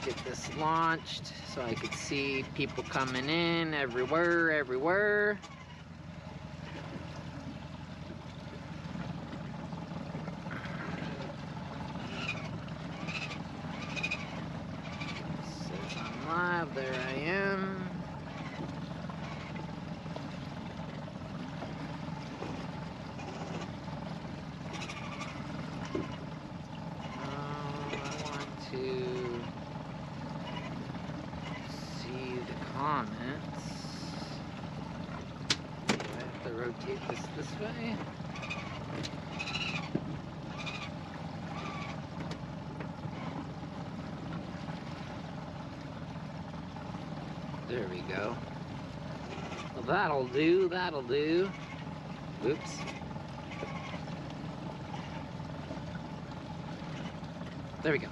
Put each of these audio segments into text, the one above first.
get this launched so I could see people coming in everywhere. Says I'm live, there I am. Comments. Do I have to rotate this way? There we go. Well, that'll do. Oops. There we go.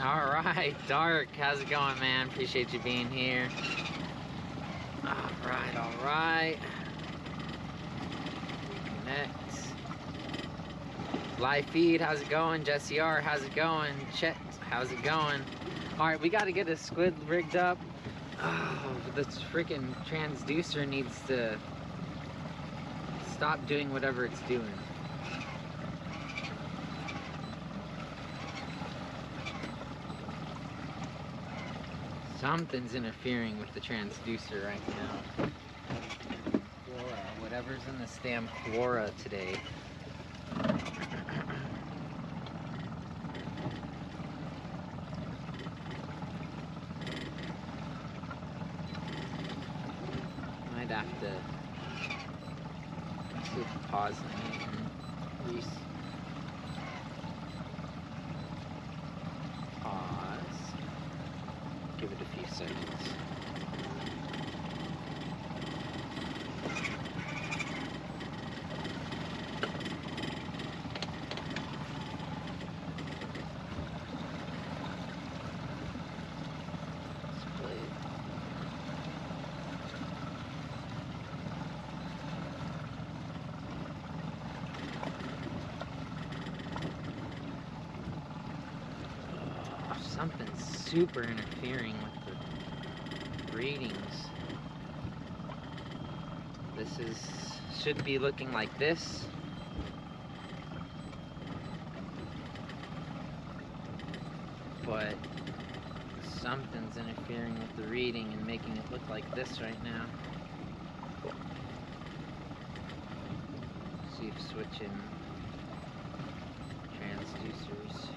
All right, Dark, how's it going, man? Appreciate you being here. All right. Reconnect. Live feed, how's it going? Jesse R, how's it going? Chet, how's it going? All right, we got to get a squid rigged up. Oh, this freaking transducer needs to stop doing whatever it's doing. Something's interfering with the transducer right now. Whatever's in this damn Quora today. Might have to pause and give it a few seconds. Something's super interfering with the readings. This should be looking like this. But something's interfering with the reading and making it look like this right now. See if switching transducers.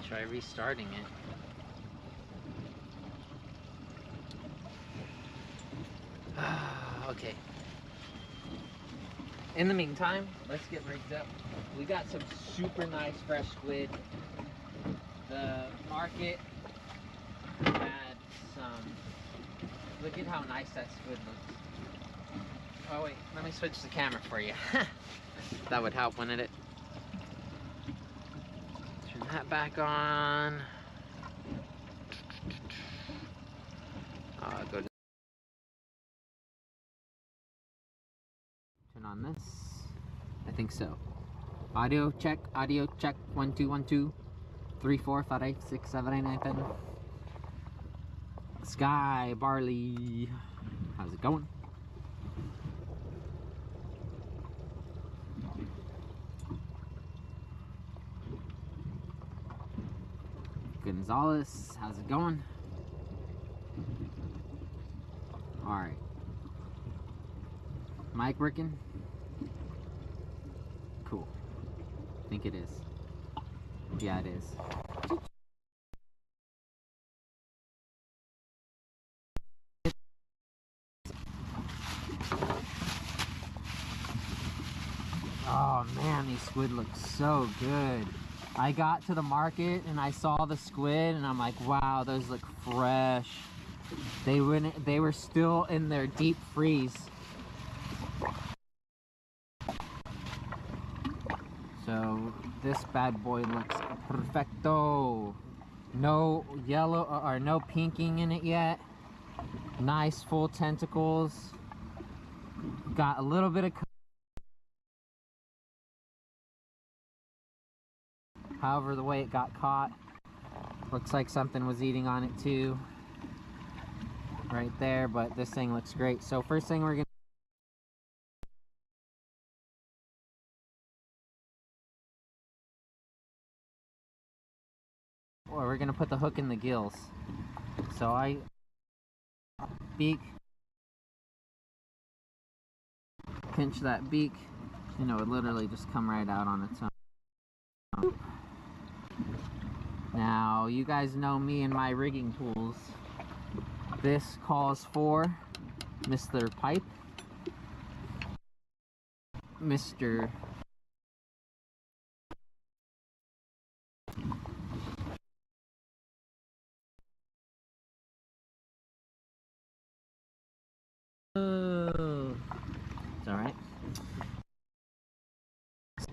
Try restarting it. Okay. In the meantime, let's get rigged up. We got some super nice fresh squid. The market had some. Look at how nice that squid looks. Oh wait, let me switch the camera for you. That would help, wouldn't it? That back on. Go turn on this. I think so. Audio check. 1 2 1 2 3 4 5 8 6 7 8 9 10. Sky Barley, how's it going? Gonzalez, how's it going? Alright. Mic working? Cool. I think it is. Yeah, it is. Oh man, these squid look so good. I got to the market and I saw the squid and I'm like, wow, those look fresh. They were still in their deep freeze. So this bad boy looks perfecto. No yellow or no pinking in it yet. Nice full tentacles. Got a little bit of, however the way it got caught, looks like something was eating on it too. Right there, but this thing looks great. So first thing we're gonna put the hook in the gills. So I beak, pinch that beak, and it would literally just come right out on its own. Now you guys know me and my rigging tools. This calls for Mr. Pipe, Mr. It's alright.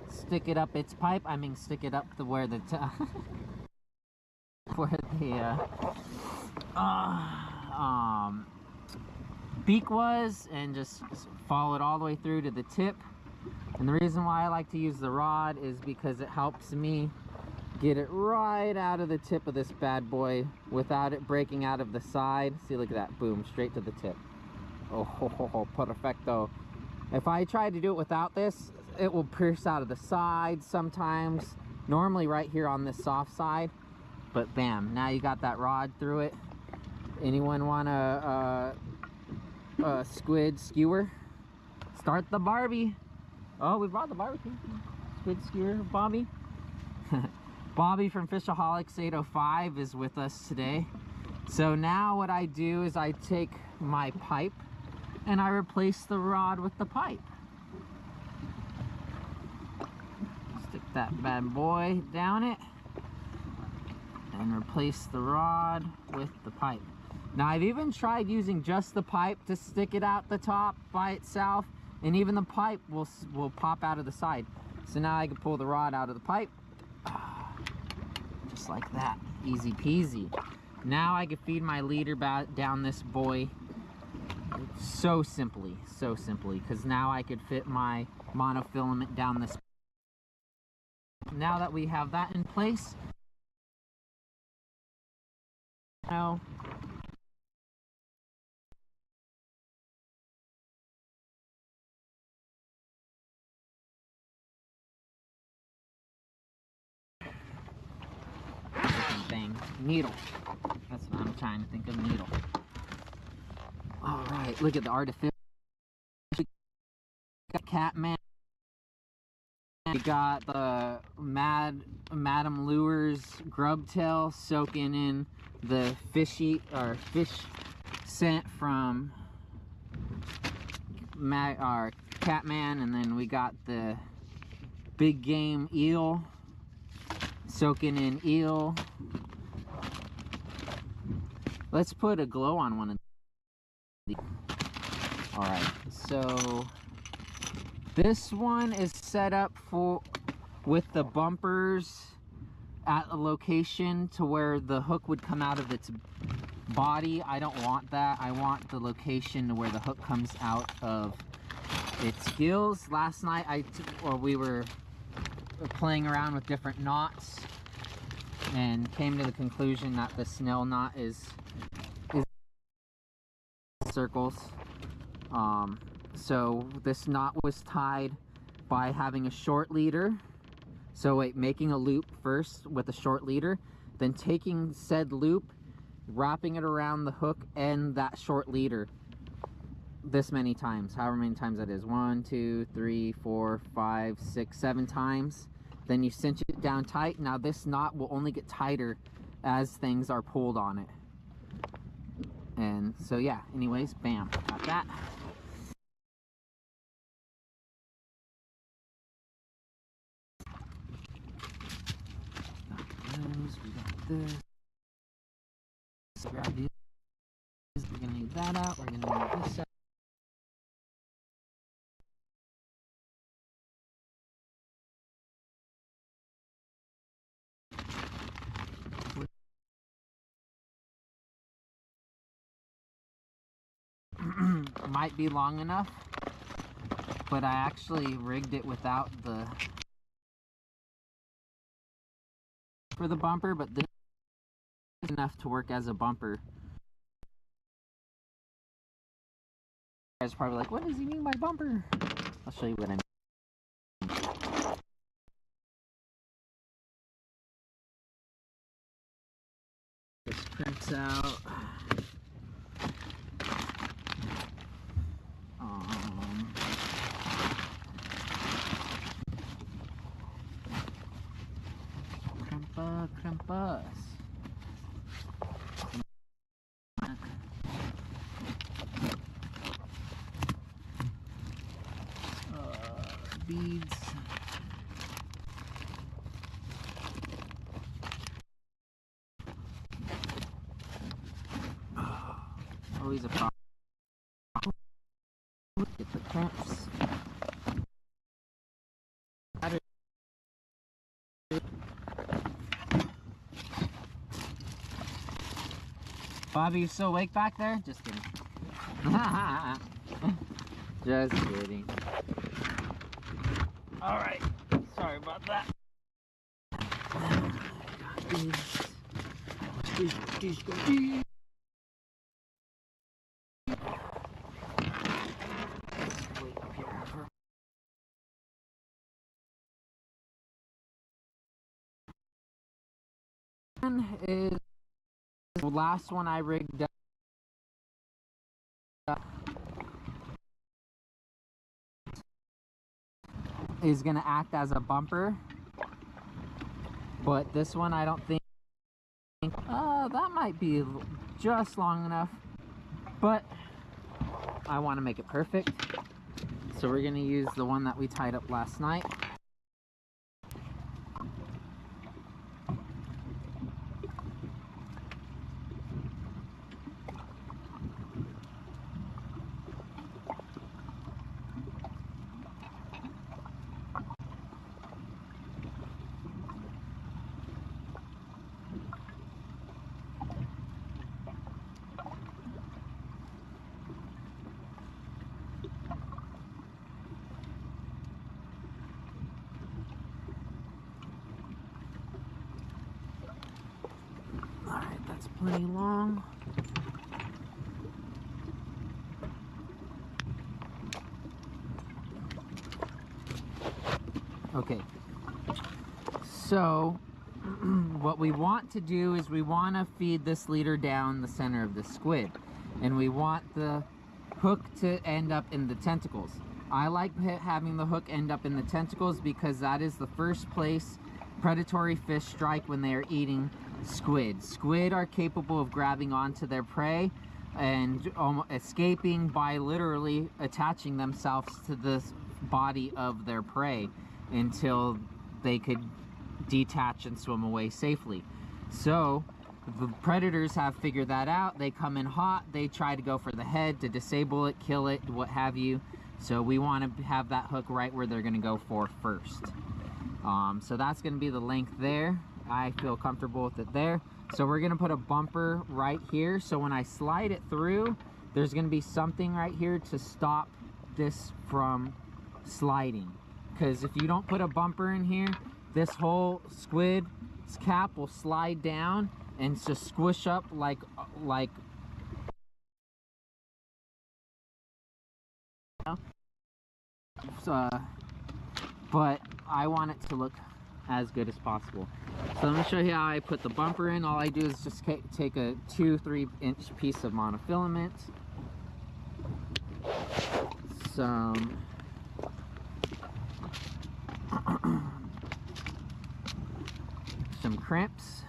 Stick it up its pipe. I mean, stick it up to where the beak was, and just follow it all the way through to the tip. And the reason why I like to use the rod is because it helps me get it right out of the tip of this bad boy without it breaking out of the side. See, look at that, boom, straight to the tip. Oh, ho, ho, ho, perfecto. If I try to do it without this, it will pierce out of the side sometimes, normally right here on this soft side. But bam, now you got that rod through it. Anyone want a squid skewer? Start the Barbie. Oh, we brought the barbecue. Squid skewer, Bobby. Bobby from Fishaholics 805 is with us today. So now what I do is I take my pipe and I replace the rod with the pipe. Stick that bad boy down it and replace the rod with the pipe. Now I've even tried using just the pipe to stick it out the top by itself, and even the pipe will pop out of the side. So now I can pull the rod out of the pipe, just like that, easy peasy. Now I can feed my leader down this boy so simply, because now I could fit my monofilament down this. Now that we have that in place, now thing, needle. That's what I'm trying to think of, needle. All right, look at the artificial. Catman. We got the Madam Lures grub tail soaking in the fish scent from our Catman, and then we got the big game eel soaking in eel. Let's put a glow on one of these. All right, so this one is set up with the bumpers at a location to where the hook would come out of its body. I don't want that. I want the location to where the hook comes out of its gills. Last night we were playing around with different knots and came to the conclusion that the snail knot is circles. So this knot was tied by having a short leader. So making a loop first with a short leader, then taking said loop, wrapping it around the hook and that short leader this many times, however many times that is, 1, 2, 3, 4, 5, 6, 7 times. Then you cinch it down tight. Now this knot will only get tighter as things are pulled on it. And so yeah, anyways, bam, got that. We got this. Grab these. We're gonna move that out. We're gonna move this out. Might be long enough, but I actually rigged it without the for the bumper, but this is enough to work as a bumper. You guys are probably like, what does he mean by bumper? I'll show you what I mean. This prints out. Krampus. Beads. Always a problem. Get the cramps. Bobby, you still awake back there? Just kidding. Just kidding. Alright. Sorry about that. Is the last one I rigged up is going to act as a bumper, but this one I don't think that might be just long enough, but I want to make it perfect, so we're going to use the one that we tied up last night. That's plenty long. Okay, so what we want to do is we want to feed this leader down the center of the squid, and we want the hook to end up in the tentacles. I like having the hook end up in the tentacles because that is the first place predatory fish strike when they are eating squid. Squid are capable of grabbing onto their prey and escaping by literally attaching themselves to the body of their prey until they could detach and swim away safely. So the predators have figured that out. They come in hot, they try to go for the head to disable it, kill it, what have you. So we want to have that hook right where they're going to go for first. So that's going to be the length there. I feel comfortable with it there. So we're going to put a bumper right here, so when I slide it through, there's going to be something right here to stop this from sliding. Because if you don't put a bumper in here, this whole squid's cap will slide down and just squish up like but I want it to look as good as possible. So let me show you how I put the bumper in. All I do is just take a 2-3 inch piece of monofilament, some crimps,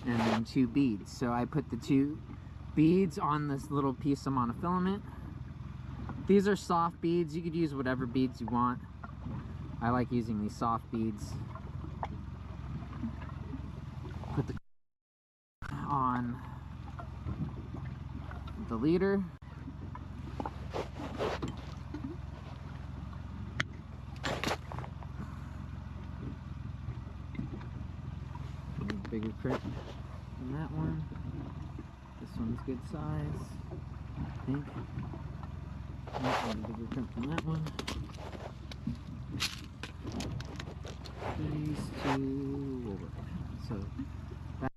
and then 2 beads. So I put the 2 beads on this little piece of monofilament. These are soft beads. You could use whatever beads you want. I like using these soft beads. the leader. Bigger crimp than that one. This one's good size, I think. That one, bigger crimp than that one. These two will work. So that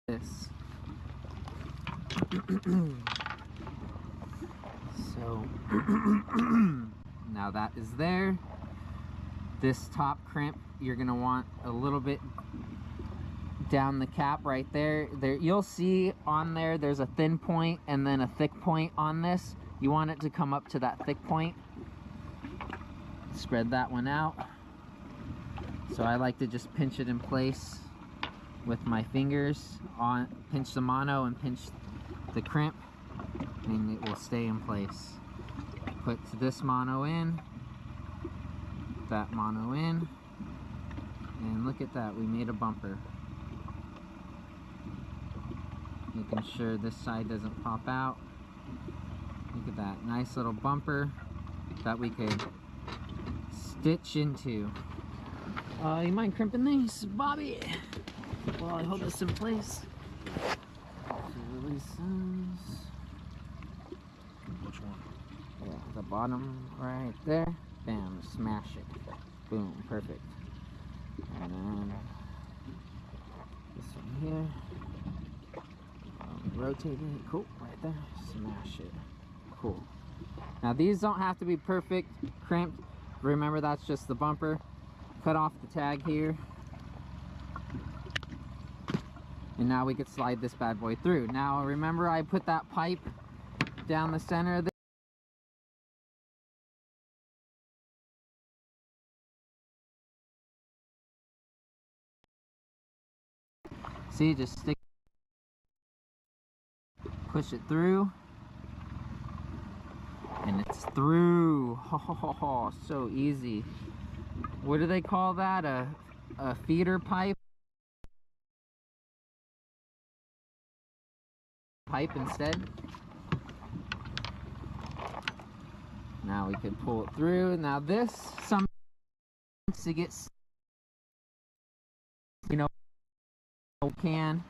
this. So now that is there. This top crimp, you're gonna want a little bit down the cap right there. You'll see on there, there's a thin point and then a thick point on this. You want it to come up to that thick point. Spread that one out. So I like to just pinch it in place with my fingers. Pinch the mono and pinch the crimp, and it will stay in place. Put this mono in, that mono in, and look at that, we made a bumper. Making sure this side doesn't pop out. Look at that, nice little bumper that we could stitch into. You mind crimping these, Bobby? While I hold this in place. Release those. Which one? Yeah, the bottom right there. Bam, smash it. Boom, perfect. And then this one here. Rotate it. Cool, right there. Smash it. Cool. Now these don't have to be perfect crimped. Remember, that's just the bumper. Cut off the tag here. And now we could slide this bad boy through. Now remember, I put that pipe down the center of this. See, just stick, push it through, and it's through. Oh, so easy. What do they call that? A feeder pipe? Pipe instead. Now we can pull it through. Now this, sometimes to get, you know, can.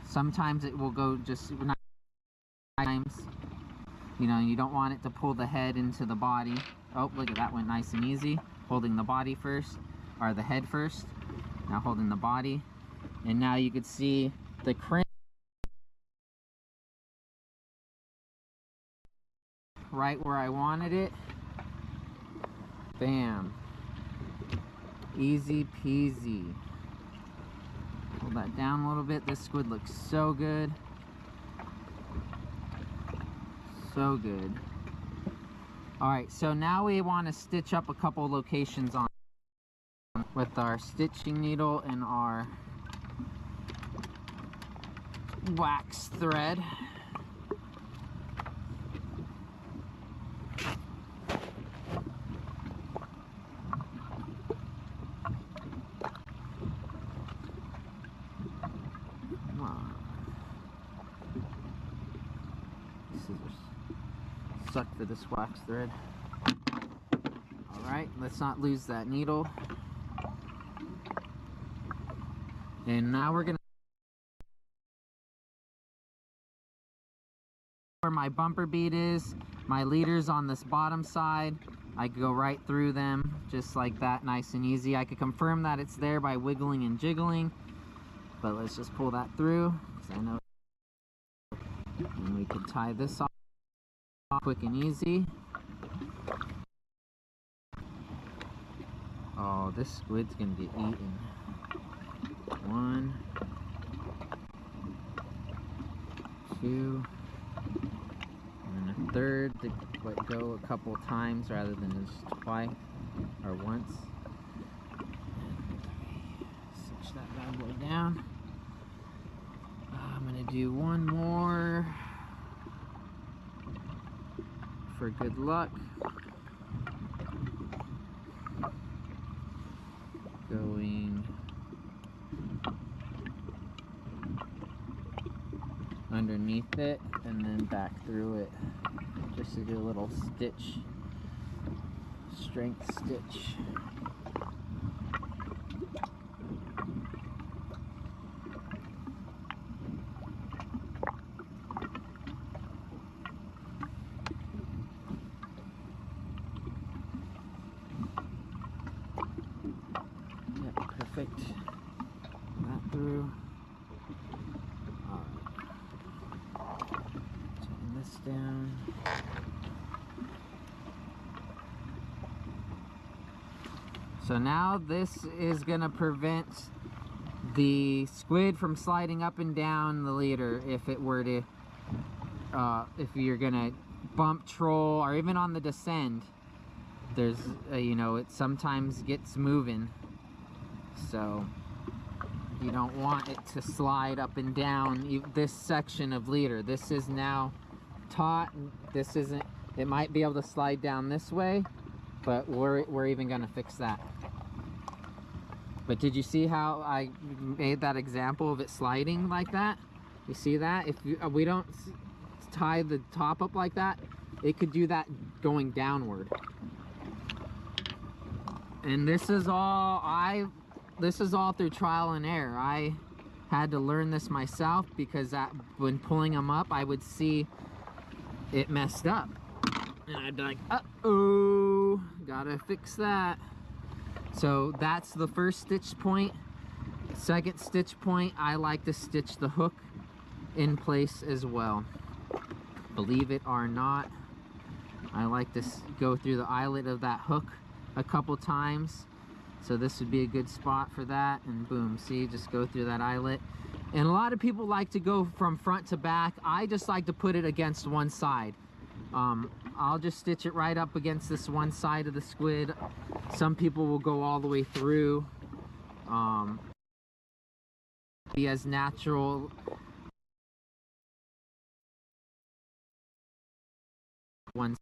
Sometimes it will go just times. You know, you don't want it to pull the head into the body. Oh, look at that, went nice and easy. Holding the body first, or the head first. Now holding the body. And now you could see the crimp right where I wanted it. Bam. Easy peasy. Pull that down a little bit. This squid looks so good. So good. Alright, so now we want to stitch up a couple locations on with our stitching needle and our wax thread. Come on. Scissors. Suck for this wax thread. Alright, let's not lose that needle. And now we're gonna, where my bumper bead is, my leader's on this bottom side. I could go right through them just like that, nice and easy. I could confirm that it's there by wiggling and jiggling, but let's just pull that through because I know. And we can tie this off quick and easy. Oh, this squid's gonna get eaten. One, two, and then a third to let go a couple times rather than just twice or once. Switch that bad boy down. I'm gonna do one more for good luck. going underneath it and then back through it, just to do a little stitch, strength stitch. Yep, perfect. That through. Turn this down. So now this is going to prevent the squid from sliding up and down the leader if it were to, if you're going to bump, troll, or even on the descend. There's, you know, it sometimes gets moving. So you don't want it to slide up and down this section of leader. This is now taut. This isn't, it might be able to slide down this way, but we're even going to fix that. But did you see how I made that example of it sliding like that? You see that? If we don't tie the top up like that, it could do that going downward. And this is all through trial and error. I had to learn this myself because when pulling them up, I would see it messed up. And I'd be like, uh-oh, gotta fix that. So that's the first stitch point. Second stitch point, I like to stitch the hook in place as well. Believe it or not, I like to go through the eyelet of that hook a couple times. So this would be a good spot for that, and boom, see, just go through that eyelet. And a lot of people like to go from front to back. I just like to put it against one side. I'll just stitch it right up against this one side of the squid. Some people will go all the way through. Be as natural. One.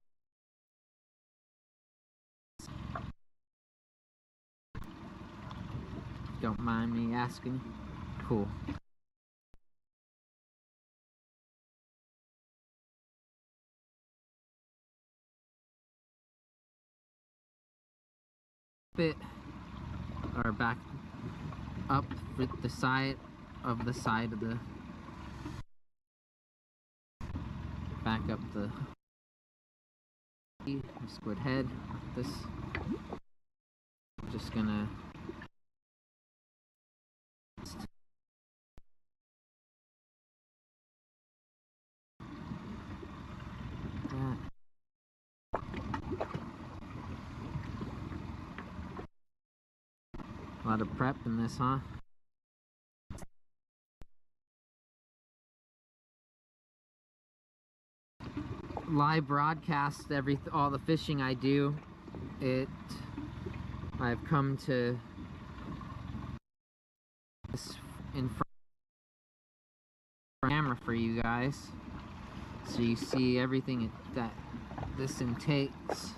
Don't mind me asking. Cool. Bit or back up with the side of the back up the squid head. This just gonna that. A lot of prep in this, huh? Live broadcast all the fishing I do. I've come to this in front of the camera for you guys, so you see everything that this entails.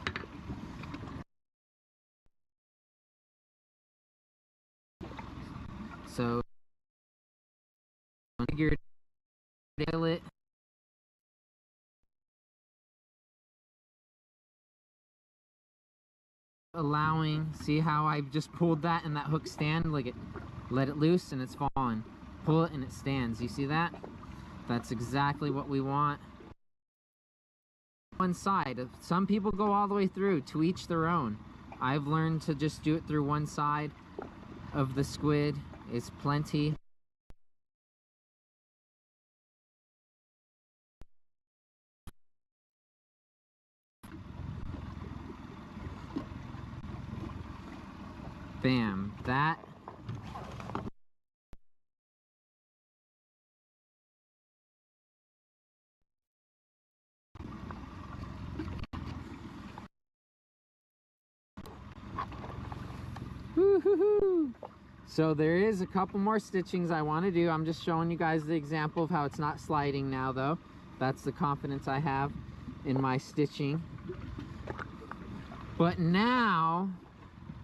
So figured it. Allowing, see how I just pulled that and that hook stand, like let it loose and it's falling. Pull it and it stands. You see that? That's exactly what we want. One side. Some people go all the way through, to each their own. I've learned to just do it through one side of the squid is plenty. Bam, that. Woo-hoo-hoo. So there is a couple more stitchings I want to do. I'm just showing you guys the example of how it's not sliding now though. That's the confidence I have in my stitching. But now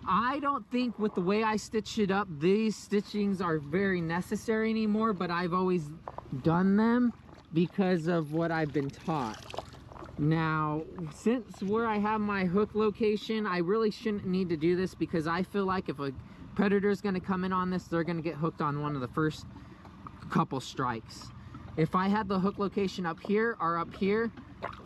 I don't think with the way I stitch it up, these stitchings are very necessary anymore, but I've always done them because of what I've been taught. Now, since where I have my hook location, I really shouldn't need to do this because I feel like if a predator is going to come in on this, they're going to get hooked on one of the first couple strikes. If I had the hook location up here or up here,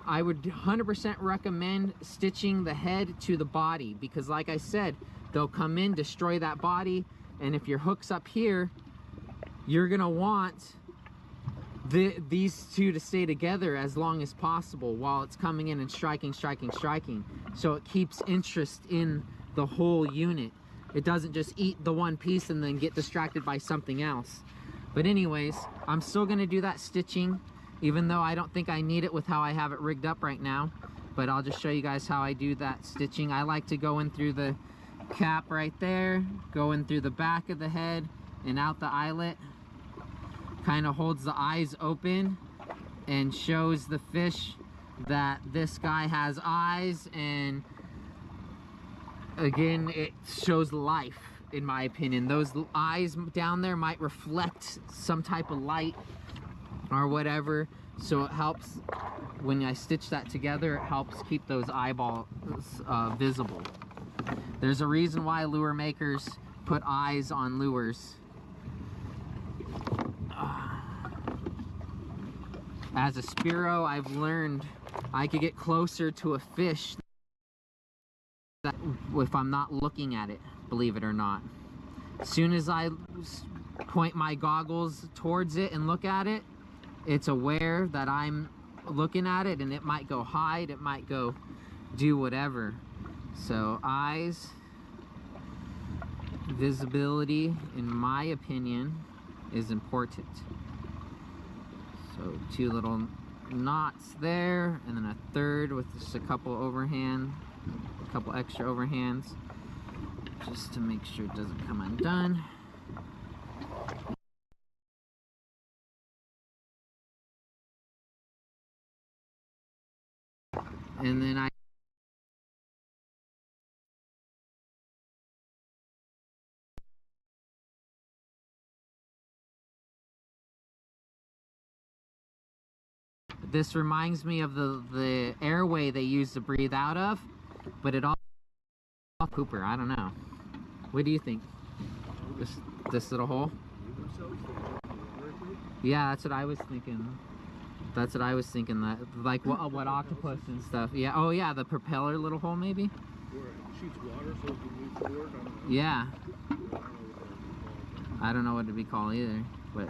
I would 100% recommend stitching the head to the body because like I said, they'll come in, destroy that body, and if your hook's up here, you're gonna want these two to stay together as long as possible while it's coming in and striking, so it keeps interest in the whole unit. It doesn't just eat the one piece and then get distracted by something else. But anyways, I'm still gonna do that stitching even though I don't think I need it with how I have it rigged up right now, but I'll just show you guys how I do that stitching. I like to go in through the cap right there, go in through the back of the head and out the eyelet. Kind of holds the eyes open and shows the fish that this guy has eyes, and again, it shows life in my opinion. Those eyes down there might reflect some type of light or whatever, so it helps when I stitch that together. It helps keep those eyeballs visible. There's a reason why lure makers put eyes on lures. As a Spiro, I've learned I could get closer to a fish if I'm not looking at it, believe it or not. As soon as I point my goggles towards it and look at it, it's aware that I'm looking at it, and it might go hide, it might go do whatever. So eyes, visibility, in my opinion, is important. So 2 little knots there, and then a third with just a couple extra overhands, just to make sure it doesn't come undone. And then this reminds me of the airway they use to breathe out of, but it all pooper. I don't know. What do you think? This little hole? Yeah, that's what I was thinking. That's what I was thinking. That like what octopus and stuff. Yeah. Oh yeah, the propeller little hole maybe. Where it shoots water so it can move forward. Yeah. I don't know what it'd be called either, but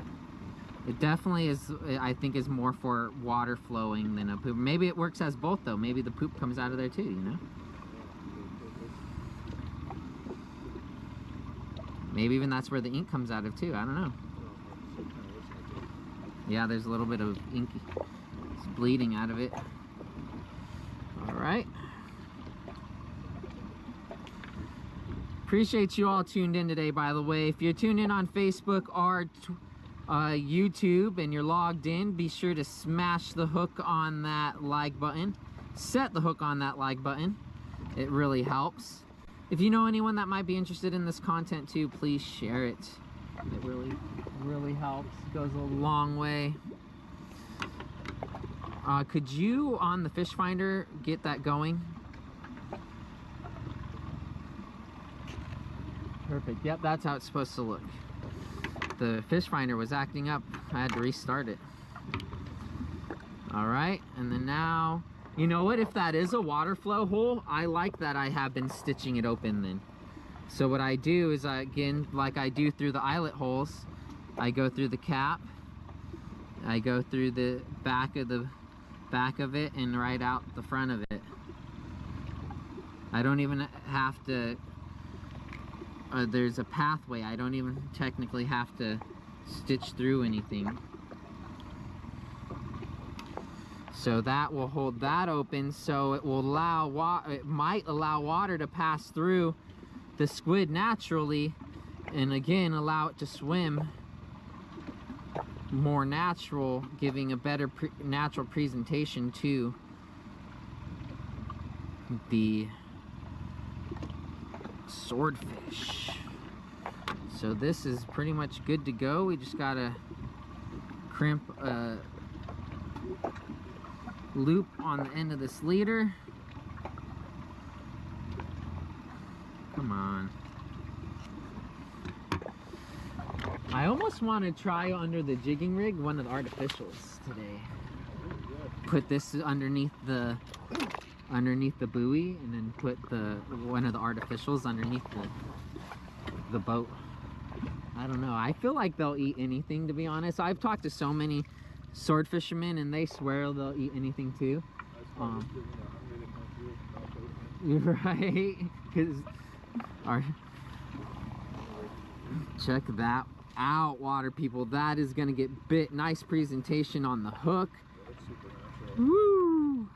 it definitely is. I think is more for water flowing than a poop. Maybe it works as both though. Maybe the poop comes out of there too. You know. Maybe even that's where the ink comes out of too. I don't know. Yeah, there's a little bit of ink. It's bleeding out of it. All right. Appreciate you all tuned in today, by the way. If you're tuned in on Facebook or YouTube and you're logged in, be sure to smash the hook on that like button. Set the hook on that like button. It really helps. If you know anyone that might be interested in this content too, please share it. It really helps. Goes a long way. Could you on the fish finder get that going? Perfect. Yep, that's how it's supposed to look. The fish finder was acting up. I had to restart it. All right, and then now, you know what? If that is a water flow hole, I like that I have been stitching it open then. So what I do is, again, like I do through the eyelet holes, I go through the cap, I go through the back of it and right out the front of it. I don't even have to, there's a pathway. I don't even technically have to stitch through anything. So that will hold that open, so it will allow it might allow water to pass through the squid naturally, and again allow it to swim more natural, giving a better natural presentation to the Swordfish. So this is pretty much good to go. We just gotta crimp a loop on the end of this leader. Come on. I almost want to try under the jigging rig one of the artificials today. Put this underneath the buoy, and then put one of the artificials underneath the boat. I don't know. I feel like they'll eat anything, to be honest. I've talked to so many sword fishermen, and they swear they'll eat anything too. Right? Because check that out, water people. That is gonna get bit. Nice presentation on the hook. Woo!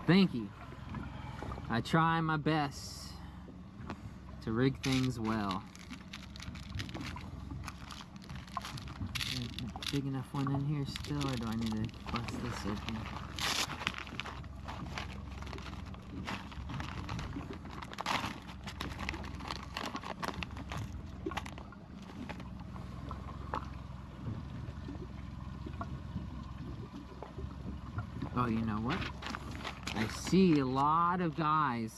Thank you. I try my best to rig things well. Big enough one in here still, or do I need to bust this open? Oh, you know what? I see a lot of guys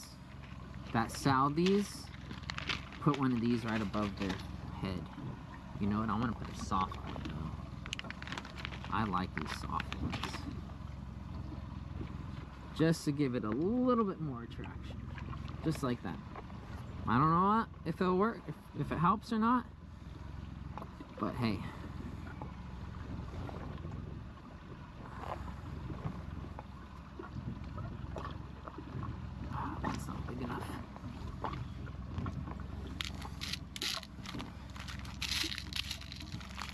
that sell these, put one of these right above their head. You know what? I want to put a soft one though. I like these soft ones. Just to give it a little bit more attraction. Just like that. I don't know if it'll work, if it helps or not. But hey. That's not big enough.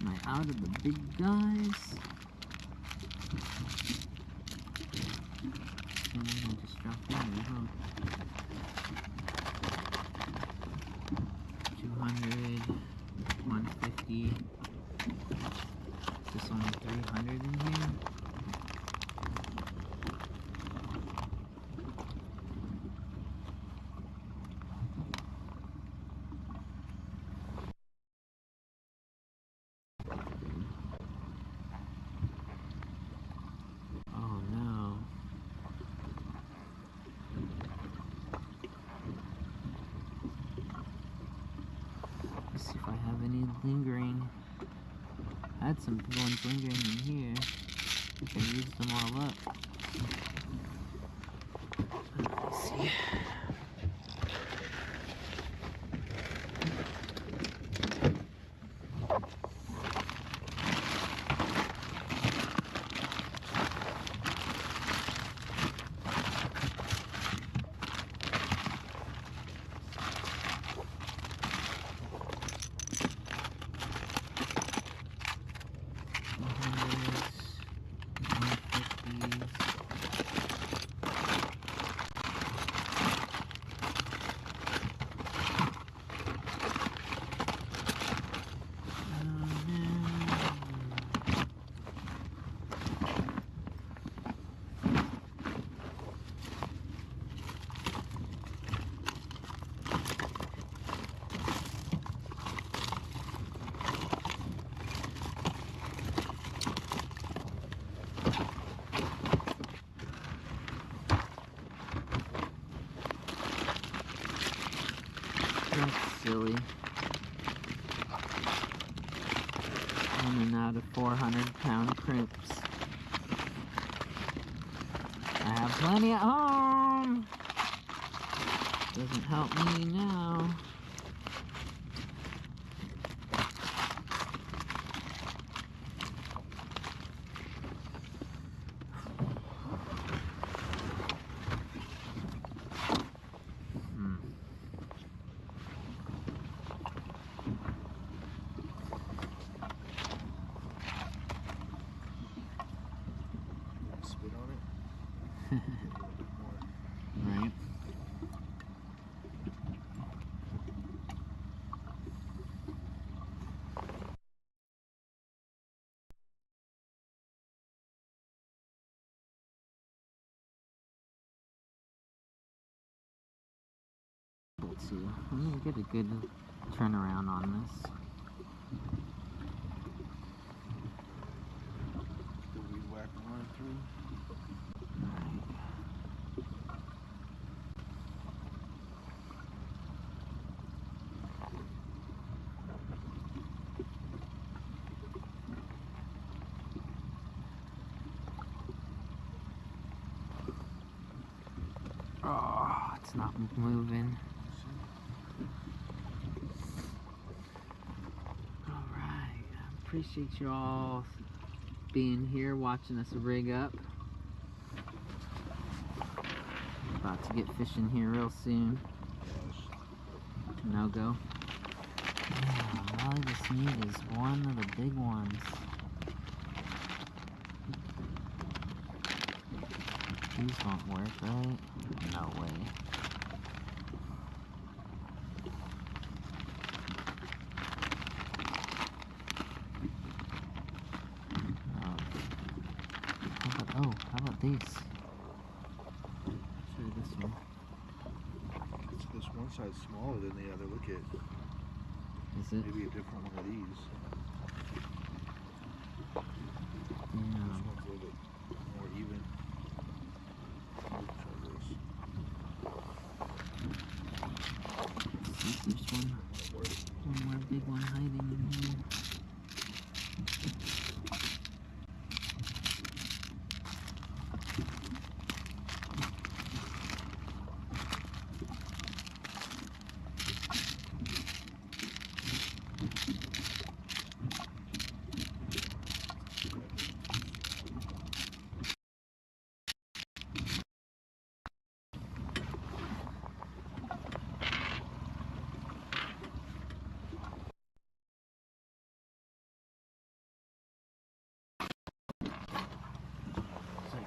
Am I out of the big guys? I just dropped in there, huh? 200, 150. Just only 300 in here. Oh no. Let's see if I have any lingering. I had some good ones lingering in here. I think I used them all up. Let's see. That's silly. Running out of 400-pound crimps. I have plenty at home. Doesn't help me now. Spit on it. see. Let me get a good turnaround on this. The weed whacker run through. Oh, it's not moving. Alright, I appreciate you all being here, watching us rig up. About to get fishing here real soon. No go. Yeah, all I just need is one of the big ones. These won't work, right? No way. How about these? Try this one. This one side's smaller than the other. Look at. Is it? Maybe a different one of these. Yeah. This one's a little bit more even. Try this. There's one more big one hiding in here.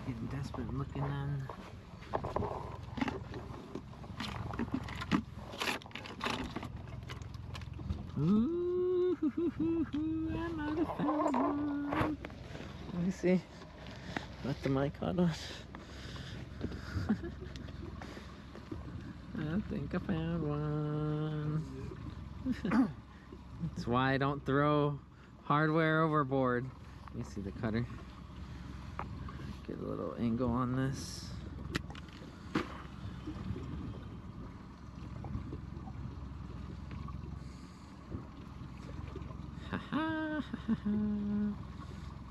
Getting desperate and looking in. Ooh, I might have found one. Let me see. Let the mic on. I think I found one. That's why I don't throw hardware overboard. Let me see the cutter. Get a little angle on this. Ha ha ha ha.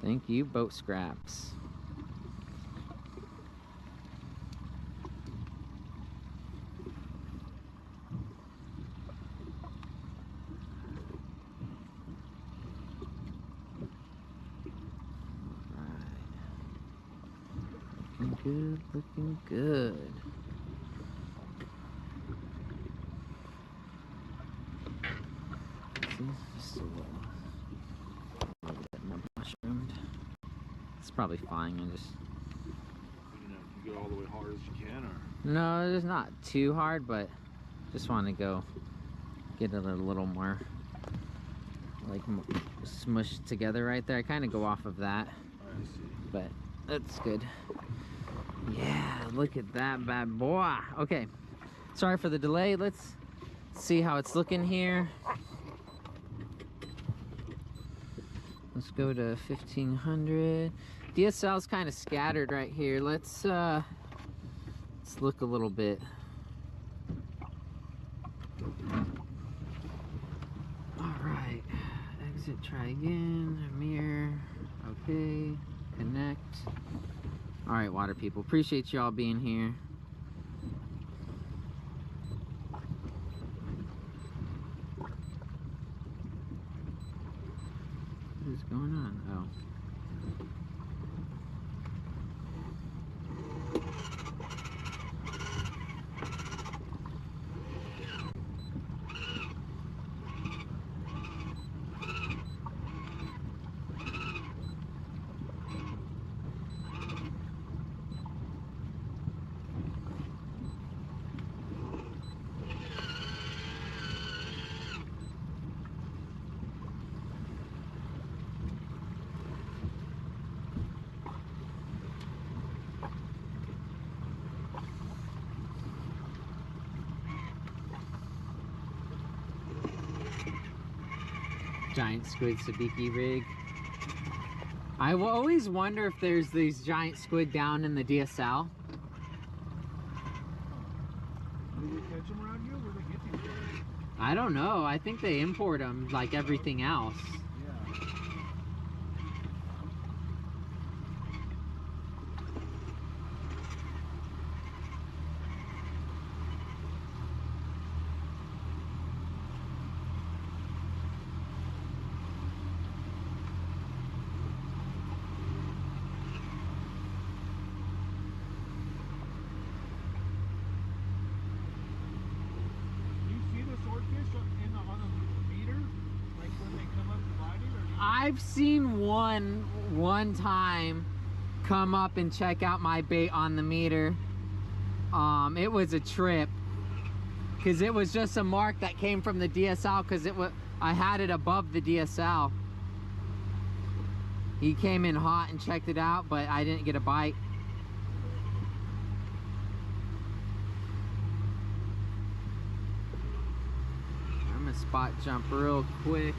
Thank you, boat scraps. Good, looking good. See, just a little bit more mushroomed. It's probably fine. I just You go all the way hard as you can, or no, it's not too hard, but just want to go get it a little more like smushed together right there. I kind of go off of that, I see. but that's good. Yeah, look at that bad boy. Okay, sorry for the delay. Let's see how it's looking here. Let's go to 1500. DSL's kind of scattered right here. Let's look a little bit. All right, exit, try again, mirror, okay, connect. All right, water people, appreciate y'all being here. What is going on? Oh. Giant squid sabiki rig. I will always wonder if there's these giant squid down in the DSL. Do they catch them around here? Where do they get these guys? I don't know. I think they import them like everything else. Yeah. Do you see the swordfish on the meter? Like when they come up gliding? Or do you... I've seen one time come up and check out my bait on the meter. It was a trip because it was just a mark that came from the DSL because I had it above the DSL. He came in hot and checked it out, but I didn't get a bite. I'm gonna spot jump real quick.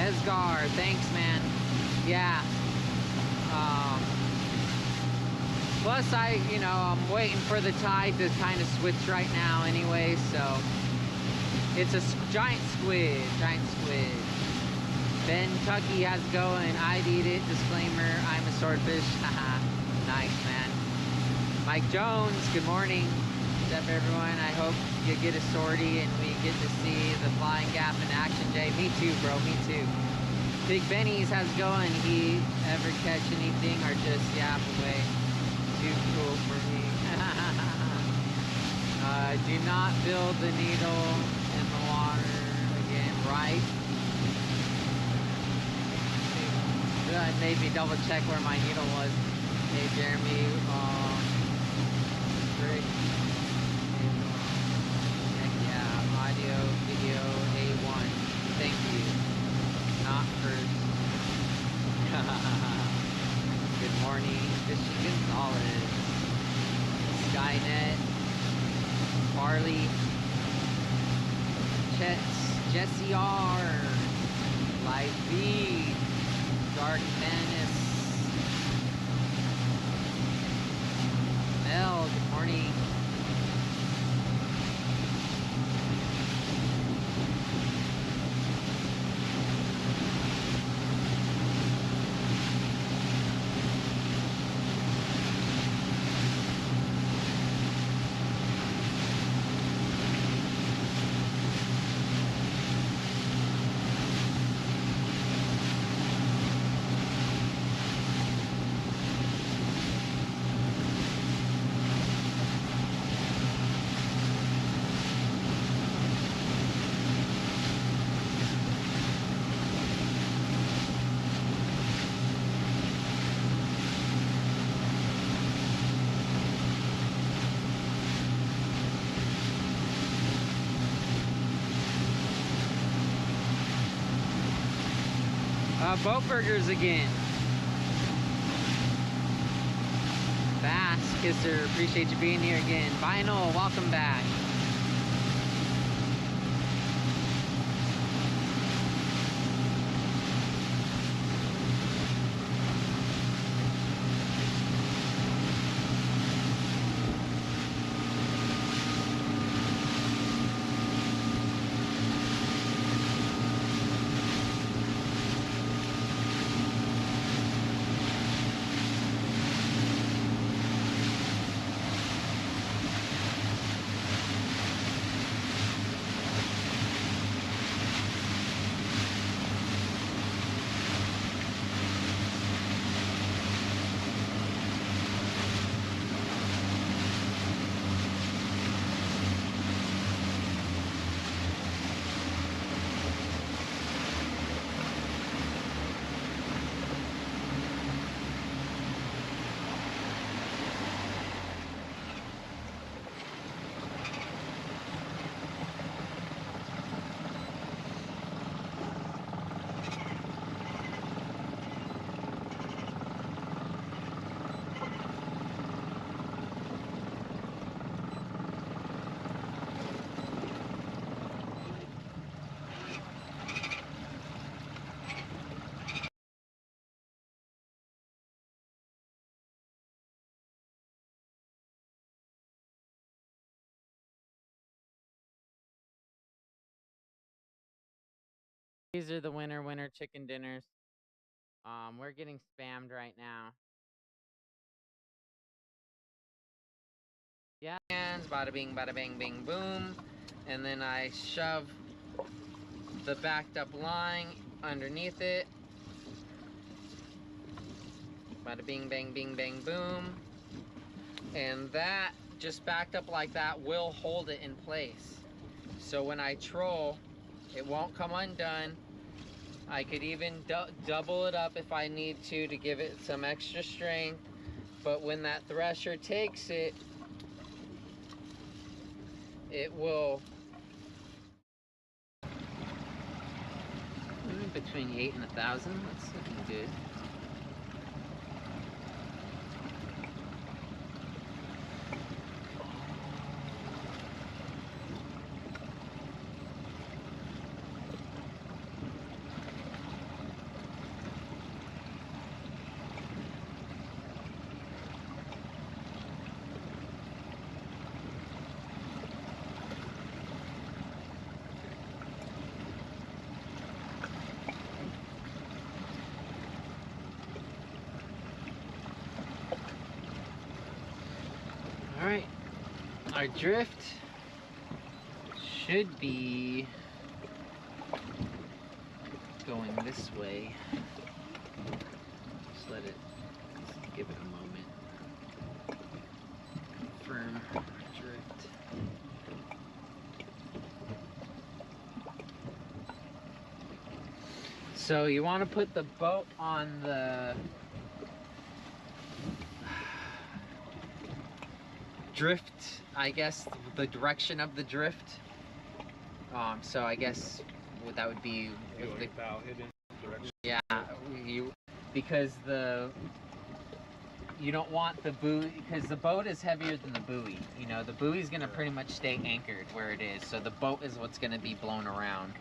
Esgar, thanks, man. Yeah. Plus, I'm waiting for the tide to kind of switch right now anyway, so. It's a giant squid, Ben Tucky, how's it going? I'd eat it, disclaimer, I'm a swordfish. Haha, nice, man. Mike Jones, good morning. What's up, everyone? I hope you get a sortie and we get to see the flying gap in action, Jay. Me too, bro, me too. Big Benny's, how's it going? He ever catch anything or just yap away? Too cool for me. Do not build the needle in the water again, right? Maybe double check where my needle was. Hey, Jeremy, Rick, yeah, audio, video, A1. Thank you. Not first. Good morning, Fishing Gonzalez, Skynet, Farley, Jesse R, Live Feed, Dark Menace, Mel, good morning. Boat burgers again. Bass Kisser, appreciate you being here again. Vinyl, welcome back. These are the winter chicken dinners. We're getting spammed right now. Yeah, hands, bada bing, bada bang, bing, boom. And then I shove the backed up line underneath it. Bada bing, bang, bing, bang, boom. And that, just backed up like that, will hold it in place. So when I troll, it won't come undone. I could even double it up if I need to give it some extra strength. But when that thresher takes it, it will between 8 and 1,000. That's looking good. All right, our drift should be going this way. Just give it a moment. Confirm drift. So you want to put the boat on the drift, I guess, the direction of the drift. So I guess that would be with the bow hidden direction. Yeah, because you don't want the buoy, because the boat is heavier than the buoy. You know, the buoy is going to pretty much stay anchored where it is. So the boat is what's going to be blown around.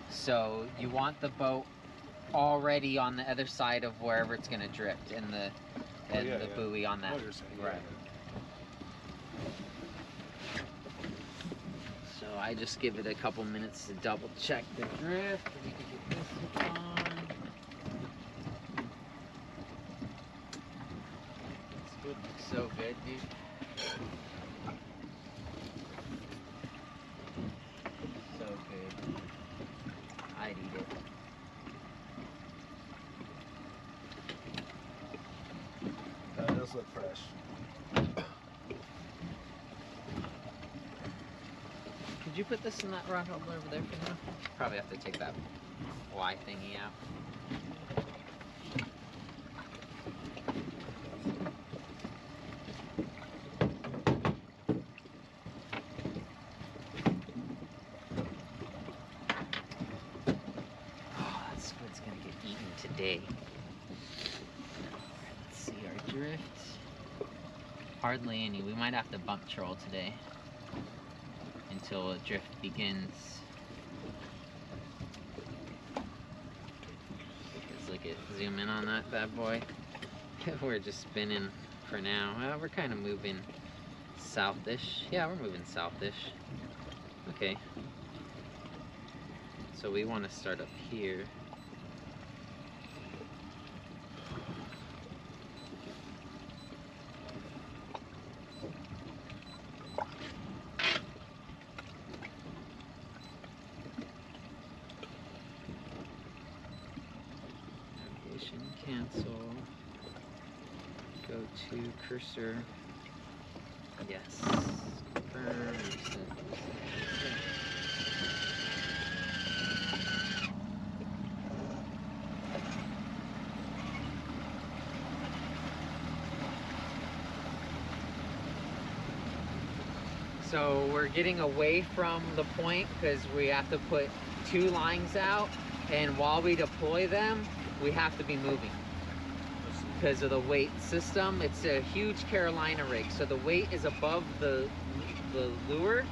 So you want the boat already on the other side of wherever it's going to drift, and the buoy on that. Right. So I just give it a couple minutes to double check the drift. We can get this on. This would look so good, dude. So good. I'd eat it. That does look fresh. Could you put this in that rod holder over there for now? Probably have to take that Y thingy out. Oh, that squid's gonna get eaten day. Let's see our drift. Hardly any. We might have to bump troll today until a drift begins. Let's look at, zoom in on that bad boy. We're just spinning for now. Well, we're kind of moving southish. Yeah, we're moving southish. Okay. So we want to start up here. Navigation cancel. Go to cursor. Yes. Confirm. So we're getting away from the point because we have to put 2 lines out, and while we deploy them, we have to be moving because of the weight system. It's a huge Carolina rig, so the weight is above the lure.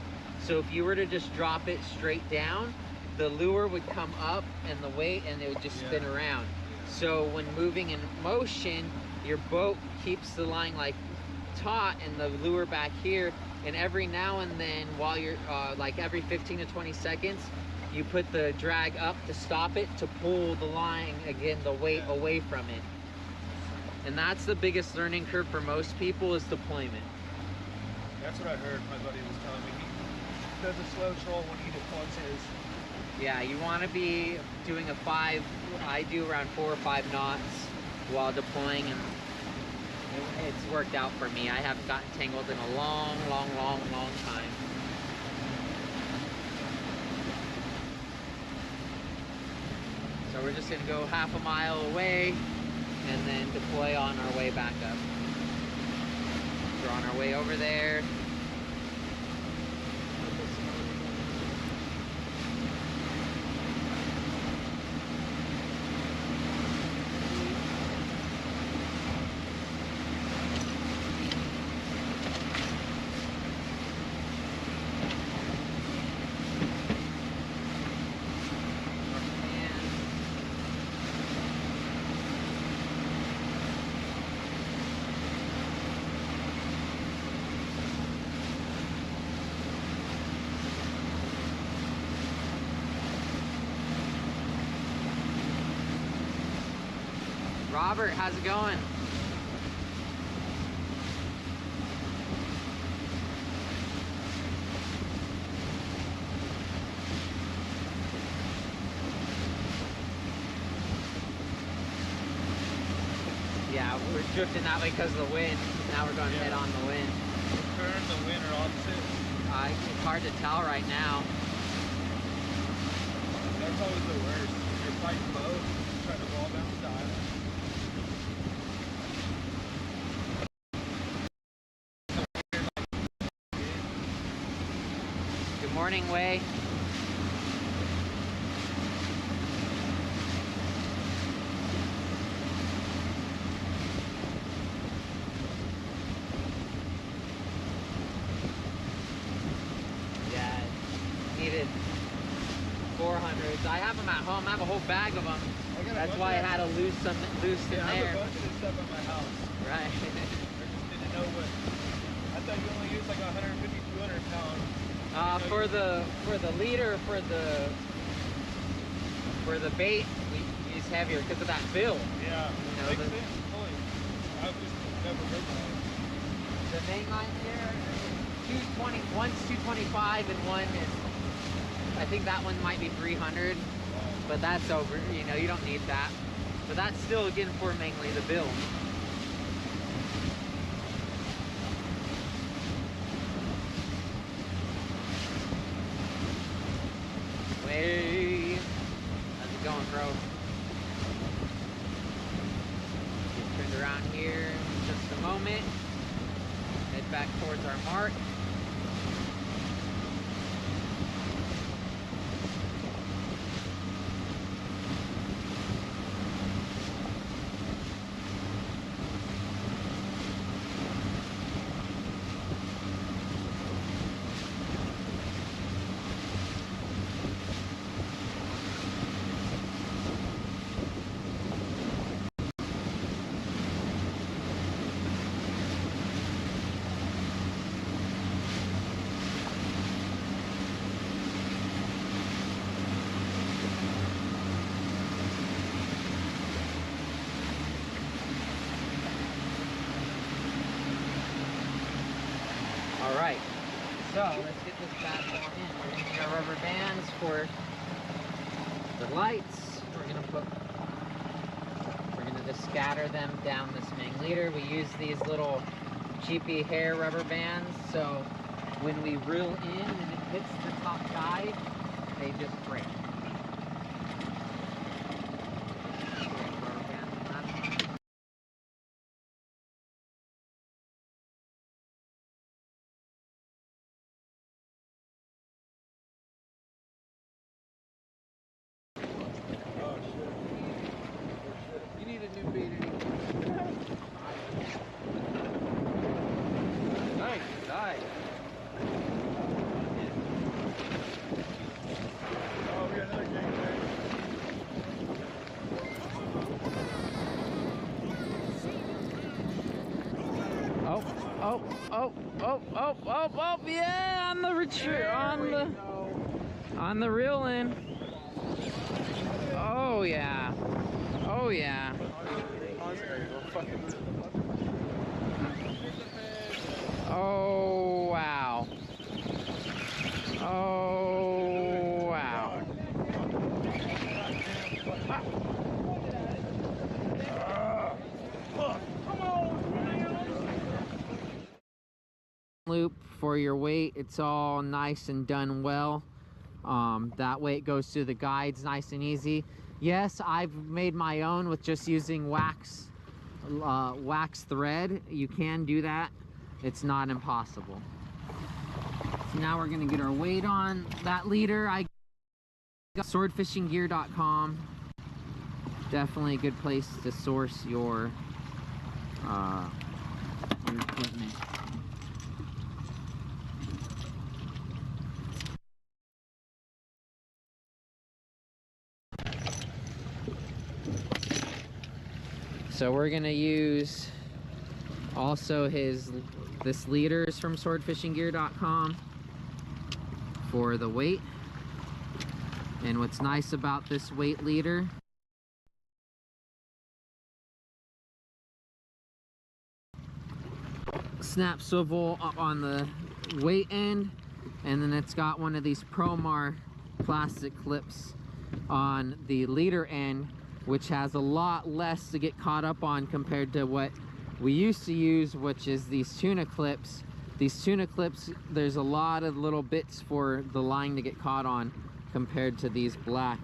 So if you were to just drop it straight down, the lure would come up and the weight, and it would just spin around. So when moving in motion, your boat keeps the line like taut and the lure back here. And every now and then, while you're like every 15 to 20 seconds, you put the drag up to stop it, to pull the line again, the weight away from it. And that's the biggest learning curve for most people, is deployment. That's what I heard my buddy was telling me. He does a slow troll when he deploys his. Yeah, you want to be doing a 5, I do around 4 or 5 knots while deploying, and it's worked out for me. I haven't gotten tangled in a long time. So we're just gonna go half a mile away and then deploy on our way back up. We're on our way over there. Robert, how's it going? Yeah, we're drifting that way because of the wind. Now we're going to head on the wind. Turn, the wind, or opposite? It's hard to tell right now. That's always the worst. You're fighting both, trying to roll down the dial. Good morning, Way. Yeah, needed 400s. I have them at home. I have a whole bag of them. That's why I had to lose some loose in there. I have a bunch of this stuff at my house. Right. I just didn't know what. I thought you only used like 150, 200 pounds. For the leader, for the bait, we use heavier because of that bill. Yeah, you know, makes sense. Totally. I've just never heard that. The main line there, 220. One's 225 and one is, I think that one might be 300. But that's over. You know, you don't need that. But that's still again for mainly the bill. Way. How's it going, bro? Get turned around here in just a moment. Head back towards our mark. All right, so let's get this bad boy in. We're gonna get our rubber bands for the lights. We're gonna just scatter them down this main leader. We use these little cheapy hair rubber bands, so when we reel in and it hits the top guide, they just break. You need a new beat anyway. Nice. Oh, we got another game there. Oh, yeah, on the retreat, on the reel in. Oh yeah. Oh wow. Loop for your weight, it's all nice and done well. That way it goes through the guides nice and easy. Yes, I've made my own with just using wax thread. You can do that. It's not impossible. So now we're gonna get our weight on that leader. I got swordfishinggear.com. Definitely a good place to source your equipment. So we're gonna use also this leader is from swordfishinggear.com for the weight. And what's nice about this weight leader, snap swivel on the weight end, and then it's got one of these Promar plastic clips on the leader end, which has a lot less to get caught up on compared to what we used to use, which is these tuna clips. These tuna clips, there's a lot of little bits for the line to get caught on compared to these black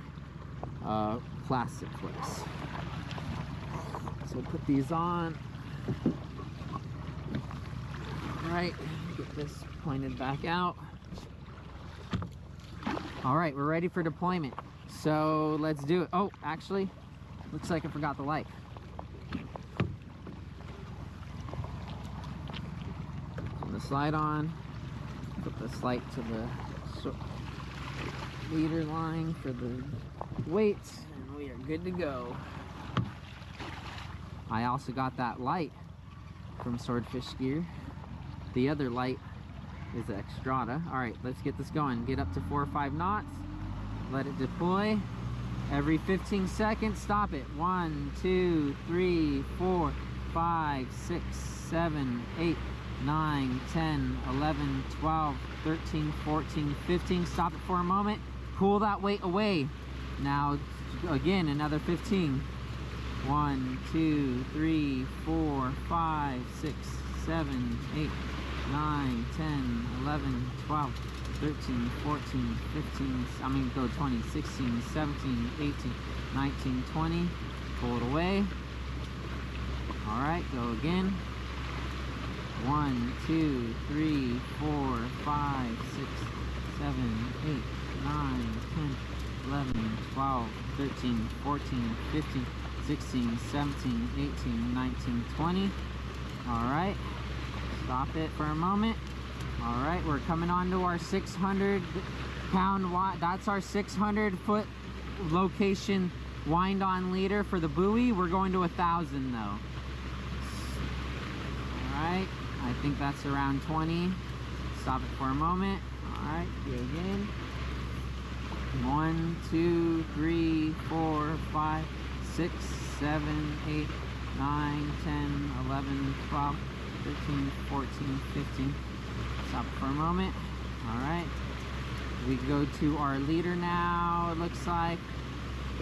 plastic clips. So we'll put these on. All right, get this pointed back out. All right, we're ready for deployment. So let's do it. Oh, actually, looks like I forgot the light. Turn this light on. Put this light to the leader line for the weights, and we are good to go. I also got that light from Swordfish Gear. The other light is the Extrada. All right, let's get this going. Get up to 4 or 5 knots. Let it deploy. Every 15 seconds, stop it. 1, 2, 3, 4, 5, 6, 7, 8, 9, 10, 11, 12, 13, 14, 15. Stop it for a moment. Pull that weight away. Now, again, another 15. 1, 2, 3, 4, 5, 6, 7, 8, 9, 10, 11, 12, 13, 14, 15, go 20, 16, 17, 18, 19, 20. Pull it away. All right, go again. 1, 2, 3, 4, 5, 6, 7, 8, 9, 10, 11, 12, 13, 14, 15, 16, 17, 18, 19, 20. All right, stop it for a moment. All right, we're coming on to our 600-pound, that's our 600-foot location wind-on leader for the buoy. We're going to 1,000 though. All right, I think that's around 20. Stop it for a moment. All right, go again. 1, 2, 3, 4, 5, 6, 7, 8, 9, 10, 11, 12, 13, 14, 15, Stop for a moment. All right. We go to our leader now, it looks like.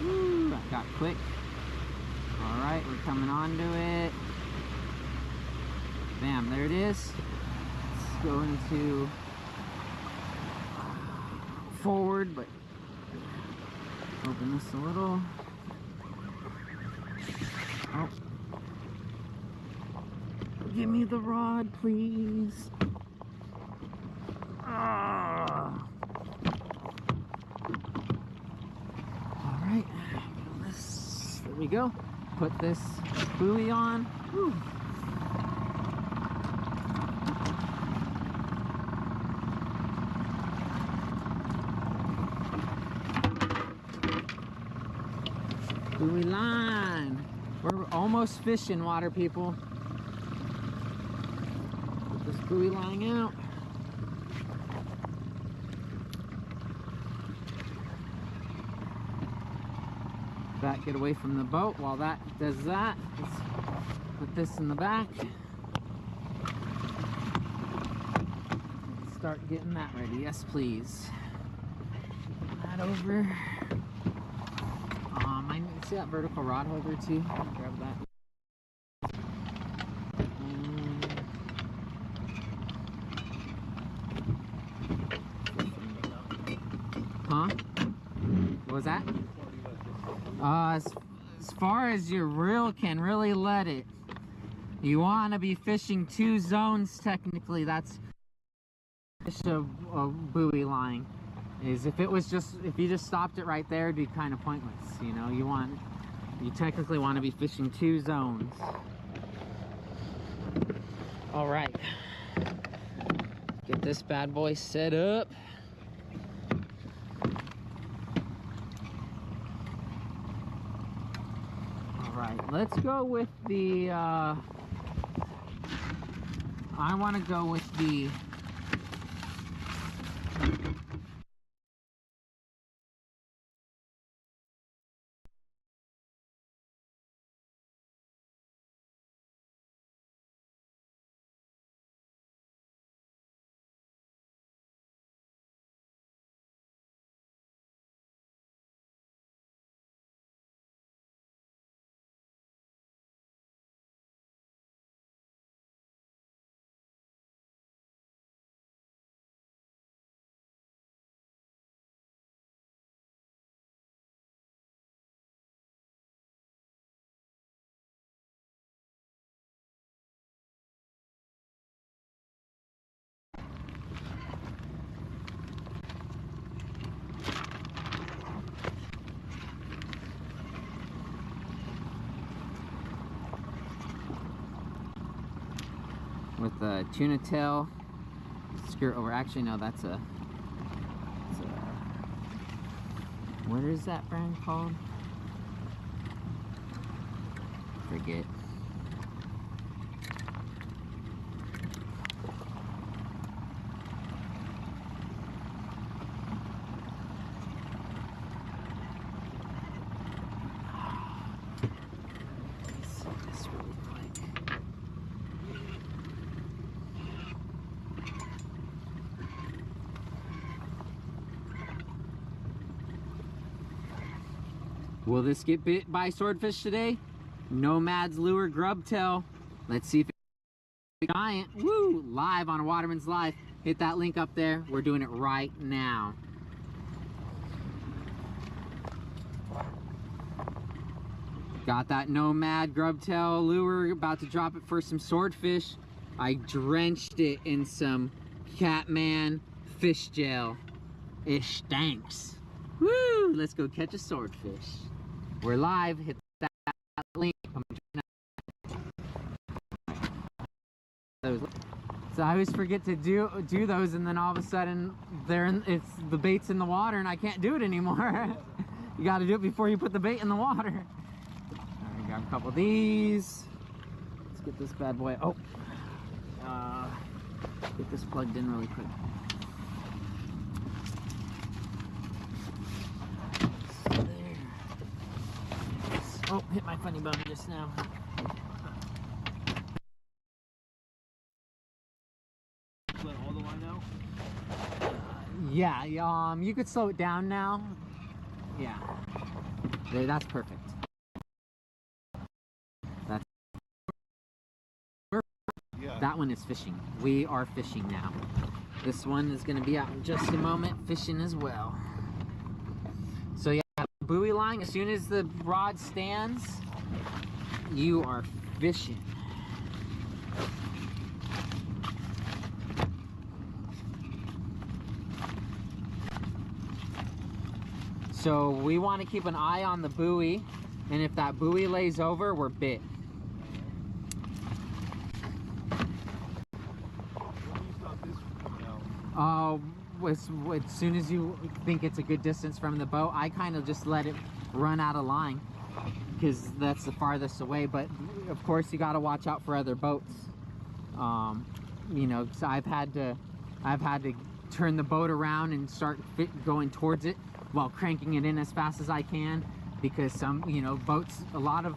Ooh, that got quick. All right, we're coming onto it. Bam, there it is. Let's go into forward, but open this a little. Oh. Give me the rod, please. Ah. All right, there we go. Put this buoy on. Whew. Buoy line. We're almost fishing, water people. Put this buoy line out. That get away from the boat. While that does that, let's put this in the back. Let's start getting that ready. Yes, please. That over. I see that vertical rod holder too. Grab that. Huh? What was that? As far as your reel can really let it, you want to be fishing 2 zones technically. That's a buoy line. Is if it was just, if you just stopped it right there, it'd be kind of pointless. You know, you technically want to be fishing 2 zones. All right, get this bad boy set up. Right, let's go with the, I want to go with the, with the tuna tail skirt over. Actually, no, that's a, what is that brand called? Forget. Will this get bit by swordfish today? Nomad's lure grub tail. Let's see if it's giant. Woo! Live on Waterman's Live. Hit that link up there. We're doing it right now. Got that Nomad grub tail lure. About to drop it for some swordfish. I drenched it in some Catman fish gel. It stinks. Woo! Let's go catch a swordfish. We're live. Hit that link. So I always forget to do those, and then all of a sudden the bait's in the water, and I can't do it anymore. You got to do it before you put the bait in the water. All right, grab a couple of these. Let's get this bad boy. Oh, get this plugged in really quick. Oh, hit my funny bone just now. Let all Yeah, you could slow it down now. Yeah. There, that's perfect. That's Yeah. that one is fishing. We are fishing now. This one is gonna be out in just a moment, fishing as well. So yeah, buoy line, as soon as the rod stands, you are fishing. So we want to keep an eye on the buoy, and if that buoy lays over, we're bit. When do you stop this from coming out? As soon as you think it's a good distance from the boat, I kind of just let it run out of line because that's the farthest away. But of course, you got to watch out for other boats. You know, so I've had to turn the boat around and start going towards it while cranking it in as fast as I can, because some, you know, boats, a lot of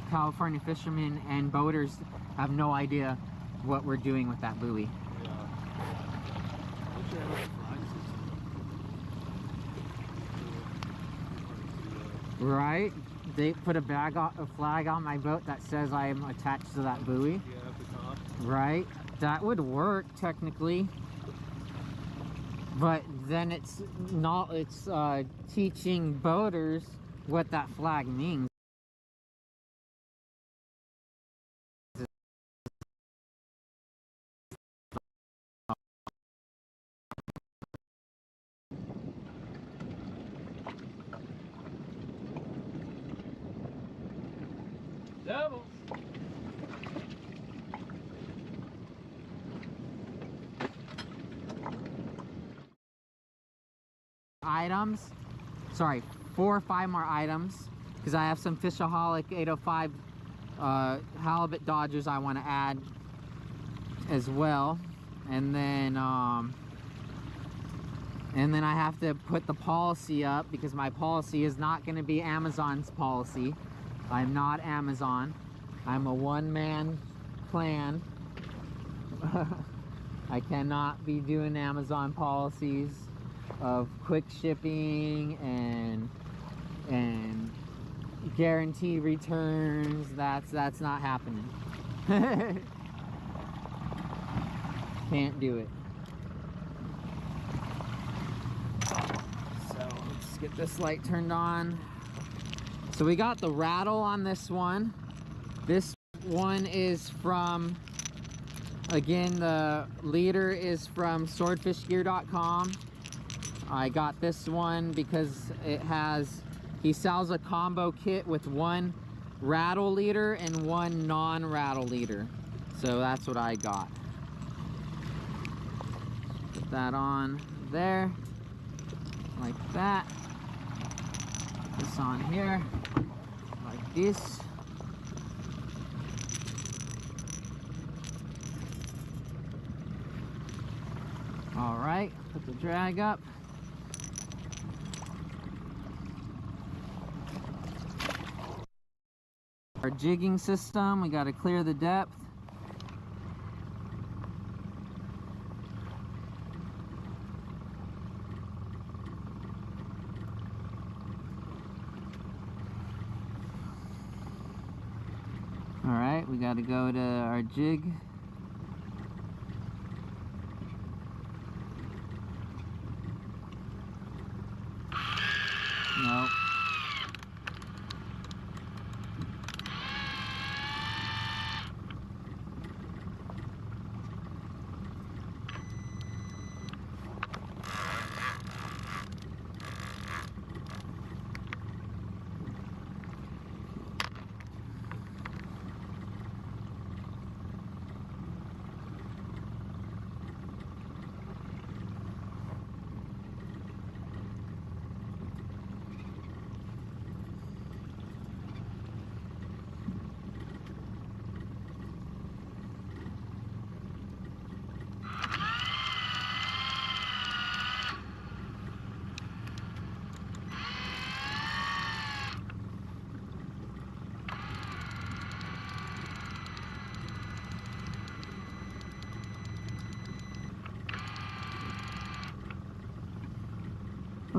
California fishermen and boaters have no idea what we're doing with that buoy. Yeah. Wish I had a flag system. Right? They put a flag on my boat that says I am attached to that buoy. Yeah, at the top. Right? That would work technically. But then it's teaching boaters what that flag means. Devils! Items, sorry, 4 or 5 more items, because I have some Fishaholic 805 halibut dodgers I want to add as well, and then I have to put the policy up, because my policy is not going to be Amazon's policy. I'm not Amazon. I'm a one-man clan. I cannot be doing Amazon policies of quick shipping and guarantee returns. That's not happening. Can't do it. So let's get this light turned on. So we got the rattle on this one. This one is from, again, the leader is from swordfishgear.com. I got this one because he sells a combo kit with one rattle leader and one non-rattle leader. So that's what I got. Put that on there, like that. Put this on here, like this. All right, put the drag up. Our jigging system, we got to clear the depth. All right, we got to go to our jig. No.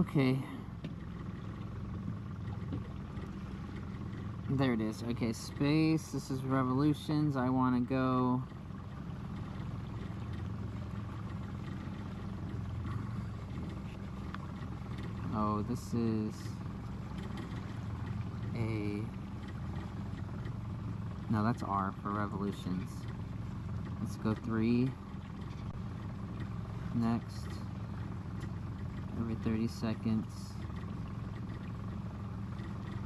Okay. There it is. Okay, space. This is revolutions. I want to go. Oh, this is a. No, that's R for revolutions. Let's go 3. Next. Every 30 seconds.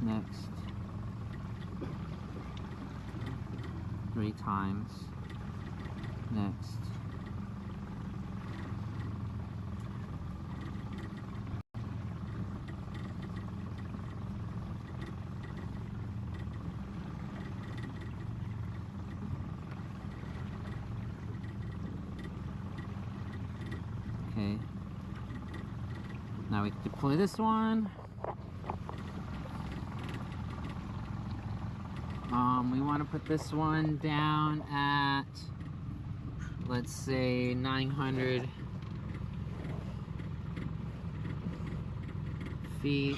Next. 3 times. Next. Okay. Now we deploy this one. We want to put this one down at, let's say, 900 feet.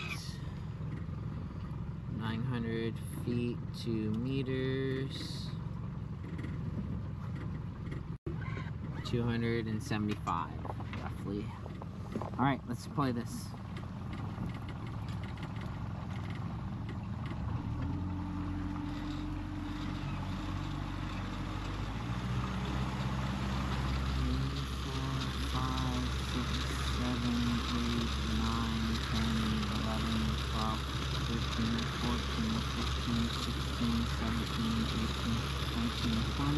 900 feet to meters. 275, roughly. All right, let's deploy this. Stop it for a moment. 1, 2, 3, 4, 5, 6, 7, 8, 9, 10, 11, 12, 13, 14, 15, 16, 17,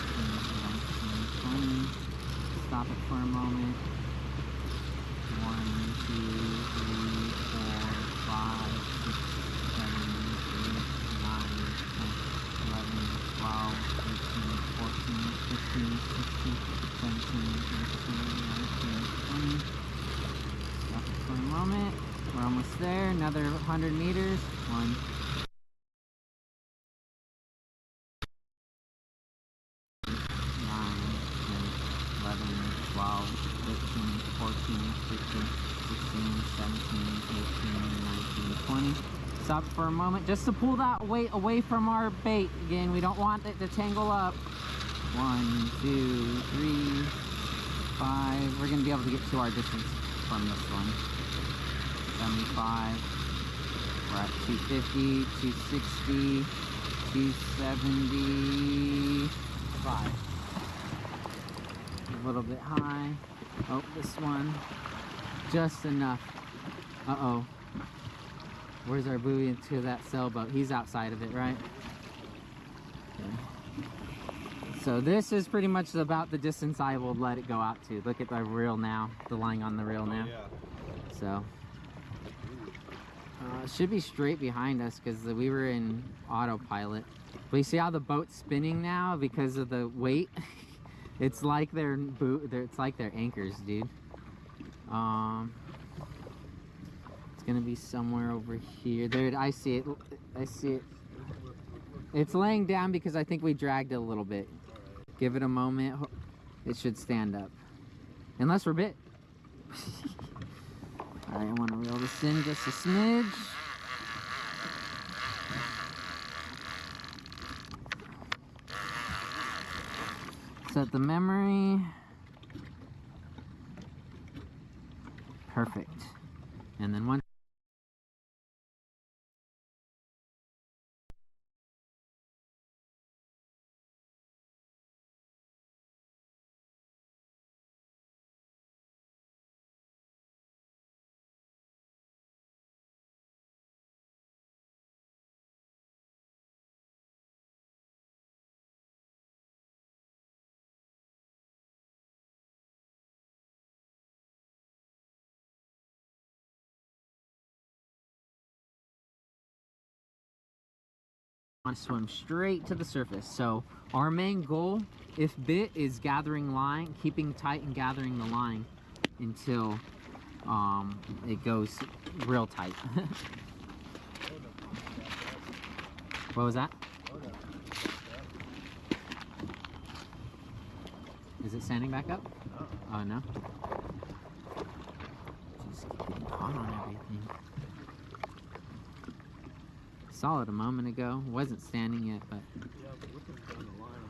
18, 19, 20. Stop it for a moment. 1, 2, 3, 4, 5, 6, 7, 8, 9, 10, 11, 12, 13, 14, 15, 16, 17, 18, 19, 20. Stop it for a moment. We're almost there. Another 100 meters. 1, 9, 10, 11, 12, 13, 14, 15, 16, 17, 18, 19, 20. Stop for a moment just to pull that weight away from our bait. Again, we don't want it to tangle up. 1, 2, 3, 5. We're going to be able to get to our distance from this one. 75. We're at 250, 260, 275. A little bit high. Oh, this one. Just enough. Uh-oh. Where's our buoy into that sailboat? He's outside of it, right? Okay. So this is pretty much about the distance I will let it go out to. Look at the reel now, the line on the reel now. Yeah. So it should be straight behind us because we were in autopilot. But you see how the boat's spinning now because of the weight? It's like it's like their anchors, dude. It's gonna be somewhere over here. There, I see it. I see it. It's laying down because I think we dragged it a little bit. Give it a moment. It should stand up. Unless we're bit. Alright, I want to reel this in just a smidge. Set the memory. Perfect. And then once want to swim straight to the surface. So our main goal, if bit, is gathering line, keeping tight and gathering the line until it goes real tight. What was that? Is it standing back up? Oh no. Just keep getting caught on everything. Saw it a moment ago. Wasn't standing yet, but Yeah, but whipping down the line.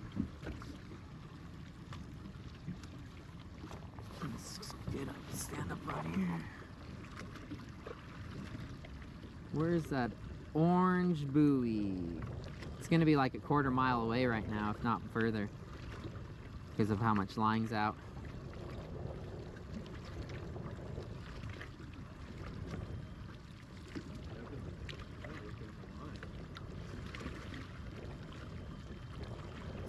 let's get up, stand up right here. Where's that orange buoy? It's gonna be like a quarter mile away right now, if not further, because of how much line's out.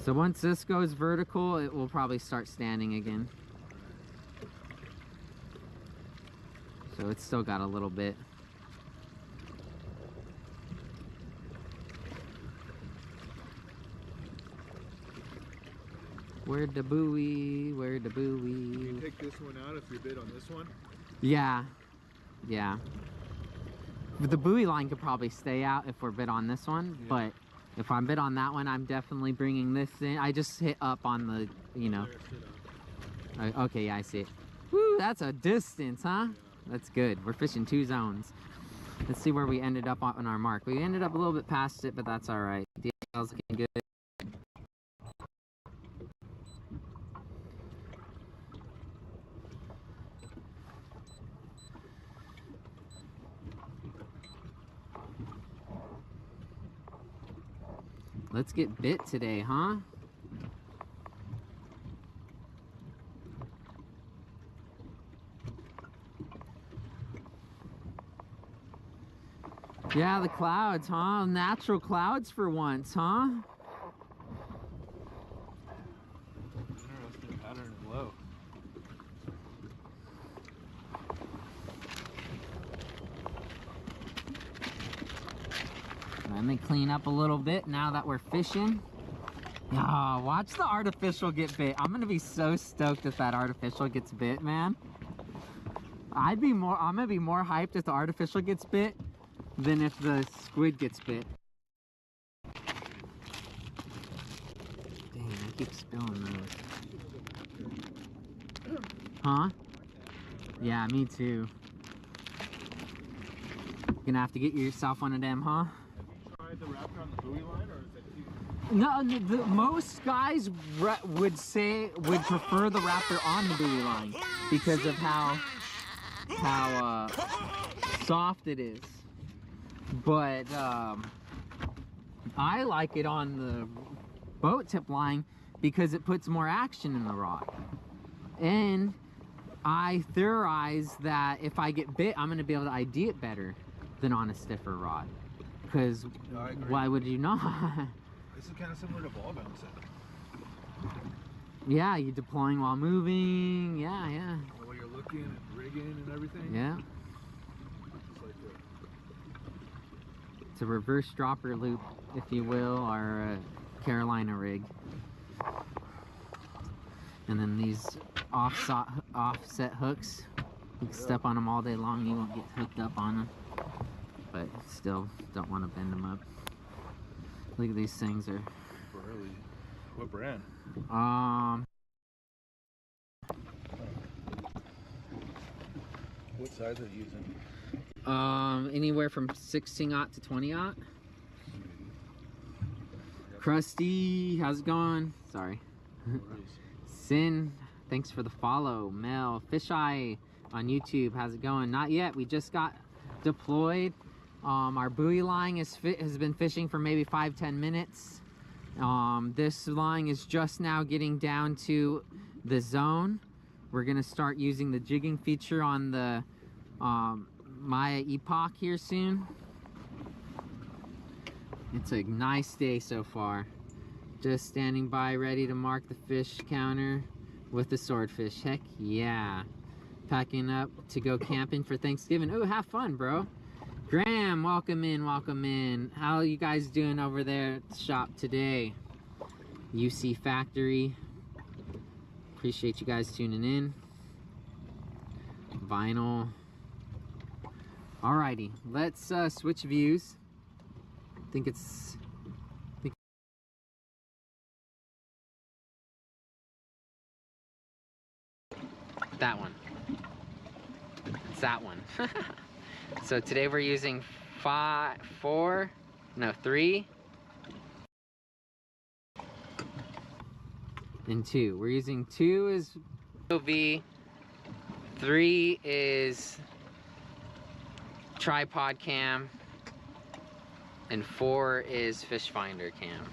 So once this goes vertical, it will probably start standing again. So it's still got a little bit. Where'd the buoy? Where'd the buoy? Can you take this one out if you bid on this one? Yeah. Yeah. But the buoy line could probably stay out if we're bid on this one, Yeah. but if I'm bid on that one, I'm definitely bringing this in. I just hit up on the, you know. Okay, yeah, I see it. Woo, that's a distance, huh? Yeah. That's good. We're fishing 2 zones. Let's see where we ended up on our mark. We ended up a little bit past it, but that's all right. DL's looking good. Let's get bit today, huh? Yeah, the clouds, huh? Natural clouds for once, huh? Interesting pattern of low. Let me clean up a little bit now that we're fishing. Ah, watch the artificial get bit. I'm gonna be so stoked if that artificial gets bit, man. I'm gonna be more hyped if the artificial gets bit than if the squid gets bit. Dang, I keep spilling those. Huh? Yeah, me too. Gonna have to get yourself one of them, huh? Tried the raptor on the buoy line, or is that too? No, most guys would prefer the raptor on the buoy line because of how soft it is. But I like it on the boat tip line because it puts more action in the rod. And I theorize that if I get bit, I'm going to be able to ID it better than on a stiffer rod. Because why would you not? This is kind of similar to ball bouncing. Yeah, you're deploying while moving. Yeah, yeah. While you're looking and rigging and everything. Yeah. Just like that. It's a reverse dropper loop, if you will, or a Carolina rig. And then these offset hooks, you can step on them all day long, you won't get hooked up on them. But still don't want to bend them up. Look at these things are. Really? What brand? What size are you using? Anywhere from 16-aught to 20-aught. Krusty, how's it going? Sorry. Sin, thanks for the follow. Mel, Fisheye on YouTube, how's it going? Not yet, we just got deployed. Our buoy line has been fishing for maybe 5-10 minutes. This line is just now getting down to the zone. We're gonna start using the jigging feature on the Maya Epoch here soon. It's a nice day so far. Just standing by, ready to mark the fish counter with the swordfish. Heck yeah. Packing up to go camping for Thanksgiving. Oh, have fun, bro. Graham, welcome in, welcome in. How are you guys doing over there at the shop today? UC Factory. Appreciate you guys tuning in. Vinyl. Alrighty, let's switch views. I think it's that one. It's that one. So today we're using 3 and 2. We're using 2 as POV, 3 is tripod cam, and 4 is fish finder cam.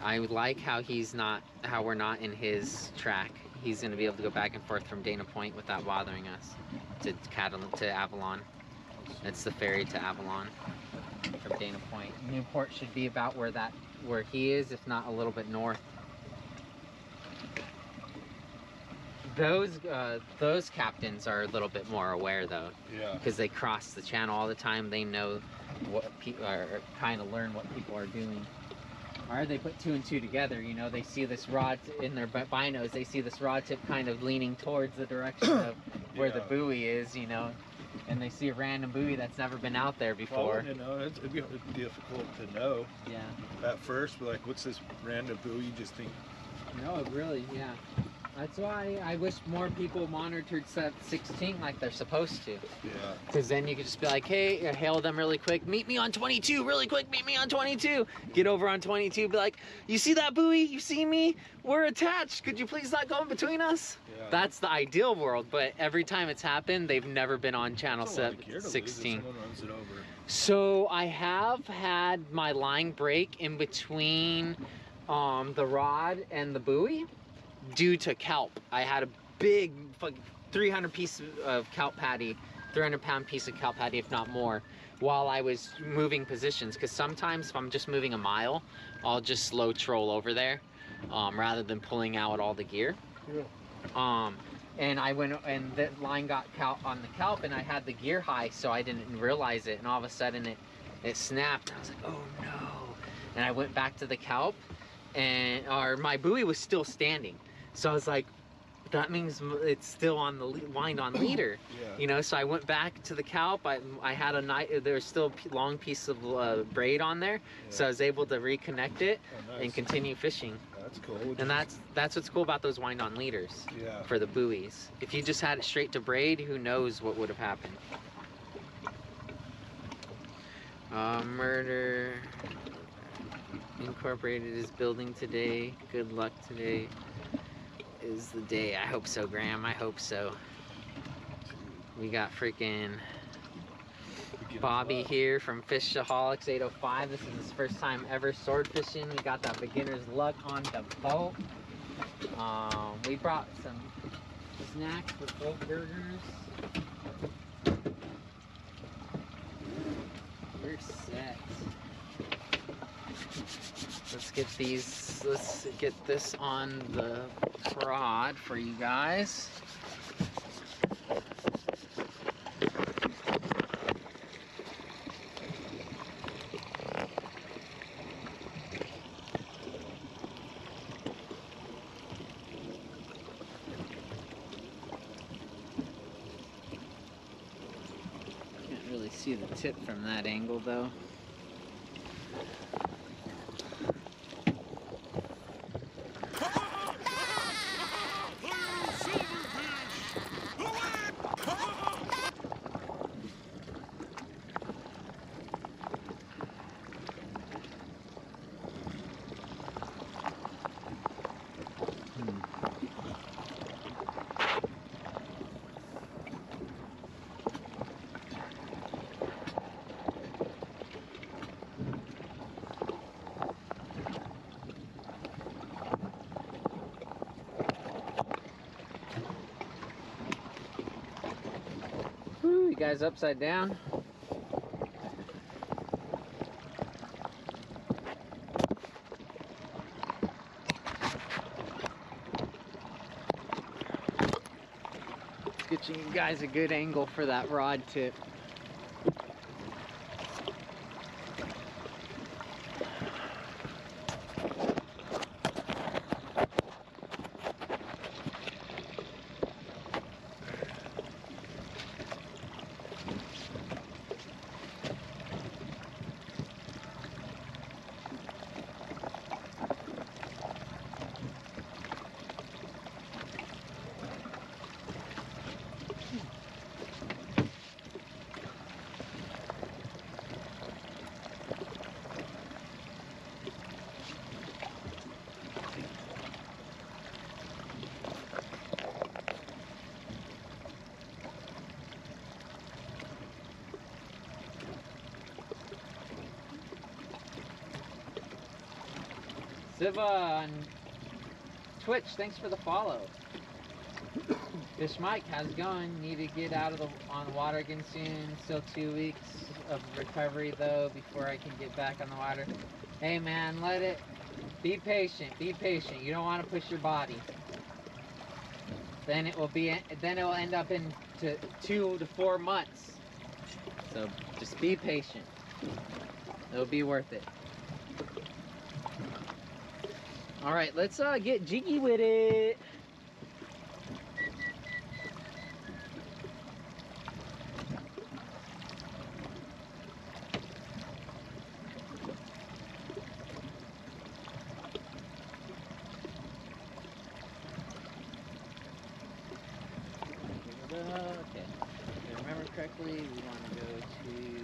I like how we're not in his track. He's gonna be able to go back and forth from Dana Point without bothering us to Avalon. That's the ferry to Avalon from Dana Point. Newport should be about where he is, if not a little bit north. Those captains are a little bit more aware though, because they cross the channel all the time. They know what people are, kind of learn what people are doing. Or they put 2 and 2 together, you know, they see this rod in their binos, they see this rod tip kind of leaning towards the direction of where the buoy is, you know, and they see a random buoy that's never been out there before. Well, you know, it'd be difficult to know at first, but like, what's this random buoy? You just think. No, really, yeah. That's why I wish more people monitored 16 like they're supposed to. Yeah. Because then you could just be like, hey, hail them really quick. Meet me on 22, really quick, meet me on 22. Get over on 22, be like, you see that buoy? You see me? We're attached. Could you please not go in between us? Yeah. That's the ideal world, but every time it's happened, they've never been on channel 16. So I have had my line break in between the rod and the buoy. Due to kelp. I had a big 300 piece of kelp patty, 300-pound piece of kelp patty, if not more, while I was moving positions. Because sometimes if I'm just moving a mile, I'll just slow troll over there rather than pulling out all the gear. Yeah. And I went and the line got on the kelp, and I had the gear high, so I didn't realize it. And all of a sudden it snapped. I was like, oh no! And I went back to the kelp, and my buoy was still standing. So I was like, that means it's still on the wind on leader, you know. So I went back to the kelp. I had there's still a long piece of braid on there, so I was able to reconnect it and continue fishing. That's cool. And that's what's cool about those wind on leaders for the buoys. If you just had it straight to braid, who knows what would have happened. Murder Incorporated is building today. Good luck today. Is the day. I hope so, Graham. I hope so. We got freaking Bobby here from Fishaholics 805. This is his first time ever sword fishing. We got that beginner's luck on the boat. We brought some snacks for boat burgers. We're set. Let's get this on the rod for you guys. Can't really see the tip from that angle though. You guys upside down. Let's get you guys a good angle for that rod tip. Siva on Twitch, thanks for the follow. Fish Mike, how's it going? Need to get out of on the water again soon. Still 2 weeks of recovery though before I can get back on the water. Hey man, let it. Be patient. Be patient. You don't want to push your body. Then it will be. Then it will end up into 2 to 4 months. So just be patient. It'll be worth it. All right, let's get jiggy with it. Okay, if I remember correctly, we want to go to...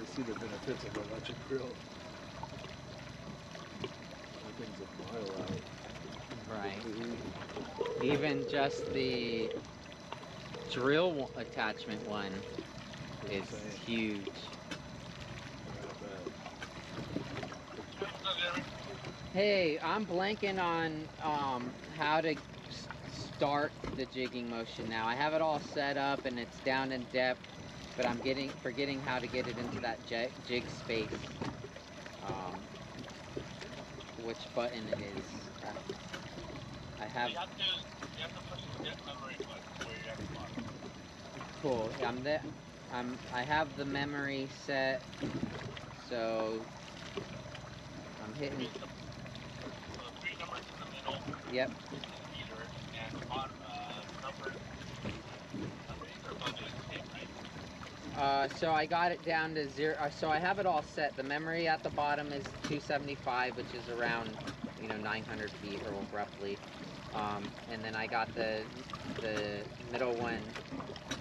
I see the benefits of electric grill. That thing's a mile out. Right. Even just the drill attachment one is huge. Hey, I'm blanking on how to start the jigging motion now. I have it all set up and it's down in depth, but I'm forgetting how to get it into that jig space. Which button it is. I have. You have to push the memory button where you're at the bottom. Cool. I have the memory set, so I'm hitting. So the 3 numbers in the middle. Yep. And the bottom number. So I got it down to 0. So I have it all set. The memory at the bottom is 275, which is around 900 feet or roughly. And then I got the middle one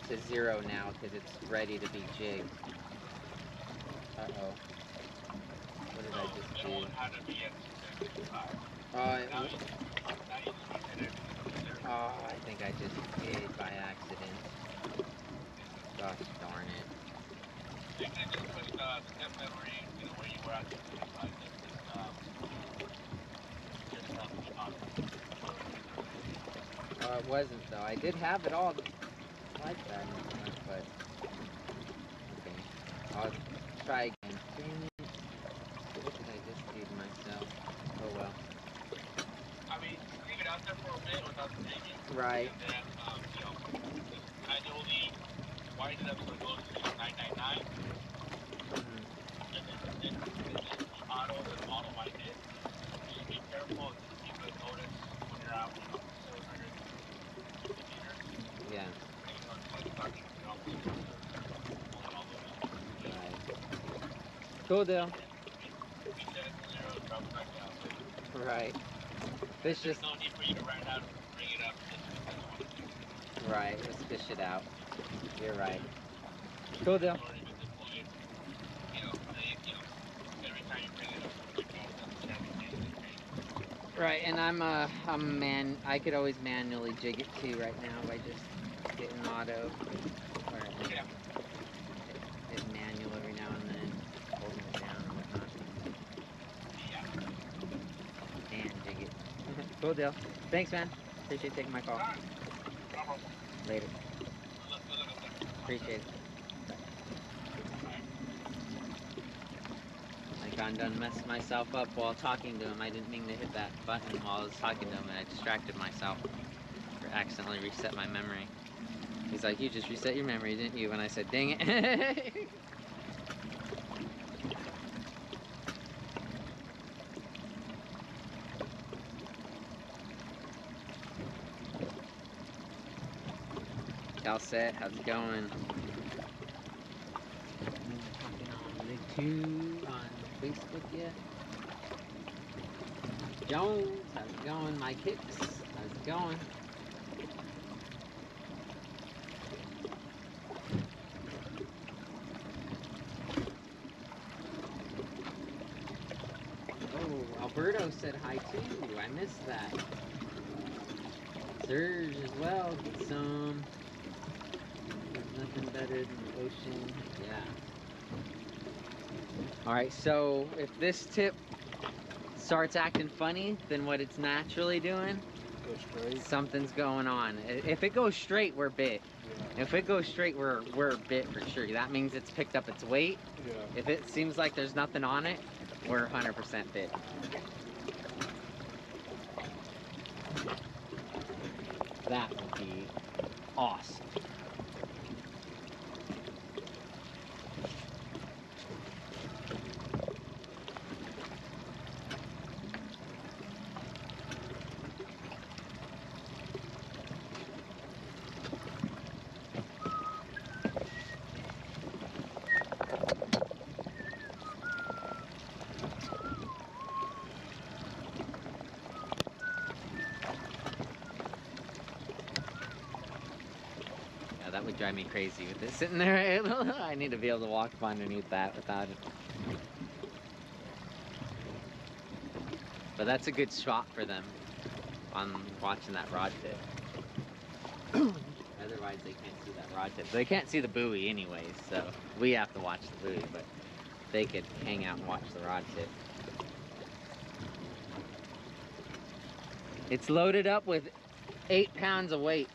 to 0 now because it's ready to be jigged. Uh-oh. What did I just do? Had to be at 65. I think I just did by accident. Gosh darn it. You can just put the temp memory, where you were at 65. It wasn't though. I did have it all like that, but okay. I'll try again. Dang it. What did I just do to myself? Oh well. I mean, leave it out there for a bit without the digging. Right. And then, manually widen it up so it goes to 999. And then auto wind it. Just be careful and keep a notice when you're out 700 meters. Yeah. Right. Cool deal. Right. Fish just. There's no need for you to run out and bring it up. Right. Let's fish it out. You're right. Cool deal. Right, and I could always manually jig it too right now by just hitting auto, or hit manual every now and then, holding it down and whatnot. And jig it. Cool deal. Thanks, man. Appreciate you taking my call. Later. Appreciate it. I done messed myself up while talking to him. I didn't mean to hit that button while I was talking to him, and I distracted myself or accidentally reset my memory. He's like, "You just reset your memory, didn't you?" And I said, "Dang it." Y'all set? How's it going? On Facebook yet? Jones, how's it going? Mike Hicks, how's it going? Oh, Alberto said hi too. I missed that. Serge as well. Get some. There's nothing better than the ocean. Yeah. Alright, so if this tip starts acting funny than what it's naturally doing, something's going on. If it goes straight, we're bit. Yeah. If it goes straight, we're bit for sure. That means it's picked up its weight. Yeah. If it seems like there's nothing on it, we're 100% bit. That would be awesome. know, that would drive me crazy with it sitting there. I need to be able to walk up underneath that without it. But that's a good shot for them on watching that rod tip. Otherwise they can't see that rod tip. They can't see the buoy anyways, so we have to watch the buoy, but they could hang out and watch the rod tip. It's loaded up with 8 pounds of weight.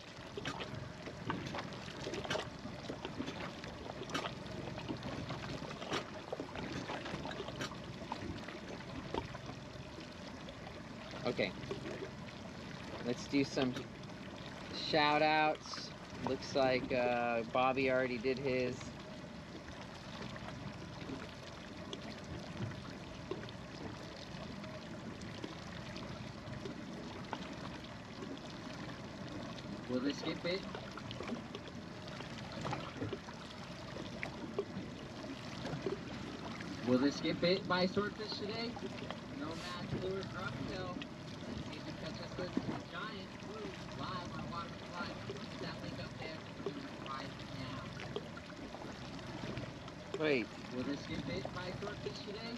Okay, let's do some shout outs. Looks like Bobby already did his. Will this get bit? Will this get bit by swordfish today? No match lure drop tail. Let's see if you catch us with giant blue live on Waterman Live. Put that link up there right now. Wait. Will this get bit by swordfish today?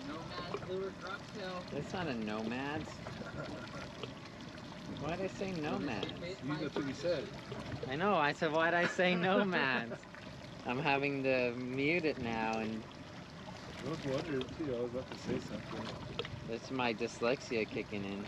No match lure drop tail. That's not a nomads. Why'd I say nomads? That's what you said. I know, I said why'd I say nomads? I'm having to mute it now and I was wondering too, I was about to say something. that's my dyslexia kicking in.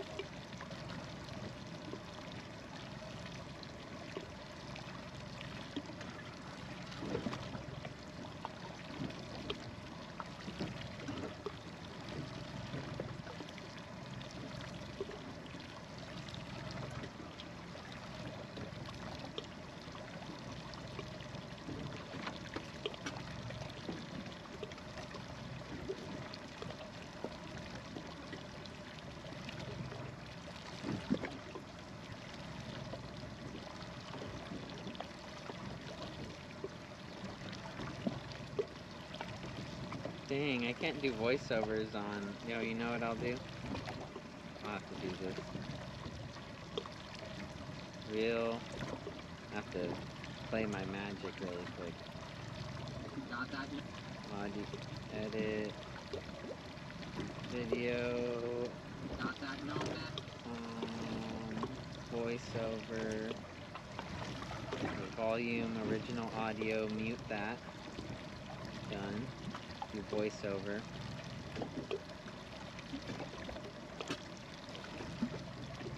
Dang, I can't do voiceovers on, you know what I'll do? I'll have to do this. Have to play my magic really quick. Got that? Audio, edit, video, got that? No, voiceover, volume, original audio, mute that. Done. Your voiceover.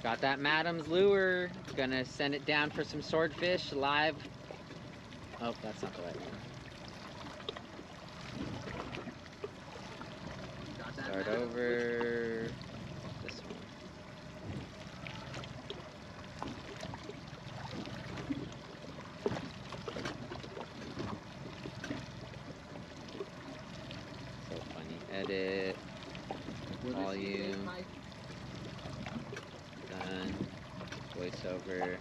Got that Madam's lure. Gonna send it down for some swordfish live. Oh, that's not the right one. Start over. This one. Edit, volume, done, voiceover,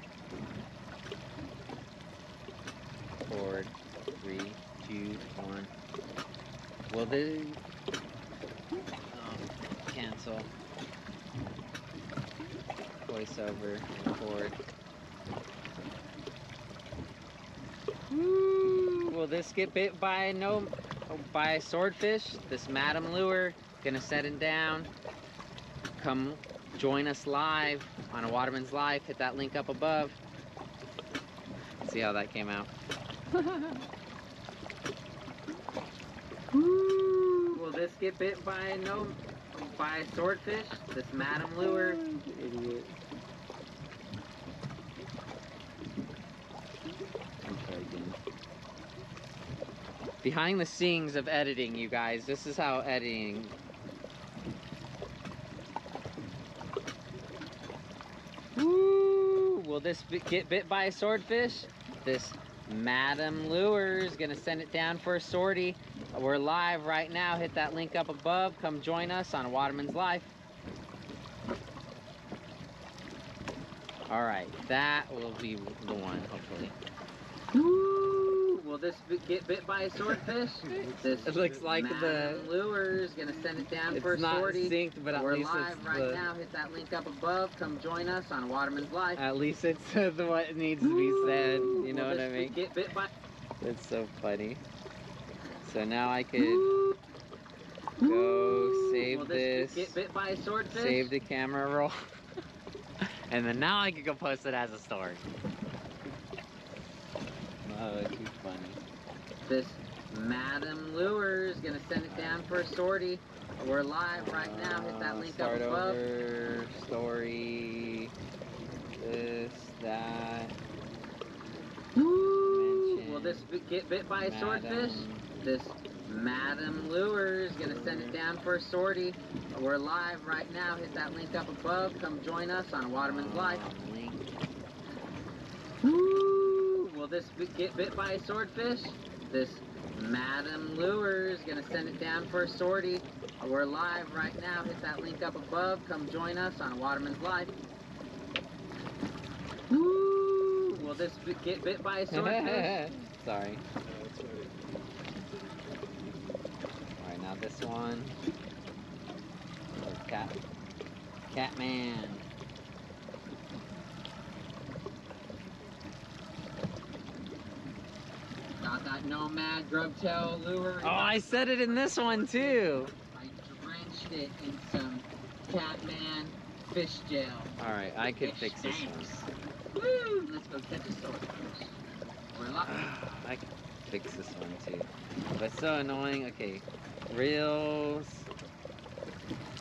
record, 3, 2, 1. Will they, cancel, voiceover, record. Woo! Will this get bit by by a swordfish? This Madam lure, gonna set it down. Come join us live on a Waterman's Life. Hit that link up above. See how that came out. Woo! Will this get bit by a swordfish? This Madam lure. Idiot. Behind the scenes of editing, you guys. This is how editing. Woo! Will this get bit by a swordfish? This Madam lure is gonna send it down for a sortie. We're live right now. Hit that link up above. Come join us on Waterman's Life. All right, that will be the one, hopefully. Woo! will this get bit by a swordfish? This It looks like Madam Lures gonna send it down for a it's not sortie. synced, but at We're least live it's right now. Hit that link up above. Come join us on Waterman's Life. At least it's what needs to be said. You know will what I this mean? Get bit by. It's so funny. So now I could go save will this. Get bit by a swordfish? Save the camera roll. And then now I can go post it as a story. Oh, it's too funny. This Madam Lures gonna send it down for a sortie. We're live right now. Hit that link up Start above. over, story, this, that. Will this get bit by a swordfish? This Madam Lures gonna send it down for a sortie. We're live right now. Hit that link up above. Come join us on Waterman's Life. Link. Will this get bit by a swordfish? This Madam Lures gonna send it down for a sortie. We're live right now. Hit that link up above. Come join us on Waterman's Life. Will this get bit by a swordfish? Sorry. Alright, now this one. Oh, Catman. Got that Nomad grubtail lure. Oh, I said it in this one too. I drenched it in some Catman fish gel. Alright, I could It fix this stinks. one. Woo! Let's go catch a swordfish. We're live. I could fix this one too. But it's so annoying. Okay, reels.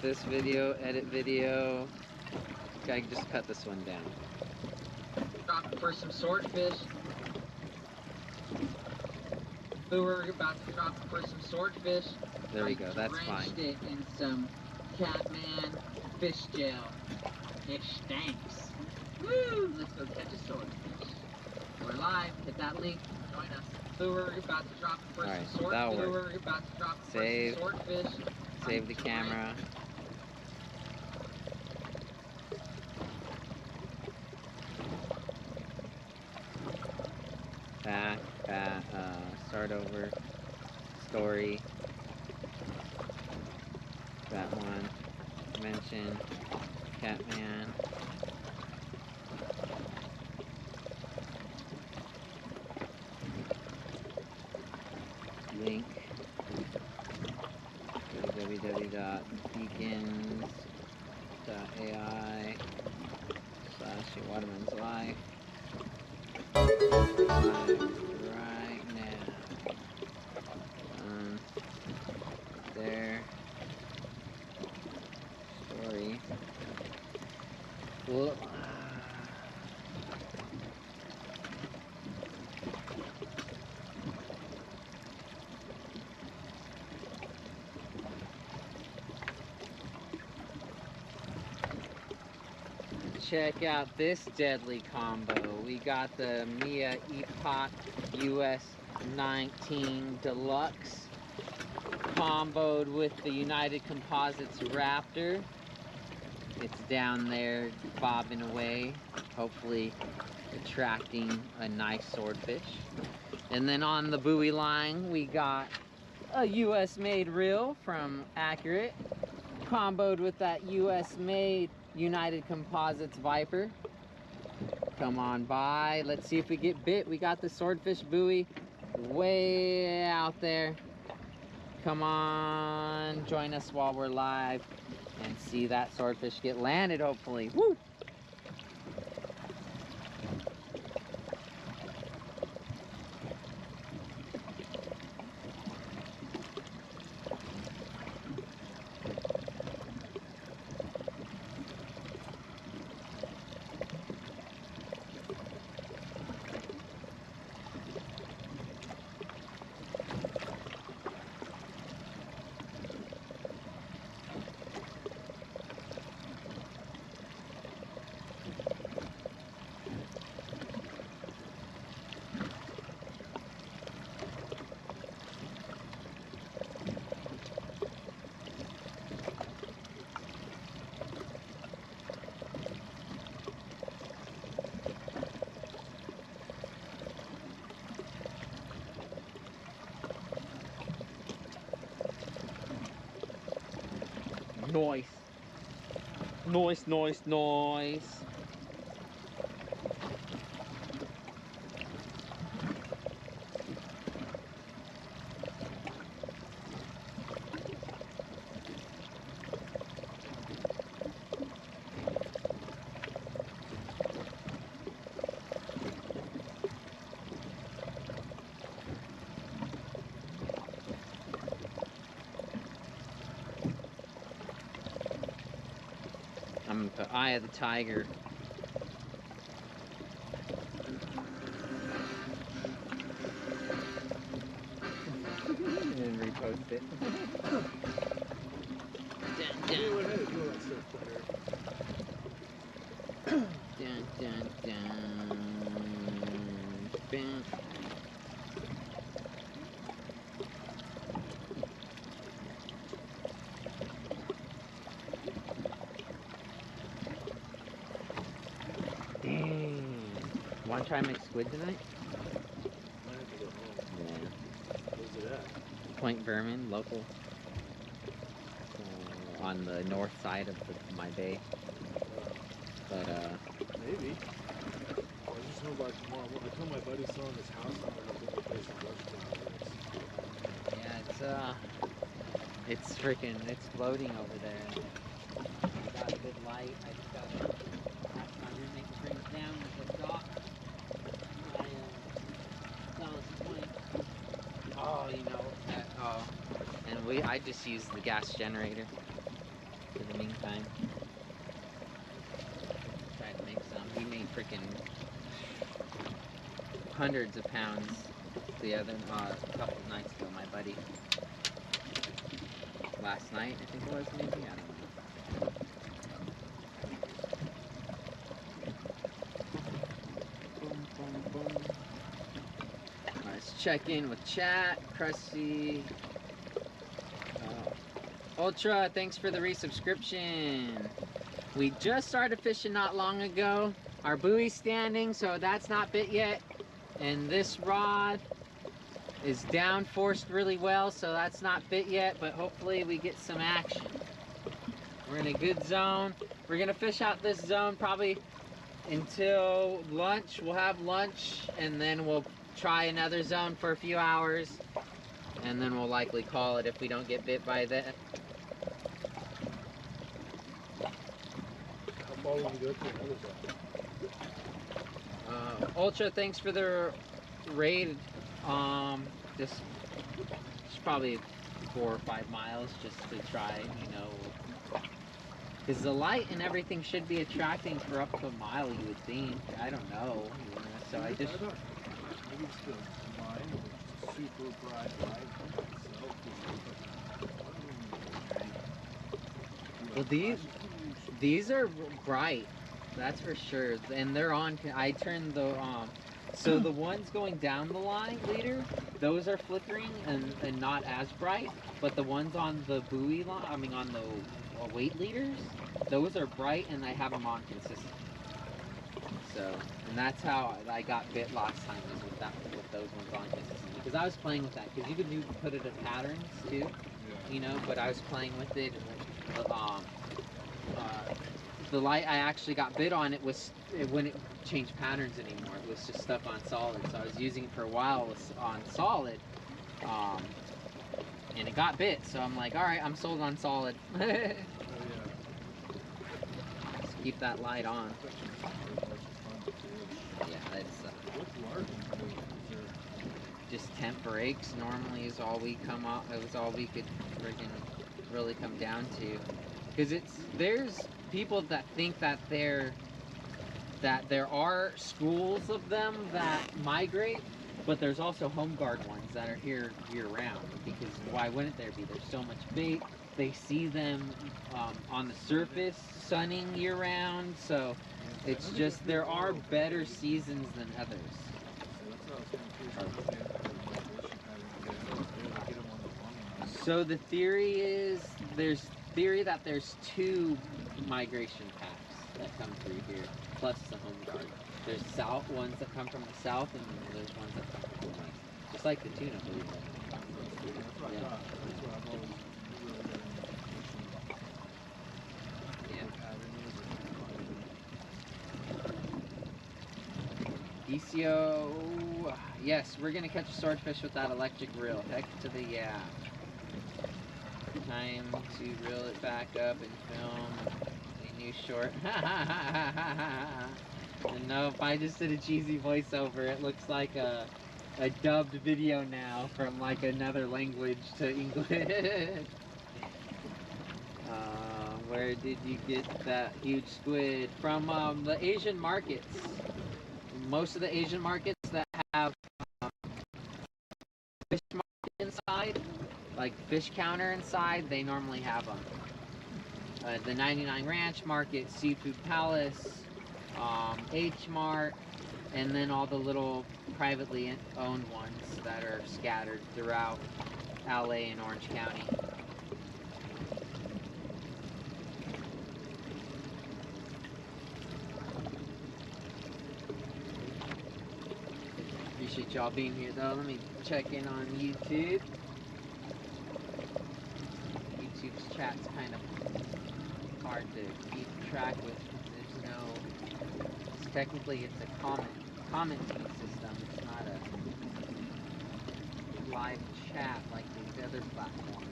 This video, edit video. Okay, I can just cut this one down. Drop for some swordfish. We're about to drop for some swordfish. There we go, that's I fine. drenched it in some Catman fish gel. It stinks. Woo! Let's go catch a swordfish. We're live. Hit that link. Join us. We're about to drop for Alright, some swordfish. that'll work. We're about to drop for Save. some swordfish. Save the camera. Back, start over. Story. That one. Mention. Catman. Link. www.beacons.ai/Waterman's Life. Right now. There. Story. Whoa. Check out this deadly combo. We got the Mia Epoch US 19 Deluxe comboed with the United Composites Raptor. It's down there bobbing away, hopefully attracting a nice swordfish. And then on the buoy line, we got a US made reel from Accurate, comboed with that US made United Composites Viper. Come on by. Let's see if we get bit. We got the swordfish buoy way out there. Come on, join us while we're live and see that swordfish get landed, hopefully. Woo! Noise. Noise, noise, noise. I'm gonna put Eye of the Tiger. And repost it. You went ahead and do all that stuff better. Dun, dun, dun. Bam. Dang. Want to try and make squid tonight? Might have to go home. Yeah. Where's it at? Point Vermin, local. On the north side of my bay. But, Maybe. Well, I just know by tomorrow. I told my buddy selling his house. I'm gonna go play some brush flowers. yeah, it's freaking, it's floating over there. Got a good light. I just gotta ask my roommate to bring it down with the dock. Oh, you know, and I just use the gas generator for the meantime. Tried to make some. We made freaking hundreds of pounds the other, a couple of nights ago, my buddy. Last night, I think it was, maybe? I don't know. Boom, boom, boom. Let's check in with chat. Crusty. Ultra, thanks for the resubscription. We just started fishing not long ago. Our buoy's standing, so that's not bit yet. And this rod is down forced really well, so that's not bit yet, but hopefully we get some action. We're in a good zone. We're gonna fish out this zone probably until lunch. We'll have lunch and then we'll try another zone for a few hours and then we'll likely call it if we don't get bit by that. How far will we go to another zone? Ultra, thanks for the raid. Just probably 4 or 5 miles just to try, you know, because the light and everything should be attracting for up to a mile, you would think. I don't know, you know, so I just... Maybe it's the line, or just super bright light itself. Well, these are bright, that's for sure, and they're on. I turned the so the ones going down the line leader, those are flickering and not as bright, but the ones on the buoy line, I mean on the weight leaders, those are bright and I have them on consistent. So, and that's how I got bit last time, was with those ones on consistent, because I was playing with that, because you could put it in patterns too. Yeah. You know, but I was playing with it. The light I actually got bit on, it wouldn't change patterns anymore. It was just stuck on solid. So I was using it for a while on solid, and it got bit. So I'm like, all right, I'm sold on solid. Oh, yeah. Just keep that light on. Yeah, it's just temp breaks normally is all we come up. It was all we could freaking really come down to, because there's people that think that there are schools of them that migrate, but there's also home guard ones that are here year round, because why wouldn't there be? There's so much bait. They see them on the surface sunning year round, so it's just there are better seasons than others. So the theory is there's two migration paths that come through here, plus the home guard. There's south ones that come from the south, and there's ones that come from the west. Just like the tuna, believe it. That's what I thought. That's what I've always really ECO, yes, we're gonna catch a swordfish with that electric reel. Heck to the yeah. Time to reel it back up and film a new short. And nope, I just did a cheesy voiceover. It looks like a dubbed video now from like another language to English. Where did you get that huge squid? From the Asian markets. Most of the Asian markets that have fish market inside, like fish counter inside, they normally have them. The 99 Ranch Market, Seafood Palace, H Mart, and then all the little privately owned ones that are scattered throughout LA and Orange County. Appreciate y'all being here though. Let me check in on YouTube. YouTube's chat's kind of hard to keep track with. There's no, technically it's a commenting system. It's not a live chat like these other platforms.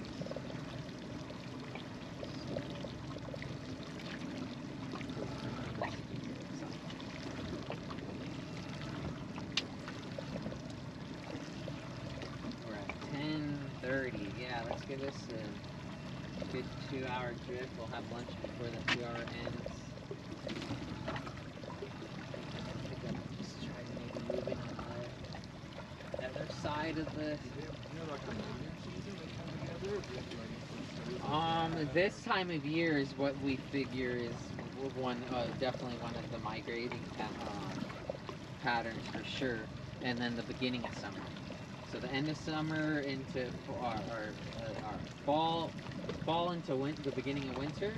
Yeah, let's give this a good 2-hour drift. We'll have lunch before the 2 hour ends. Just try to maybe move it on the other side of the. This time of year is what we figure is definitely one of the migrating patterns for sure, and then the beginning of summer. So the end of summer into our fall into the beginning of winter,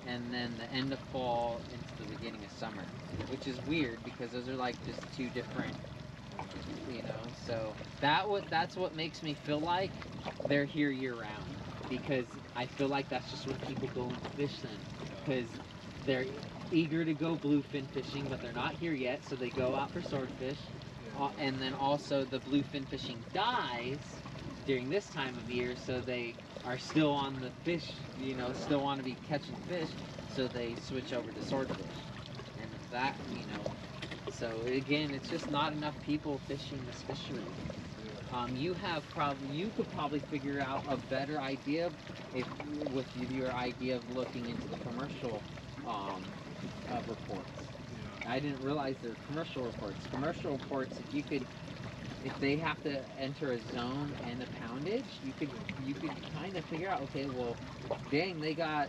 and then the end of fall into the beginning of summer, which is weird because those are like just two different, you know. So that's what makes me feel like they're here year round, because I feel like that's just when people go and fish then, because they're eager to go bluefin fishing, but they're not here yet, so they go out for swordfish. And then also the bluefin fishing dies during this time of year, so they are still on the fish, you know, still want to be catching fish, so they switch over to swordfish. And that, you know, so again, it's just not enough people fishing this fishery. You could probably figure out a better idea with your idea of looking into the commercial reports. I didn't realize there were commercial reports. Commercial reports, if they have to enter a zone and a poundage, you could kind of figure out, okay, well, dang, they got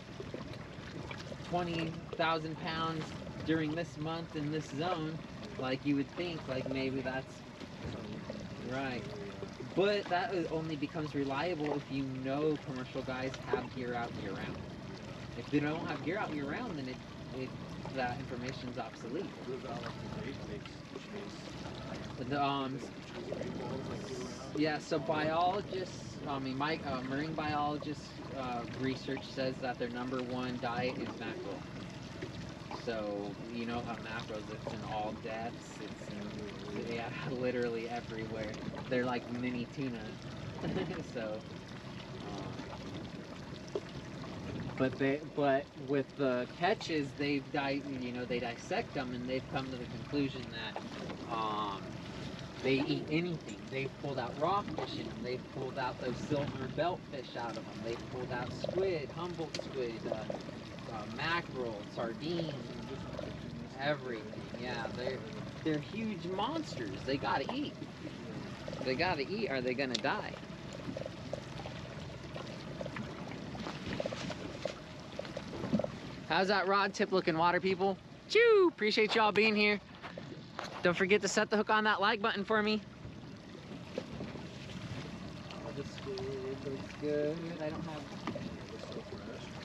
20,000 pounds during this month in this zone. Like, you would think, like, maybe that's right. But that only becomes reliable if you know commercial guys have gear out year round. If they don't have gear out year round, then that information's obsolete. Yeah, so biologists, marine biologists research says that their #1 diet is mackerel. So, you know how mackerels, it's in all depths, it's literally everywhere. They're like mini tuna. So, but with the catches, they dissect them, and they've come to the conclusion that they eat anything. They've pulled out rockfish in them. They've pulled out those silver beltfish out of them. They've pulled out squid, Humboldt squid, mackerel, sardines, everything. Yeah, they're huge monsters. They gotta eat. They gotta eat, or they're gonna die. How's that rod tip looking, water people? Choo! Appreciate y'all being here. Don't forget to set the hook on that like button for me. Oh, the squid looks good. I don't have.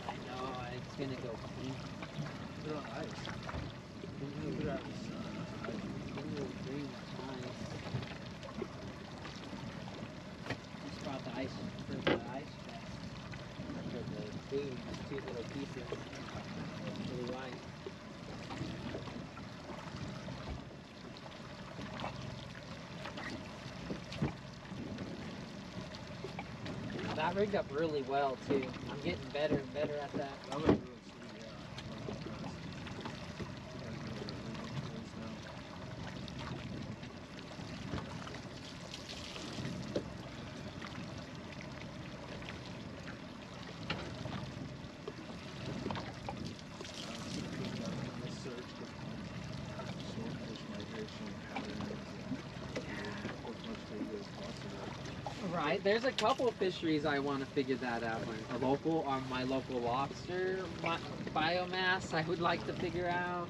I know, it's gonna go pink. Put it on ice. Put it on ice. Green, nice. Just brought the ice for the ice chest. For the food, just 2 little pieces. Really wide. that rigged up really well too. I'm getting better and better at that. That was really sweet, yeah. I love that. You guys know what rigging is now. Research the swordfish migration patterns and as much data as possible. Right, there's a couple fisheries I want to figure that out. My local lobster biomass I would like to figure out.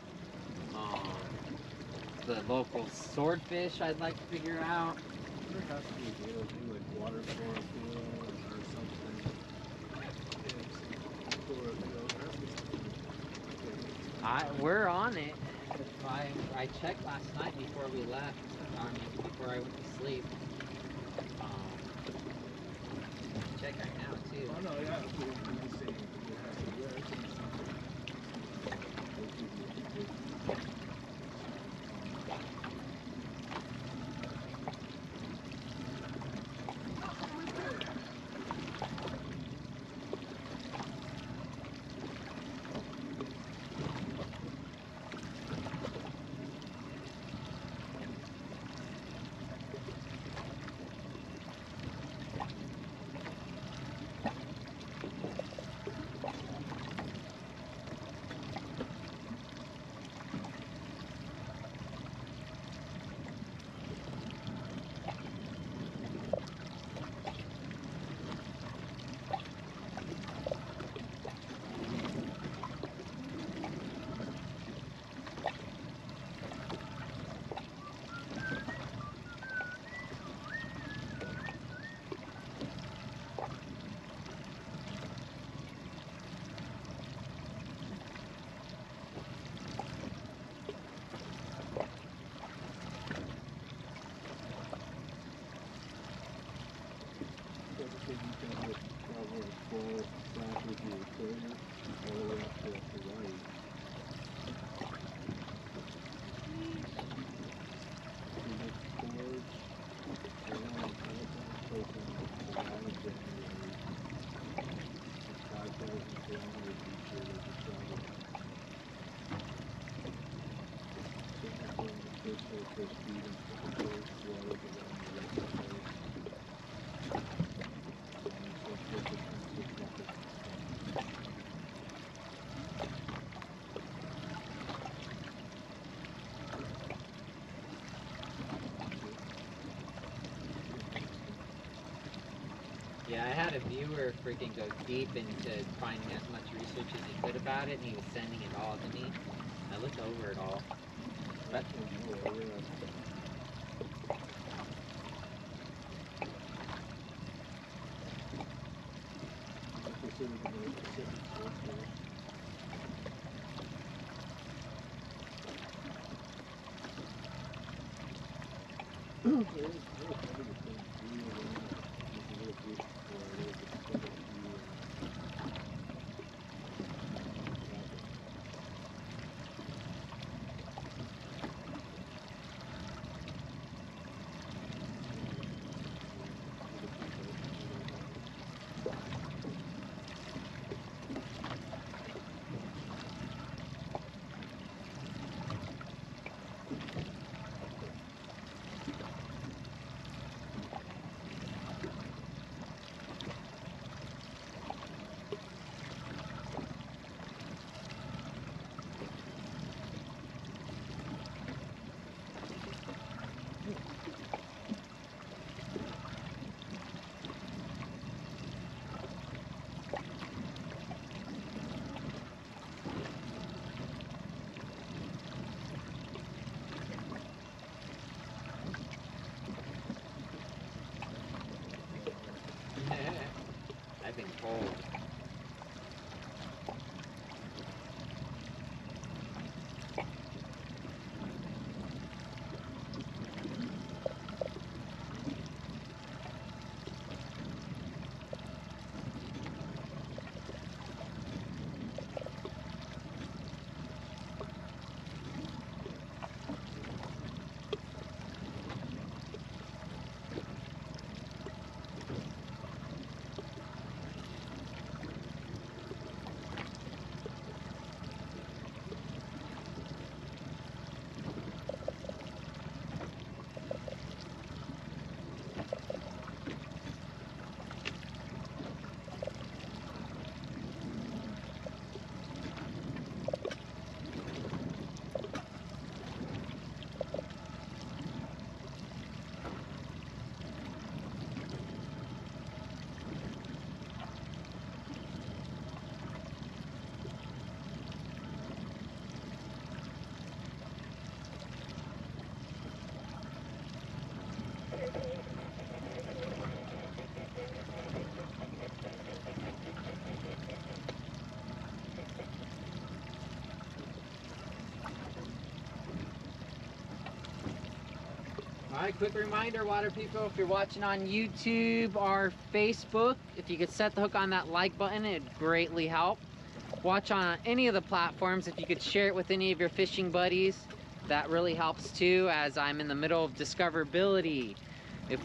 The local swordfish I'd like to figure out. There has to be a deal too, like water chlorophyll or something. We're on it. I checked last night before we left. Before I went to sleep. Check right now too. Oh no, yeah, we're just saying it has to work. Yeah, I had a viewer freaking go deep into finding as much research as he could about it, and he was sending it all to me. I looked over it all. But Alright, quick reminder, water people, if you're watching on YouTube or Facebook, if you could set the hook on that like button, it'd greatly help. Watch on any of the platforms, if you could share it with any of your fishing buddies, that really helps too, as I'm in the middle of discoverability. If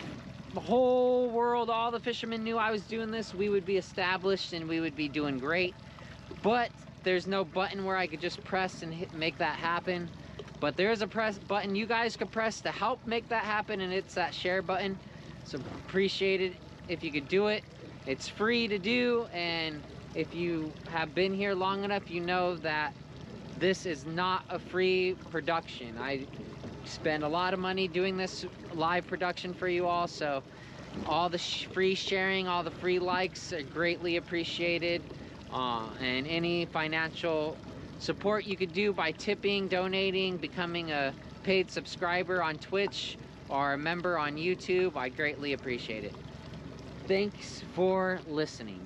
the whole world, all the fishermen knew I was doing this, we would be established and we would be doing great. But there's no button where I could just press and make that happen. But there is a press button you guys could press to help make that happen, and it's that share button. So appreciate it if you could do it. It's free to do, and if you have been here long enough, you know that this is not a free production. I spend a lot of money doing this live production for you all, so all the free sharing, all the free likes are greatly appreciated, and any financial support you could do by tipping, donating, becoming a paid subscriber on Twitch or a member on YouTube, I greatly appreciate it. Thanks for listening.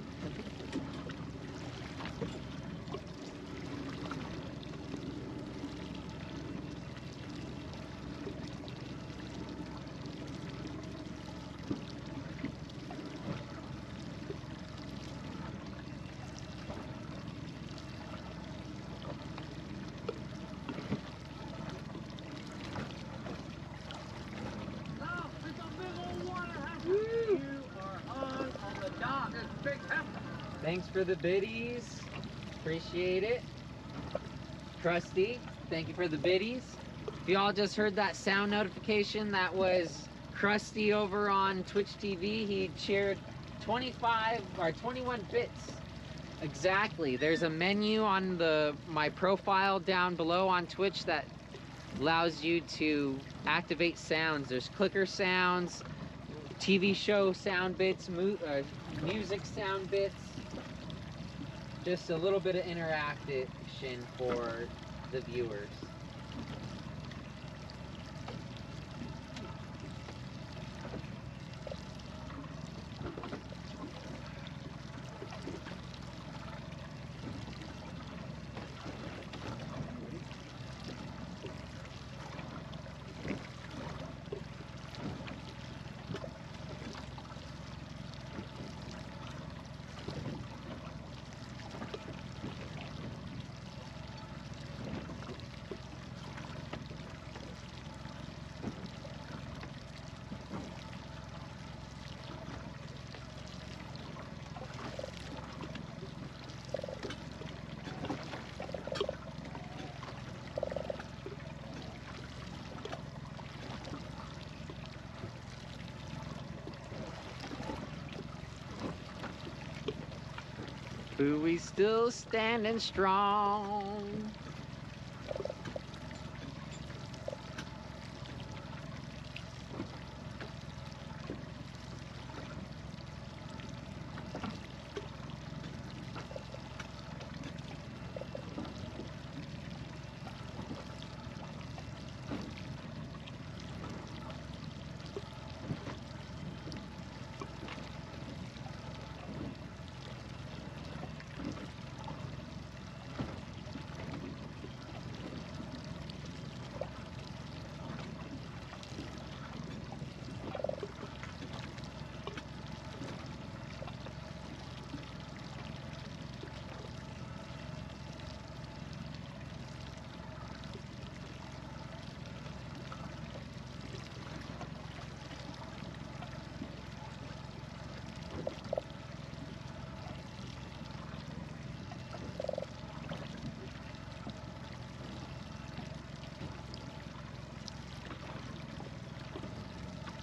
Thanks for the biddies. Appreciate it. Krusty, thank you for the biddies. If y'all just heard that sound notification, that was Krusty over on Twitch TV. He shared 25 or 21 bits. Exactly. There's a menu on my profile down below on Twitch that allows you to activate sounds. There's clicker sounds, TV show sound bits, music sound bits. Just a little bit of interaction for the viewers. But we still standing strong.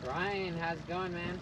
Ryan, how's it going, man?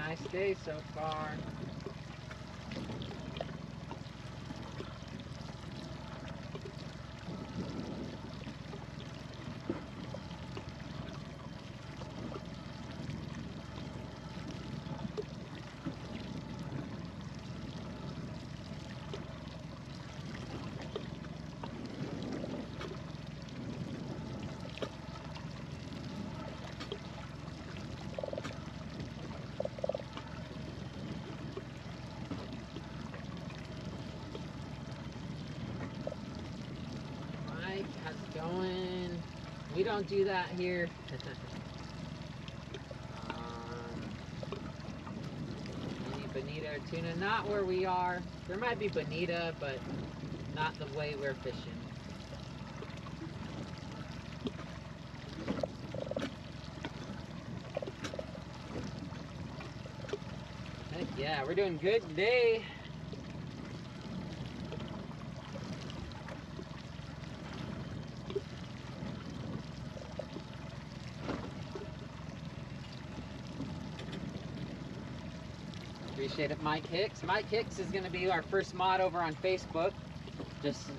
nice day so far. How's it going? We don't do that here. Any bonita or tuna? Not where we are. There might be bonita, but not the way we're fishing. Heck yeah, we're doing good today. Appreciate it, Mike Hicks. Mike Hicks is going to be our first mod over on Facebook. Just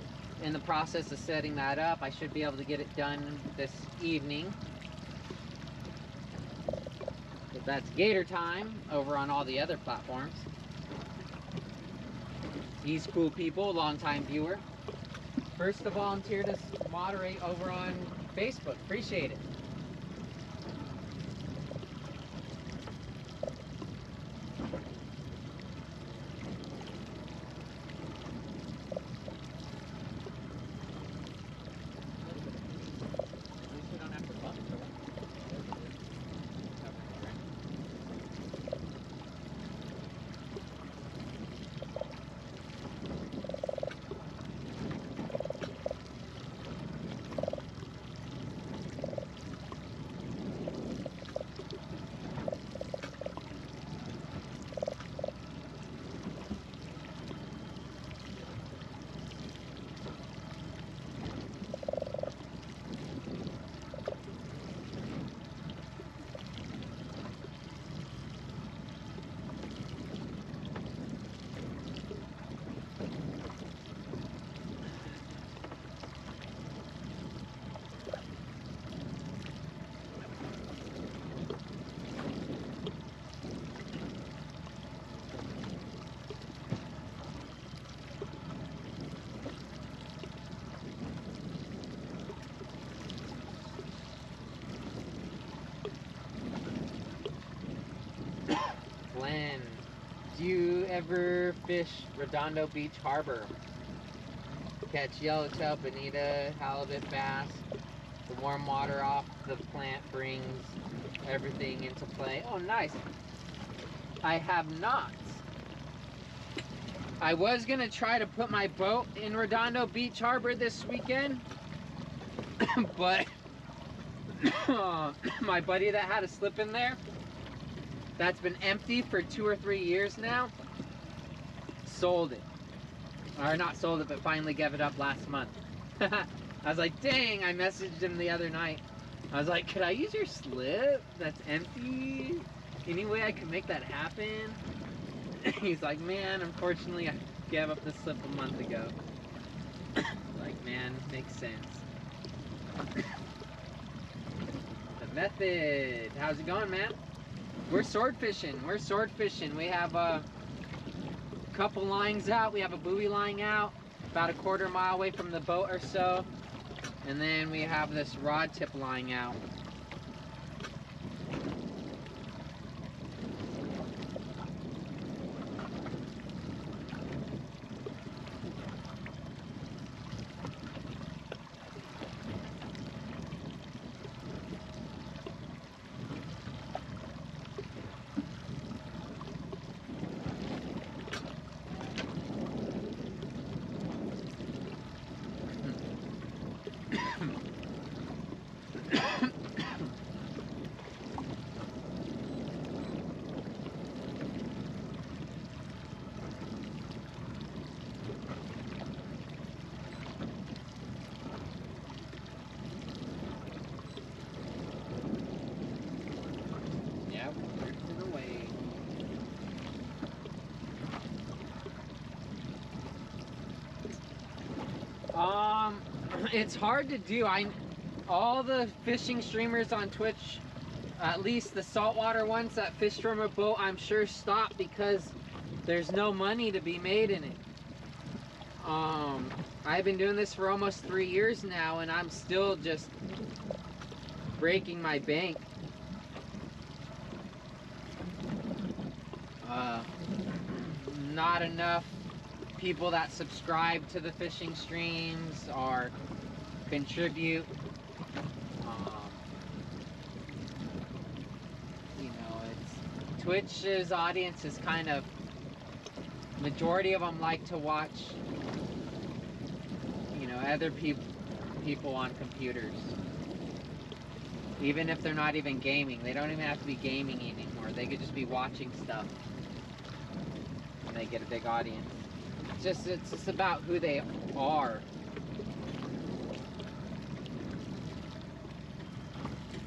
in the process of setting that up. I should be able to get it done this evening. But that's Gator Time over on all the other platforms. He's cool people, longtime viewer. First to volunteer to moderate over on Facebook. Appreciate it. Glenn, do you ever fish Redondo Beach Harbor? Catch yellowtail, bonita, halibut, bass. The warm water off the plant brings everything into play. Oh, nice. I have not. I was gonna try to put my boat in Redondo Beach Harbor this weekend, but my buddy that had a slip in there, that's been empty for 2 or 3 years now, sold it. Or not sold it, but finally gave it up last month. I was like, dang, I messaged him the other night. I was like, could I use your slip that's empty? Any way I can make that happen? He's like, man, unfortunately I gave up the slip a month ago. Like, man, makes sense. The method, how's it going, man? We're sword fishing. We're sword fishing. We have a couple lines out. We have a buoy line out about a 1/4 mile away from the boat or so. And then we have this rod tip line out. Yep, drifting away. it's hard to do. All the fishing streamers on Twitch, at least the saltwater ones that fish from a boat, I'm sure stop because there's no money to be made in it. I've been doing this for almost 3 years now, and I'm still just breaking my bank. Not enough people that subscribe to the fishing streams or contribute. You know, it's Twitch's audience is kind of, majority of them like to watch, you know, other people on computers. Even if they're not even gaming, they don't even have to be gaming anymore. They could just be watching stuff, and they get a big audience. It's just about who they are.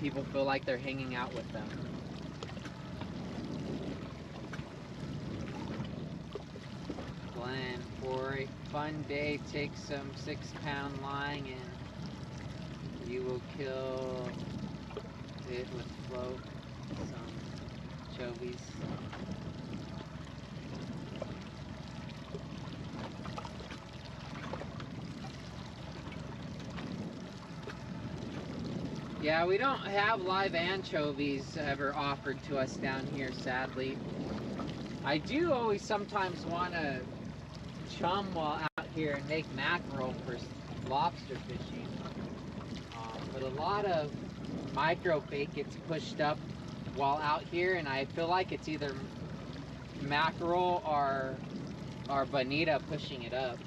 People feel like they're hanging out with them. Glenn, for a fun day, take some 6-pound line and you will kill it with float, some chovies. Yeah, we don't have live anchovies ever offered to us down here, sadly. I do always sometimes want to chum while out here and make mackerel for lobster fishing. But a lot of micro bait gets pushed up while out here, and I feel like it's either mackerel or bonita pushing it up.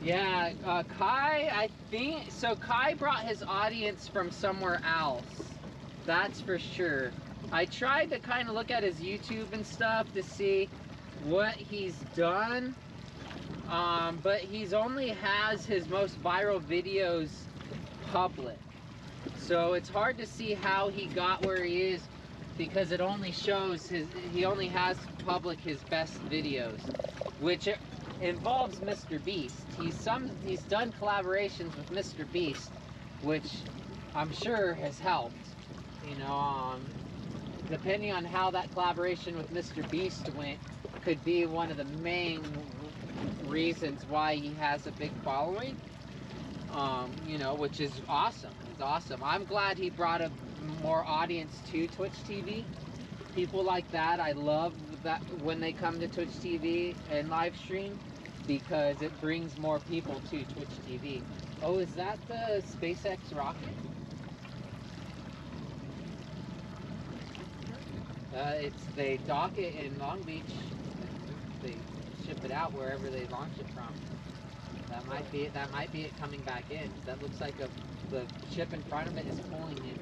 Yeah, Kai, I think, so Kai brought his audience from somewhere else. That's for sure. I tried to kind of look at his YouTube and stuff to see what he's done, but he's only has his most viral videos public. So it's hard to see how he got where he is because it only shows he only has public his best videos, which involves Mr. Beast. He's done collaborations with Mr. Beast, which I'm sure has helped. You know, depending on how that collaboration with Mr. Beast went, could be one of the main reasons why he has a big following. You know, which is awesome. It's awesome. I'm glad he brought a more audience to Twitch TV. People like that, I love that when they come to Twitch TV and live stream, because it brings more people to Twitch TV. Oh, is that the SpaceX rocket? They dock it in Long Beach. They ship it out wherever they launch it from. That might be it. That might be it coming back in. That looks like the ship in front of it is pulling it.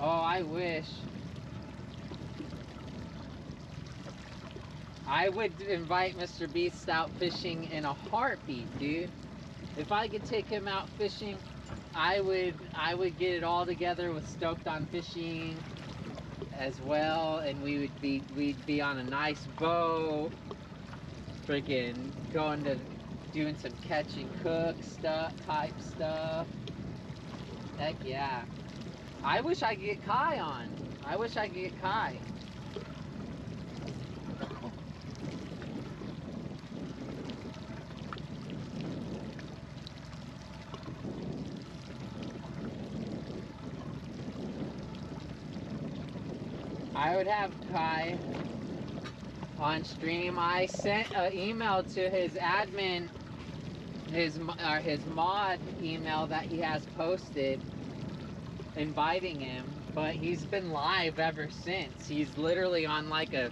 Oh, I wish. I would invite Mr. Beast out fishing in a heartbeat, dude. If I could take him out fishing, I would get it all together with Stoked on Fishing as well, and we'd be on a nice boat, freaking going to doing some catch and cook type stuff. Heck yeah. I wish I could get Kai on. I wish I could get Kai. I would have Kai on stream. I sent an email to his admin, his mod email that he has posted, inviting him, but he's been live ever since. He's literally on like a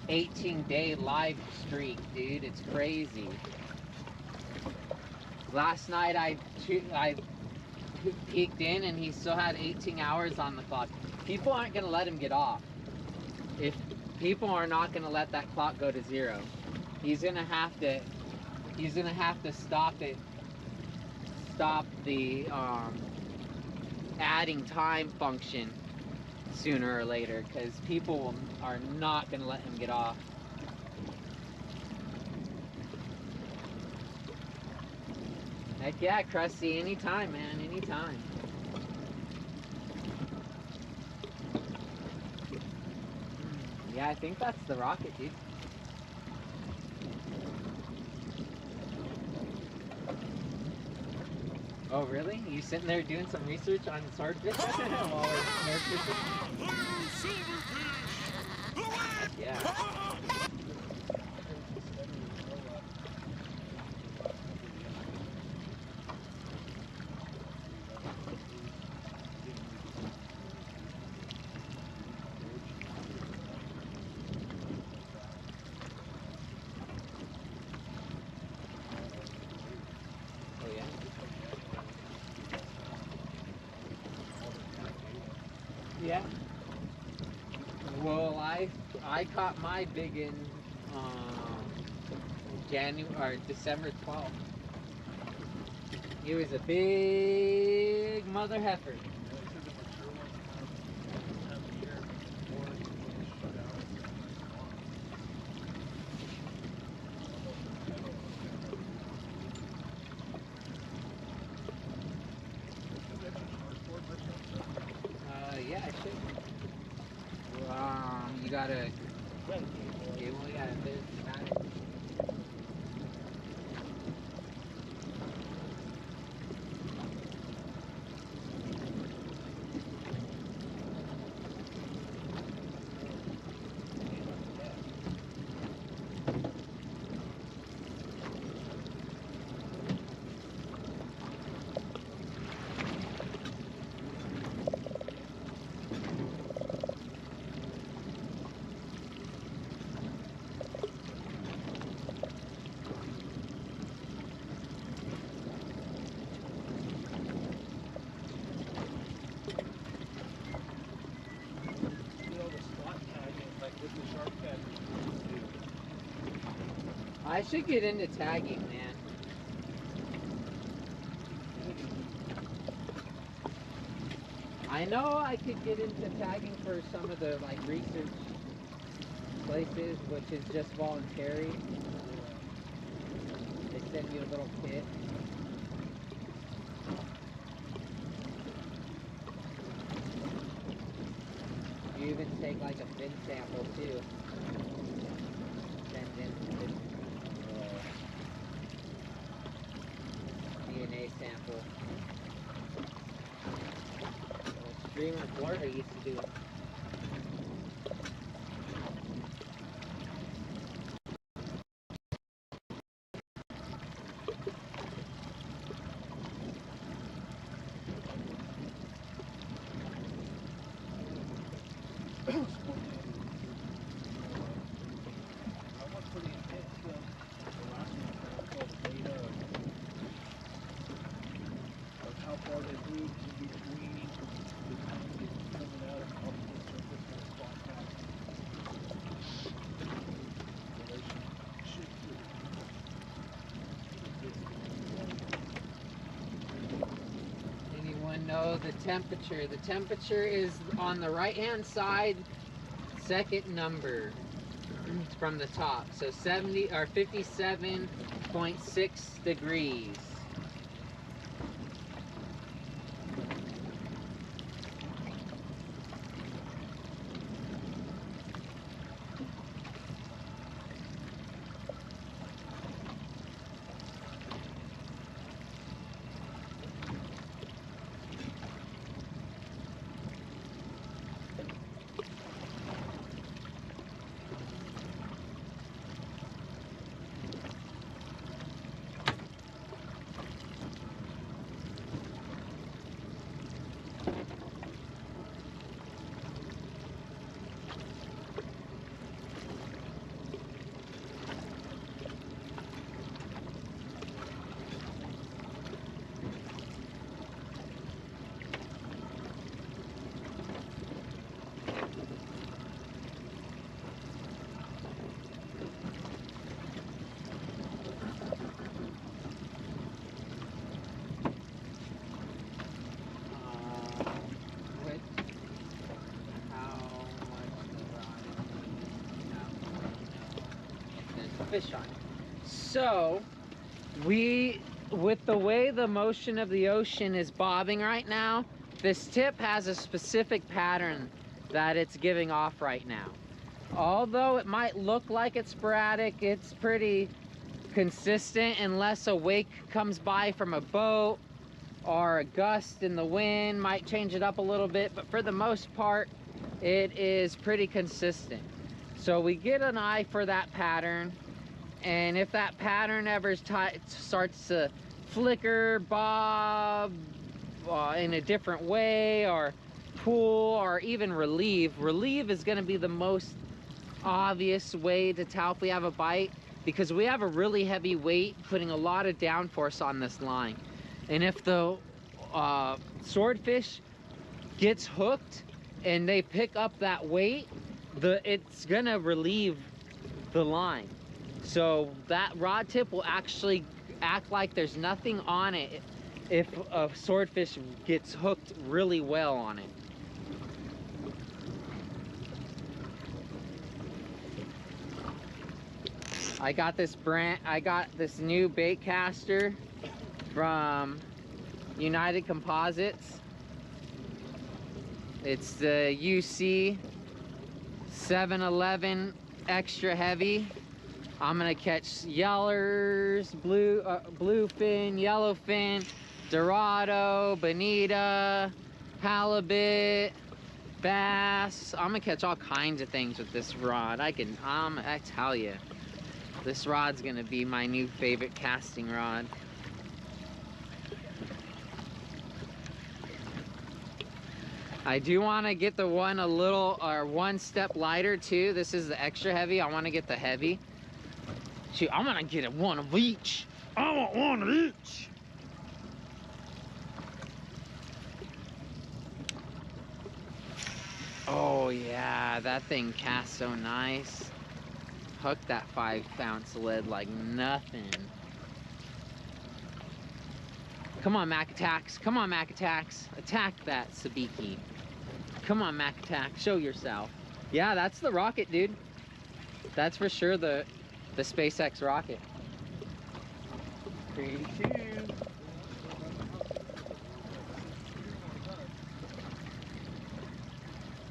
18-day live streak, dude. It's crazy. Last night I peeked in and he still had 18 hours on the clock. People aren't gonna let him get off. If people are not gonna let that clock go to zero, he's gonna have to stop it stop the adding time function sooner or later, because people are not going to let him get off. Heck yeah, Krusty, anytime, man, anytime. Yeah, I think that's the rocket, dude. Oh, really? You sitting there doing some research on swordfish while we're nurse fishing? Yeah. Oh, yeah. Yeah. Well, I caught my big in December 12th. He was a big mother heifer. Yeah, I should. You gotta. Yeah, well, yeah, there's that. I should get into tagging, man. I know I could get into tagging for some of the like research places, which is just voluntary. They send you a little kit. You even take like a fin sample too. Send in the DNA sample. Streamer Florida used to do it. Know the temperature. The temperature is on the right hand side, second number from the top. So 70 or 57.6 degrees. fish on. So with the way the motion of the ocean is bobbing right now, this tip has a specific pattern that it's giving off right now. Although it might look like it's sporadic, it's pretty consistent unless a wake comes by from a boat or a gust in the wind might change it up a little bit, but for the most part it is pretty consistent. So we get an eye for that pattern, and if that pattern ever starts to flicker, bob in a different way, or pull, or even relieve is going to be the most obvious way to tell if we have a bite, because we have a really heavy weight putting a lot of downforce on this line. And if the swordfish gets hooked and they pick up that weight, it's gonna relieve the line. So that rod tip will actually act like there's nothing on it if a swordfish gets hooked really well on it. I got this new bait caster from United Composites. It's the UC 711 extra heavy. I'm gonna catch yellers, bluefin, yellowfin, dorado, bonita, halibut, bass. I'm gonna catch all kinds of things with this rod. I tell you, this rod's gonna be my new favorite casting rod. I do want to get the one one step lighter too. This is the extra heavy. I want to get the heavy. Shoot, I'm gonna get one of each. I want one of each. Oh yeah, that thing casts so nice. Hook that 5-ounce lead like nothing. Come on, Mac Attacks. Come on, Mac Attacks. Attack that sabiki. Come on, Mac Attack. Show yourself. Yeah, that's the rocket, dude. That's for sure the SpaceX rocket. 3, 2.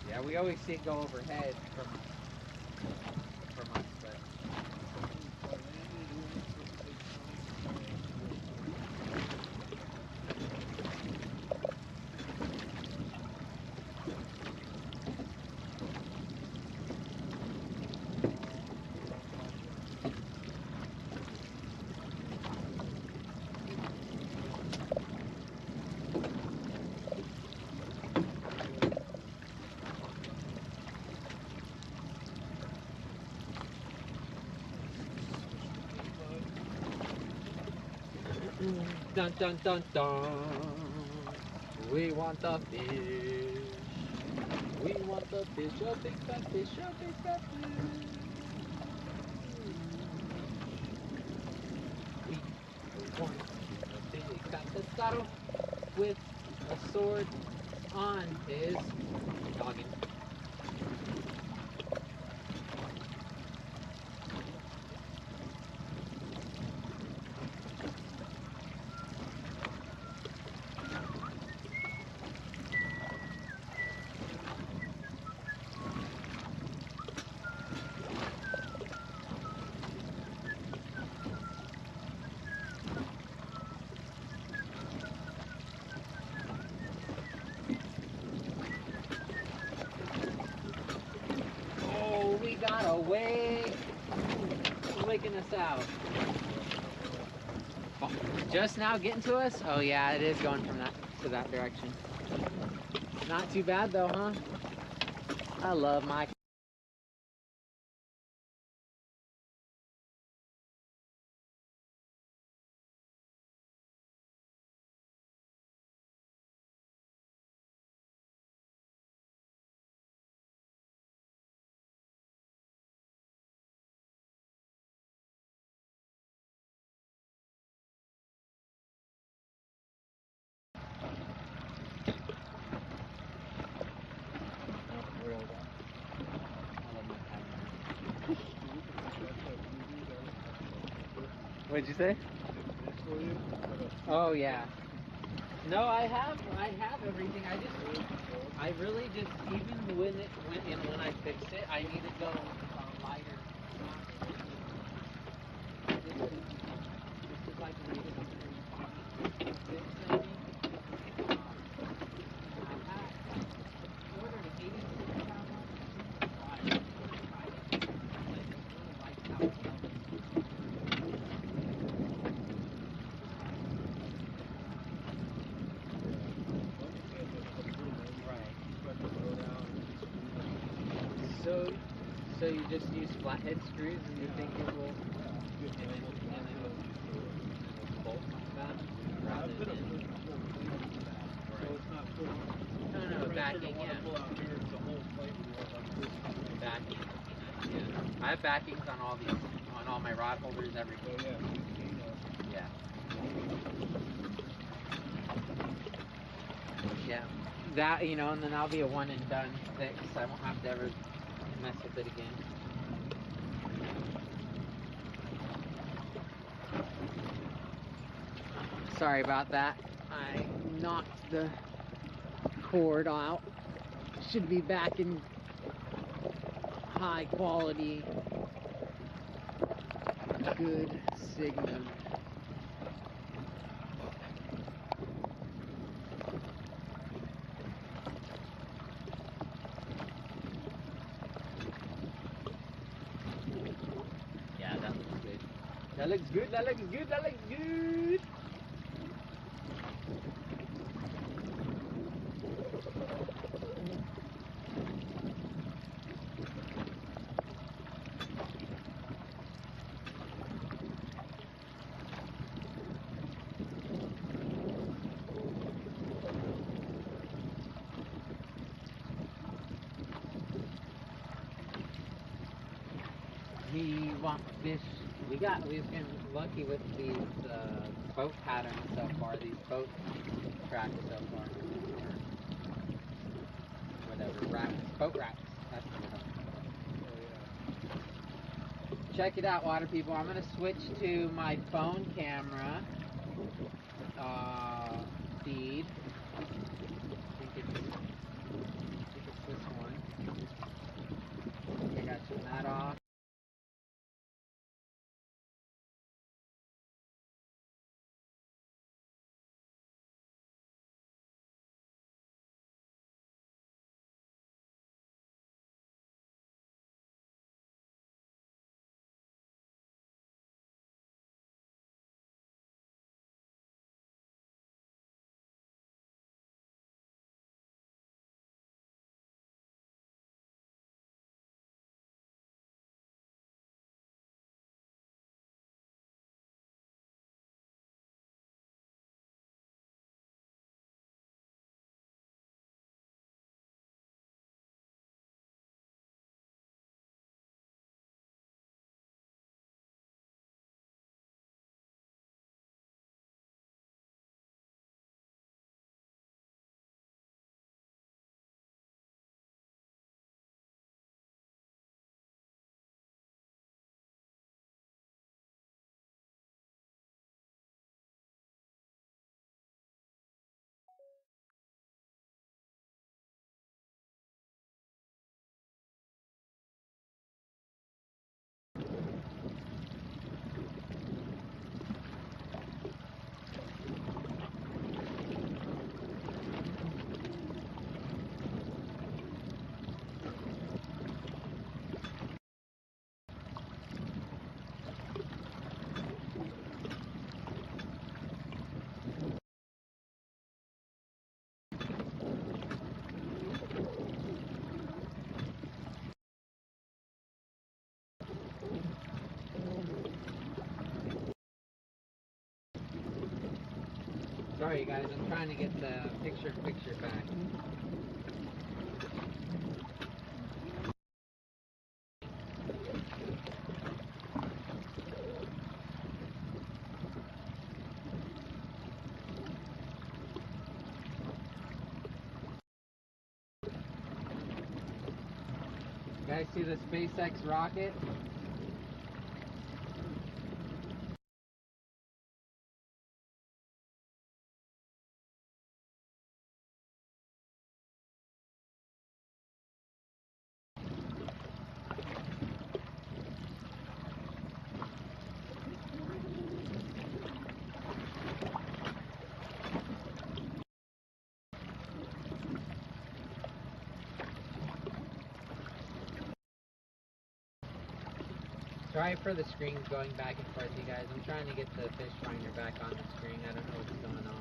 Yeah, we always see it go overhead from us, but dun dun dun dun. We want the fish. We want the fish. A big fat fish. A big fat fish. We want a big fat pescado with a sword on his noggin. We got a wake waking us out. Oh, just now getting to us? Oh yeah, it is going from that direction. Not too bad though, huh? I love my What'd you say? Oh yeah. No, I have everything. I really just, even when it went in, when I fixed it, I need to go lighter. This is like a really fix, I think. I ordered an 86 pound one. I tried it. I really liked how it felt. So you just use flathead screws and you think it will, and then it'll bolt like that rather than, no, backing, yeah. Backing, yeah. I have backings on all these, on all my rod holders, everything. Yeah. Yeah. That, you know, and then that'll be a one and done fix. I won't have to ever mess with it again. Sorry about that. I knocked the cord out. Should be back in high quality, good signal. Yeah, that looks good. That looks good, that looks good, that looks good. We want fish. We've been lucky with these boat patterns so far, these boat tracks so far. Or whatever, racks, boat racks. That's what it's. Check it out, water people. I'm gonna switch to my phone camera feed. I think it's this one. Okay, I gotta turn that off. Sorry, you guys. I'm trying to get the picture back. You guys see the SpaceX rocket? Sorry for the screens going back and forth, you guys. I'm trying to get the fish finder back on the screen. I don't know what's going on.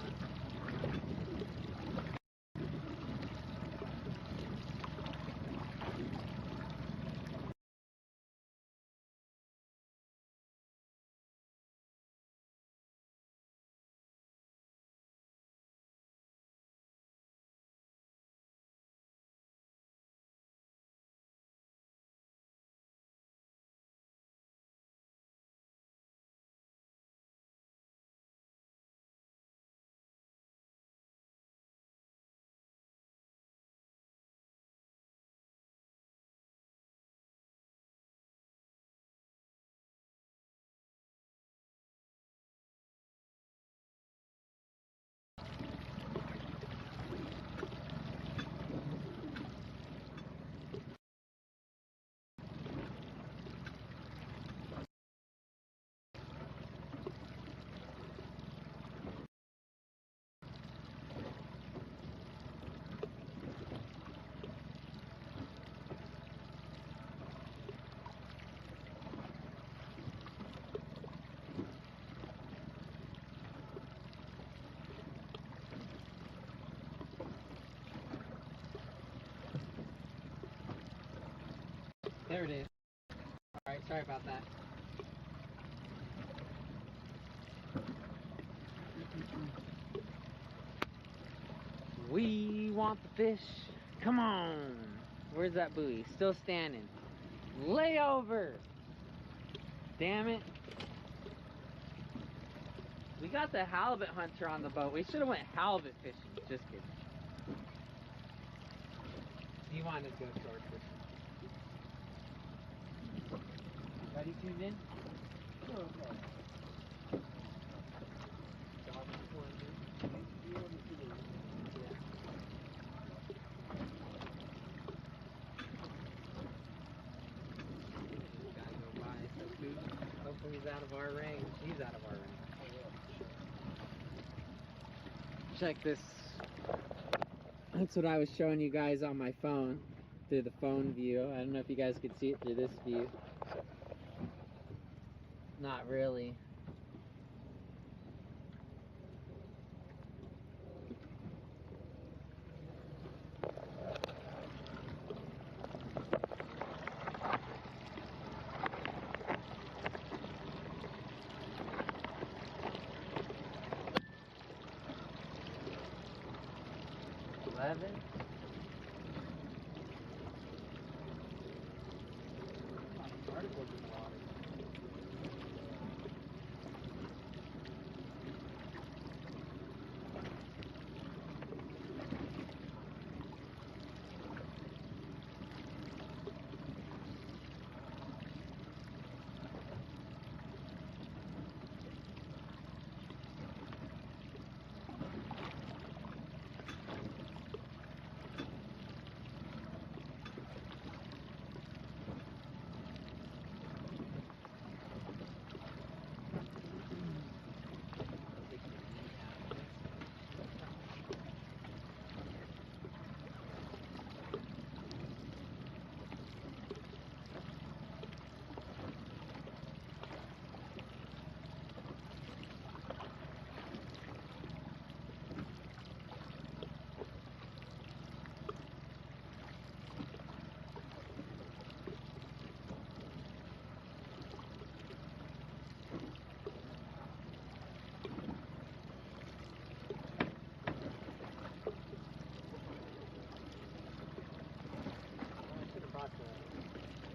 There it is. Alright, sorry about that. We want the fish. Come on. Where's that buoy? Still standing. Layover. Damn it. We got the halibut hunter on the boat. We should have went halibut fishing. Just kidding. You wanted to go swordfishing. Ready tuned in? Hopefully he's out of our range. He's out of our range. Check this. That's what I was showing you guys on my phone through the phone view. I don't know if you guys could see it through this view. Not really.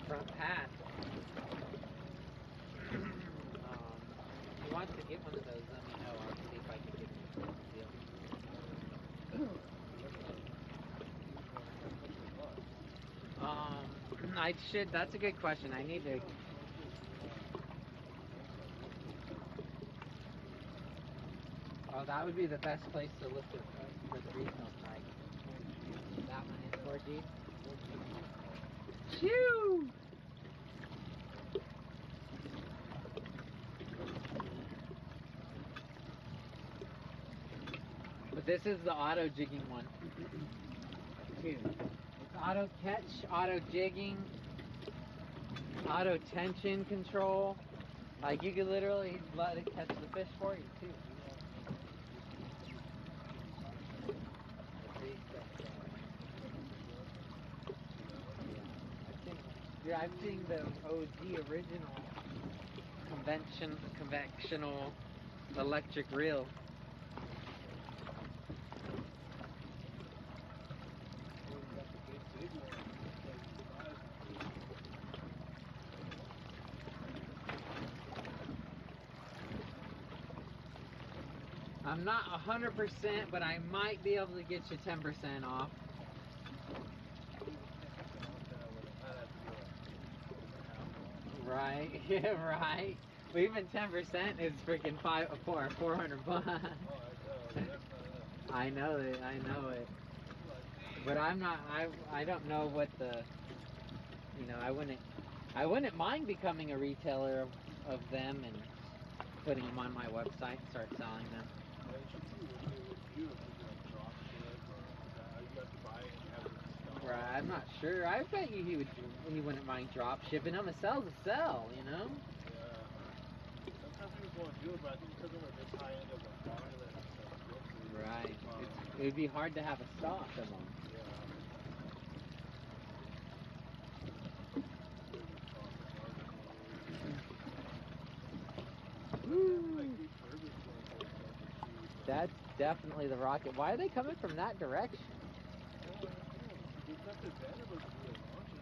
Front path. If he wants to get one of those, let me know. I'll see if I can get him a deal. I should. That's a good question. I need to. Oh, that would be the best place to look for the regional tag. That one is 4G. Phew! But this is the auto jigging one. It's auto catch, auto jigging. Auto tension control. Like you could literally let it catch the fish for you too. Yeah, I've seen the OG original conventional electric reel. I'm not 100%, but I might be able to get you 10% off. Right, yeah, right. But even 10% is freaking 400 bucks. I know it, I know it. But I'm not, I don't know what the, you know, I wouldn't mind becoming a retailer of them and putting them on my website and start selling them. Right, I'm not sure. I bet you he wouldn't mind drop shipping. I'm a sell to sell, you know? Yeah. Sometimes people want to do it, but I think because of this high end of the violet and stuff. Right. It would be hard to have a stock of them. Woo. That's definitely the rocket. Why are they coming from that direction?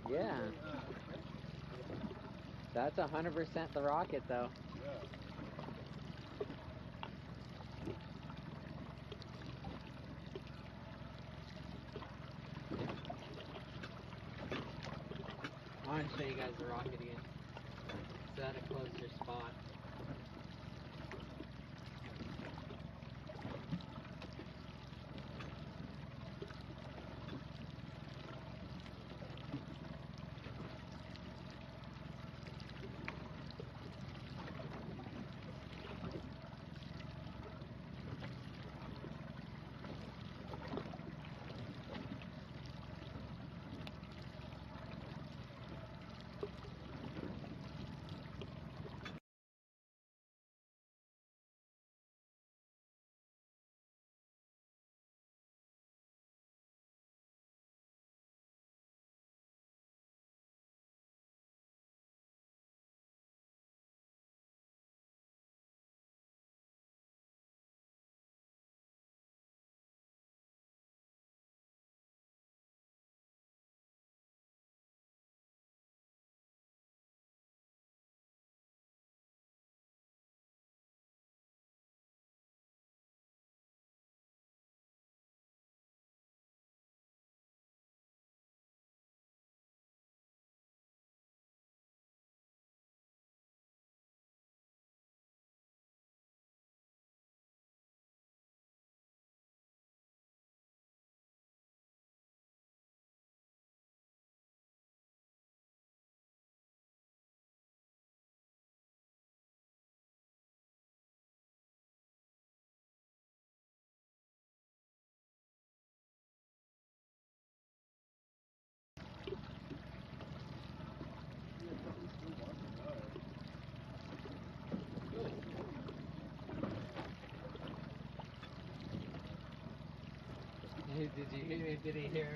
Yeah. That's 100% the rocket though. Yeah. I want to show you guys the rocket again. It's at a closer spot. Did you hear it? Did he hear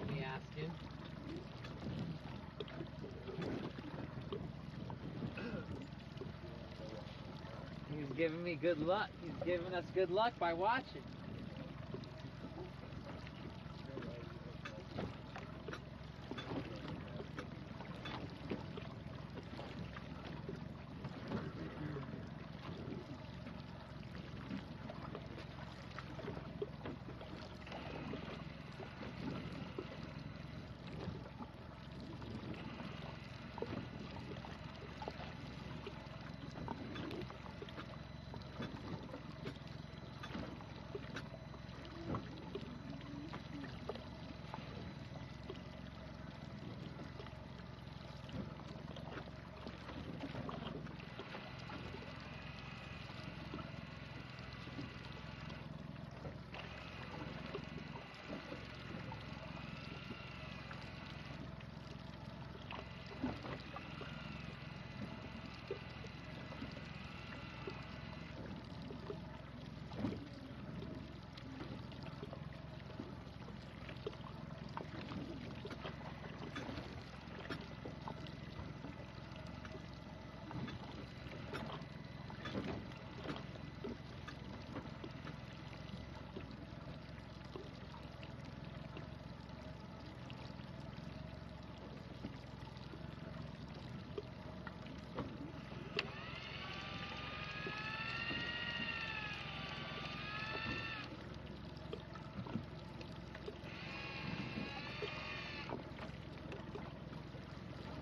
me asking? He's giving me good luck. He's giving us good luck by watching.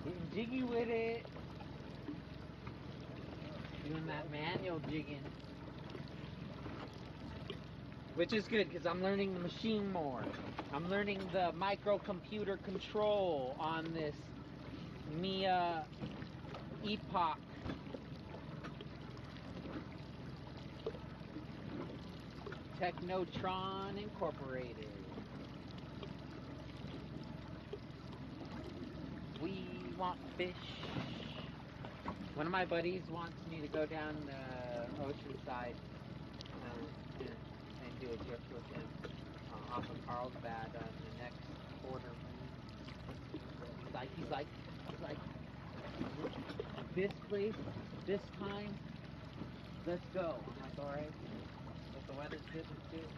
Getting jiggy with it. Doing that manual jigging. Which is good because I'm learning the machine more. I'm learning the microcomputer control on this Mia Epoch. Technotron Incorporated. We want fish. One of my buddies wants me to go down the ocean side and do a drift with him off of Carlsbad on the next quarter moon. He's like, this place, this time, let's go. I'm like, alright. If the weather's good, let's do it.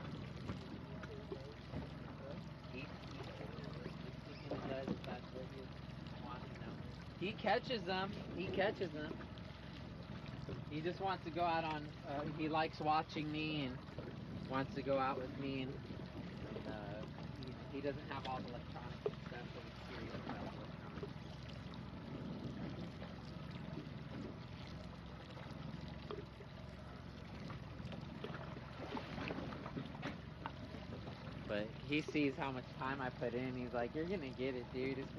He catches them. He catches them. He just wants to go out on. He likes watching me and wants to go out with me. And he doesn't have all the electronics and stuff, so he's curious about electronics. But he sees how much time I put in. He's like, "You're gonna get it, dude. It's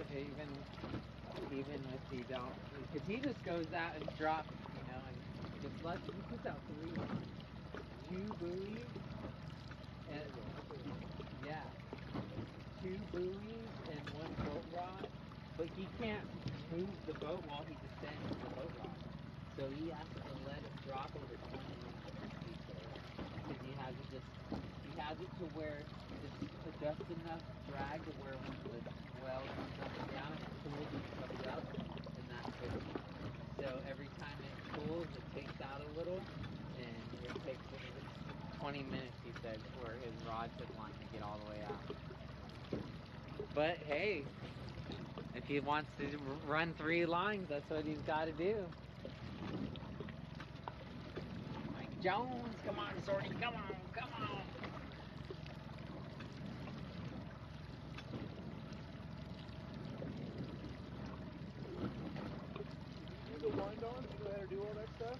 even if you don't, because he just goes out and drops, and just lets. He puts out 3 lines, 2 buoys, and yeah, 2 buoys and 1 boat rod. But he can't move the boat while he descends the boat rod, so he has to let it drop over 20 minutes because he has it to where it's just enough drag to where when the well comes up and down, it pulls and comes up, and that's it. So every time it pulls, it takes out a little, and it takes 20 minutes, he said, for his rod tip line to get all the way out. But hey, if he wants to run 3 lines, that's what he's got to do. Mike Jones, come on, Sorty, come on, come on. The wind-ons, you know how to do all that stuff?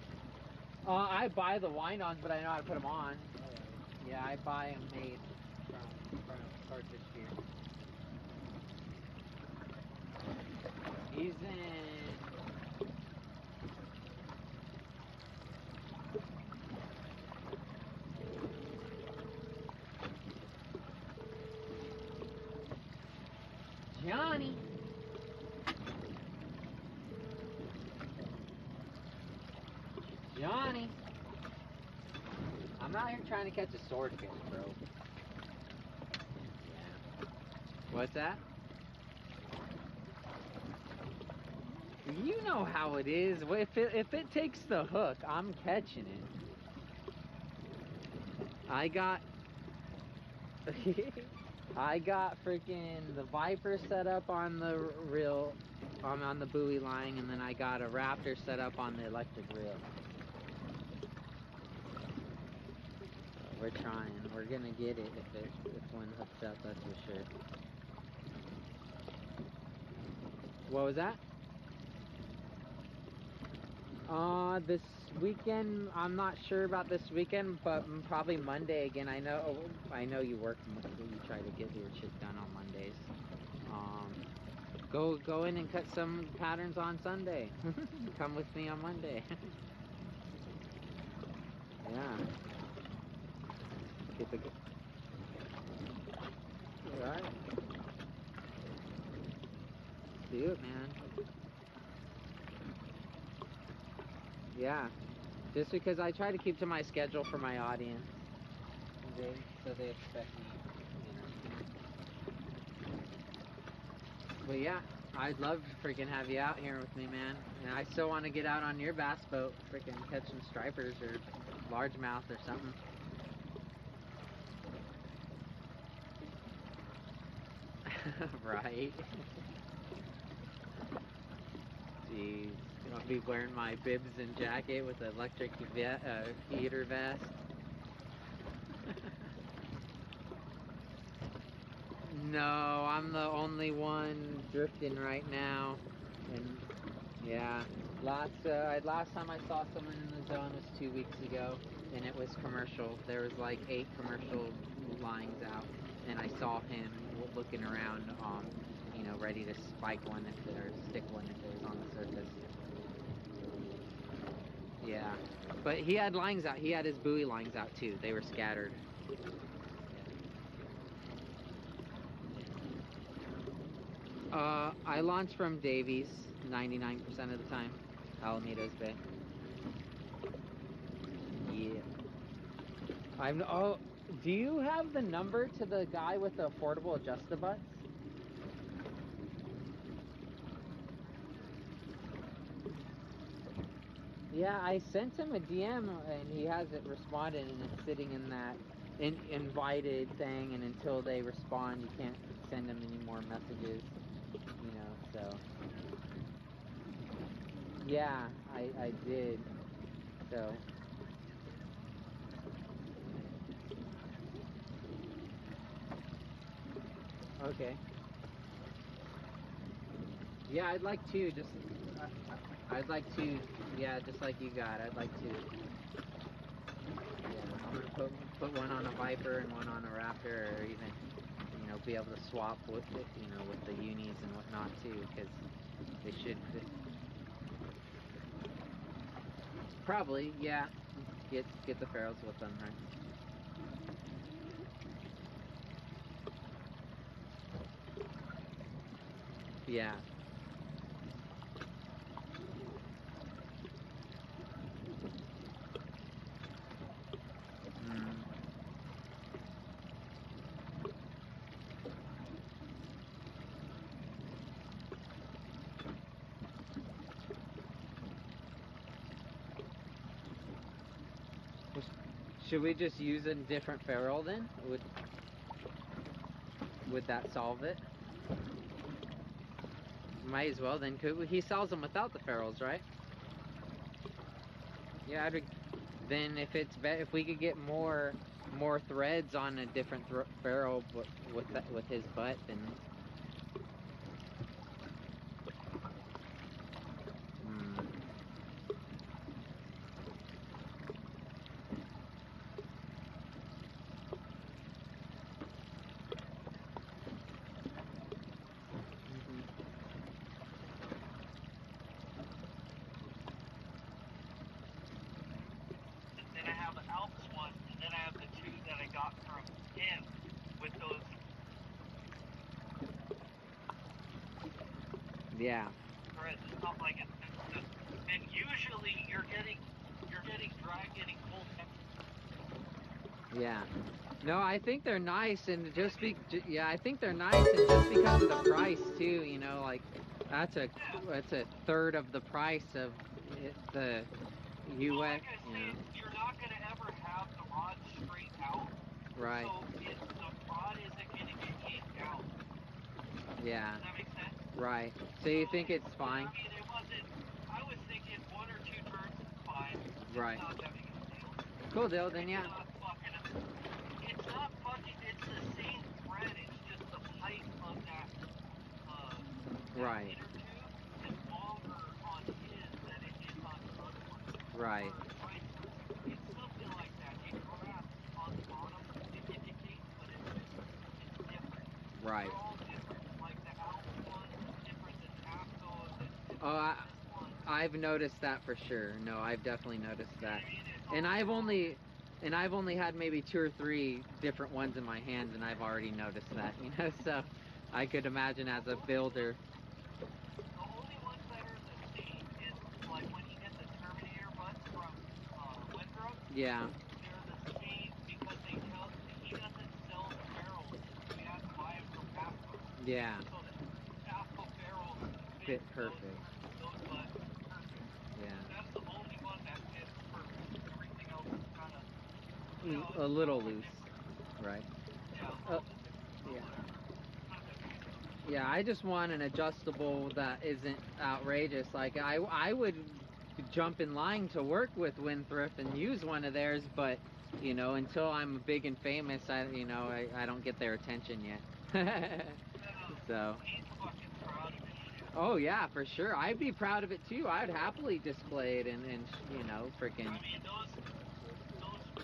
I buy the wind-ons, but I know how to put them on. Yeah, I buy them made from Swordfish here. He's in. Johnny. Johnny. I'm out here trying to catch a swordfish, bro. Yeah. What's that? You know how it is. If it takes the hook, I'm catching it. I got freaking the Viper set up on the reel, on the buoy line, and then I got a Raptor set up on the electric reel. We're trying. We're gonna get it if one hooks up, that's for sure. What was that? This weekend, I'm not sure about this weekend, but probably Monday again. I know you work. You try to get your shit done on Mondays. Go in and cut some patterns on Sunday. Come with me on Monday. Yeah. Keep it good. All right. Let's do it, man. Yeah, just because I try to keep to my schedule for my audience, so they expect me, But yeah, I'd love to freaking have you out here with me, man. And I still want to get out on your bass boat, freaking catch some stripers or largemouth or something. Right. Jeez, you know, be wearing my bibs and jacket with an electric heater vest. No, I'm the only one drifting right now, and yeah, last time I saw someone in the zone was 2 weeks ago, and it was commercial. There was like 8 commercial lines out, and I saw him looking around, you know, ready to spike one or stick one if it was on the surface. Yeah, but he had lines out. He had his buoy lines out too. They were scattered. I launch from Davies 99% of the time. Alameda's Bay. Yeah. Oh, do you have the number to the guy with the affordable adjust-a-butts? Yeah, I sent him a DM and he hasn't responded, and it's sitting in that invited thing, and until they respond, you can't send them any more messages, you know, so. Yeah, I did, so. Okay. Yeah, I'd like to, just, I'd like to, yeah, just like you got, I'd like to. Yeah, I'm gonna put one on a Viper and one on a Raptor, or even, you know, be able to swap with it, you know, with the unis and whatnot too, because they should fit. Probably, yeah. Get the ferrules with them, right? Yeah. Mm. Should we just use a different ferrule then? Would that solve it? Might as well then. He sells them without the ferrules, right? Yeah. Then if we could get more threads on a different ferrule with his butt, then. Then I have the Alps one, and then I have the 2 that I got from him with those. Yeah. Threads and stuff like it. And usually you're getting drag getting full depth. Yeah. No, I think they're nice, and yeah, I think they're nice, and just because of the price too, you know, like that's a third of the price of the US. Well, like I say, you're not gonna ever have the rod straight out. Right. So the rod isn't gonna get yanked out. Yeah. Does that make sense? Right. So you think it's fine? I mean, it wasn't. I was thinking 1 or 2 turns is fine. Right. It's not that big of a deal. Cool deal, then, yeah. It's not fucking. It's the same thread. It's just the height of that. Right. Inner tube is longer on his than it is on the other one. Right. It's something like that. It grabs on the bottom. It indicates, but it's different. Right. They're all different. Like the Alps one is different than Tasco's. Oh, I've noticed that for sure. No, I've definitely noticed that. And I've only had maybe 2 or 3 different ones in my hands, and I've already noticed that, you know, so I could imagine as a builder. The only ones that are the same is like when you get the Terminator butts from Winthrop. Yeah. They're the same because he doesn't sell the barrels. We have to buy them from Pasco. Yeah. So the Pasco barrels fit perfect. Those butts perfect. A little loose, right? Yeah. Yeah. Yeah, I just want an adjustable that isn't outrageous. Like I would jump in line to work with Windthrift and use one of theirs, but you know, until I'm big and famous, I don't get their attention yet. So. He's fucking proud of his shit. Oh yeah, for sure. I'd be proud of it too. I'd happily display it and you know, freaking. I mean, those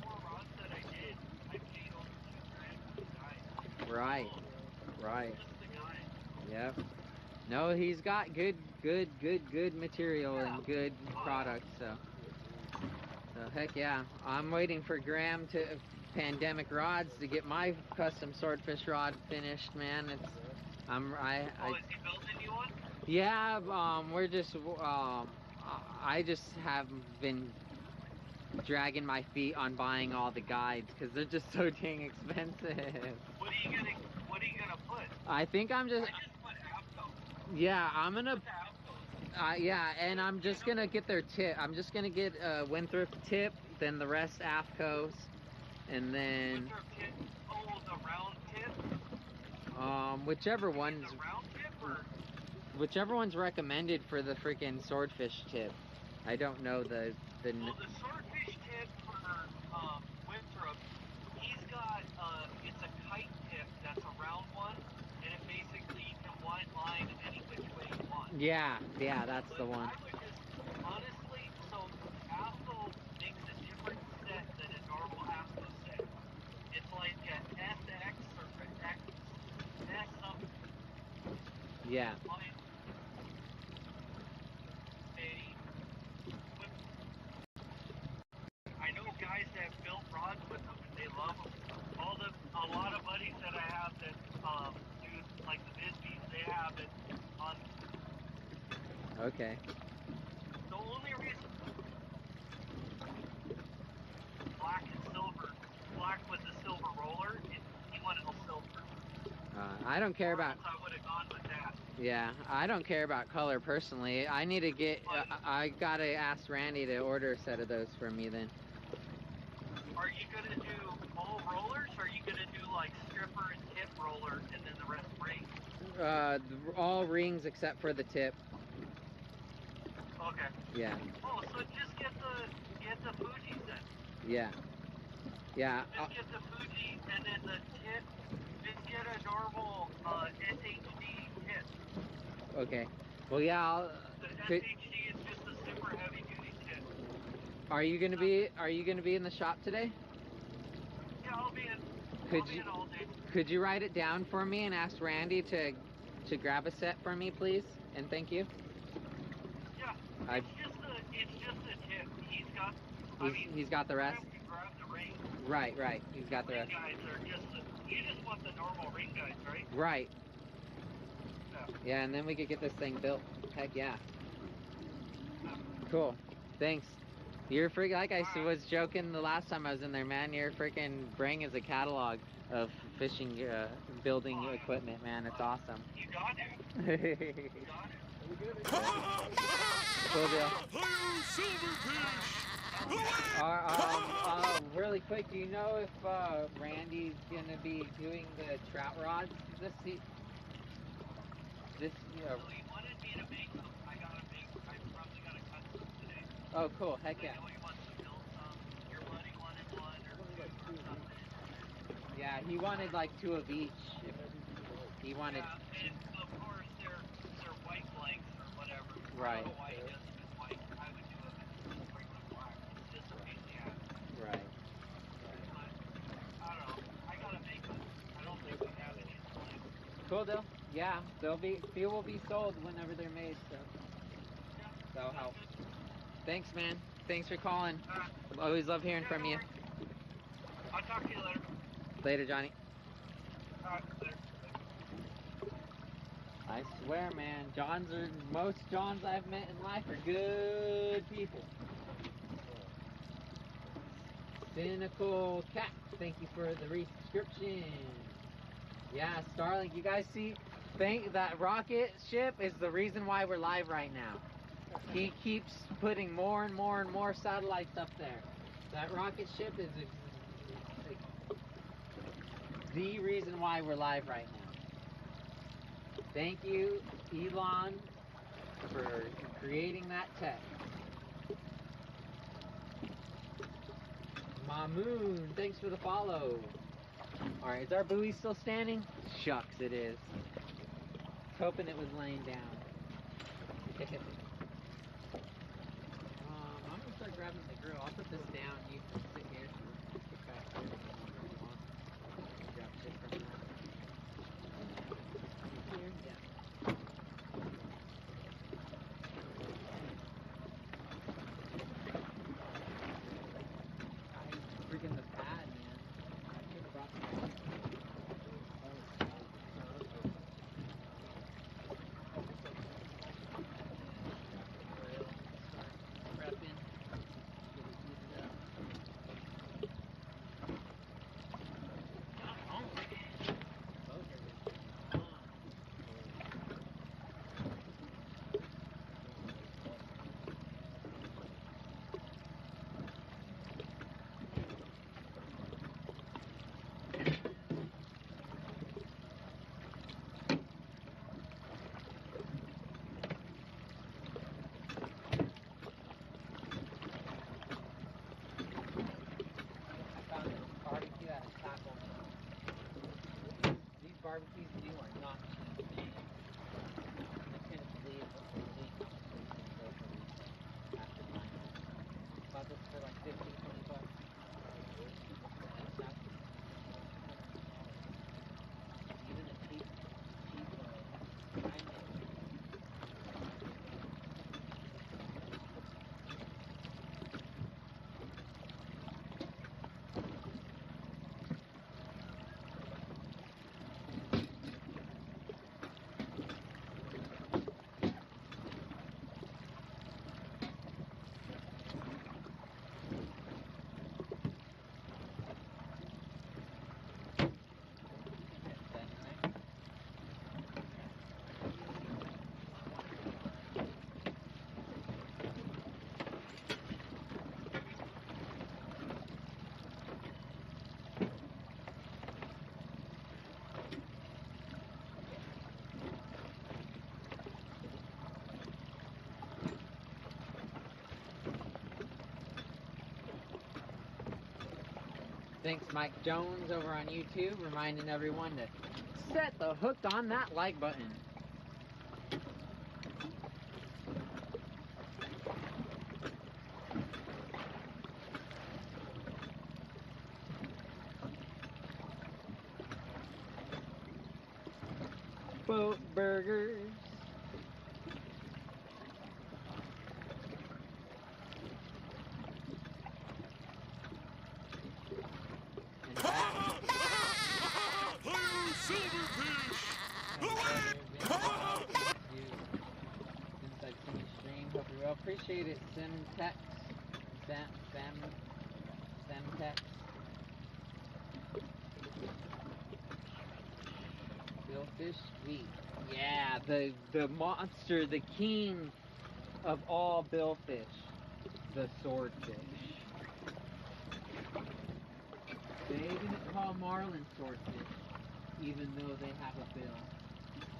4 rods that I did, I paid over $2,000 for the guy. Right. Right. Just the guy. Yep. No, he's got good material and good products. So heck yeah. I'm waiting for Graham to Pandemic Rods to get my custom swordfish rod finished, man. It's Oh, is he building you one? Yeah, we're just I just have been dragging my feet on buying all the guides because they're just so dang expensive. What are you gonna put? I think I'm just. I just put Apco. Yeah, I'm gonna. Put the Apcos. Yeah, and I'm just gonna get their tip. I'm just gonna get Windthrift tip, then the rest AFCOs, and then Windthrift tip. Oh, the round tip. whichever one's The round tip or? whichever one's recommended for the freaking swordfish tip. I don't know the. Well, the swordfish tip for Winthrop, he's got it's a kite tip that's a round one, and it basically you can wind line any which way you want. Yeah, that's the one. I would just honestly, so AFCO makes a different set than a normal AFCO set. It's like an SX or an X, S something. Yeah. Like I know guys that have built rods with them and they love them. A lot of buddies that I have that do like the Bisbees, they have it on. Okay. The only reason black and silver, black with the silver roller, he wanted a silver. I don't care about. I would have gone with that. Yeah, I don't care about color personally. I need to get. I gotta ask Randy to order a set of those for me then. Are you gonna do all rollers, or are you gonna do like stripper and tip roller, and then the rest rings? All rings except for the tip. Okay. Yeah. Oh, so just get the Fuji's then. Yeah. Yeah. Just get the Fuji, and then the tip. Just get a normal SHD tip. Okay. Well, yeah. The Could, SHD is just a super heavy duty tip. are you gonna be in the shop today? Yeah, I'll be in. Could I'll be you in all day. could you write it down for me and ask Randy to grab a set for me, please? And thank you. Yeah. It's just a tip. He's got the rest. You have to grab the ring. Right. He's got the Ring rest. guys are just you just want the normal ring guys, right? Right. Yeah. Yeah, and then we could get this thing built. Heck yeah. Cool. Thanks. You're freaking, like I was joking the last time I was in there, man, your freaking brain is a catalog of fishing, building equipment, man. It's awesome. You got it. You got it. Cool deal. Really quick, do you know if Randy's gonna be doing the trout rods this So he wanted me to make some. I probably gotta cut some today. Oh, cool. Heck yeah. I know he wants to build some. Your buddy wanted one or something. Yeah, he wanted like 2 of each. He wanted. Yeah, and of course they're white blanks or whatever. Right. I don't know why he does them in white. I would do them in regular black. It's just a pain in the ass. Right. But, I don't know. I gotta make them. I don't think we have any in place. Cool deal. Yeah, few will be sold whenever they're made, so that'll help. Thanks, man. Thanks for calling. Always love hearing from you. I'll talk to you later. Later, Johnny. Later. I swear, man, most Johns I've met in life are good people. Cynical Cat, thank you for the resubscription. Yeah, Starlink, you guys see, that rocket ship is the reason why we're live right now. He keeps putting more and more and more satellites up there. That rocket ship is the reason why we're live right now. Thank you, Elon, for creating that tech. Mamoon, thanks for the follow. Alright, is our buoy still standing? Shucks, it is. Hoping it was laying down. I'm gonna start grabbing the grill. I'll put this down. You can sit here. Get back here if you want. Grab this from that. Here, yeah. Freaking the pad, man. I should have brought some. Barbecues new are not cheap. I couldn't believe what the leak after buying it. Bought this for like 15, 20 bucks. Even a cheap Thanks, Mike Jones over on YouTube, reminding everyone to set the hook on that like button. Boat burgers. Appreciate it, Semtex. Semtex. Billfish sweet. Yeah, the monster, the king of all billfish, the swordfish. They didn't call marlin swordfish, even though they have a bill.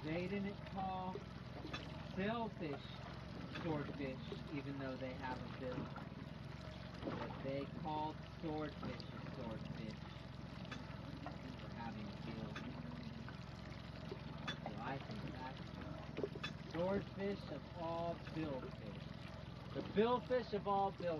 They didn't call sailfish swordfish, even though they have a bill. But they called swordfish a swordfish for having bills. So I think that's swordfish of all billfish. The billfish of all billfish.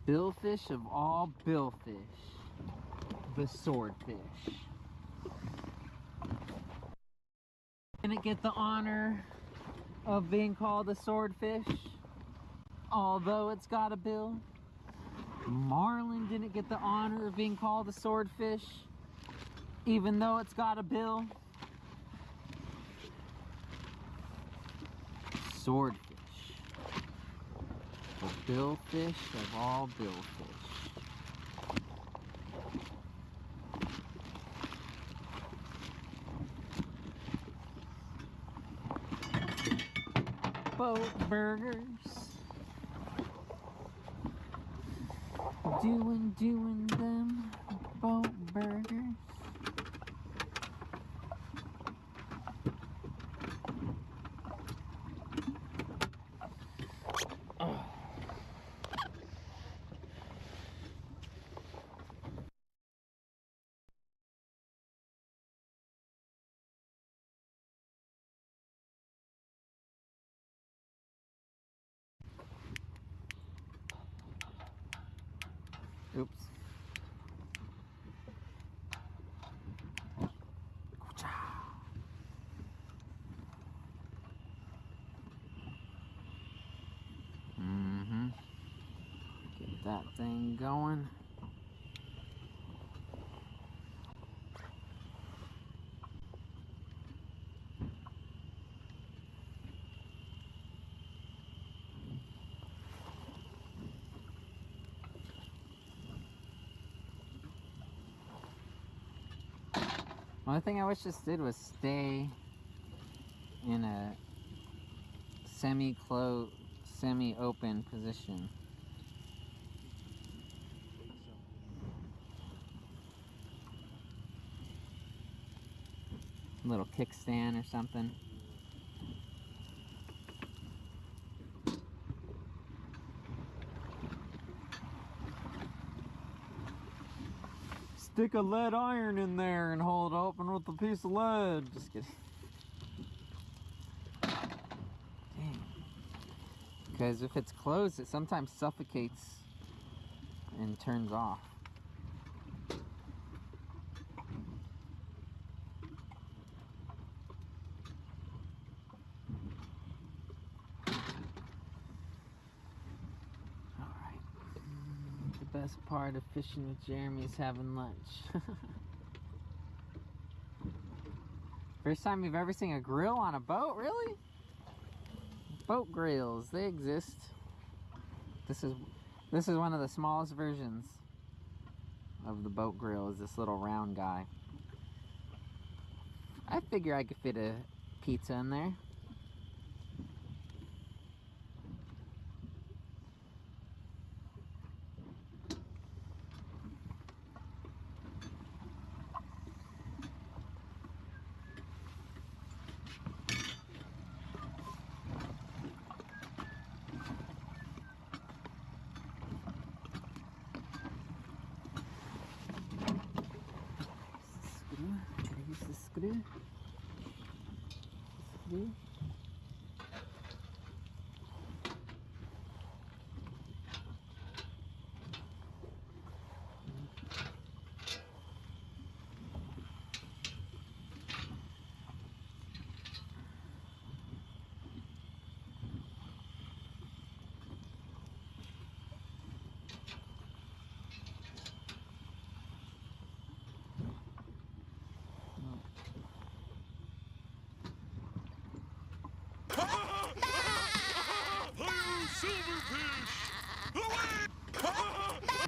Billfish of all billfish, the swordfish. Didn't get the honor of being called a swordfish, although it's got a bill. Marlin didn't get the honor of being called a swordfish, even though it's got a bill. Swordfish, the billfish of all billfish. Boat burgers, doing them boat burgers. Oops. Get that thing going. Only thing I wish this did was stay in a semi-closed, semi-open position. A little kickstand or something. Stick a lead iron in there and hold it open with a piece of lead. Just kidding. Dang. Because if it's closed, it sometimes suffocates and turns off. Alright. The best part of fishing with Jeremy is having lunch. First time you've ever seen a grill on a boat, really? Boat grills, they exist. This is one of the smallest versions of the boat grill, is this little round guy. I figure I could fit a pizza in there. Screw.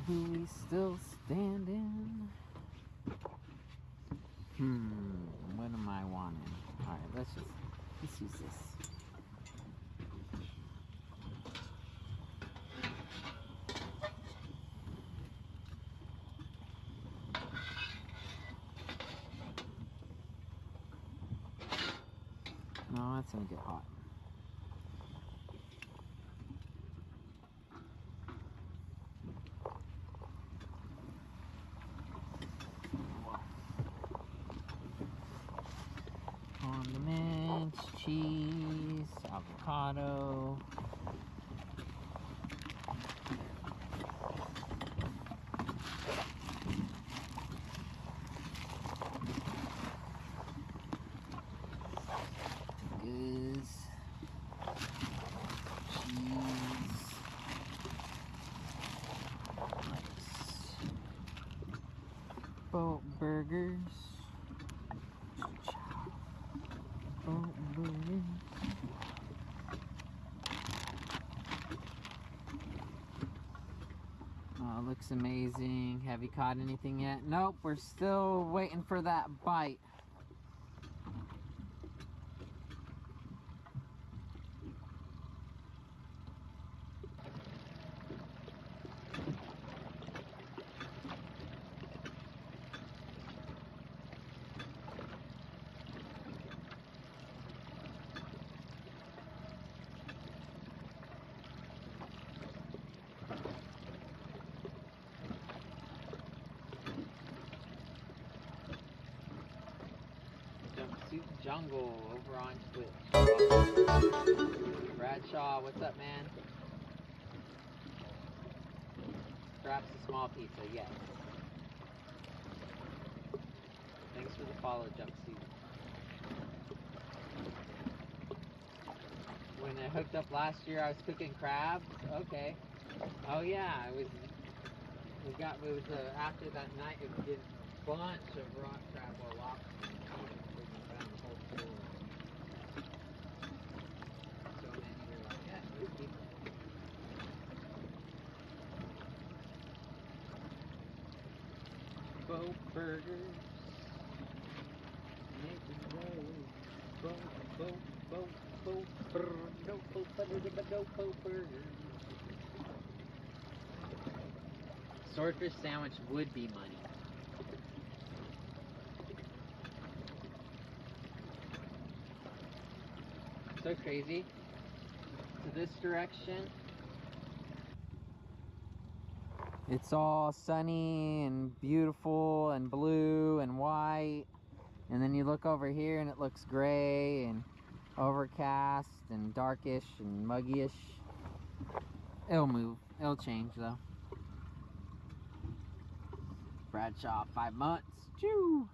We still standing? What am I wanting? Alright, let's use this. No, that's gonna get hot. Condiments, cheese, avocado. Oh, looks amazing. Have you caught anything yet? Nope, we're still waiting for that bite. Jumpsuit Jungle over on Twitch. Bradshaw, what's up, man? Perhaps a small pizza, yes. Thanks for the follow, Jumpsuit. When I hooked up last year, I was cooking crabs. Okay. Oh yeah, it was after that night, it was a bunch of rock crab or lobster. So many were like, yeah, there's people. Boat burgers. Making way. Boat burgers. Swordfish sandwich would be money. So crazy. To this direction, it's all sunny and beautiful and blue and white, and then you look over here and it looks gray and overcast and darkish and muggyish. It'll move. It'll change though. Bradshaw, 5 months. Choo!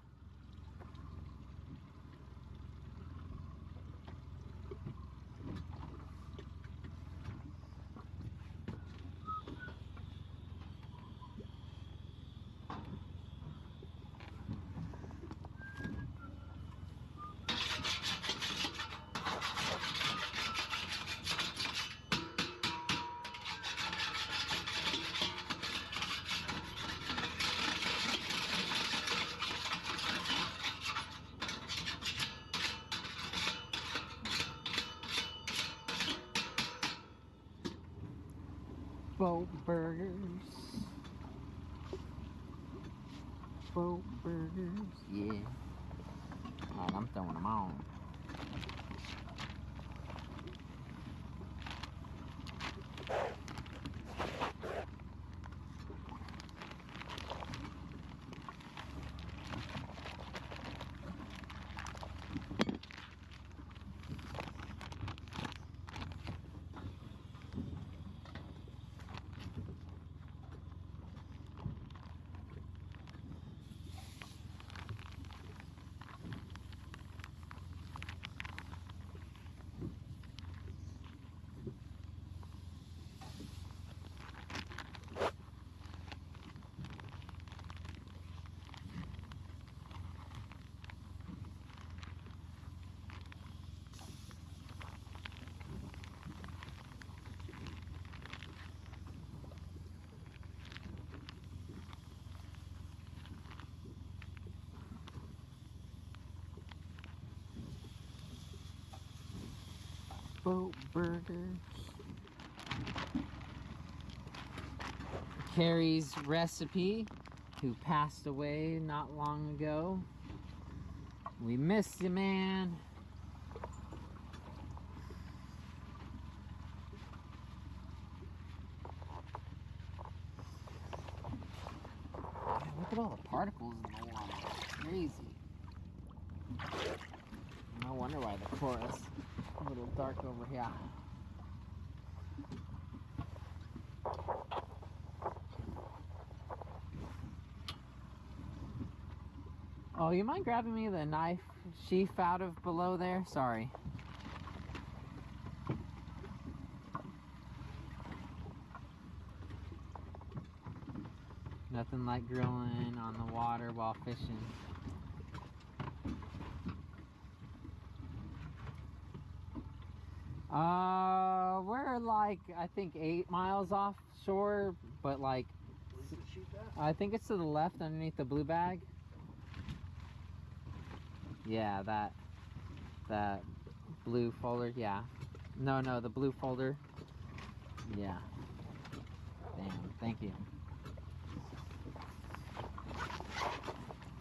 Boat burgers. Boat burgers, yeah. Oh, I'm throwing them on. Boat burgers. Carrie's recipe, who passed away not long ago. We miss you, man. Man, look at all the particles in the water. It's crazy. No wonder why the chorus is a little dark over here. Oh, you mind grabbing me the knife sheath out of below there? Sorry. Nothing like grilling on the water while fishing. We're like, I think 8 miles offshore, but like to the sheet that? I think it's to the left underneath the blue bag. Yeah, that blue folder, yeah. No, the blue folder. Yeah. Damn, thank you.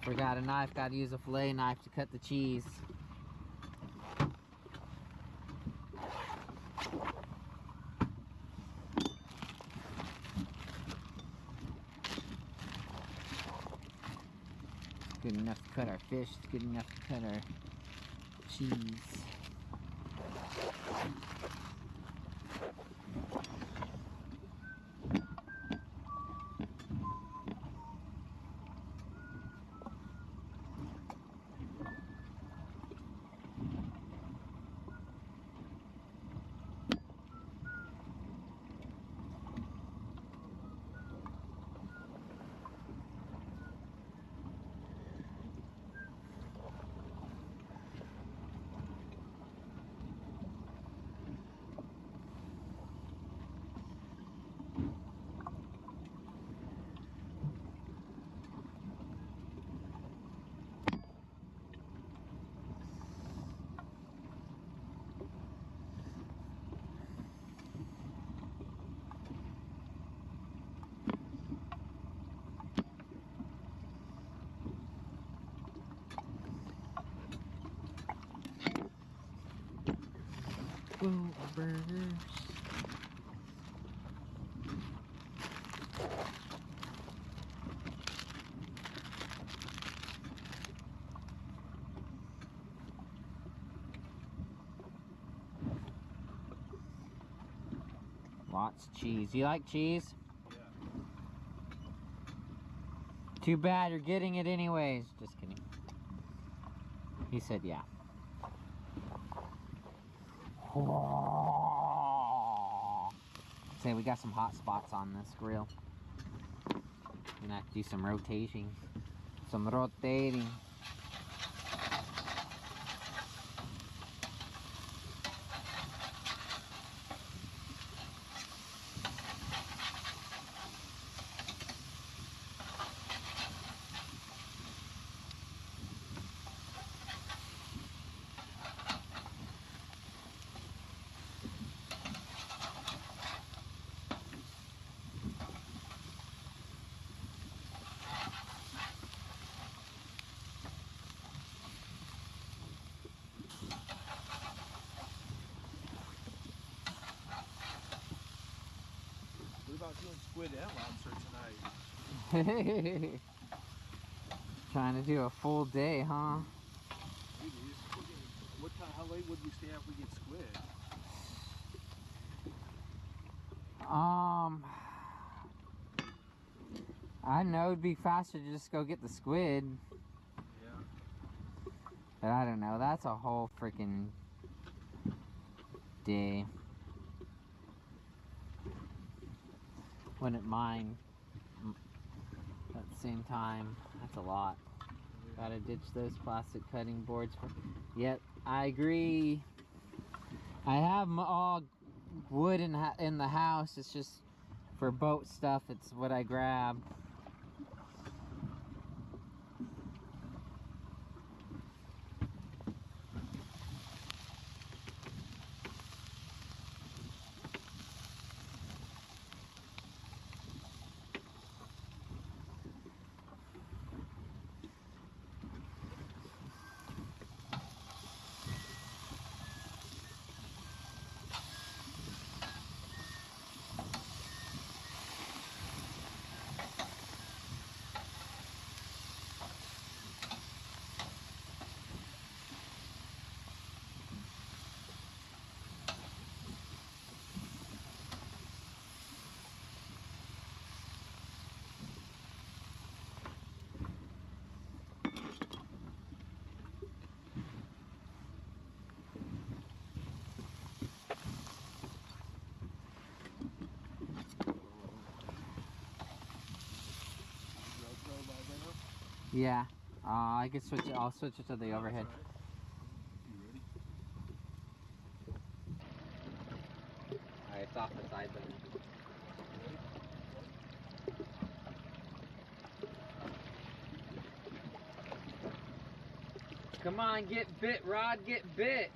Forgot a knife, gotta use a fillet knife to cut the cheese. Good enough to cut our fish, it's good enough to cut our cheese. Whoa, burgers. Lots of cheese. You like cheese? Yeah. Too bad you're getting it anyways. Just kidding. He said yeah. Say we got some hot spots on this grill. Gonna have to do some rotating. Some rotating. What about doing squid and lobster tonight? Trying to do a full day, huh? Maybe. What time? How late would we stay after we get squid? I know it'd be faster to just go get the squid. Yeah. But I don't know, that's a whole freaking day. Wouldn't mind. At the same time, that's a lot. Gotta ditch those plastic cutting boards. Yep, I agree. I have all wood in the house. It's just for boat stuff. It's what I grab. Yeah, I can switch it. I'll switch it to the overhead. Right. You ready? Alright, it's off the side button. Come on, get bit, Rod, get bit.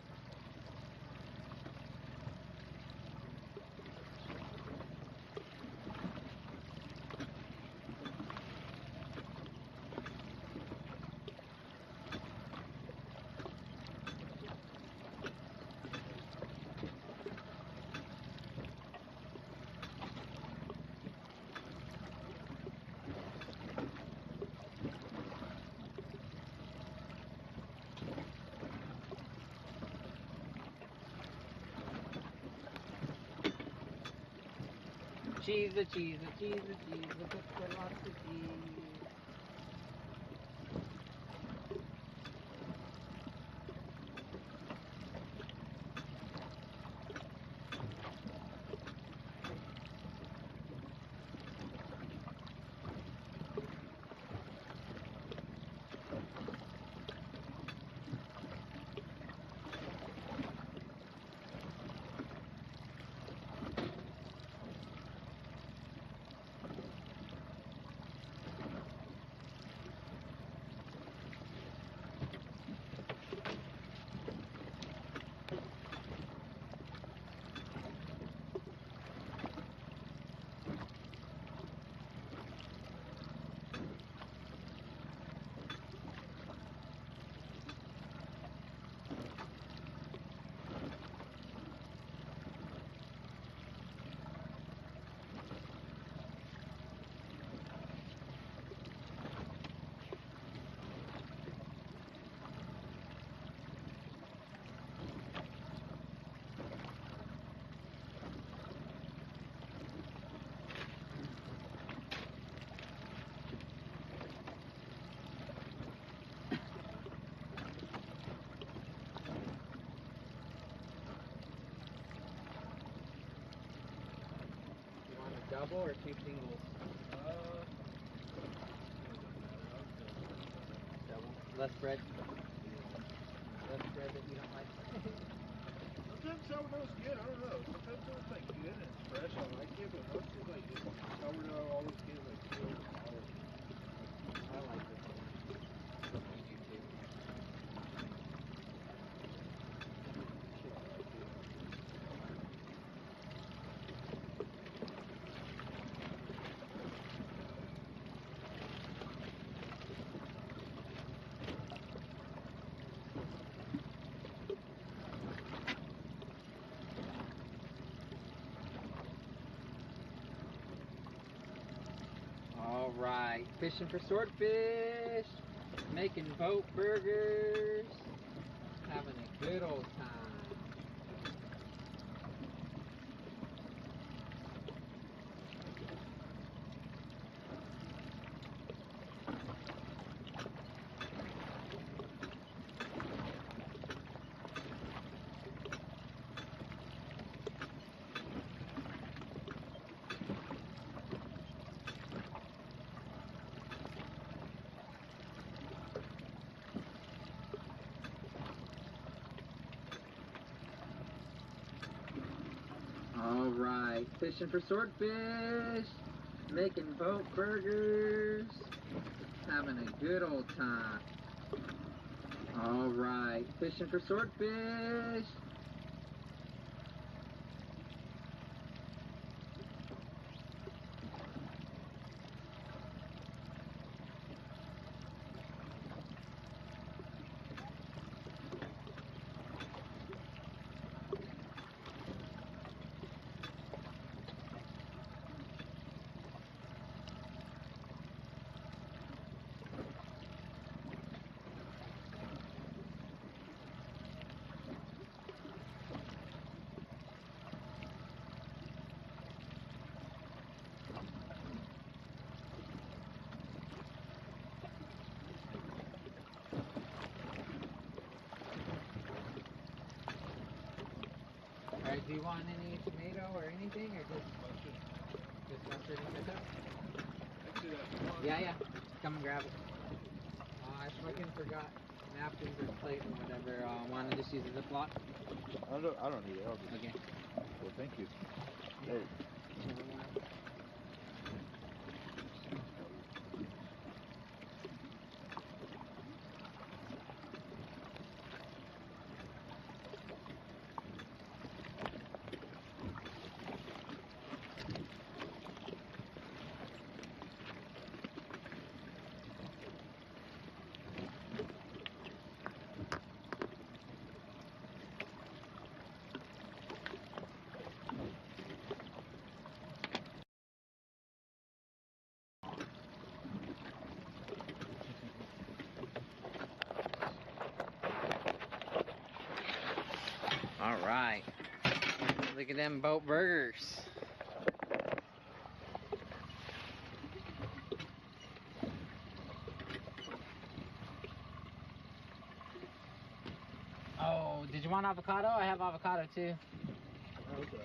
Cheese, the cheese, the cheese, the cheese, the put lots of cheese. Double or two singles? Double. Less bread? Less bread that you don't like? Sometimes sourdough's good, I don't know. Sometimes it's like good and it's fresh, I like it, but most it's like just sourdough always feels like good. I like this one. I do too. All right, fishing for swordfish, making boat burgers, having a good old time. All right, fishing for swordfish, making boat burgers, having a good old time. All right, fishing for swordfish. Alright, do you want any tomato or anything, or just mustard and ketchup? Yeah, come and grab it. I fucking forgot napkins or plate or whatever. Want to just use a Ziploc? I don't need it. I'll just... Okay. Well, thank you. Hey. right. Look at them boat burgers. Oh, did you want avocado? I have avocado too. Okay, I like that.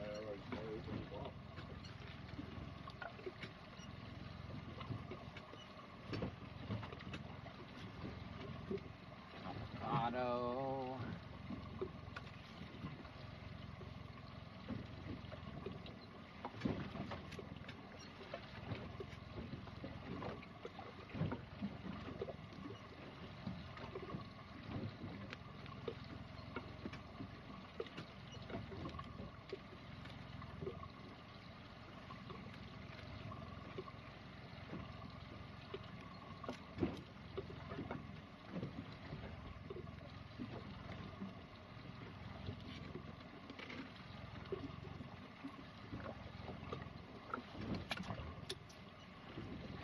Avocado.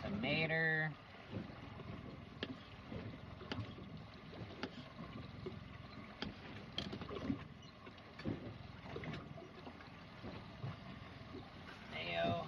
Tomato. Mayo.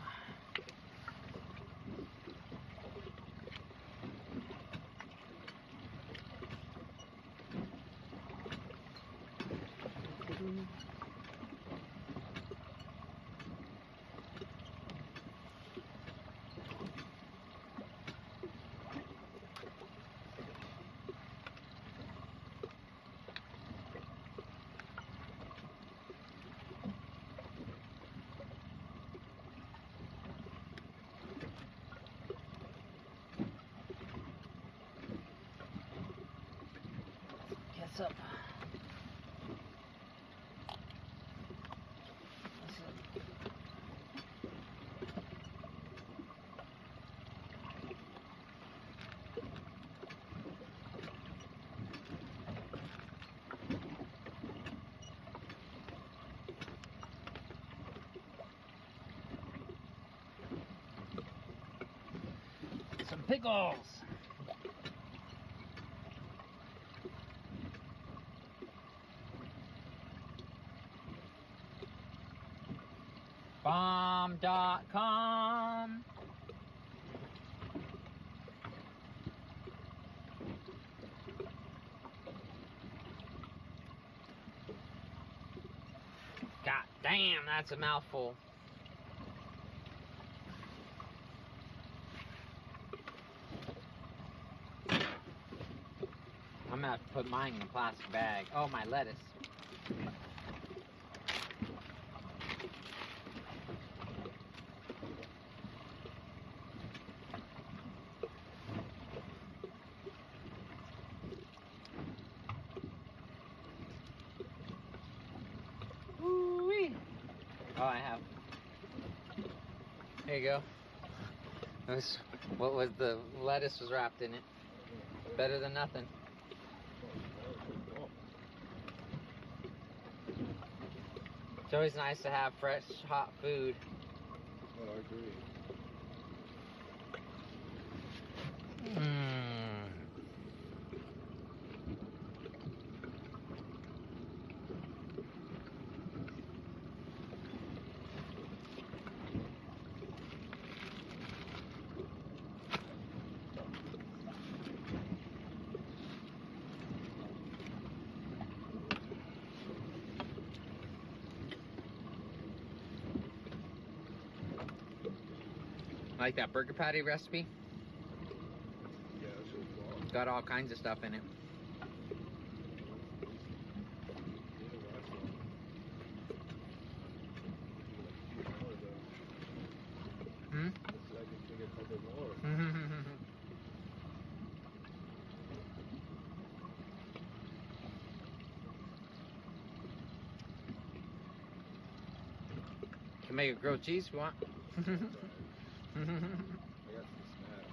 Ketchup. Some pickles. Bomb.com. God damn, that's a mouthful. I'm gonna have to put mine in a plastic bag. Oh, my lettuce. Ooh-wee. Oh, I have. Here you go. What was the lettuce was wrapped in it. Better than nothing. It's always nice to have fresh, hot food. Oh, I agree. Like that burger patty recipe? Yeah, that's so fun. Got all kinds of stuff in it. Hmm? So I can take a couple more. Can make a grilled cheese if you want. That's all right. I got some snacks.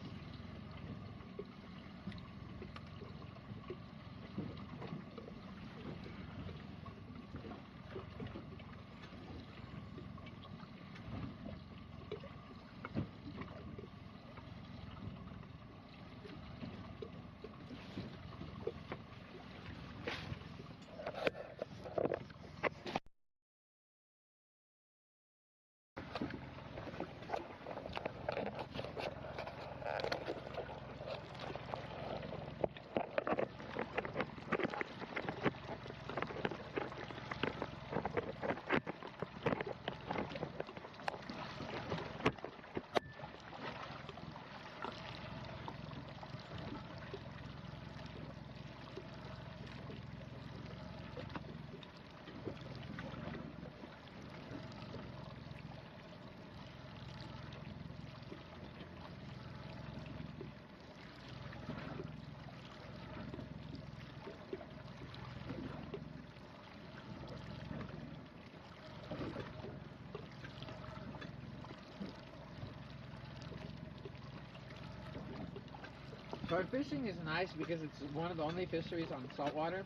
Swordfishing is nice because it's one of the only fisheries on saltwater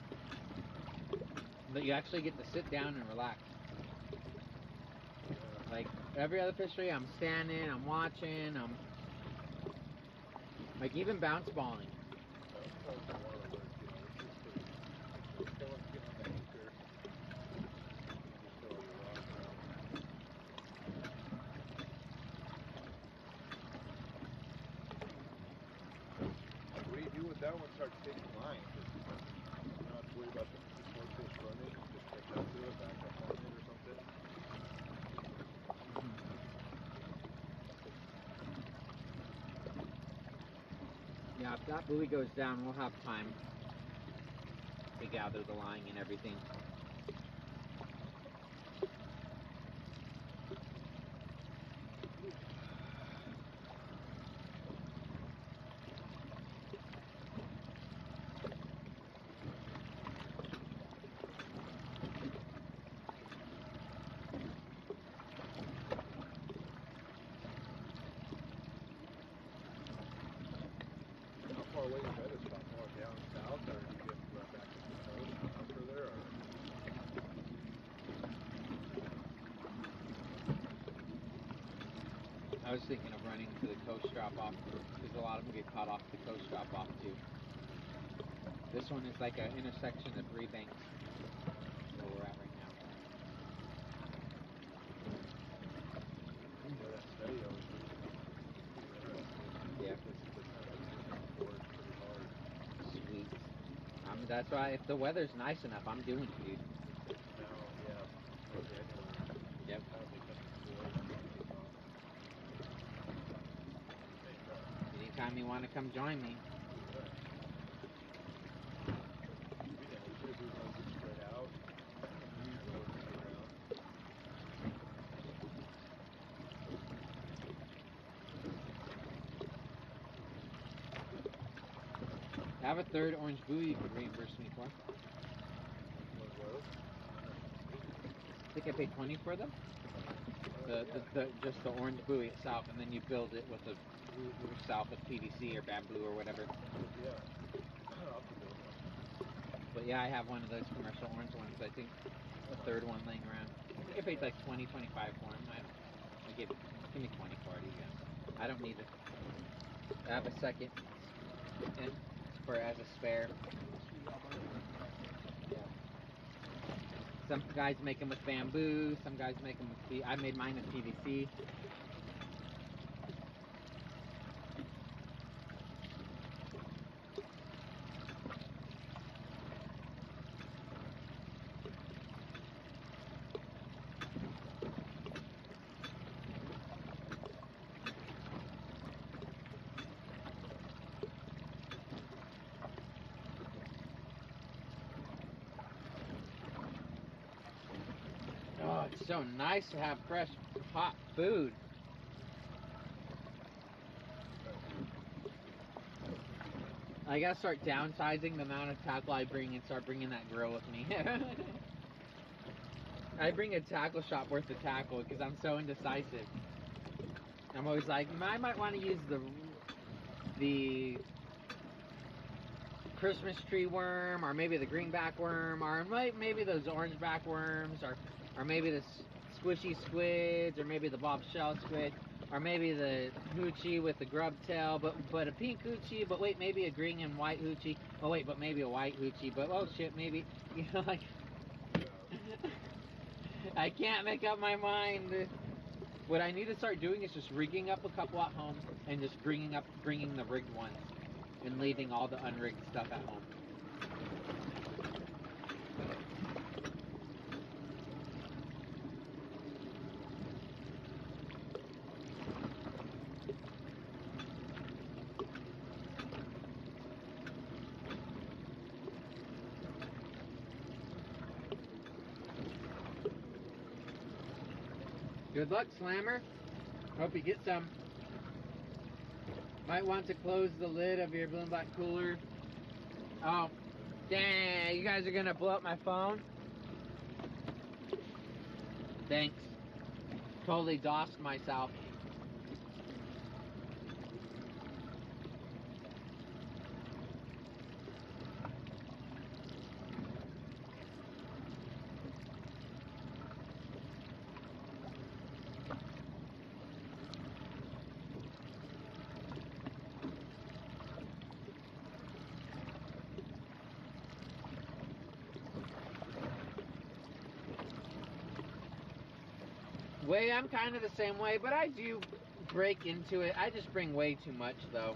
that you actually get to sit down and relax. Like every other fishery, I'm standing, I'm watching, I'm like even bounce balling. What do you do with that one? Start taking line. You don't have to worry about the swordfish running. Just catch up to it, back up on it or something. Yeah, if that buoy goes down, we'll have time to gather the line and everything. How far away is weather spot? More down south, or do you get right back to the coast up further? Or? I was thinking of running to the coast drop off because a lot of them get caught off the coast drop off too. This one is like an intersection of 3 banks where we're at right now. Yeah, that study always Yeah. pretty hard. Sweet. That's why if the weather's nice enough, I'm doing it, dude. Now, yeah. Okay. Yep. I don't think that's before. Anytime you want to come join me. Spread out. I have a 3rd orange buoy you could reimburse me for. I think I paid 20 for them. Just the orange buoy itself, and then you build it with a yourself with PVC or bamboo or whatever. Yeah. But yeah, I have one of those commercial orange ones. I think a 3rd one laying around. I think I paid like 20, 25 for them. Give me 20 for it. I don't need it. I have a 2nd and as a spare. Yeah. Some guys make them with bamboo. Some guys make them with I made mine with PVC. Oh, it's so nice to have fresh, hot food. I gotta start downsizing the amount of tackle I bring and start bringing that grill with me. I bring a tackle shop worth of tackle because I'm so indecisive. I'm always like, I might want to use the Christmas tree worm, or maybe the greenback worm, or maybe those orange back worms, or maybe the squishy squids, or maybe the bobshell squid, or maybe the hoochie with the grub tail, but a pink hoochie, but wait, maybe a green and white hoochie, oh wait, but maybe a white hoochie, but oh shit, maybe, you know, like, I can't make up my mind. What I need to start doing is just rigging up a couple at home, and just bringing the rigged ones, and leaving all the unrigged stuff at home. Good luck, Slammer. Hope you get some. Might want to close the lid of your blue and black cooler. Oh, dang, you guys are gonna blow up my phone? Thanks. Totally DOSed myself. Way, I'm kind of the same way, but I do break into it. I just bring way too much, though.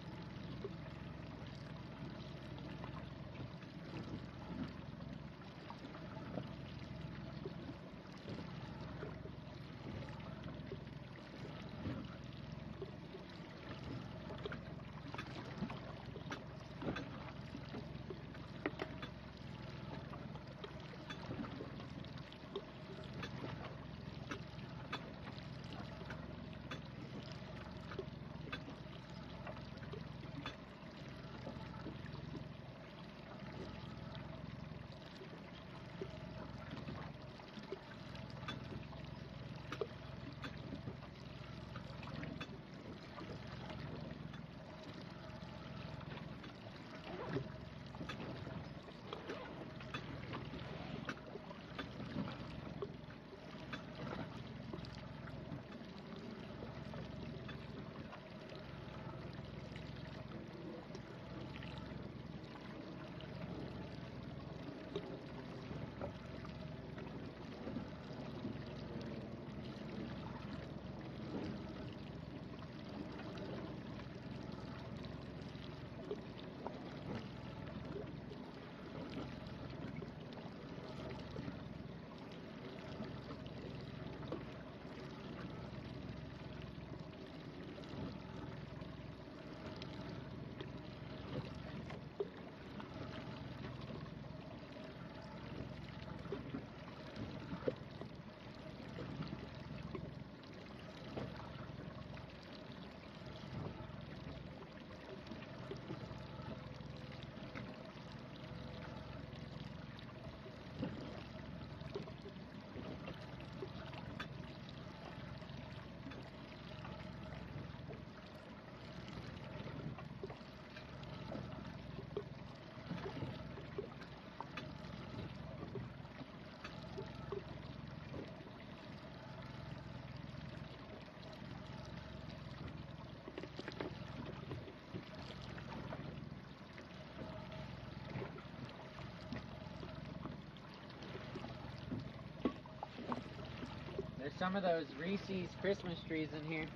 There's some of those Reese's Christmas trees in here.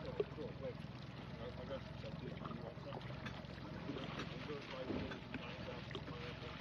Oh, cool. Wait. I got some stuff too. You want some? Those like those pineapple.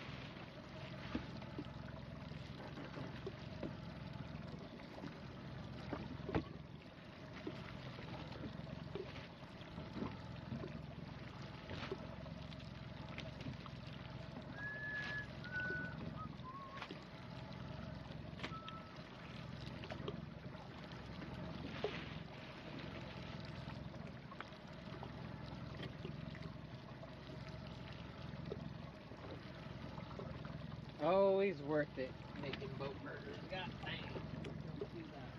Always worth it making boat burgers. God dang. Don't do that.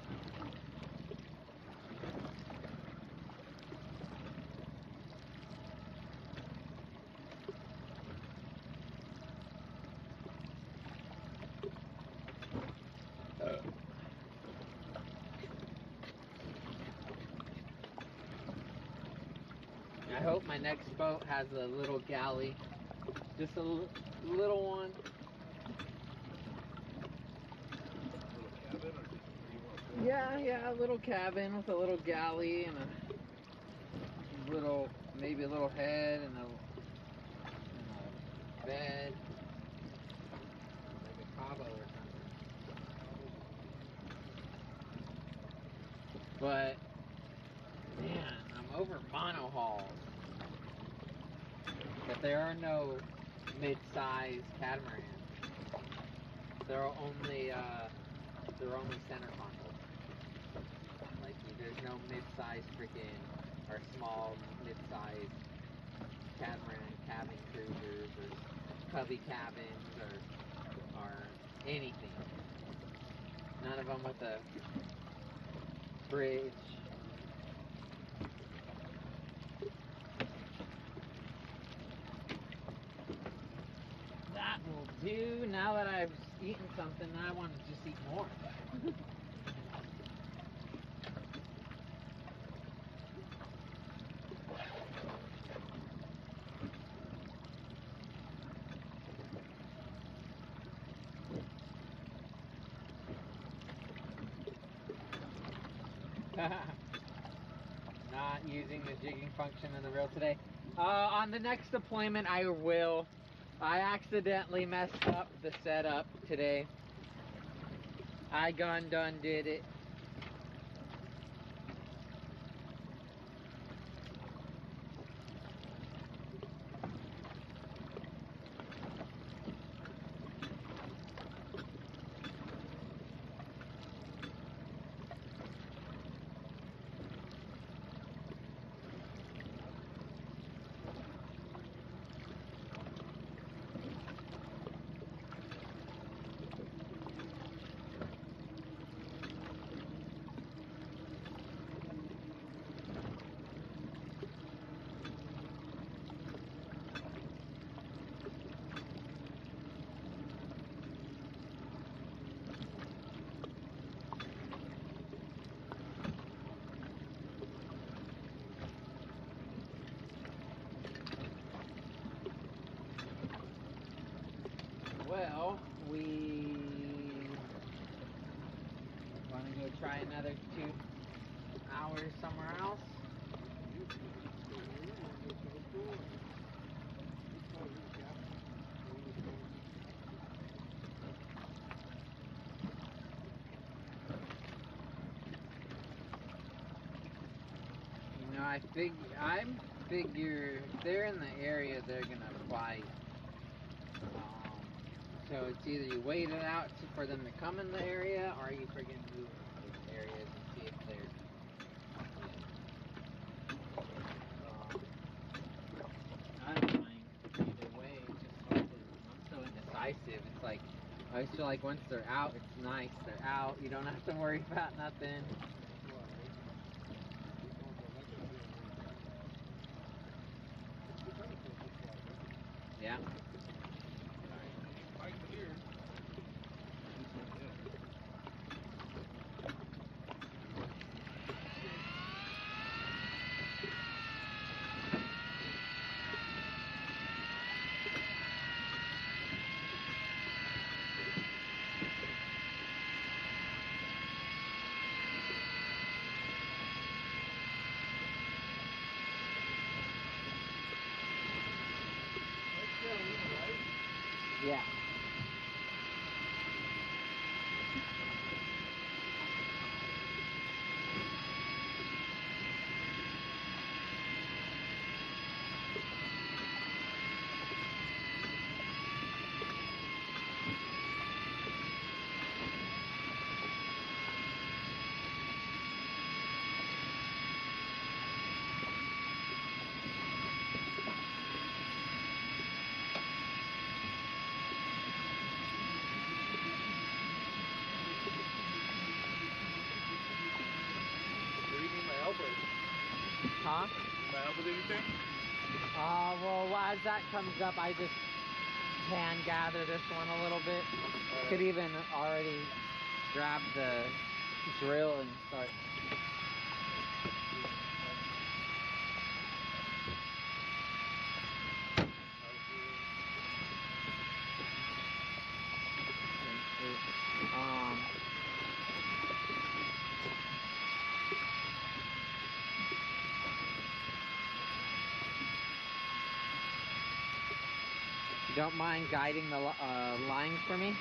I hope my next boat has a little galley. Just a little one. Little cabin, or you want Yeah, a little cabin with a little galley and a little, maybe a little head and a bed. Like a Cabo or something. But, man, I'm over monohulls. But there are no mid-size catamarans. There are only center consoles. Like there's no mid-size freaking or small mid-size catamaran cabin cruisers or cubby cabins or anything. None of them with a bridge. That will do. Now that I've eaten something, I want to just eat more. Not using the jigging function in the reel today. On the next deployment, I will. I accidentally messed up the setup today. I done did it. Well, we want to go try another 2 hours somewhere else. You know, I figure if they're in the area, they're gonna bite. So it's either you wait it out for them to come in the area, or you friggin' move to those areas and see if they're. I don't mind either way. It's just something. I'm so indecisive. It's like I just feel like once they're out, it's nice. They're out. You don't have to worry about nothing. Yeah. Right here. Yeah. Huh? Can I help with anything? Well, as that comes up, I just hand gather this one a little bit. Could even already grab the drill and start. You don't mind guiding the lines for me? Yeah.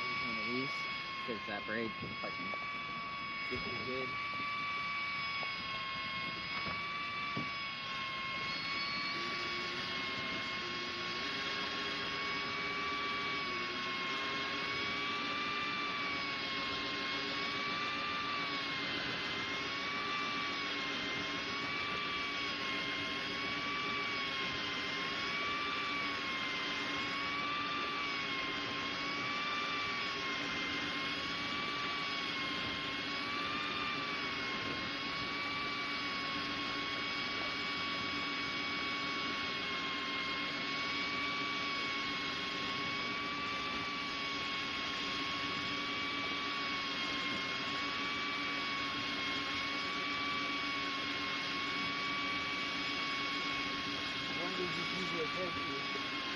Use one of these because that braid can fucking get you good.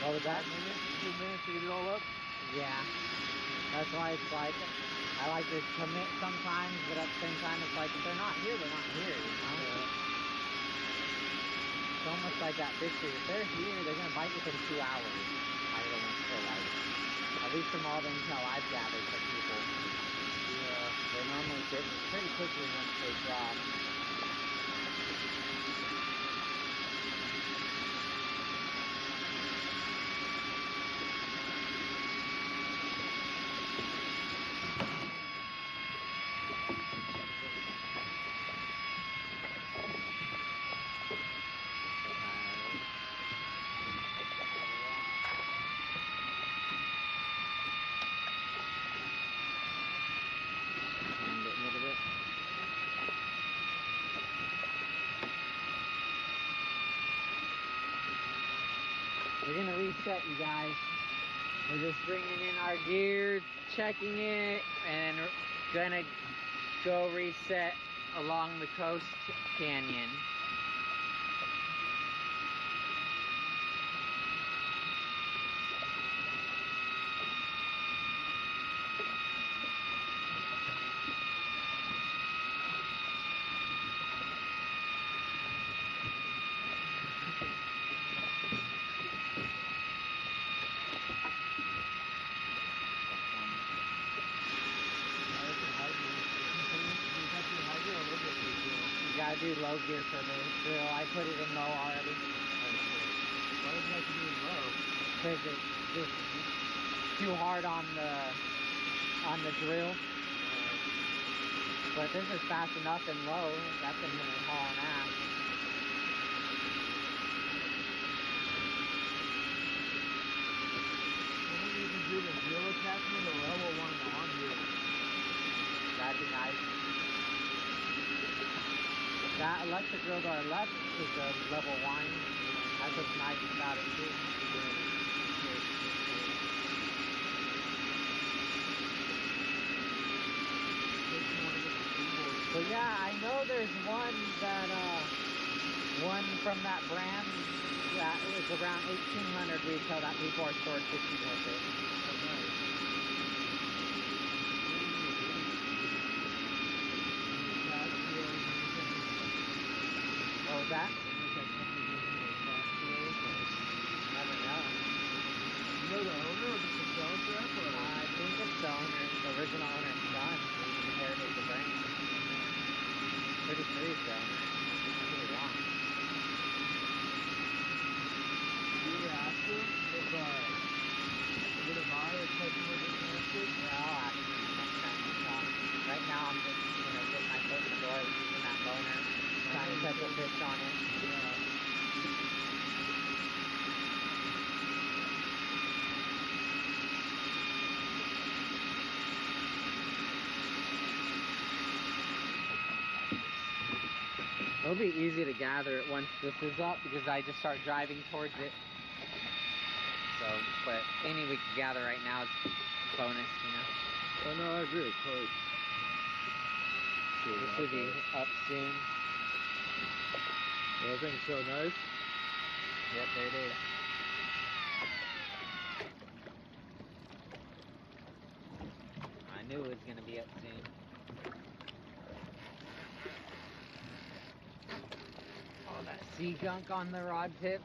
What was that? 2 minutes to get it all up. Yeah. That's why it's like, I like to commit sometimes, but at the same time, it's like, if they're not here, they're not here, you know? It's almost like that fishery. If they're here, they're going to bite within 2 hours. I almost feel like. At least from all the intel I've gathered from people. Yeah. They normally fit pretty quickly once they drop. We're gonna reset, you guys. We're just bringing in our gear, checking it, and we're gonna go reset along the coast canyon. You gotta do low gear for the drill. I put it in low already. Why does it have to be low? Because it's just too hard on the drill. But this is fast enough and low. That's a minute haul and a half. Maybe you can do the drill attachment or level one on here. That'd be nice. That electric drill to our left is the level one. That's what's nice about it too. But yeah, I know there's one that one from that brand that was around 1800 retail that people are swordfishing with it. What was that? Never know. You know the owner of the phone trap? I think it's the owner, the original owner's son who inherited the brand. Pretty sure he's the owner. Pretty long. You ever ask him if would a buyer or customer be interested? Yeah, I'll ask him next time we talk. Right now I'm just, getting my foot in the door using that boner, trying to catch a fish on it. Yeah. It'll be easy to gather it once this is up because I just start driving towards it. So, but any we can gather right now is bonus, Oh no, I agree. Totally. This should be up soon. That thing's so nice. Yep, there it is. I knew it was gonna be up soon. All that sea gunk on the rod tip.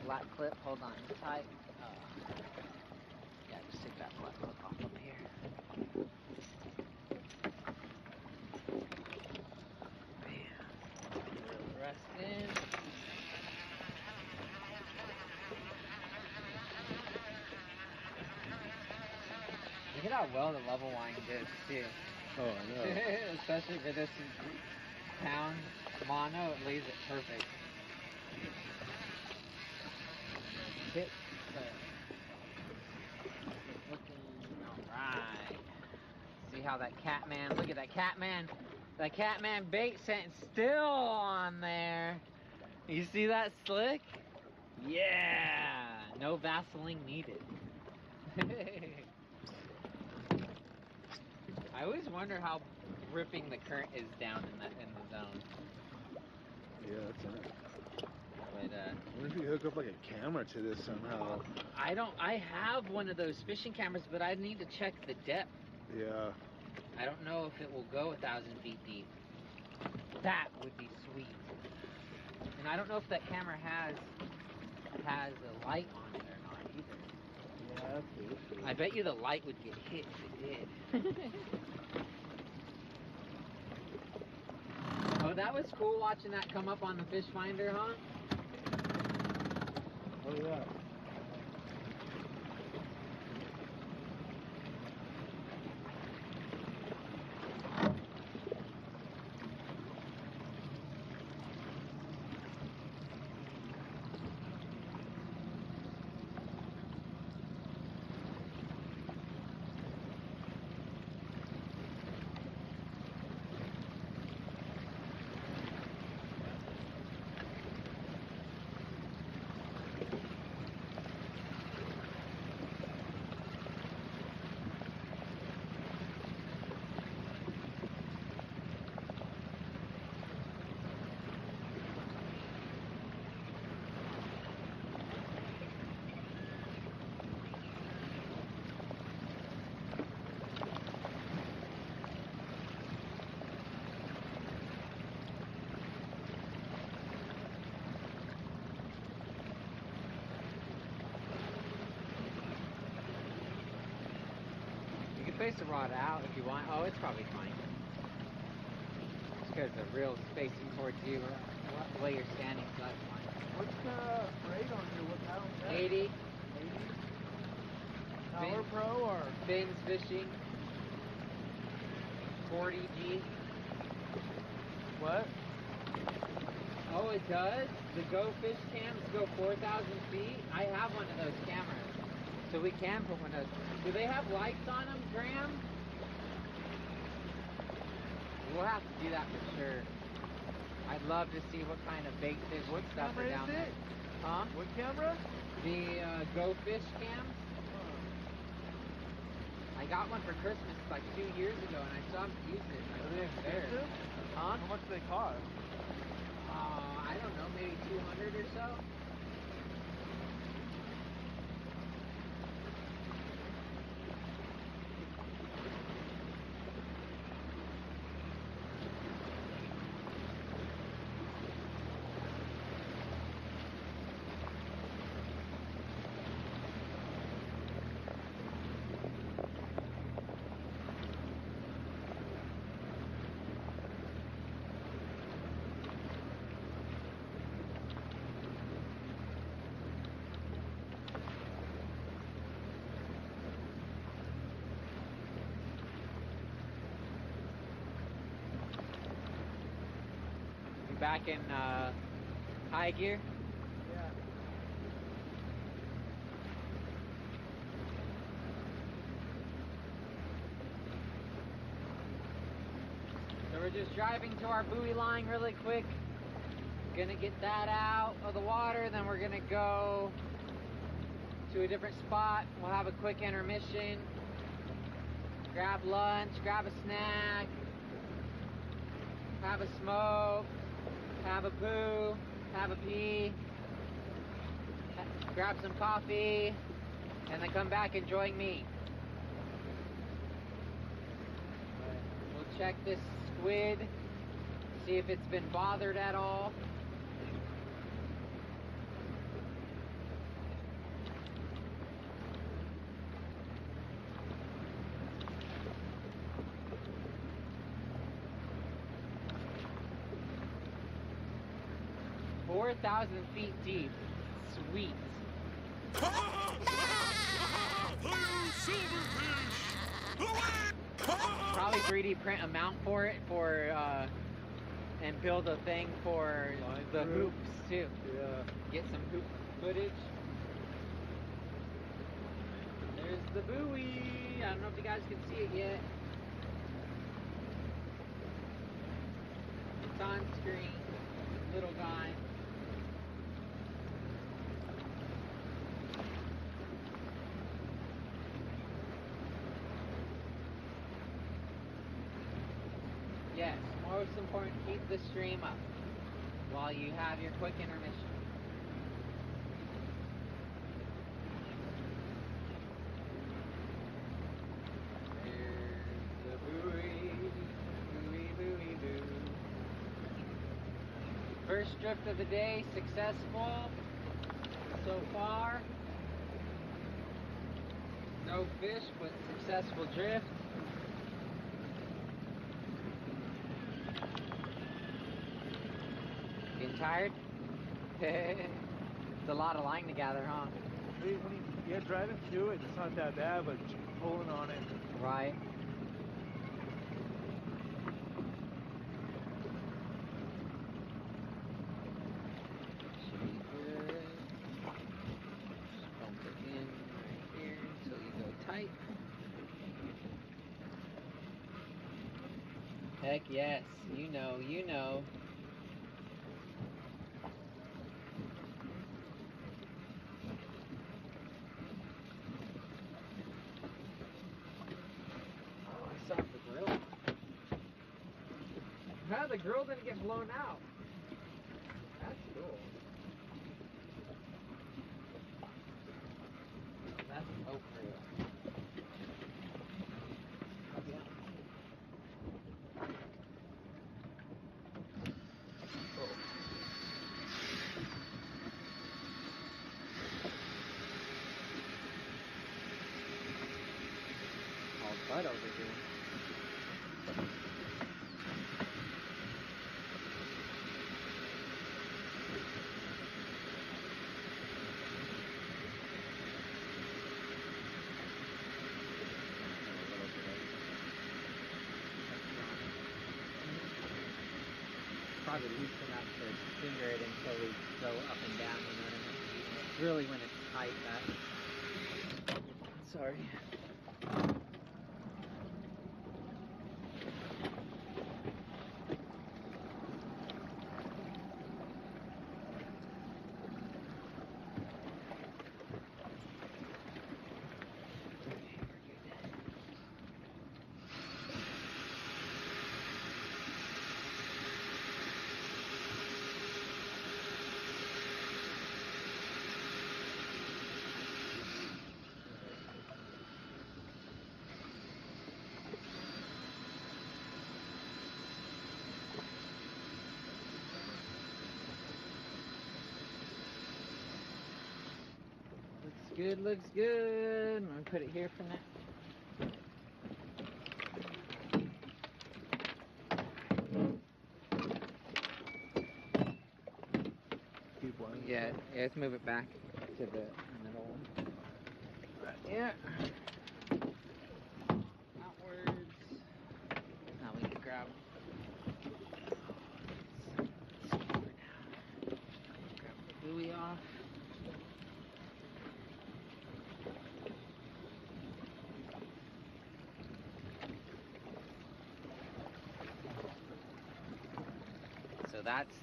Flat clip, hold on tight. Yeah, just take that flat clip off of here. Bam. Rest in. Look at how well the level line goes too. Oh, I know. Especially for this town mono, it lays it perfect. Tip. Looking alright. See how that Catman, look at that Catman. That Catman bait scent still on there. You see that slick? Yeah. No Vaseline needed. I always wonder how ripping the current is down in the zone. hook up like a camera to this somehow. I have one of those fishing cameras, but I need to check the depth. Yeah. I don't know if it will go 1,000 feet deep. That would be sweet. And I don't know if that camera has a light on it or not either. Yeah, okay. I bet you the light would get hit if it did. Oh, that was cool watching that come up on the fish finder, huh? Oh yeah. You can face the rod out if you want. Oh, it's probably fine. Just because the reel's facing towards you, the way you're standing, so that's fine. What's the rate on here? What power is that? 80, 80? Power Pro or? fins fishing, 40G. What? Oh, it does? The Go Fish cams go 4,000 feet? I have one of those cameras. So we can put one of those. Do they have lights on them, Graham? We'll have to do that for sure. I'd love to see what kind of bait fish and What stuff are camera down is there. it? Huh? What camera? The Go Fish cams. I got one for Christmas like 2 years ago, and I still haven't used it. Are they expensive? Huh? How much do they cost? I don't know, maybe 200 or so. Back in high gear. Yeah. So we're just driving to our buoy line really quick. Gonna get that out of the water, then we're gonna go to a different spot. We'll have a quick intermission. Grab lunch, grab a snack, have a smoke, have a poo, have a pee, grab some coffee, and then come back and join me. We'll check this squid, see if it's been bothered at all. "4,000 feet deep. Sweet." Probably 3D print a mount for it and build a thing for the hoops too. Yeah. Get some hoop footage. There's the buoy. I don't know if you guys can see it yet. It's on screen. Little guy. Yes, most important, keep the stream up while you have your quick intermission. First drift of the day, successful so far. No fish, but successful drift. Getting tired? It's a lot of line to gather, huh? Yeah, driving through it, it's not that bad, but pulling on it. Right. Should be good. Just bump it in right here until you go tight. Heck yes, you know, you know. The grill. How the grill didn't get blown out? That's cool. That's an oak grill. Yeah. Cool. All bud over here. Probably loose enough to finger it until we go up and down, you know what I mean? It's really when it's tight that. Sorry. Looks good, looks good. I'm gonna put it here for now. Yeah, let's move it back to the middle one. Right, yeah. Outwards. Now we can grab. Grab the buoy off. So that's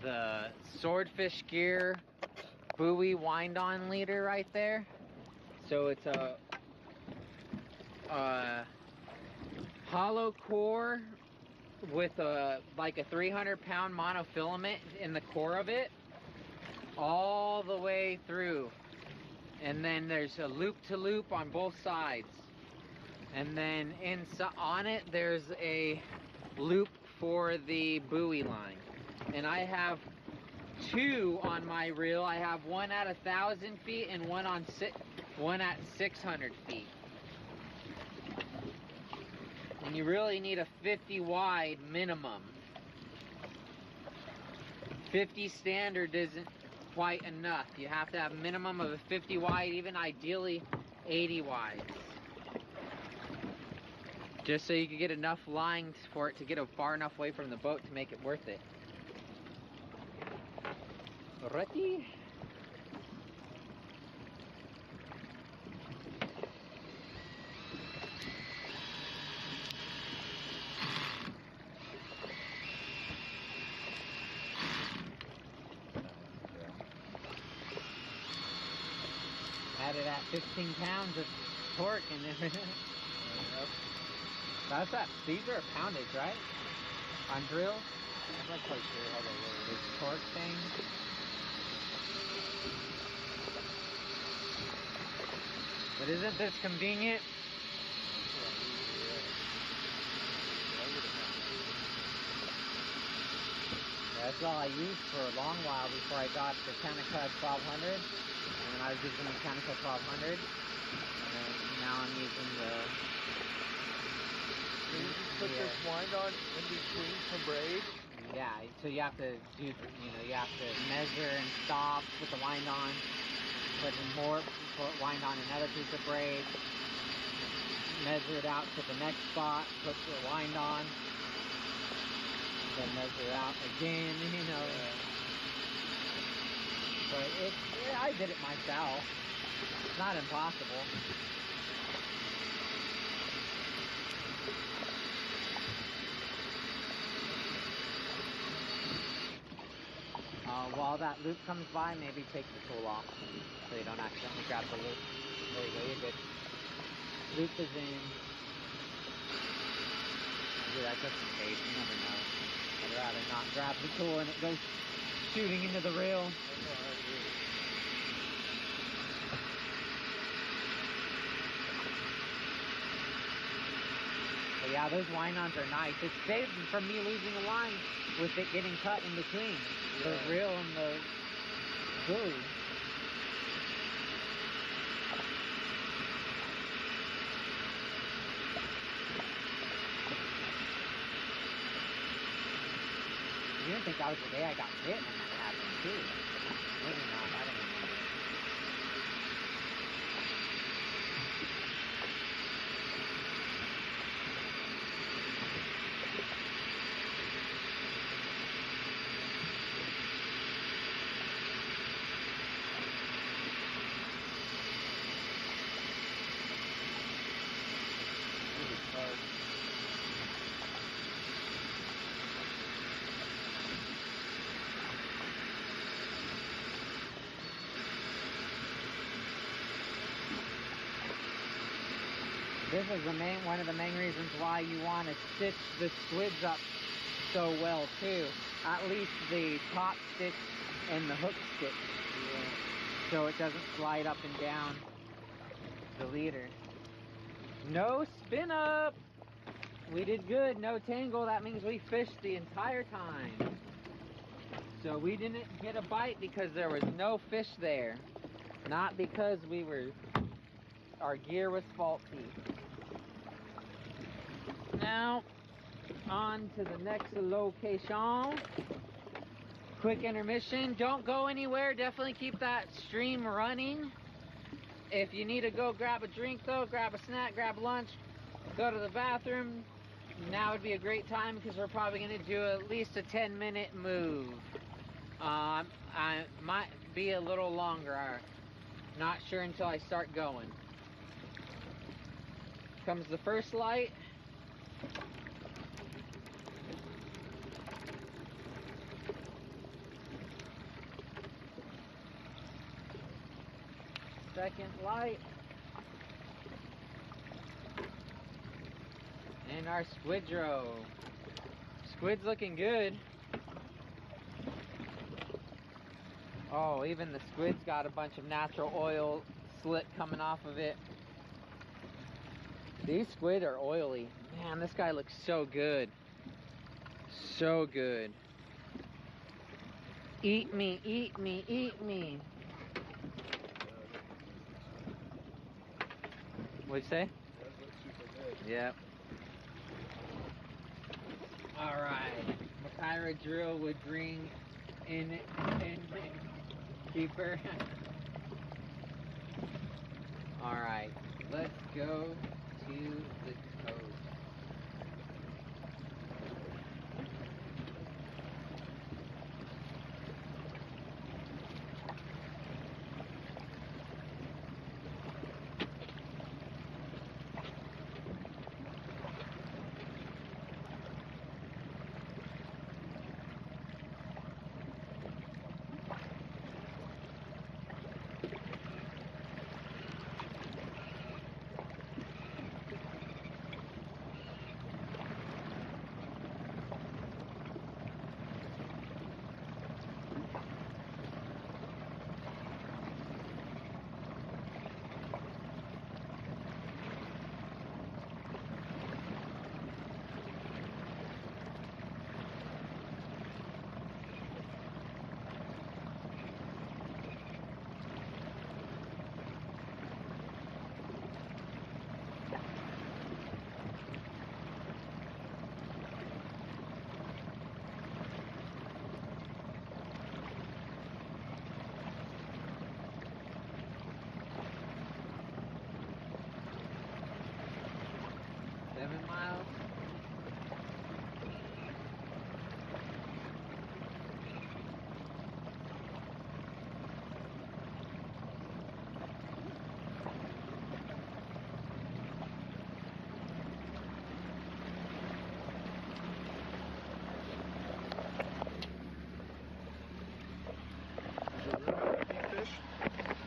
the Swordfish Gear buoy wind-on leader right there. So it's a hollow core with like a 300-pound monofilament in the core of it, all the way through. And then there's a loop-to-loop on both sides. And then on it, there's a loop for the buoy line. And I have two on my reel. I have one at 1,000 feet and one at 600 feet. And you really need a 50 wide minimum. 50 standard isn't quite enough. You have to have a minimum of a 50 wide, even ideally 80 wide. Just so you can get enough line for it to get far enough away from the boat to make it worth it. Ready? Added at 15 pounds of torque and everything. That's that. These are poundage, right? On drills? I'm not quite sure how they work. This torque thing. But isn't this convenient? That's all I used for a long while before I got the Kanaka 1200. And then I was using the Kanaka 1200. And then now I'm using the... So you just put this wind on in between some braids? Yeah, so you have to do, you have to measure and stop, put the wind on, put in more, put wind on another piece of braid, measure it out to the next spot, put the wind on, then measure it out again, But I did it myself. It's not impossible. While that loop comes by, maybe take the tool off so you don't accidentally grab the loop. There you go, you're good. Loop is in. Do that just in case, you never know. I'd rather not grab the tool and it goes shooting into the reel. But yeah, those wind-ons are nice. It saved from me losing a line with it getting cut in between the reel and the buoy. You didn't think that was the day I got bit when that happened too. Maybe not, I don't remember. This is one of the main reasons why you want to stitch the squids up so well too. At least the top stitch and the hook stitch. Yeah. So it doesn't slide up and down the leader. No spin up! We did good, no tangle. That means we fished the entire time. So we didn't get a bite because there was no fish there. Not because our gear was faulty. Now, on to the next location. Quick intermission. Don't go anywhere. Definitely keep that stream running. If you need to go grab a drink though, grab a snack, grab lunch, go to the bathroom, now would be a great time because we're probably going to do at least a 10-minute move. I might be a little longer. Not sure until I start going. Comes the first light. Second light. And our squidro. Squid's looking good. Oh, even the squid's got a bunch of natural oil slit coming off of it. These squid are oily. Man, this guy looks so good. So good. Eat me, eat me, eat me. What'd you say? That looks super good. Yep. Alright. Makyra drill would bring in keeper. Alright. Let's go to the coast.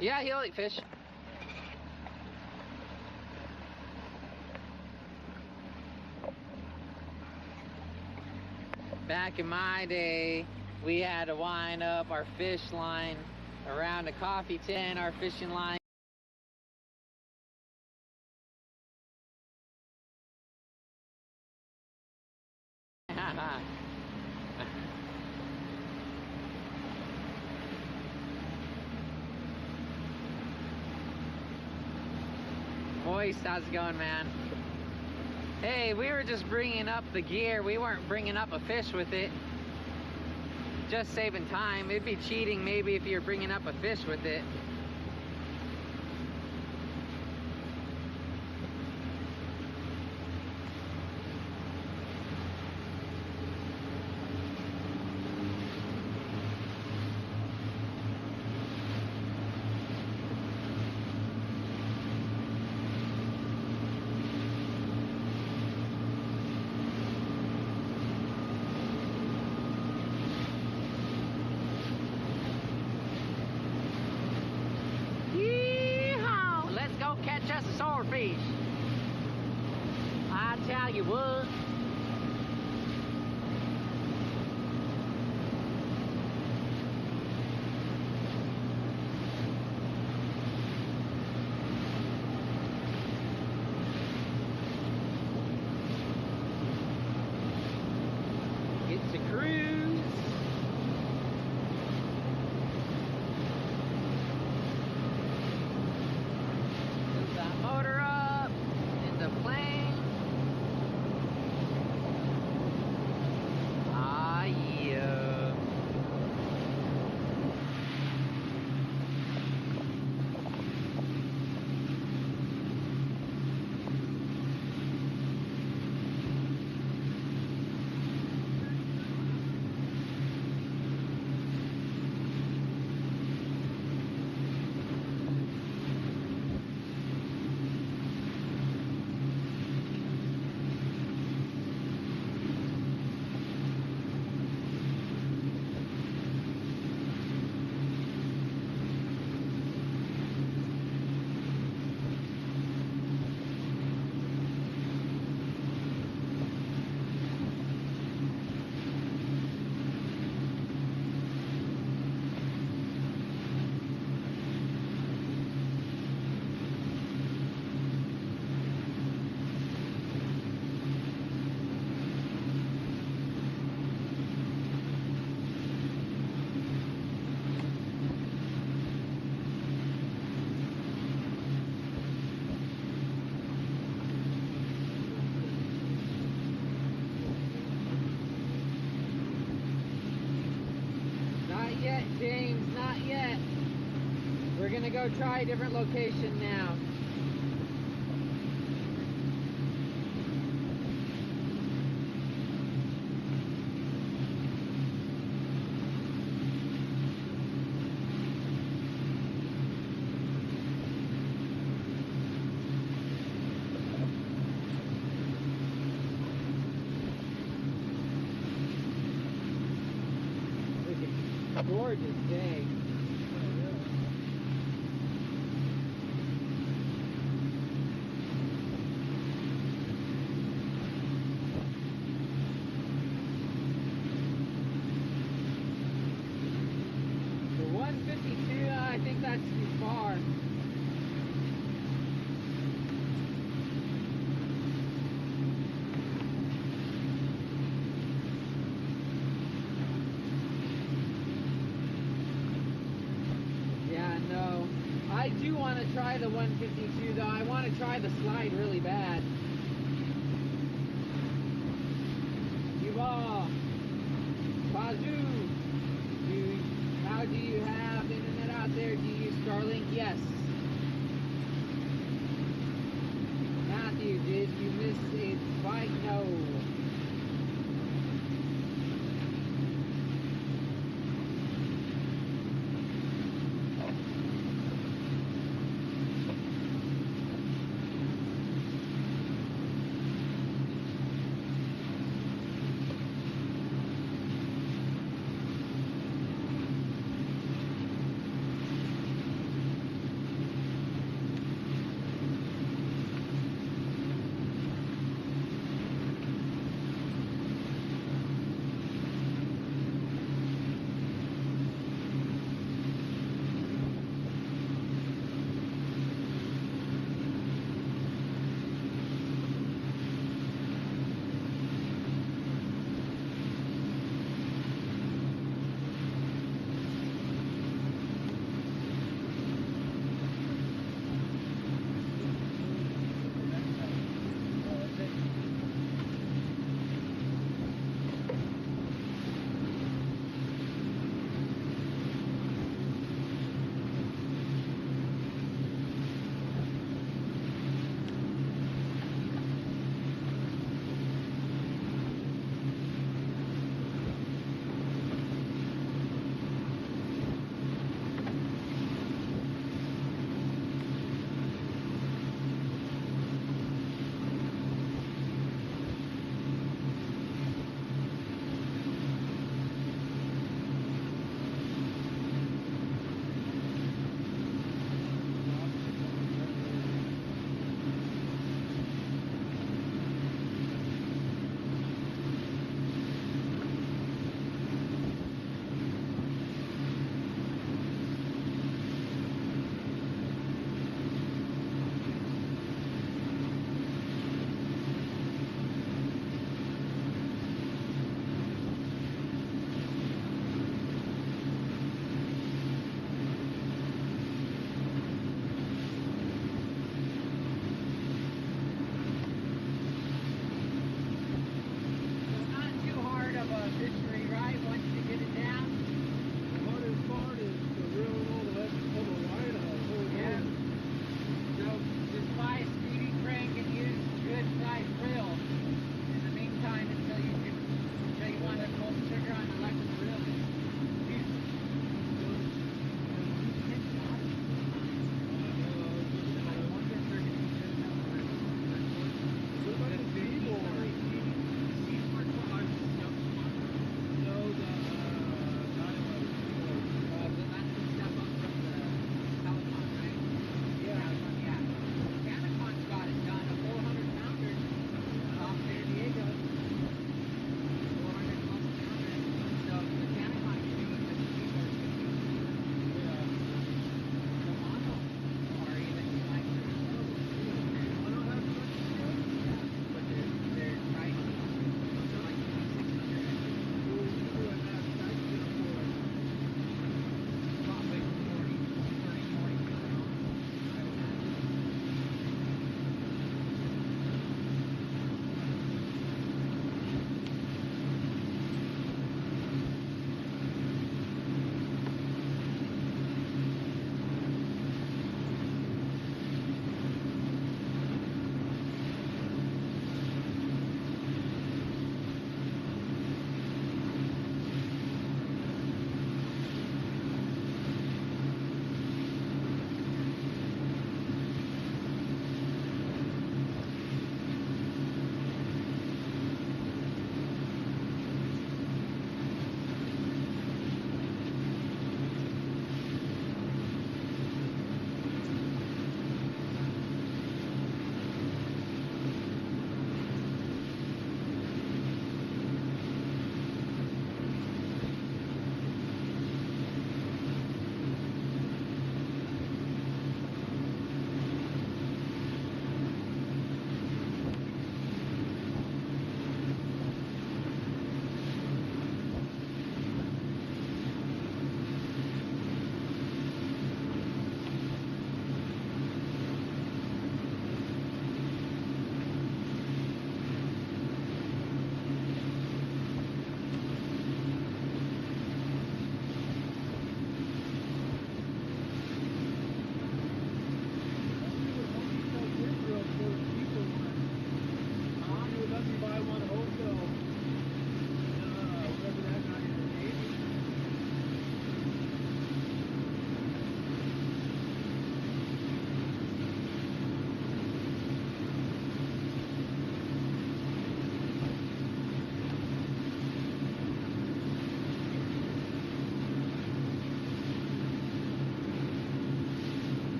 Yeah, he'll eat fish. Back in my day, we had to wind up our fish line around a coffee tin, our fishing line. Moist, how's it going, man? Hey, we were just bringing up the gear. We weren't bringing up a fish with it. Just saving time. It'd be cheating maybe if you're bringing up a fish with it. Catch us a swordfish. I tell you what. It's a cruise. Motor up in the plane. Ah, yeah. James, not yet. We're gonna go try a different location now. Gorgeous day. For 152, I think that's too far. I do want to try the 152 though. I want to try the slide really bad. Yuba, Bazoo, how do you have internet out there? Do you use Starlink? Yes. Matthew, did you miss a spike? No.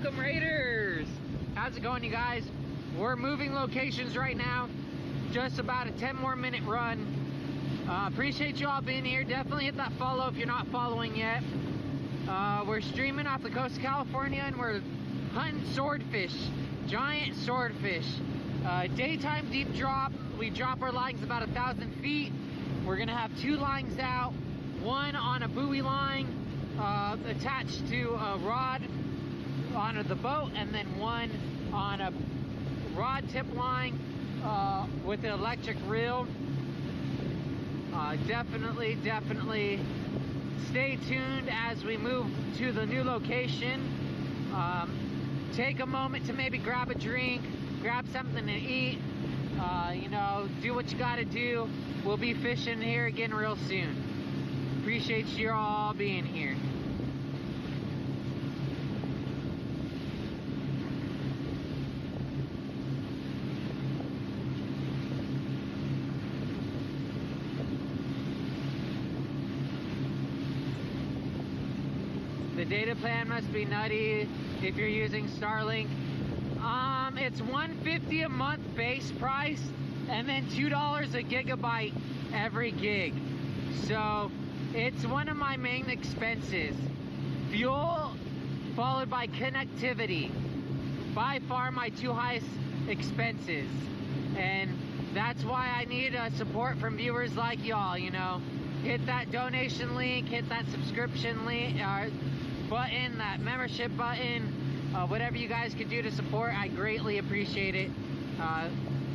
Welcome Raiders! How's it going, you guys? We're moving locations right now. Just about a 10 more minute run. Appreciate you all being here. Definitely hit that follow if you're not following yet. We're streaming off the coast of California and we're hunting swordfish, giant swordfish. Daytime deep drop. We drop our lines about 1,000 feet. We're gonna have 2 lines out, one on a buoy line attached to a rod on the boat, and then one on a rod tip line with an electric reel. Definitely stay tuned as we move to the new location. Take a moment to maybe grab a drink, grab something to eat, you know, do what you gotta do. We'll be fishing here again real soon. Appreciate you all being here. The data plan must be nutty if you're using Starlink. It's $150 a month base price, and then $2 a gigabyte every gig. So it's one of my main expenses. Fuel followed by connectivity. By far my 2 highest expenses. And that's why I need support from viewers like y'all, you know. Hit that donation link, hit that subscription link, button, that membership button, whatever you guys could do to support, I greatly appreciate it.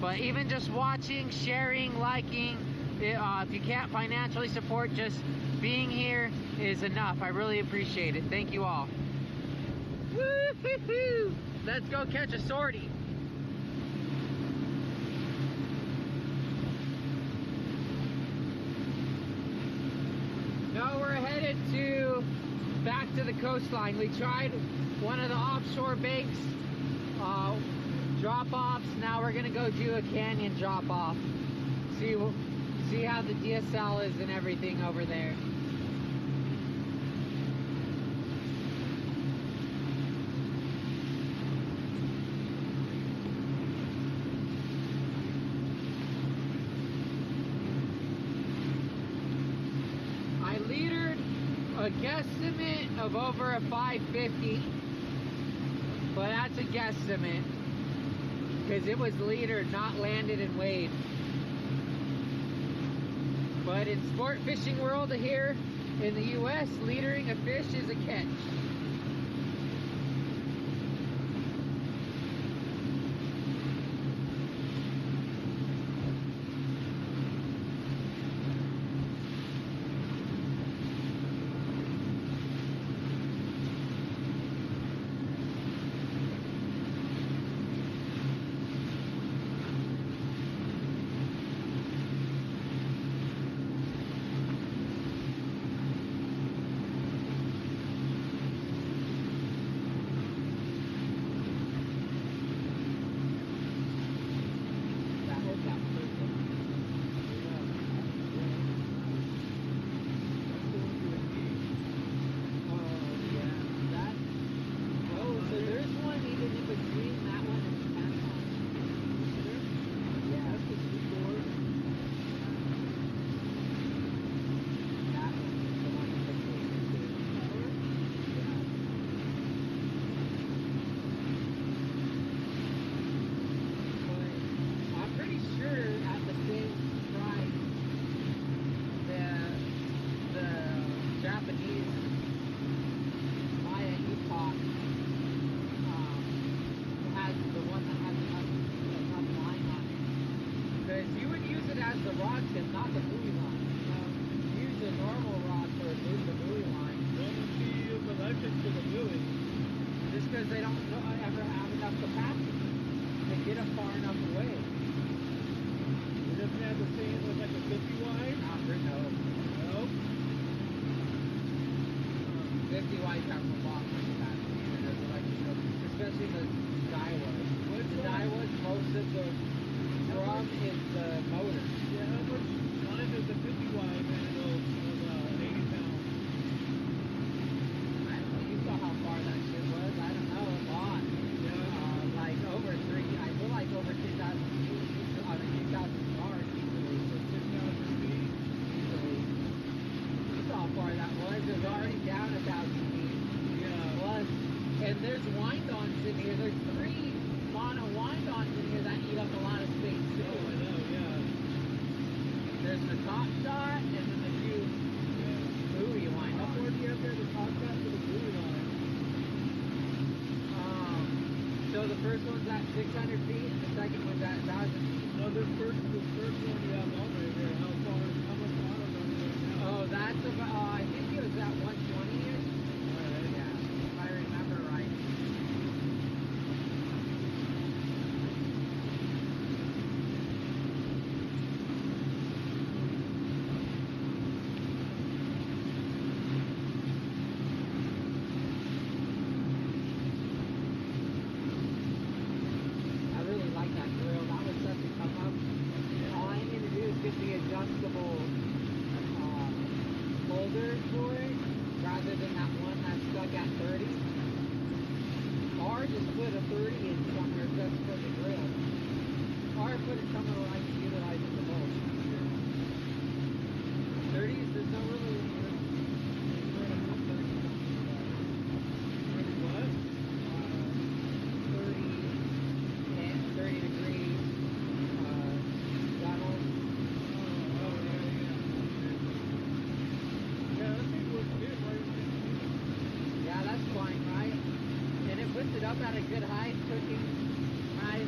But even just watching, sharing, liking, if you can't financially support, just being here is enough. I really appreciate it. Thank you all. Woo-hoo-hoo! Let's go catch a swordie. Now we're headed back to the coastline. We tried one of the offshore banks drop-offs. Now we're gonna go do a canyon drop-off. See how the DSL is and everything over there. I leadered a guesstimate of over a 550, but that's a guesstimate because it was leadered, not landed and weighed. But in sport fishing world here in the US, leadering a fish is a catch. there's wind-ons in here. There's 3 mono wind-ons in here that eat up a lot of space too. Oh, I know, yeah. There's the top shot and then the 2 buoy How wind-ons. far do you have there to top shot to the buoy line? So the first one's at 600 feet and the second one's at 1,000 feet. No, the first one you have on right there. How much mono on there now? Oh, that's about, I think it was at 120-ish. Alright. Yeah, if I remember right. I really like that grill. That was such a come up. And all I need to do is get the adjustable holder for it rather than that one that's stuck at 30. Or just put a 30 in somewhere just for the grill. Or put it somewhere where I can utilize it the most. 30s, there's no really. What? 30 and 30 degrees level. Oh, yeah. Yeah, that thing looks good, right? Yeah, that's fine, right? And it puts it up at a good height, cooking, right?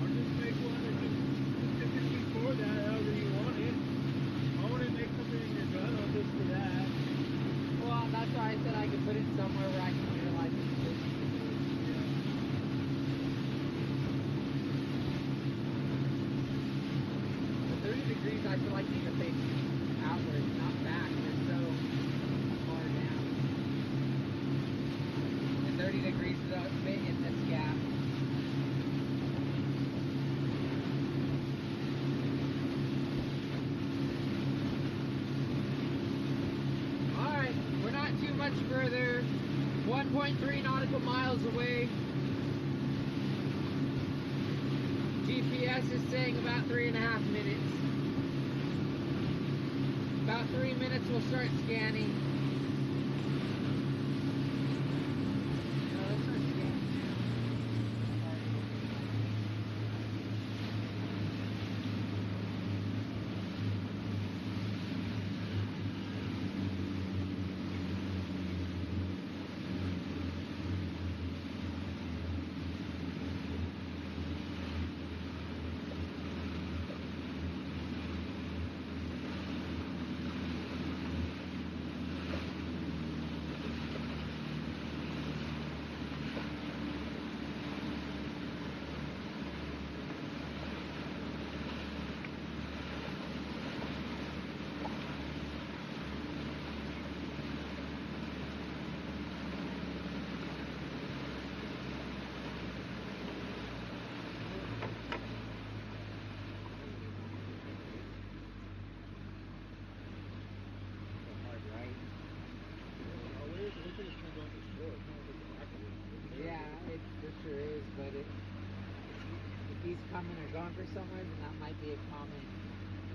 Or just make one that just stick it before that, however you want it. I want to make something in your gun, I'll just do that. Well, that's why I said I could put it somewhere where I can utilize it. The 30 degrees, I feel like need to face outwards, not back. They're so far down. And 30 degrees does fit in this gap. Alright, we're not too much further. 1.3 nautical miles away. GPS is saying about 3.5 minutes. About 3 minutes we'll start scanning. No, let's start scanning Yeah, it for sure is, but if he's coming or going for somewhere, then that might be a common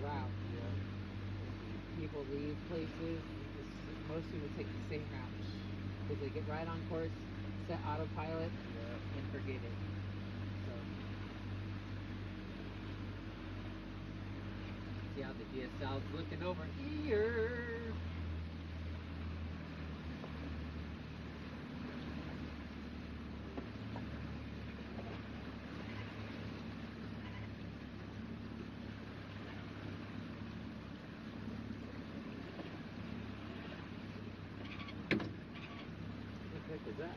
route. People leave places, most people take the same route. Because they get right on course, set autopilot, and forget it. So, see how the DSL's looking over here. What the heck is that?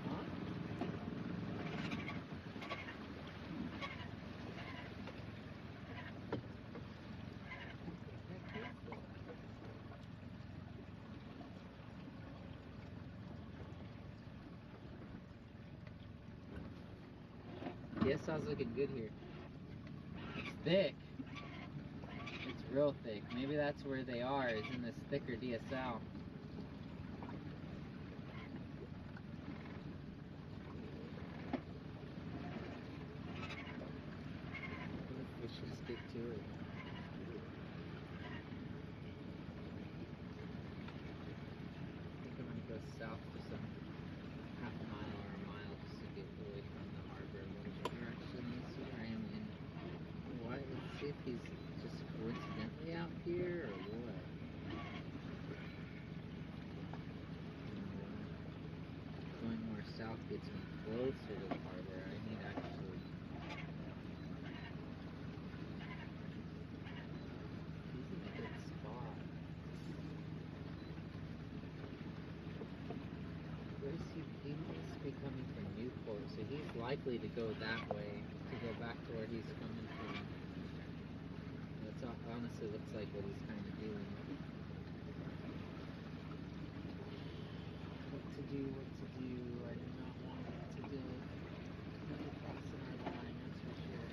Huh? DSL's looking good here. It's thick. It's real thick. Maybe that's where they are, is in this thicker DSL. Fish should stick to it. closer to the harbor. I need actually. He's in a good spot. Where's he? He must be coming from Newport, so he's likely to go that way, to go back to where he's coming from. That's honestly looks like what he's kind of doing. What to do, what to do, I do not want what to do. Never crossing our line, that's for sure.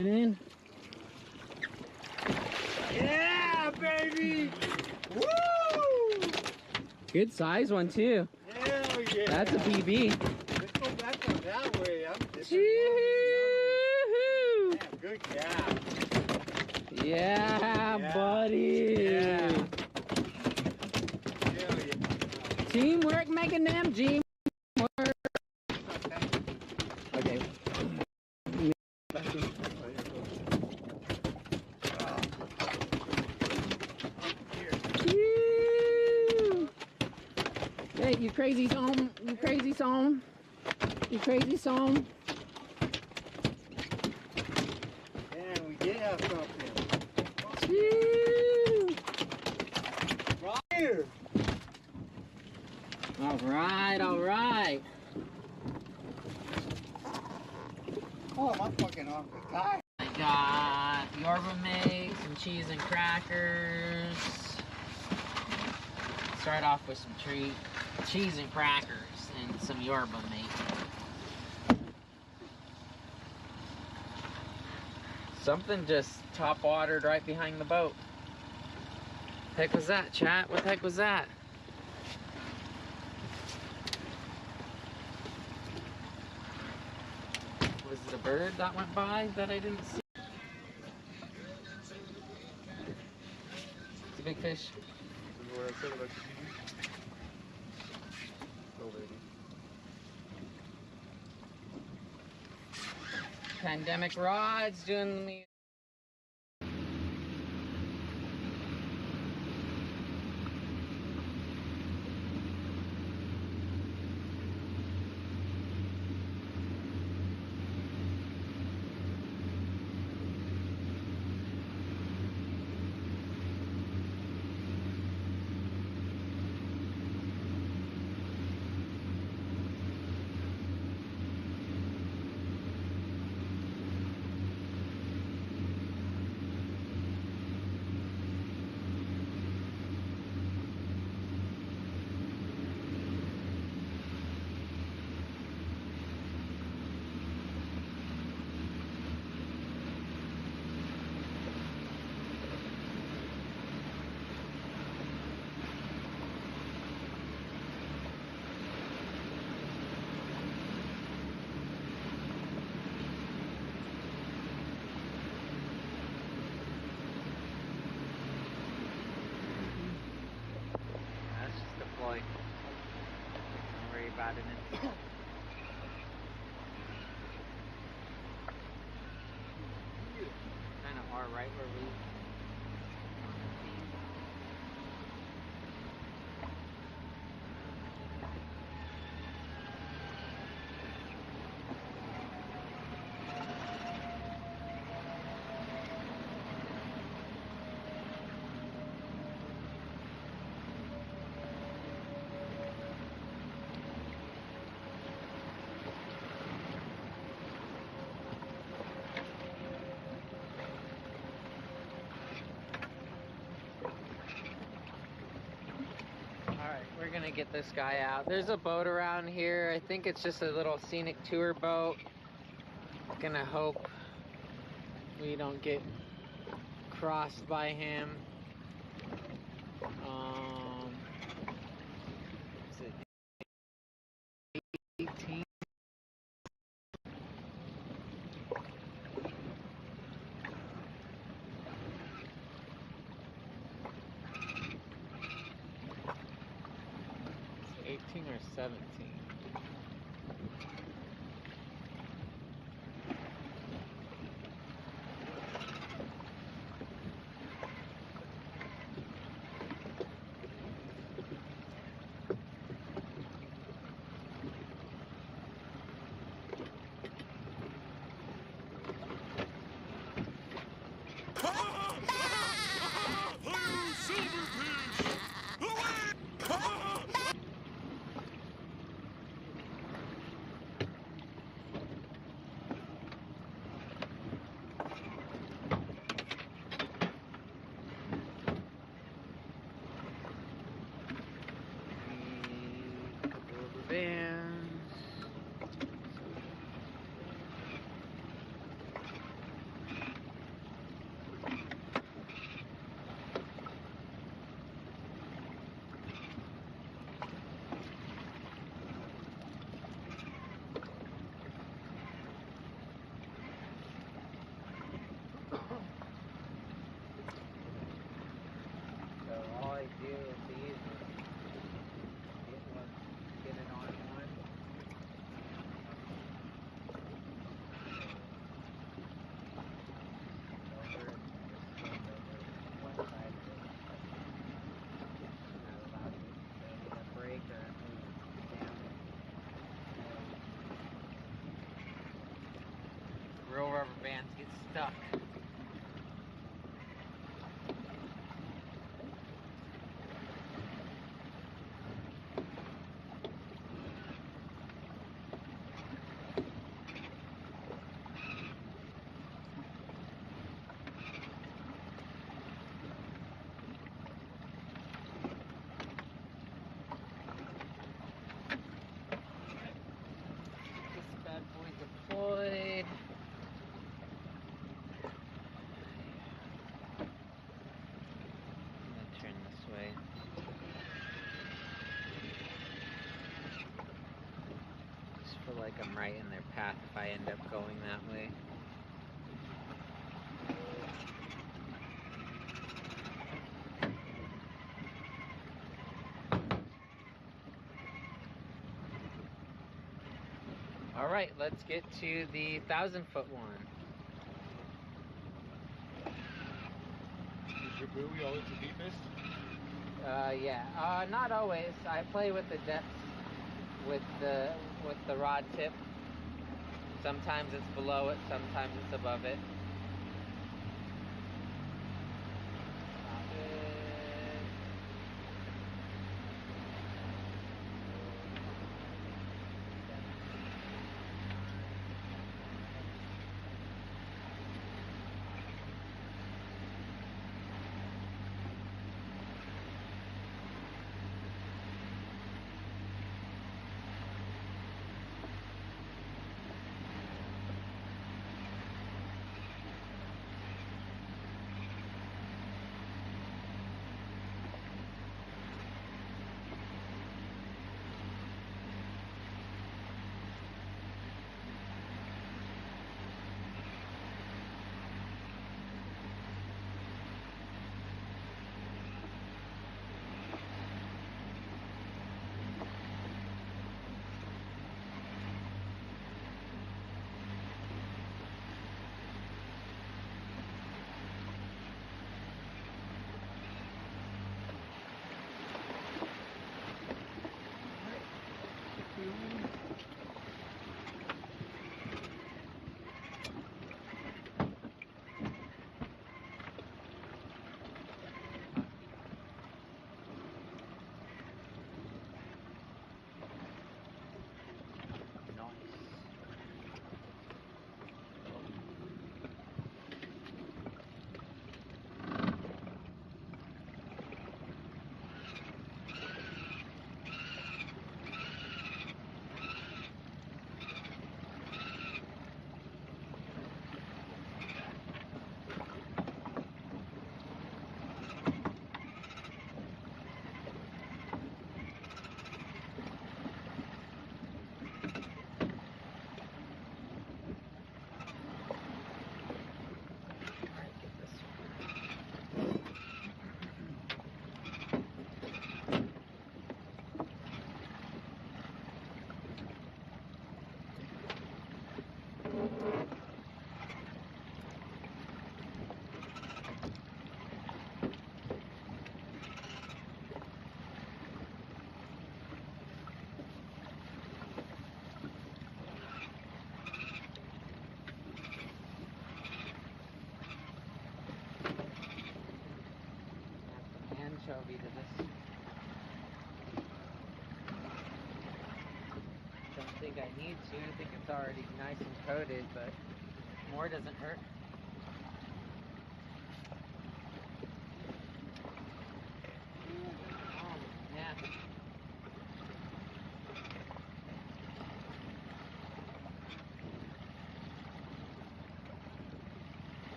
In. Yeah, baby! Woo! Good size one too. Hell yeah! That's a PB. Let's go back on that way. I'm Choo-hoo! yeah, good job. Yeah, Yeah. buddy. Yeah. Hell yeah. Teamwork making them dream work. Okay. Woo! Hey, you crazy song. You crazy song. You crazy song. Man, we did have something. Woo! Right here. All right, all right. Oh, my fucking arm. God. I got Yorba mate, some cheese and crackers. Start off with some cheese and crackers and some Yorba mate. Something just top watered right behind the boat. Heck was that, chat? What the heck was that? Was it a bird that went by that I didn't see? It's a big fish. This is what I said about the Pandemic rods doing me. That's just a ploy. Don't worry about it. Kind of are right where we. to get this guy out. There's a boat around here. I think it's just a little scenic tour boat. Gonna hope we don't get crossed by him. Is it 18? It's 18 or 17? Real rubber bands get stuck. This bad boy deployed. Turn this way. Just feel like I'm right in their path if I end up going that way. All right, let's get to the 1,000-foot one. Is your buoy always the deepest? Yeah. Not always. I play with the depth with the rod tip. Sometimes it's below it, sometimes it's above it. this. Don't think I need to. I think it's already nice and coated, but more doesn't hurt. Oh, man.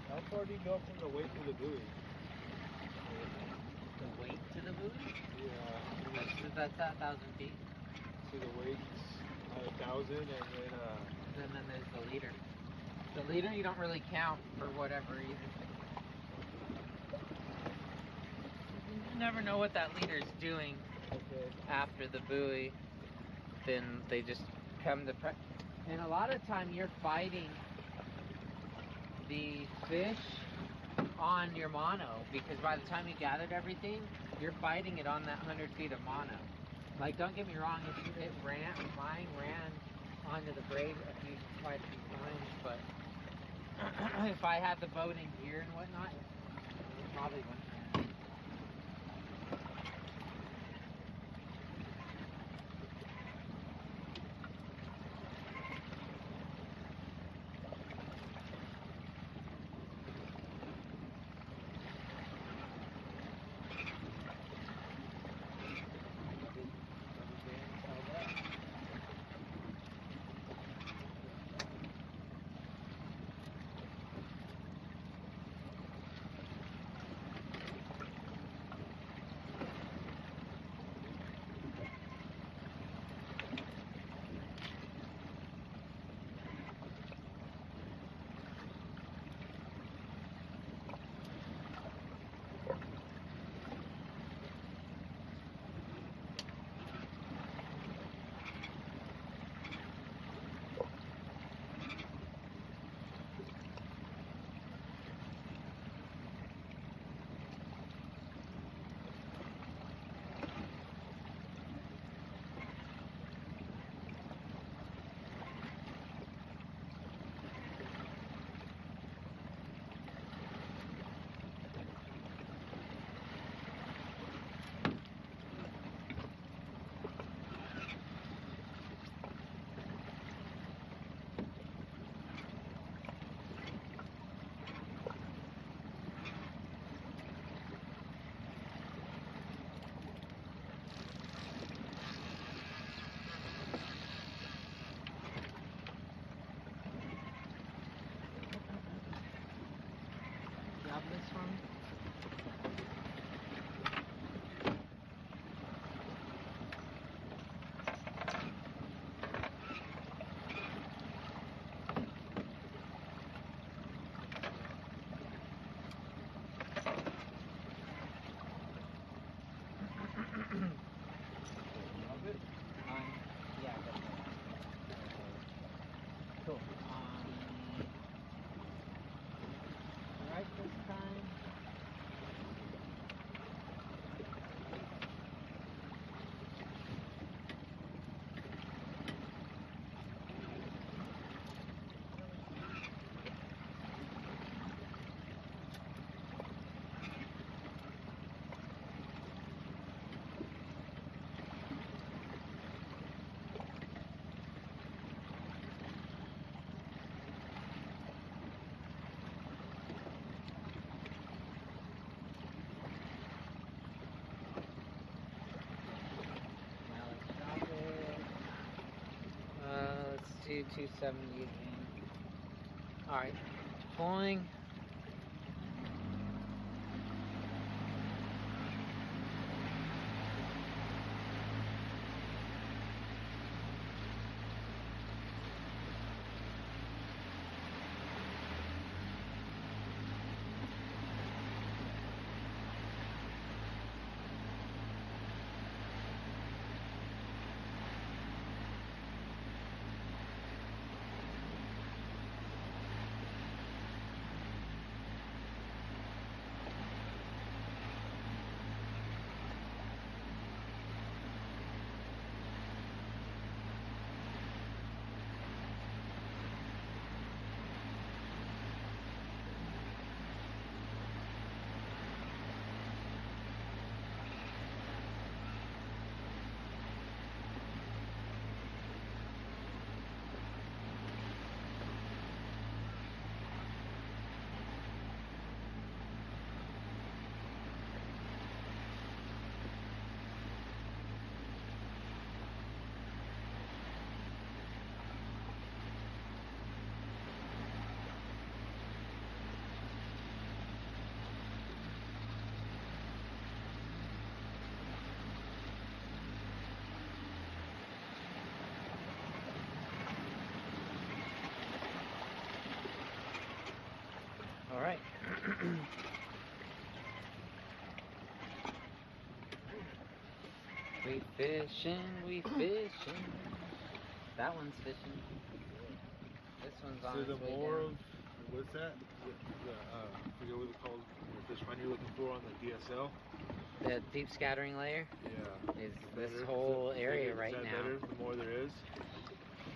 How far do you go from the weight to the buoy? The weight to the buoy? Yeah. That's 1,000 feet. See the weight's 1,000, and And then there's the leader. The leader you don't really count for whatever reason. You never know what that leader's doing okay. after the buoy. Then they just come to and a lot of time you're fighting the fish on your mono, because by the time you gathered everything, you're fighting it on that 100 feet of mono. Like, don't get me wrong, mine ran onto the braid quite a few times, but if I had the boat in gear and whatnot, it probably wouldn't. Grab this one. Yeah, cool. Right this time. Let's do 270 again. Alright, pulling. We fishing. That one's fishing. This one's on So its the way more down. of, what's that? I forget what it's called. The fish find you're looking for on the DSL. The deep scattering layer Yeah. is Better? this whole Is that area better? right Is that now. better the more there is?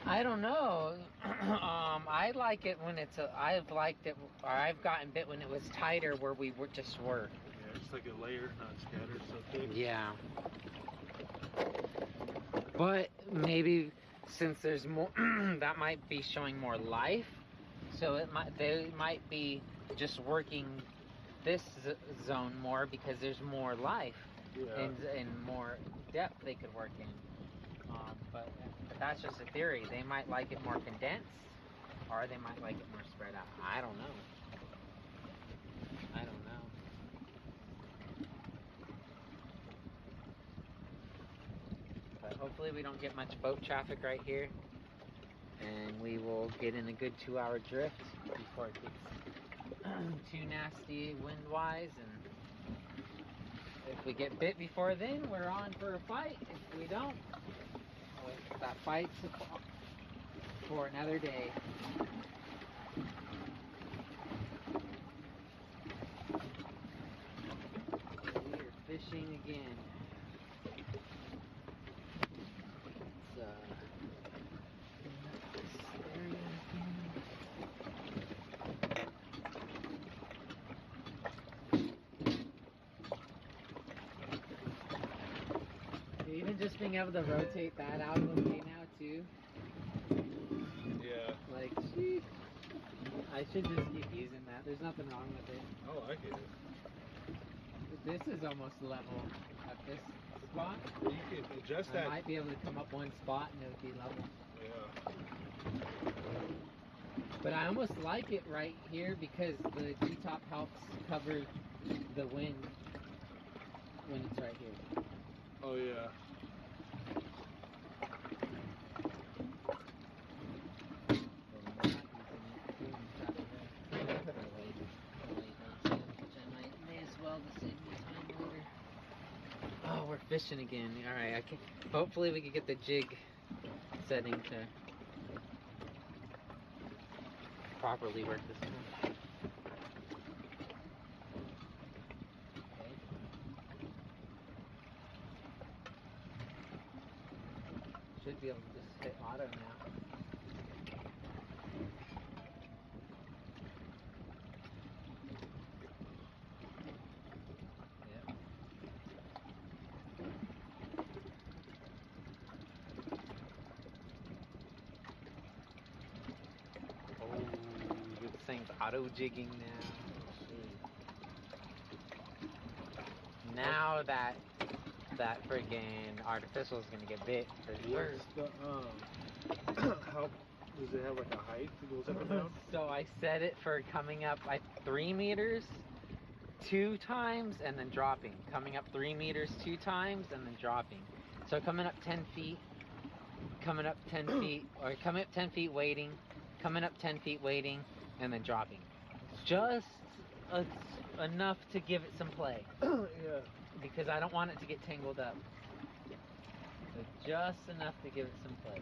I don't know. I like it when it's I've liked it, or I've gotten bit when it was tighter where we were just were. Yeah, it's like a layer, not scattered, so thick. Yeah. But maybe since there's more, that might be showing more life. So they might be just working this zone more because there's more life Yeah. and more depth they could work in. But that's just a theory. They might like it more condensed, or they might like it more spread out. I don't know. I don't know. But hopefully we don't get much boat traffic right here, and we will get in a good 2-hour drift before it gets too nasty wind-wise. And if we get bit before then, we're on for a fight. If we don't, that fight's for another day. We are fishing again. It's this area again. Even just being able to rotate that out of the way now too. Yeah. Like, sheesh. I should just keep using that. There's nothing wrong with it. I like it. This is almost level at this spot. You can adjust I that. might be able to come up one spot and it would be level. Yeah. But I almost like it right here because the G-top helps cover the wind when it's right here. Oh yeah. Oh, we're fishing again. All right, I can. Hopefully, we can get the jig setting to properly work this one. Okay. Should be able to just hit auto now. Yep. Oh, this thing's auto jigging now. Now that friggin' artificial is gonna get bit for sure. What's the how does it have like a height that goes up and down? So I set it for coming up 3 meters 2 times and then dropping. Coming up 3 meters 2 times and then dropping. So coming up 10 feet, coming up 10 feet, or coming up 10 feet waiting, coming up 10 feet waiting, and then dropping. Just enough to give it some play. Yeah. Because I don't want it to get tangled up. So just enough to give it some play.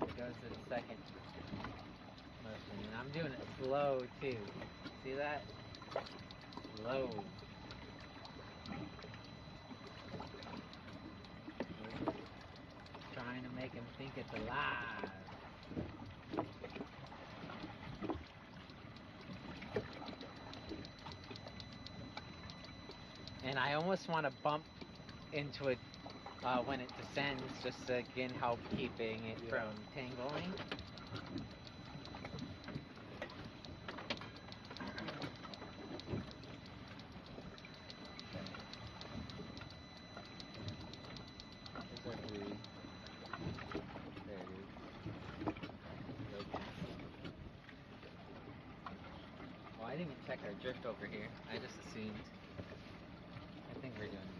It goes to the second motion, and I'm doing it slow too. See that? Slow. Trying to make him think it's alive. And I almost want to bump into it when it descends, just to again help keeping it from tangling. There's our buoy. There it is. Well, I didn't even check our drift over here. I just assumed. I think we're doing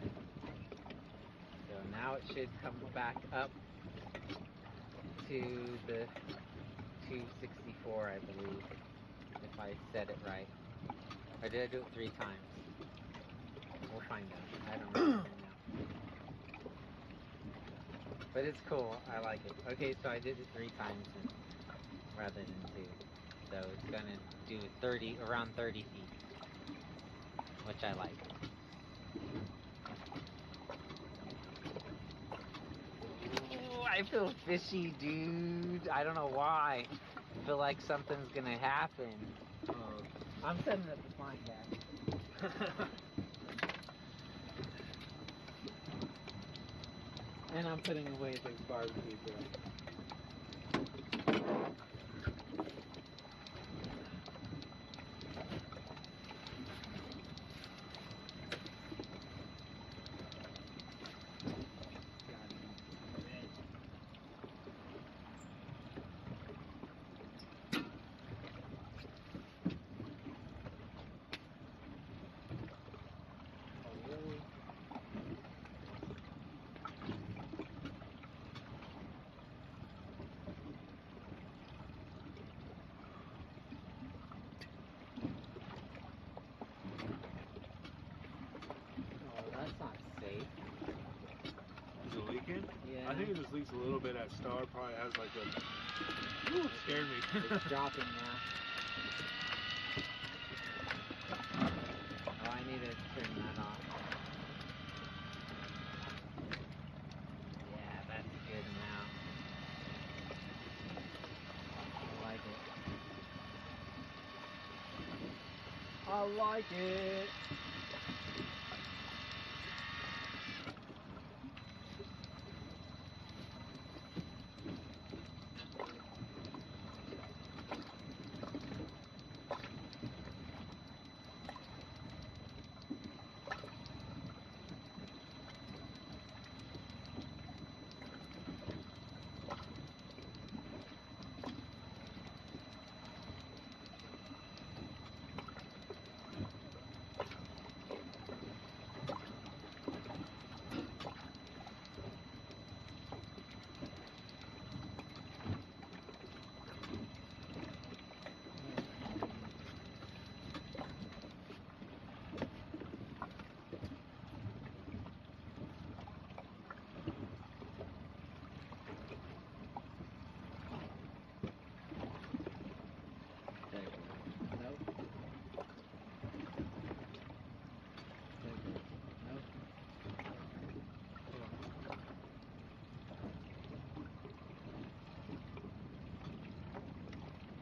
good. So now it should come back up to the 264, I believe, if I said it right. Or did I do it 3 times? We'll find out. I don't remember now. But it's cool. I like it. Okay, so I did it 3 times rather than 2. So it's gonna do 30, around 30 feet, which I like. Ooh, I feel fishy, dude. I don't know why. I feel like something's gonna happen. I'm setting up the flying gas. And I'm putting away the barbecue grill. That's not safe. Is it leaking? Yeah. I think it just leaks a little bit. That star probably has like a... Ooh, it scared me. It's dropping now. Oh, I need to turn that off. Yeah, that's good now. I like it. I like it.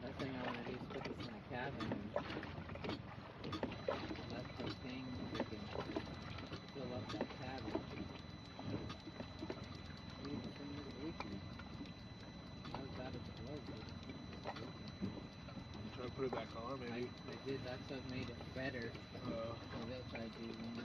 Last thing I want to do is put this in a cabin and let the thing freaking fill up that cabin. Dude, the thing is leaking. Not as bad as it was, but it's leaking. Try to put it back on, maybe. I did, that's what made it better. Maybe I'll try to do one.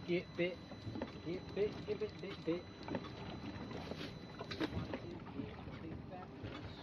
Get bit, get bit, get bit, bit, bit. Want to get a big fat fish.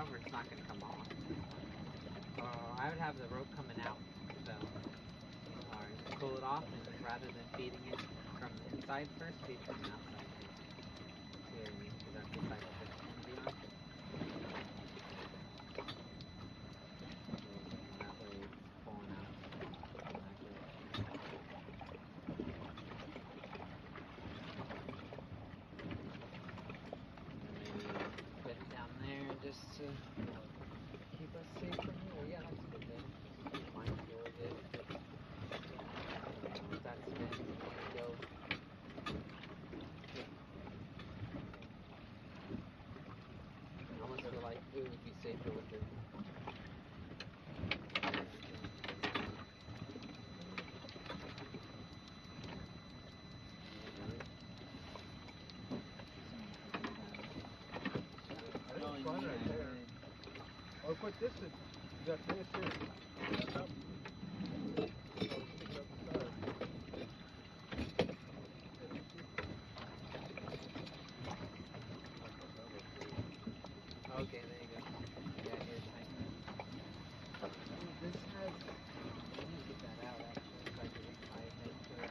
over, it's not gonna come off. I would have the rope coming out, so or just pull it off, and rather than feeding it from the inside first, feed from the outside. See what I mean? Because that's the side the fish is gonna be on. And that way it's pulling out. Maybe put it down there just to keep us safe from here. Yeah, that's good then. Mindful of it. If that's been, we need to go. I almost feel like it would be safer with it. It's fun right there. Oh, quick, this is, you got this here. That's up. Oh, stick it up the side. Okay, there you go. Yeah, here's my. This has. I need to get that out actually, so I can tie it to it.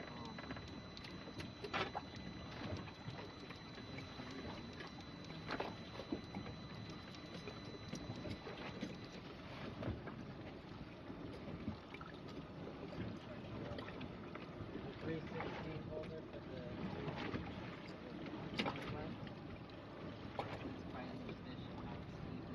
The 316 holder for the. It's finding the fish and how it's even.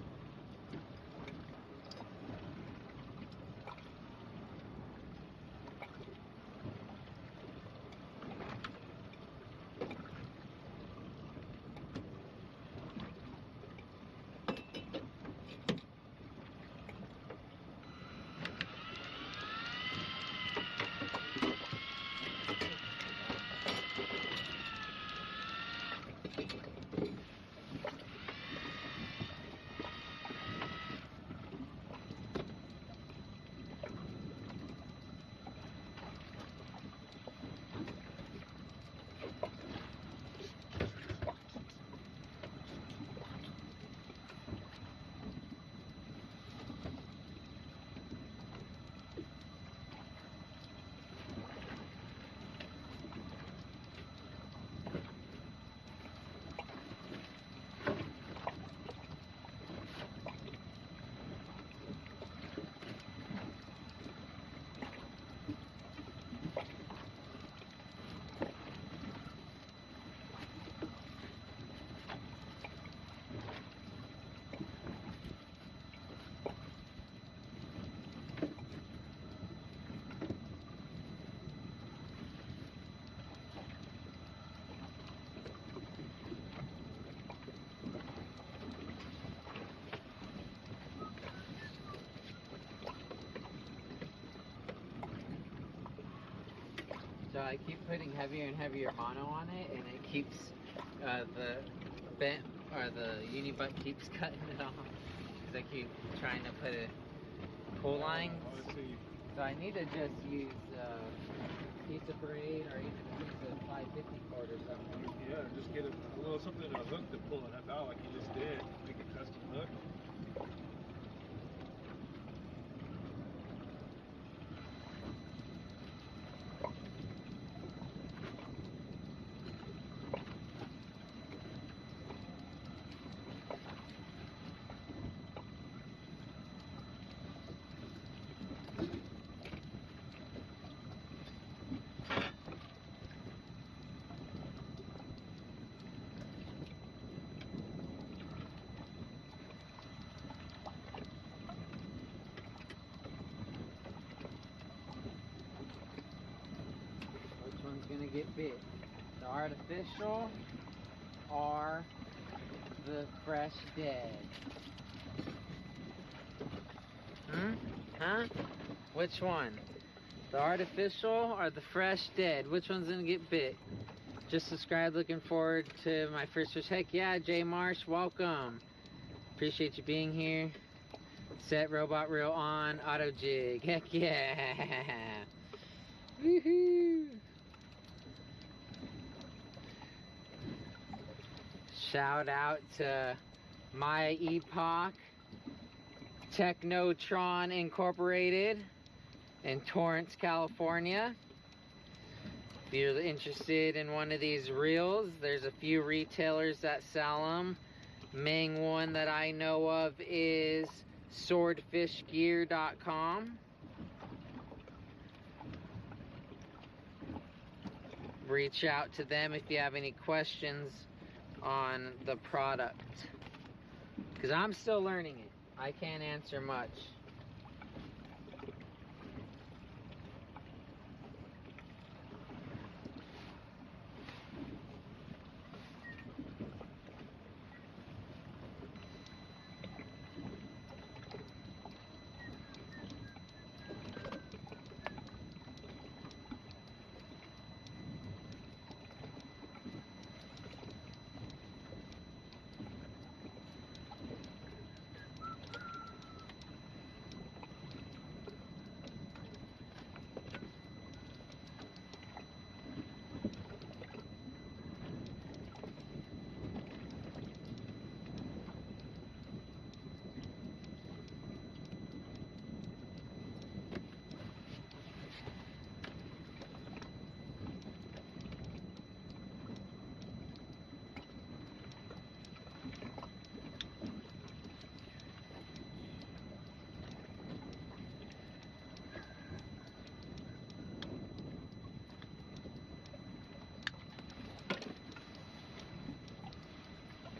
So I keep putting heavier and heavier mono on it, and it keeps the bent or the uni butt keeps cutting it off because I keep trying to put a pull line. So I need to just use piece of braid or even a piece of 550 cord or something. Yeah, just get a little something, a hook to pull it up out like you just did. Make a custom hook. Which one's gonna get bit? The artificial or the fresh dead? Huh? Which one? The artificial or the fresh dead? Which one's gonna get bit? Just subscribe. Looking forward to my first fish. Heck yeah, Jay Marsh, welcome. Appreciate you being here. Set robot reel on, auto jig. Heck yeah. Woohoo. Shout out to Maya Epoch, Technotron Incorporated in Torrance, California. If you're interested in one of these reels, there's a few retailers that sell them. Main one that I know of is swordfishgear.com. Reach out to them if you have any questions on the product, because I'm still learning it. I can't answer much.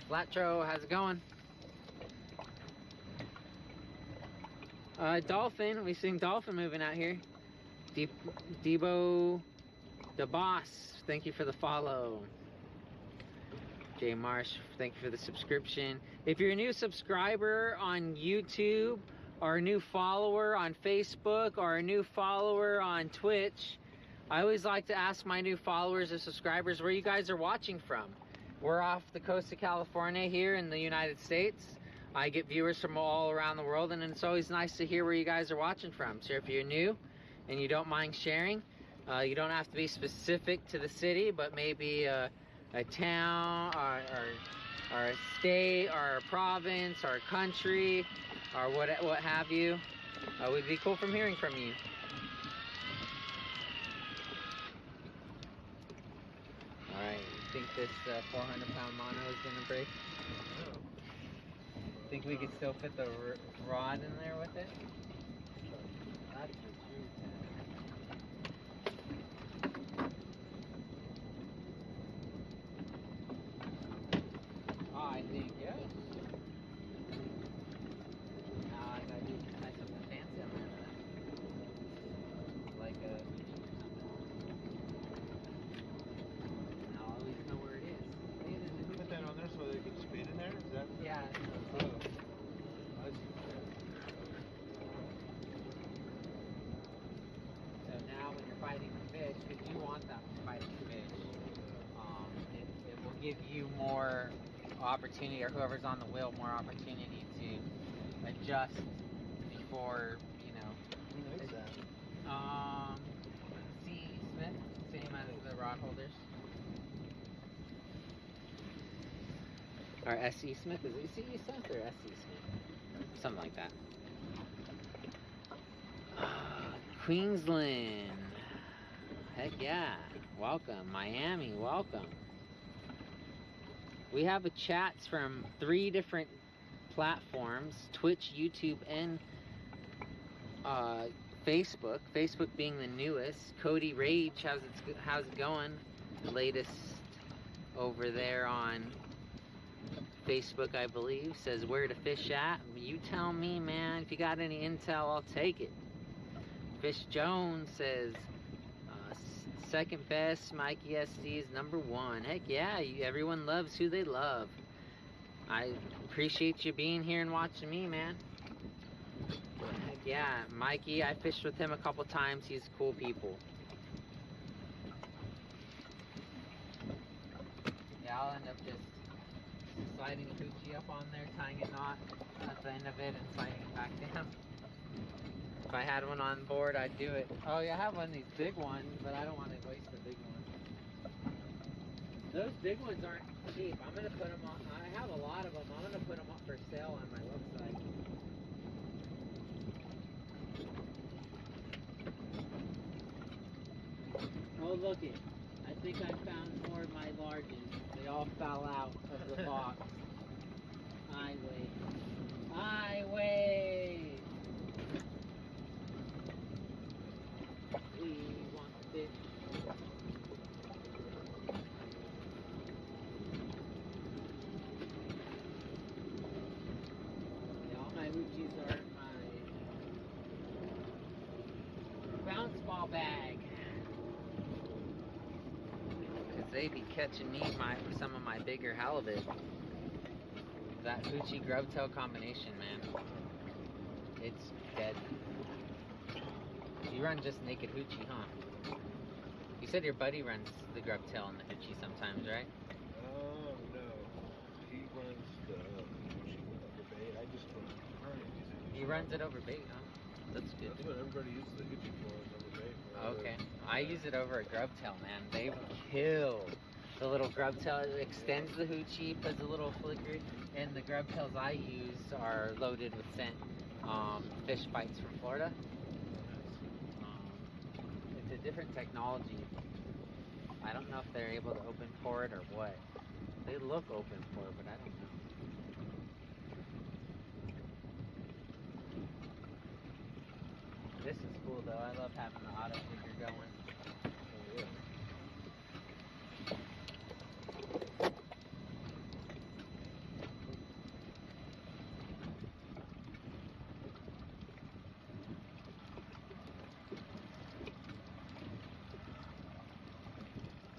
Flatro, how's it going? Dolphin, we seen Dolphin moving out here. Debo the Boss, thank you for the follow. Jay Marsh, thank you for the subscription. If you're a new subscriber on YouTube, or a new follower on Facebook, or a new follower on Twitch, I always like to ask my new followers or subscribers where you guys are watching from. We're off the coast of California here in the United States. I get viewers from all around the world, and it's always nice to hear where you guys are watching from. So if you're new and you don't mind sharing, you don't have to be specific to the city, but maybe a town or a state or a province or a country or what have you. Would be cool from hearing from you. Alright, you think this 400-pound mono is going to break? No. Think we could still fit the rod in there with it? That's the truth, man. Oh, I think, yes. Now I gotta do something fancy on that. Like a Now I always know where it is. Put that on there so they can spin in there? Is that? Yeah. Oh. So now when you're fighting the fish, because you want that fighting fish, it will give you more opportunity, or whoever's on the wheel, more opportunity to adjust before, you know. Who knows that? C. Smith, same as the rod holders. Or S.E. Smith, is it C.E. Smith or S.E. Smith? Something like that. Queensland. Heck yeah. Welcome. Miami, welcome. We have chats from 3 different platforms, Twitch, YouTube, and Facebook. Facebook being the newest. Cody Rage, how's it going? The latest over there on Facebook, I believe, says where to fish at. You tell me, man. If you got any intel, I'll take it. Fish Jones says second best. Mikey SD is #1. Heck yeah, everyone loves who they love. I appreciate you being here and watching me, man. Heck yeah, Mikey, I fished with him a couple times. He's cool people. Yeah, I'll end up just sliding a Gucci up on there, tying a knot at the end of it, and sliding it back down. If I had one on board, I'd do it. Oh yeah, I have one of these big ones, but I don't want to waste the big one. Those big ones aren't cheap. I'm gonna put them on. I have a lot of them. I'm gonna put them up for sale on my website. look it. I think I found more of my larges. They all fell out of the box. I wait. I wait. We want fish. Yeah, all my Uchis are in my bounce ball bag. Cause they be catching me some of my bigger halibut. That Hoochie grub tail combination, man. It's dead. You run just naked Hoochie, huh? You said your buddy runs the grub tail and the Hoochie sometimes, right? Oh, no. He runs the Hoochie over bait. I just run it. He runs it over bait, huh? That's good. That's what everybody uses the Hoochie for, is over bait. Okay. I use it over a grub tail, man. They kill. The little grub tail, it extends the Hoochie, puts a little flicker, and the grub tails I use are loaded with scent. Fish bites from Florida. It's a different technology. I don't know if they're able to open pour it or what. They look open pour, but I don't know. This is cool though. I love having the auto figure going. Oh, yeah.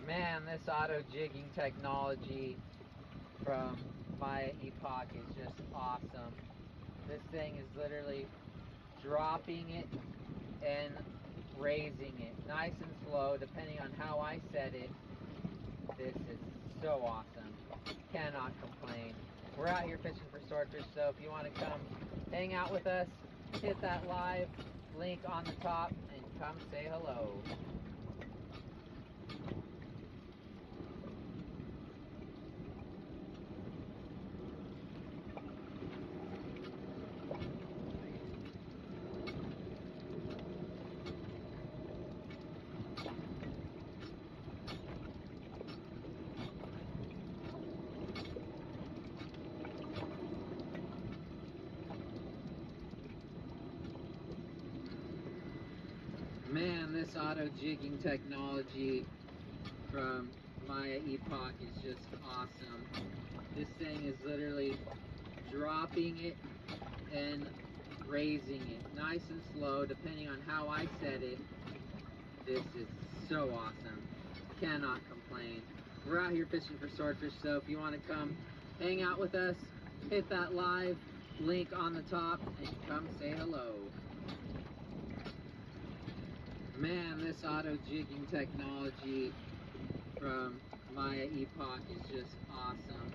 Man, this auto jigging technology from Maya Epoch is just awesome. This thing is literally dropping it and raising it nice and slow depending on how I set it. This is so awesome. Cannot complain. We're out here fishing for swordfish, so if you want to come hang out with us, hit that live link on the top and come say hello. Man, this auto jigging technology from Maya Epoch is just awesome. This thing is literally dropping it and raising it nice and slow depending on how I set it. This is so awesome. Cannot complain. We're out here fishing for swordfish, so if you want to come hang out with us, hit that live link on the top and come say hello. Man, this auto jigging technology from Maya Epoch is just awesome.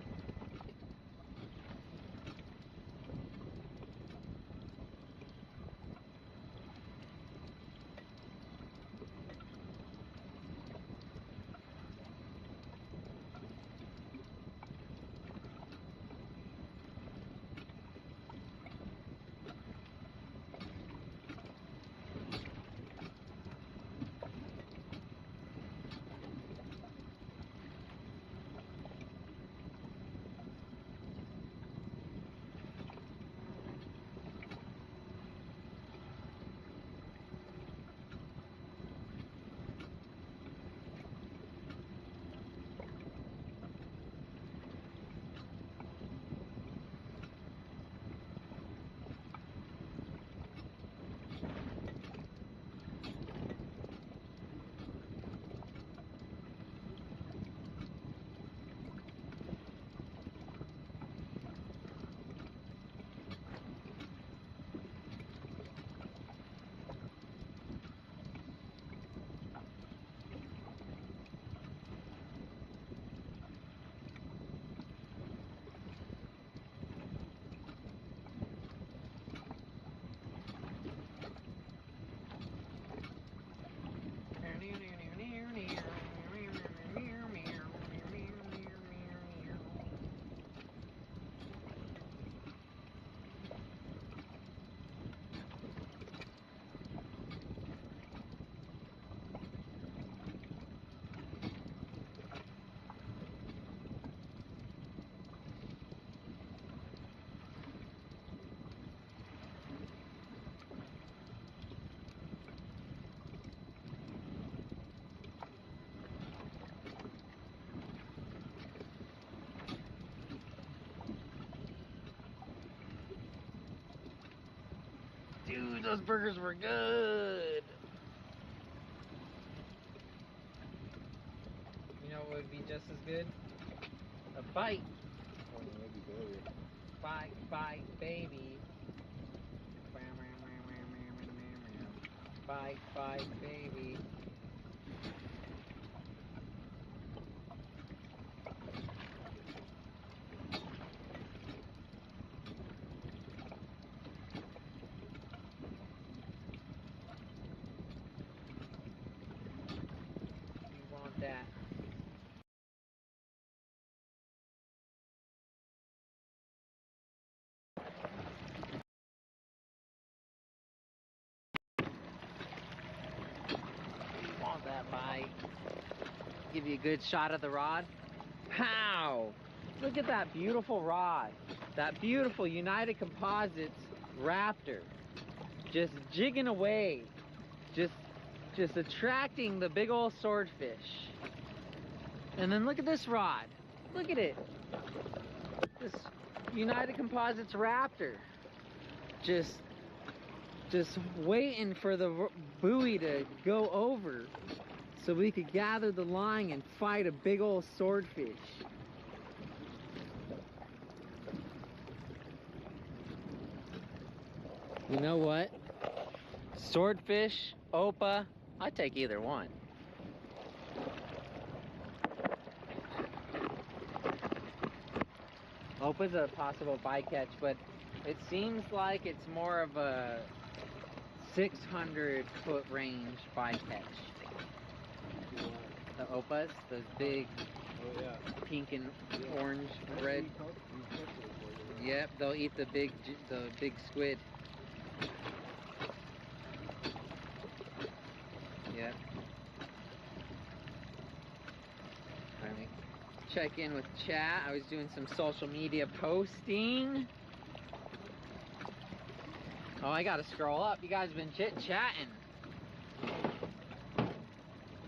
those burgers were good. You know what would be just as good? A bite. Oh, that'd be better. Bite, baby. Bite, baby. You want that? Want that bite? Give you a good shot of the rod. Pow! Look at that beautiful rod. That beautiful United Composites Raptor. Just jigging away. Just attracting the big old swordfish. And then look at this rod. Look at it. This United Composites Raptor. Just waiting for the buoy to go over so we could gather the line and fight a big old swordfish. You know what? Swordfish, Opa, I take either one. Opa's a possible bycatch, but it seems like it's more of a 600-foot range bycatch. The Opas, those big pink and orange, red. Yep, they'll eat the big squid. Yep. Let me check in with chat. I was doing some social media posting. Oh, I gotta scroll up. You guys have been chit-chatting.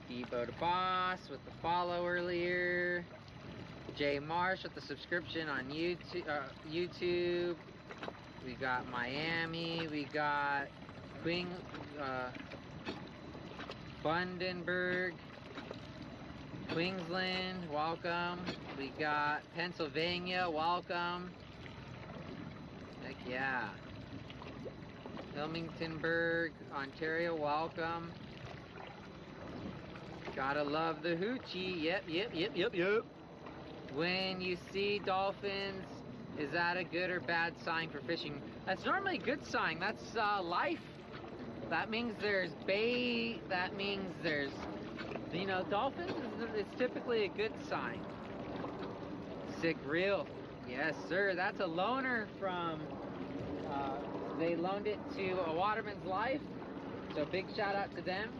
Debo the Boss with the follow earlier. Jay Marsh with the subscription on YouTube. We got Miami. We got Bundenburg. Queensland, welcome. We got Pennsylvania, welcome. Heck yeah. Wilmingtonburg, Ontario, welcome. Gotta love the hoochie. Yep. When you see dolphins, is that a good or bad sign for fishing? That's normally a good sign. That's life. That means there's bait. That means there's, you know, dolphins is typically a good sign. Sick reel. Yes, sir. That's a loaner from, they loaned it to a Waterman's Life. So big shout out to them.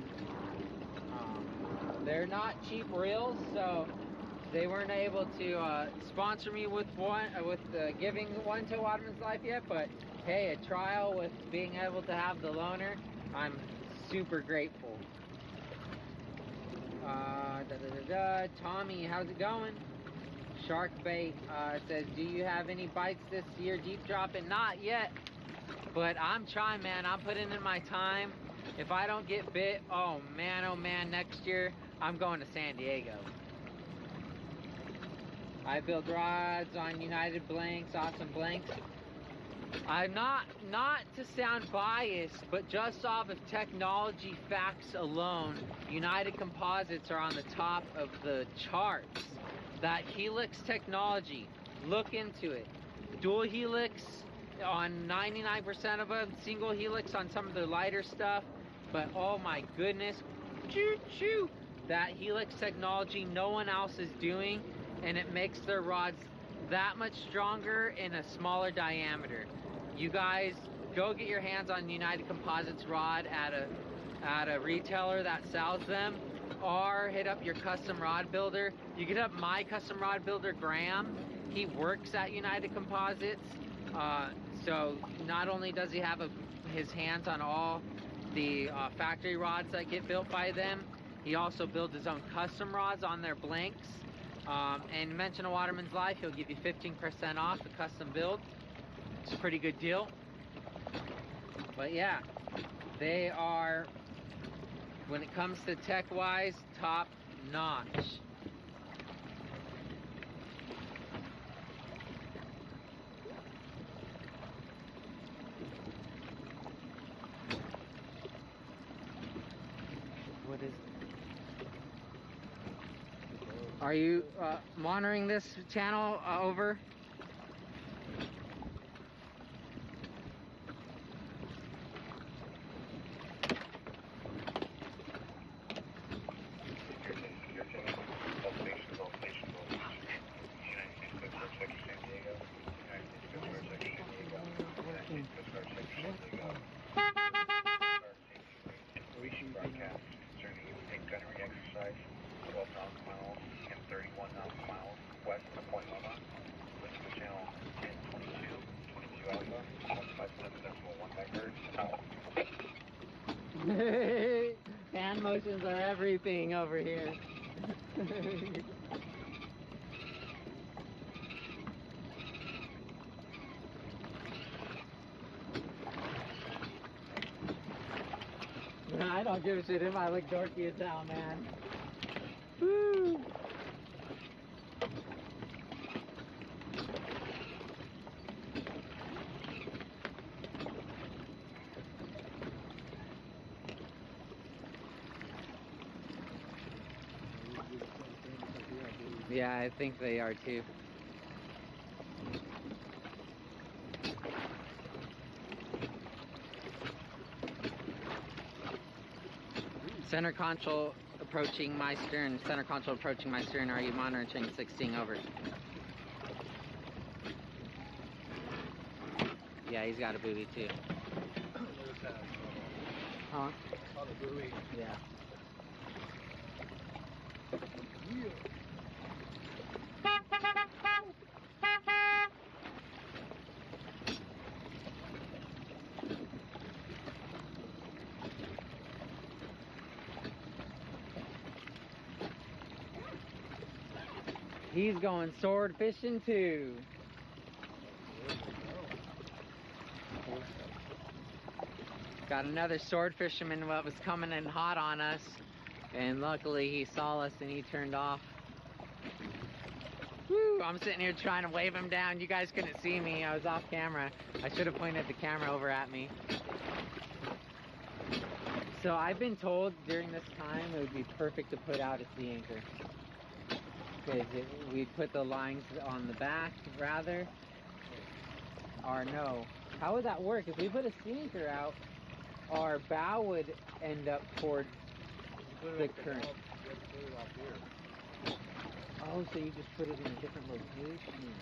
They're not cheap reels, so they weren't able to sponsor me with one, giving one to Waterman's Life yet. But hey, a trial with being able to have the loaner, I'm super grateful. Tommy, how's it going? Shark Bait says, do you have any bites this year deep dropping? Not yet, but I'm trying, man. I'm putting in my time. If I don't get bit, oh man, next year I'm going to San Diego. I build rods on United Blanks, awesome blanks. I'm not to sound biased, but just off of technology facts alone, United Composites are on the top of the charts. That helix technology, look into it. Dual helix on 99% of them, single helix on some of the lighter stuff, but oh my goodness, choo-choo! That helix technology no one else is doing, and it makes their rods that much stronger in a smaller diameter. You guys go get your hands on United Composites rod at a retailer that sells them, or hit up your custom rod builder. You get up my custom rod builder, Graham. He works at United Composites, so not only does he have his hands on all the factory rods that get built by them, he also builds his own custom rods on their blanks. And mention a Waterman's Life, he'll give you 15% off the custom build. It's a pretty good deal. But yeah, They are, when it comes to tech-wise, top notch. What is? Are you monitoring this channel over? Broadcast concerning a gunnery exercise 12 nautical miles and 31 nautical miles west of Point Loma. Listen to channel 1022, 22 Alpha, 157.1 megahertz. Out. Hand motions are everything over here. I don't give a shit if I look dorky as hell, man. Woo! Yeah, I think they are too. Center console approaching my stern. Center console approaching my stern. Are you monitoring 16 over? Yeah, he's got a buoy too. Huh? On the buoy. Yeah. He's going sword fishing too. Got another sword fisherman that was coming in hot on us, and luckily he saw us and he turned off. Woo! I'm sitting here trying to wave him down. You guys couldn't see me. I was off camera. I should have pointed the camera over at me. So I've been told during this time it would be perfect to put out a sea anchor. Because we'd put the lines on the back rather. Or no. How would that work? If we put a sea anchor out, our bow would end up towards the current. Oh, so you just put it in a different location.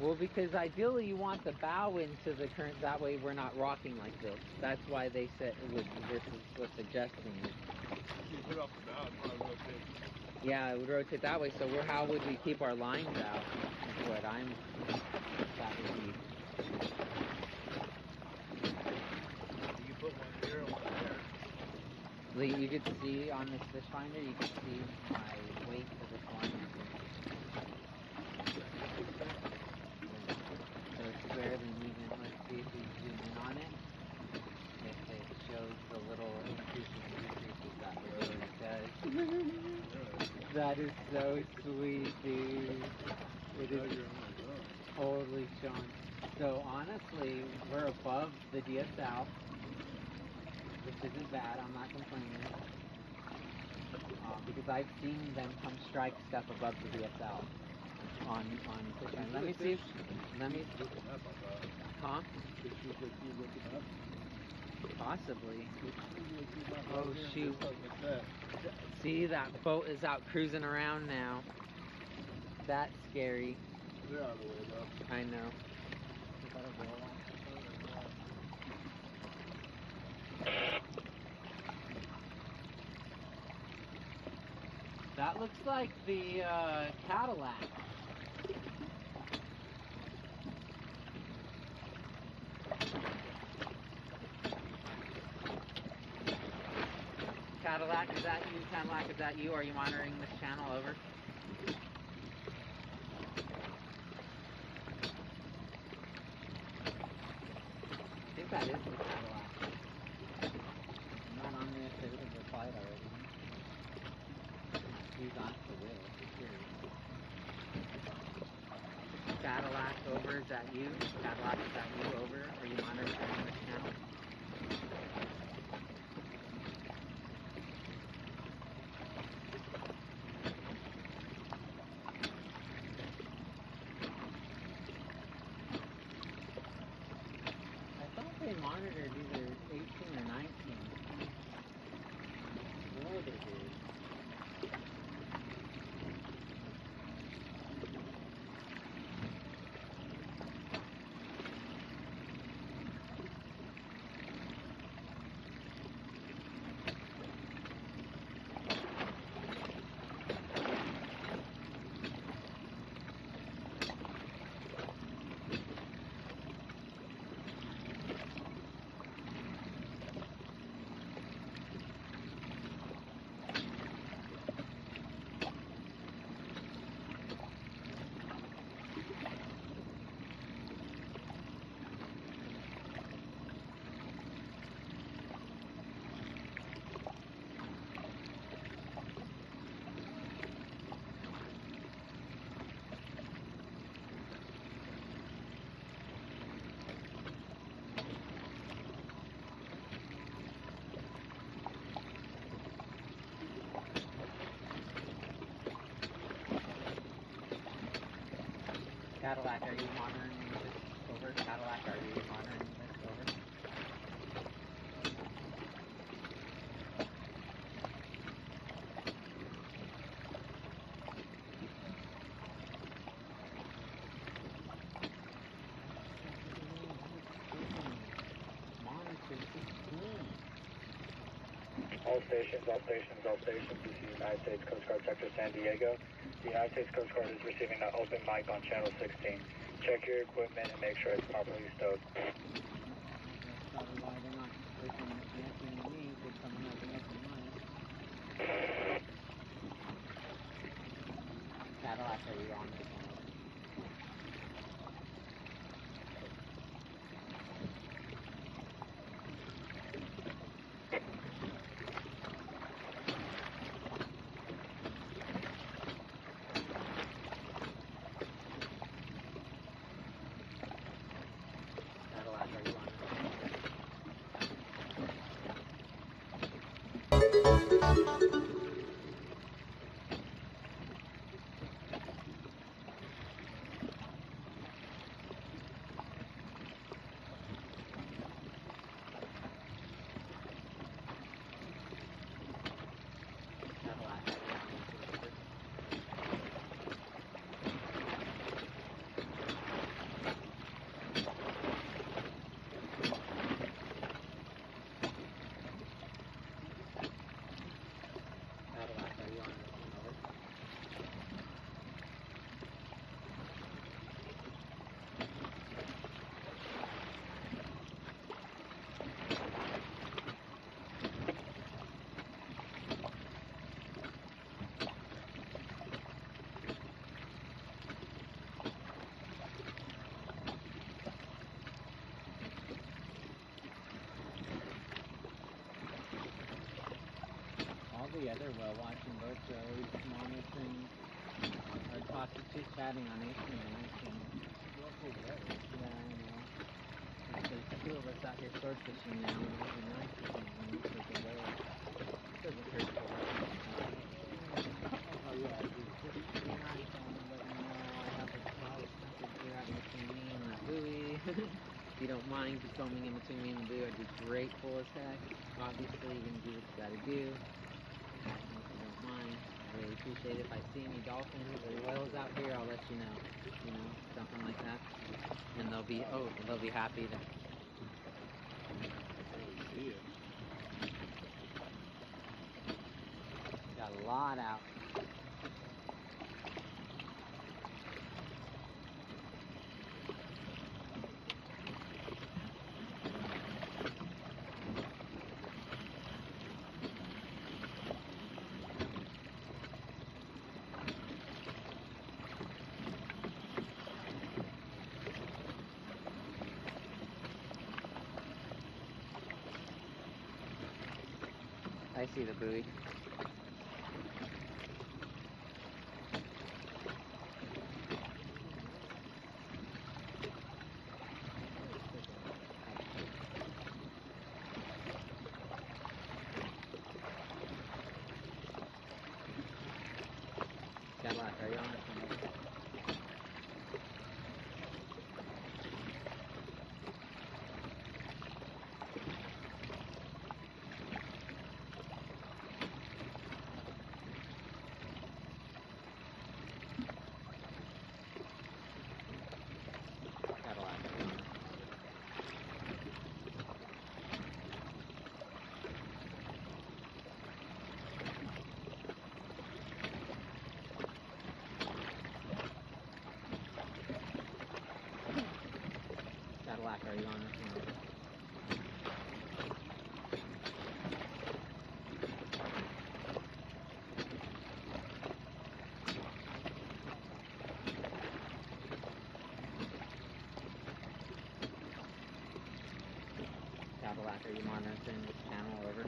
Well, because ideally you want the bow into the current, that way we're not rocking like this. That's why they said this is what's suggesting. You put off the bow, it's probably rotate. Yeah, it would rotate that way. So how would we keep our lines out? Is what that would be. You put one here and one there. Lee, you could see on this fish finder, you can see my weight for this line. So it's barely moving. Let's see if we zoom in on it. If it shows the little increases and decreases that it really does. That is so sweet, dude. It is totally showing. So honestly, we're above the DSL, which isn't bad. I'm not complaining. Because I've seen them come strike stuff above the DSL. On fish line. Let me see. Huh? Possibly. Oh shoot. See, that boat is out cruising around now. That's scary. They're out of the way though. I know. That looks like the Cadillac. Cadillac, is that you? Cadillac, is that you? Are you monitoring this channel? Over. think that is the Cadillac. I'm not on there if they would have replied already. He's on the wheel, for sure. Cadillac over, is that you? Cadillac, is that you over? Are you monitoring this channel? I thought they monitored either 18 or 19. No, they did. Cadillac, are you monitoring this over? Cadillac, are you monitoring this over? Monitor 16. All stations, all stations, all stations. This is United States Coast Guard Sector San Diego. The United States Coast Guard is receiving an open mic on channel 16. Check your equipment and make sure it's properly stowed. That's probably why they're not connecting to me, because someone has connecting mine. Cadillac, are you on this one? Cadillac, are you on this one? Cadillac, are you on this one? Cadillac, are you on this one? Over. All the other well watching boats are always monitoring or talking, chit-chatting on 18 and 19. Yeah, I know. There's two of us out here swordfishing now, and we're nice fishing when we take a whale. It doesn't hurt to watch. Oh yeah, just be nice on them, let them know I have a solid message here out between me and the buoy. If you don't mind just filming in between me and the buoy, I'd be grateful as heck. Obviously, you're gonna do what you gotta do. If you don't mind, I really appreciate it. If I see any dolphins or whales out here, I'll let you know. You know, something like that. And they'll be happy to. Got a lot out. I see the buoy. Cadillac, are you on it? Cadillac, are you on it? Cadillac, are you on this one? Cadillac, are you monitoring this channel? Over.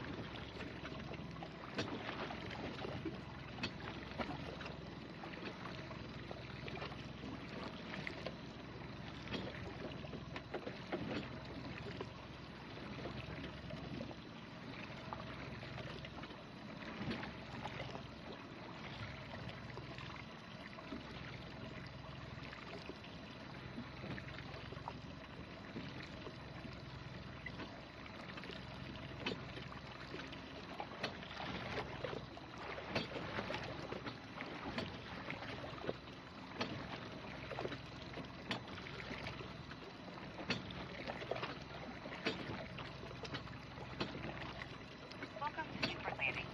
Welcome to Newport Landing.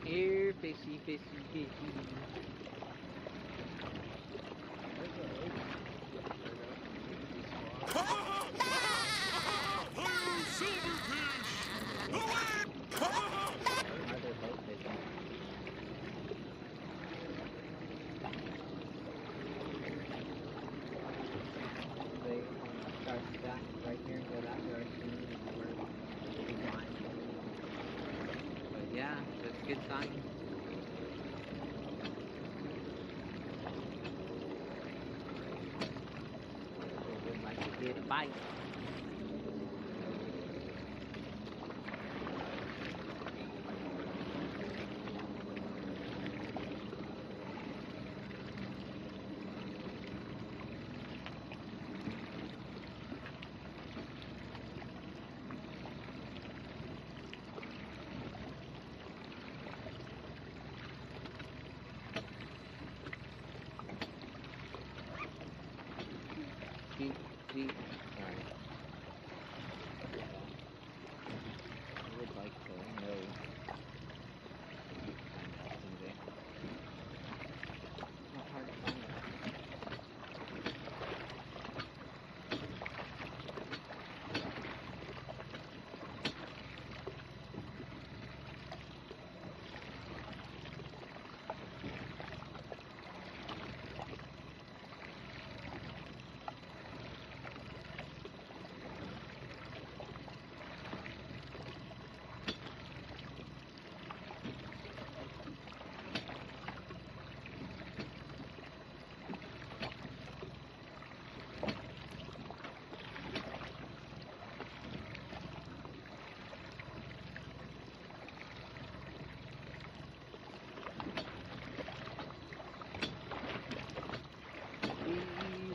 Here, fishy, fishy, fishy. Other boat fishing. They start that right here and go that direction, and we'll be fine. But yeah, that's a good sign. They would like to get a bite. Deep. Sorry. I would like to know. Not hard to find it.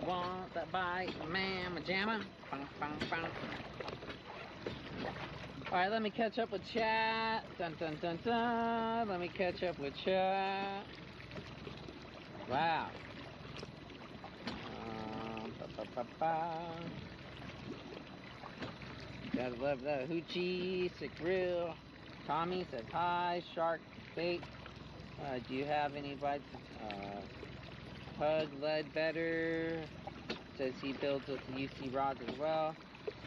want that bite, mamma jamma. Alright, let me catch up with chat. Dun dun dun dun. Let me catch up with chat. Wow. Gotta love that. Hoochie, sick grill. Tommy says hi. Shark bait. Do you have any bites? Pug Ledbetter says he builds with the UC rods as well.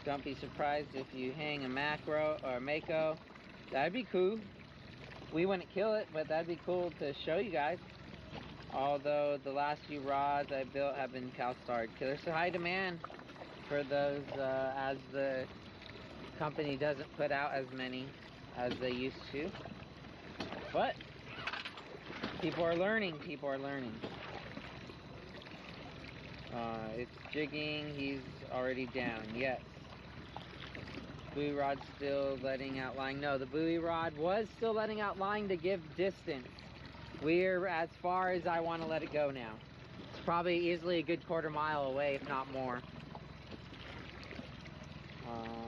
Don't be surprised if you hang a macro or a mako. That'd be cool. We wouldn't kill it, but that'd be cool to show you guys. Although the last few rods I built have been Cal-starred. There's a high demand for those as the company doesn't put out as many as they used to. But people are learning. People are learning. It's jigging. He's already down. Yes. Buoy rod still letting out line. No, the buoy rod was still letting out line to give distance. We're as far as I want to let it go now. It's probably easily a good quarter mile away, if not more.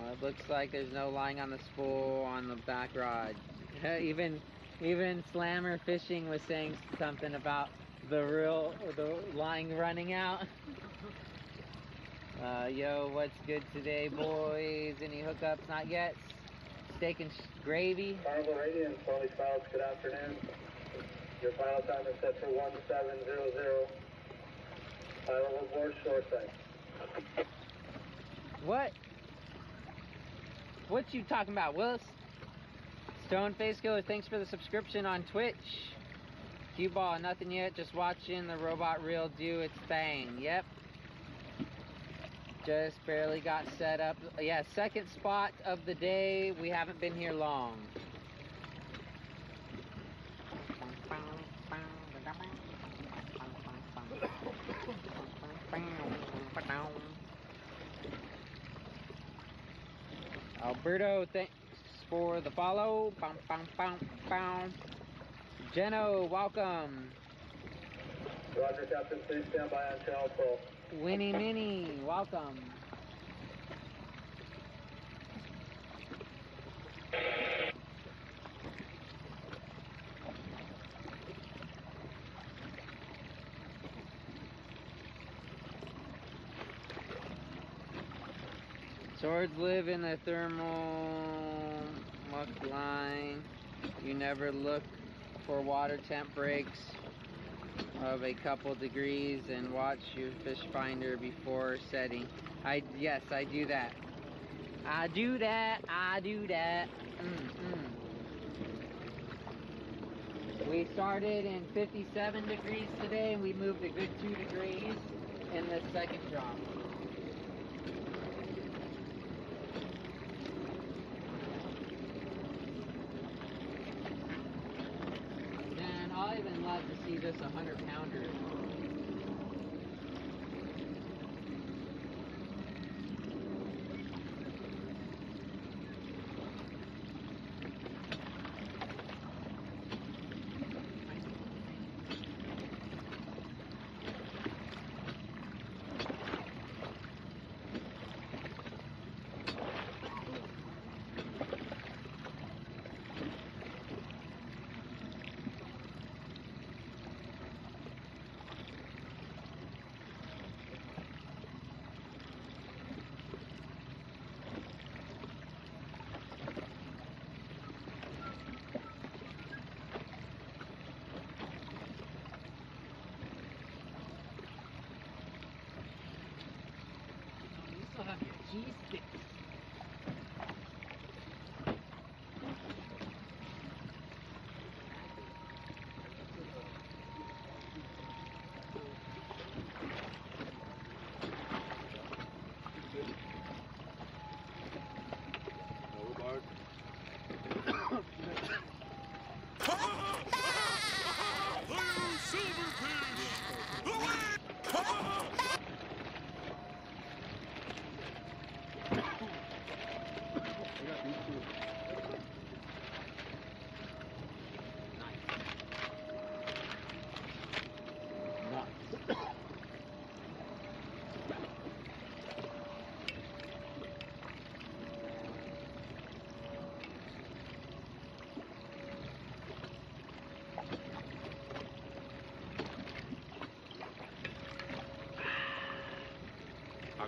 It looks like there's no line on the spool on the back rod. even Slammer Fishing was saying something about the line running out. Yo, what's good today, boys? Any hookups? Not yet. Steak and gravy. Carnival Radio and Slowly Files, good afternoon. Your final time is set for 1700. Level board short side. What you talking about, Willis? Stone Face Killer, thanks for the subscription on Twitch. Cue ball, nothing yet, just watching the robot reel do its thing. Yep. Just barely got set up. Yeah, second spot of the day. We haven't been here long. Alberto, thanks for the follow. Jeno, welcome. Roger, Captain, please stand by on channel 12. Winnie Minnie, welcome. Swords live in the thermal muck line. You never look for water temp breaks of a couple degrees and watch your fish finder before setting. Yes, I do that. I do that. We started in 57 degrees today and we moved a good 2 degrees in the second drop. I'll even love to see this 100-pounder. G-sticks.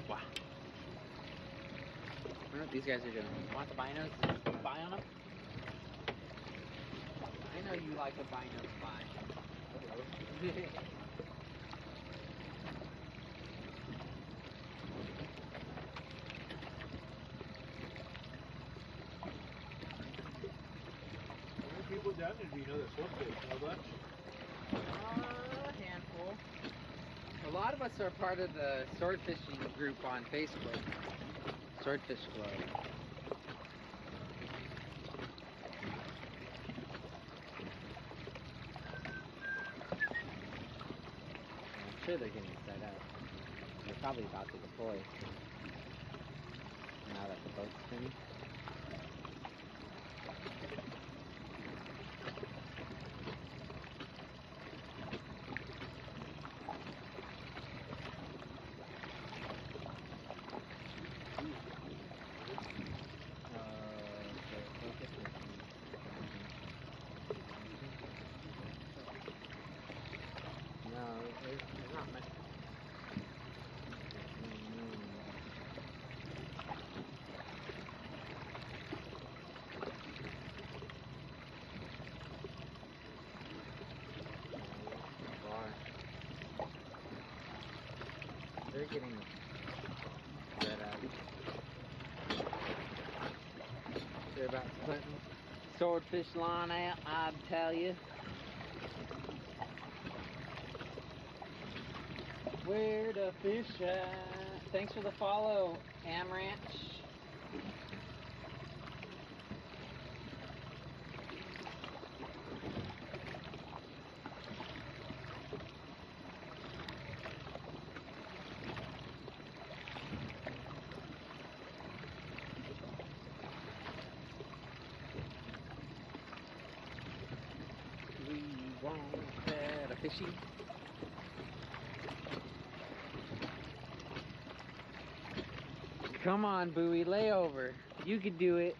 Agua. I wonder what these guys are doing. Want the binos to spy on them? I know you like a bino spy. How many people down there do you know that swordfish? Know much? A handful. A lot of us are part of the swordfishing group on Facebook. Swordfish Club. I'm sure they're getting set up. They're probably about to deploy. Now that the boat's finished. No, there's not much. They're getting set up. They're about to put swordfish line out, I'd tell you. Where to fish at? Thanks for the follow, Am Ranch. We won't get a fishy. Come on, buoy, lay over. You can do it.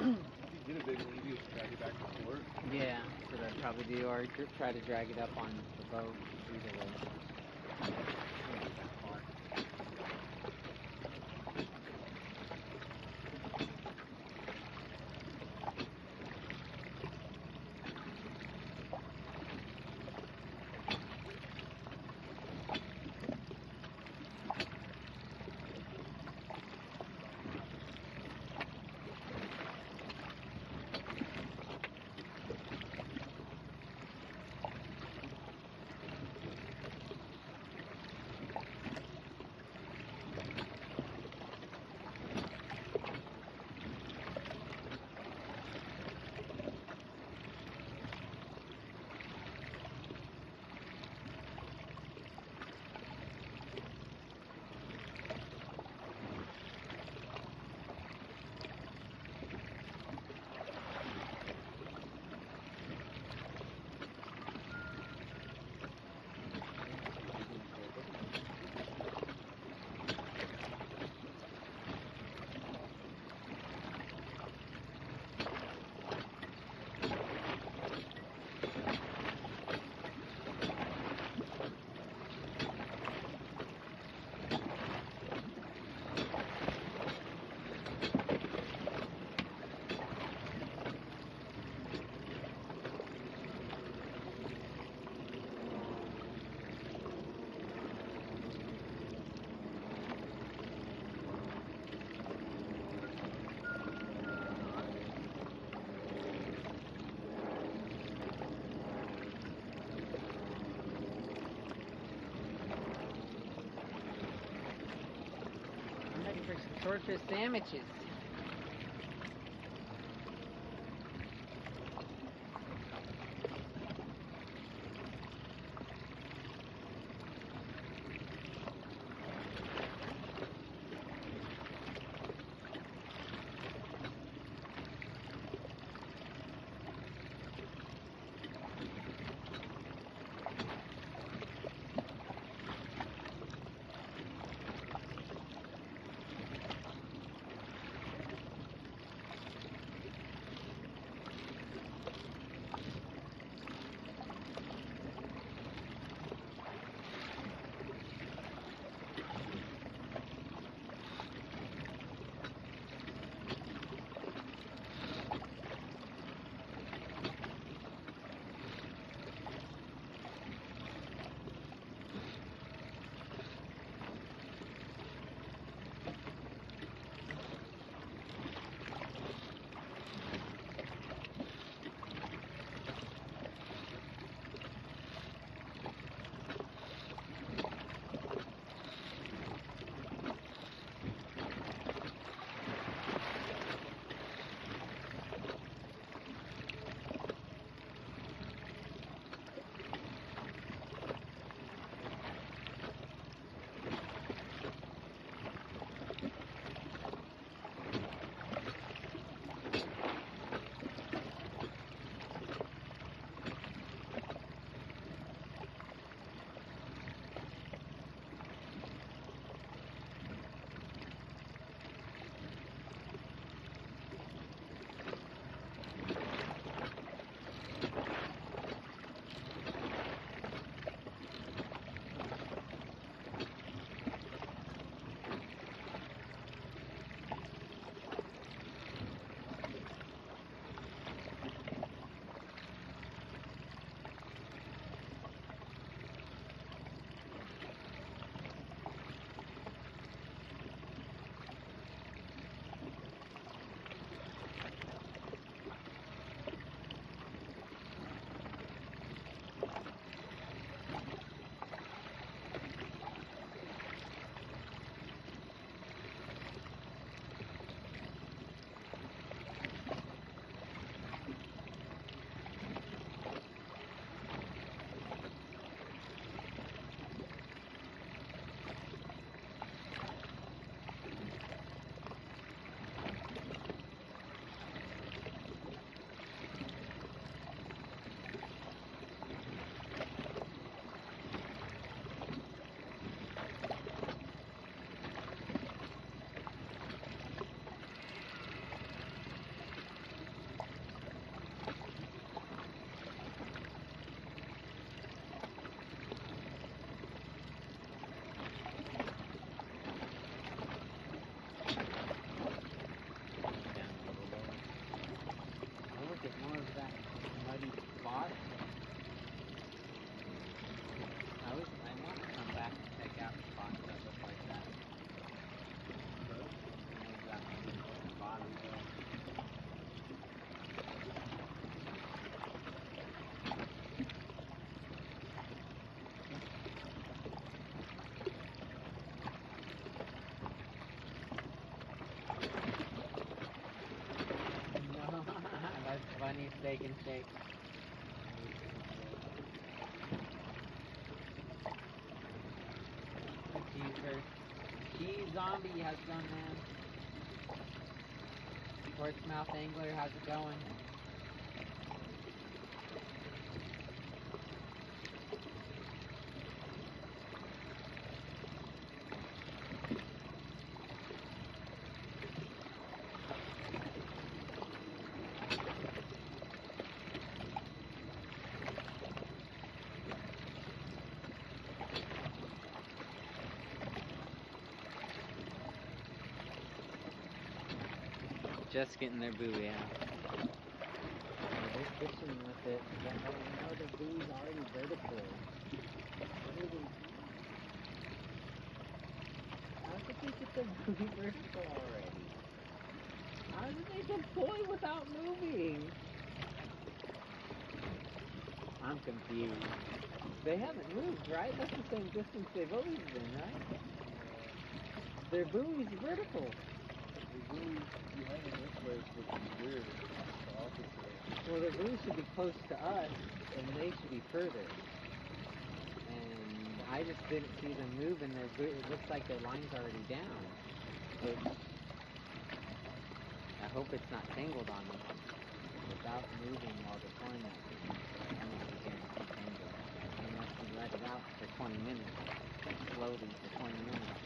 You get a big one, you just drag it back to port. Yeah, that's what I'd probably do, or try to drag it up on the boat, either way. Not that far. swordfish sandwiches. Funny steak and steak. Cheese zombie, how's it going, man? Portsmouth angler, how's it going? Just getting their buoy out. They're fishing with it. No, the buoy's already vertical. How did they get the buoy vertical already? How did they deploy without moving? I'm confused. They haven't moved, right? That's the same distance they've always been, right? Their buoy's vertical. buoys behind in this place looks weird. It's the opposite. Well, the buoy should be close to us, and they should be further. And I just didn't see them move, and it looks like their line's already down. But I hope it's not tangled on them without moving while they're pulling that thing. I don't think it's tangled. Unless we let it out for 20 minutes, slowly for 20 minutes.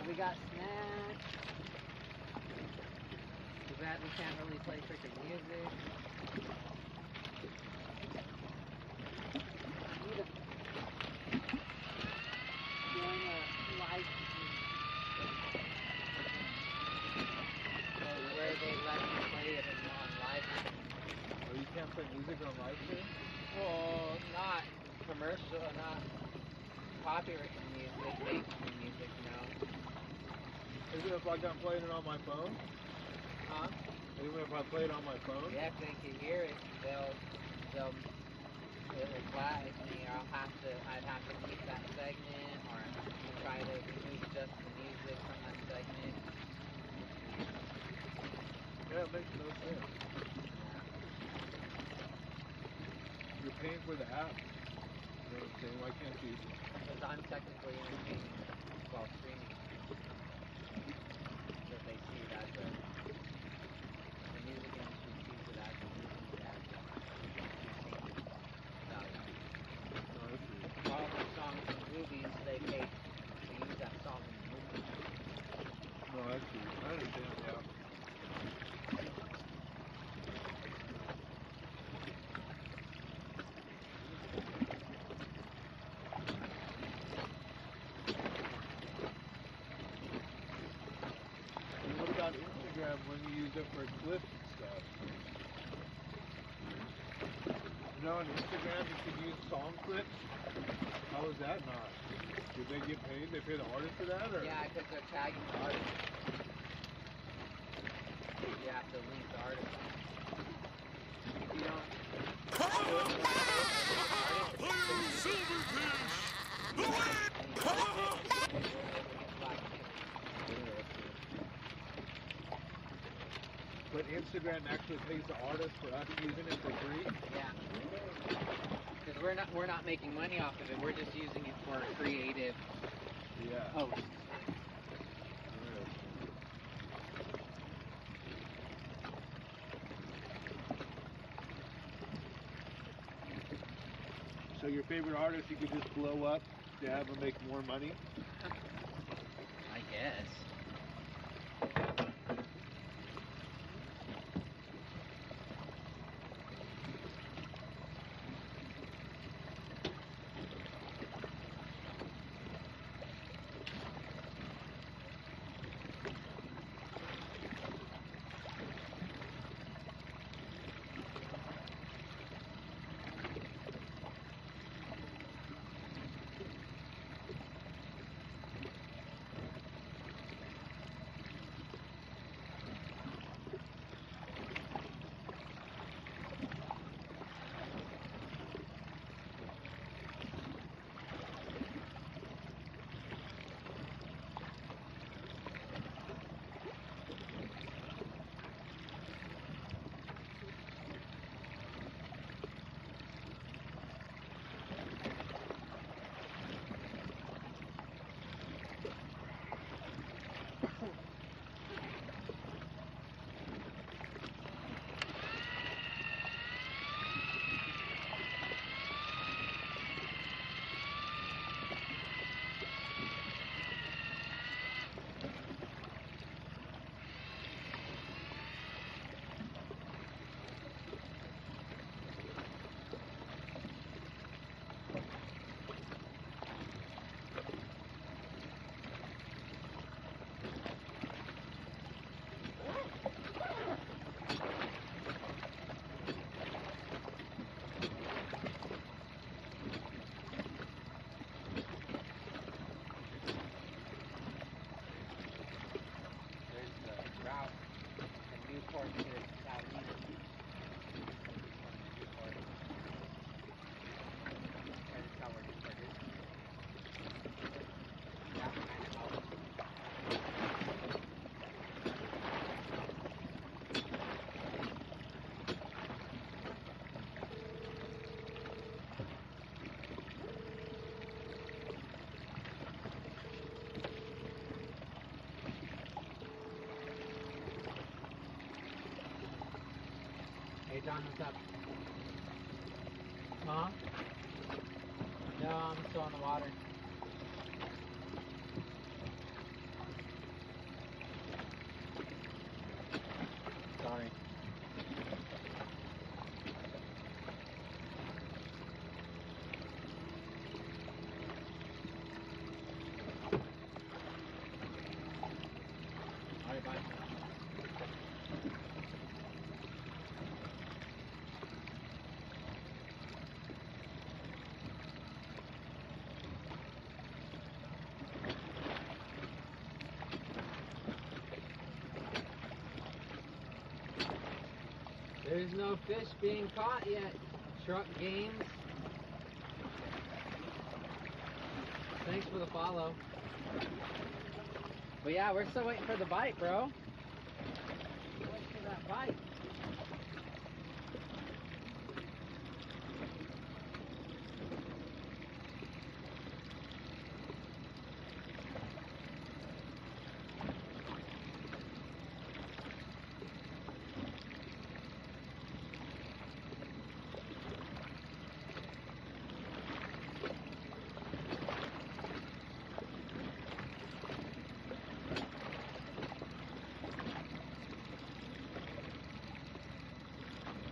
We got snacks. Too bad we can't really play freaking music. Need a join a live stream where they let me play it on live stream. Oh, you can't play music on live stream? Well, not commercial, not copyright music, mainstream music, no. Even if I got playing it on my phone? Huh? Even if I play it on my phone? Yeah, if they can hear it, it'll flag me, or I'd have to keep that segment, or try to remove just the music from that segment. Yeah, it makes no sense. You're paying for the app. You know what I'm saying? Why can't you? Because I'm technically entertaining while streaming. So they see that the music industry sees it as a value. No, that's true. All the songs in movies, they pay to use that song in the movie. No, that's true. I understand, yeah. And what about Instagram when you use it for clips and stuff? You know, on Instagram you can use song clips. How is that not? Did they get paid? They pay the artist for that, or? Yeah, because they're tagging the artist. You have to link the artist. If you don't But Instagram actually pays the artist for us using it for free? Yeah. Because we're not making money off of it. We're just using it for creative Yeah. posts. So your favorite artist you could just blow up to have them make more money? I guess. Hey John, what's up? Huh? No, I'm still in the water. Sorry. Alright, bye. There's no fish being caught yet. Truck Games. Thanks for the follow. But yeah, we're still waiting for the bite, bro. Waiting for that bite.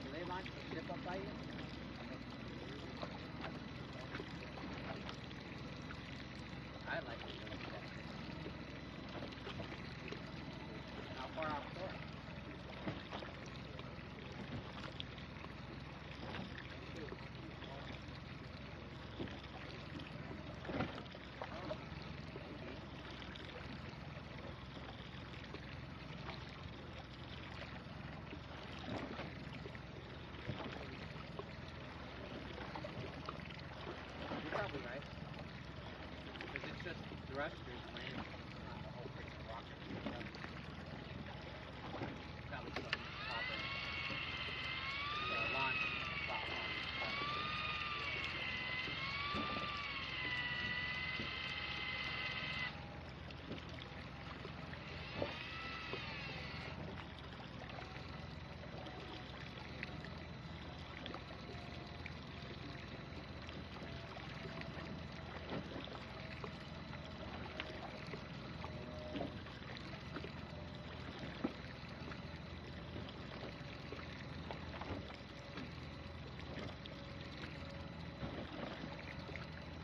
Do they launch the ship up by you? I like it when it's like this. How far offshore? You're probably right. Because it's just thrusters land, not the whole freaking rocket. Probably some copper. Launch platform.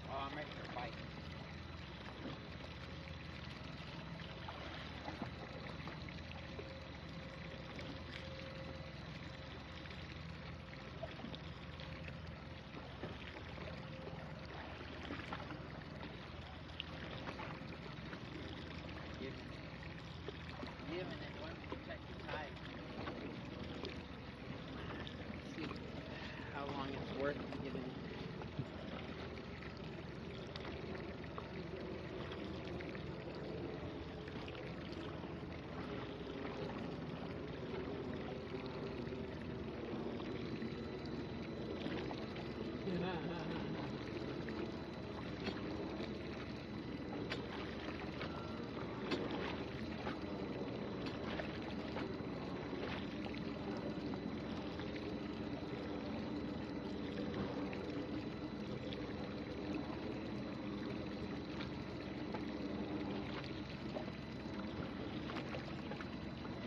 Oh, I'm ready for a bite. Giving it one protected tide. See how long it's worth giving.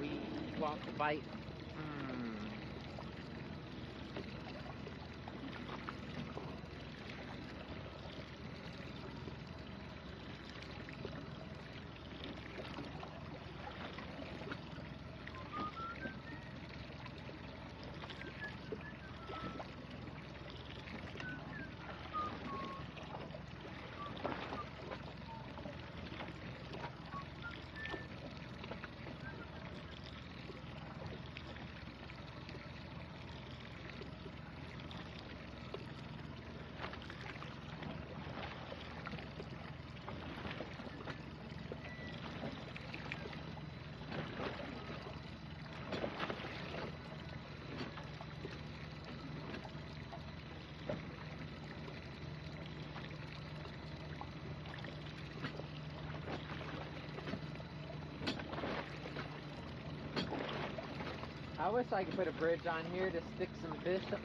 We want to bite. I wish I could put a bridge on here to stick some fish up.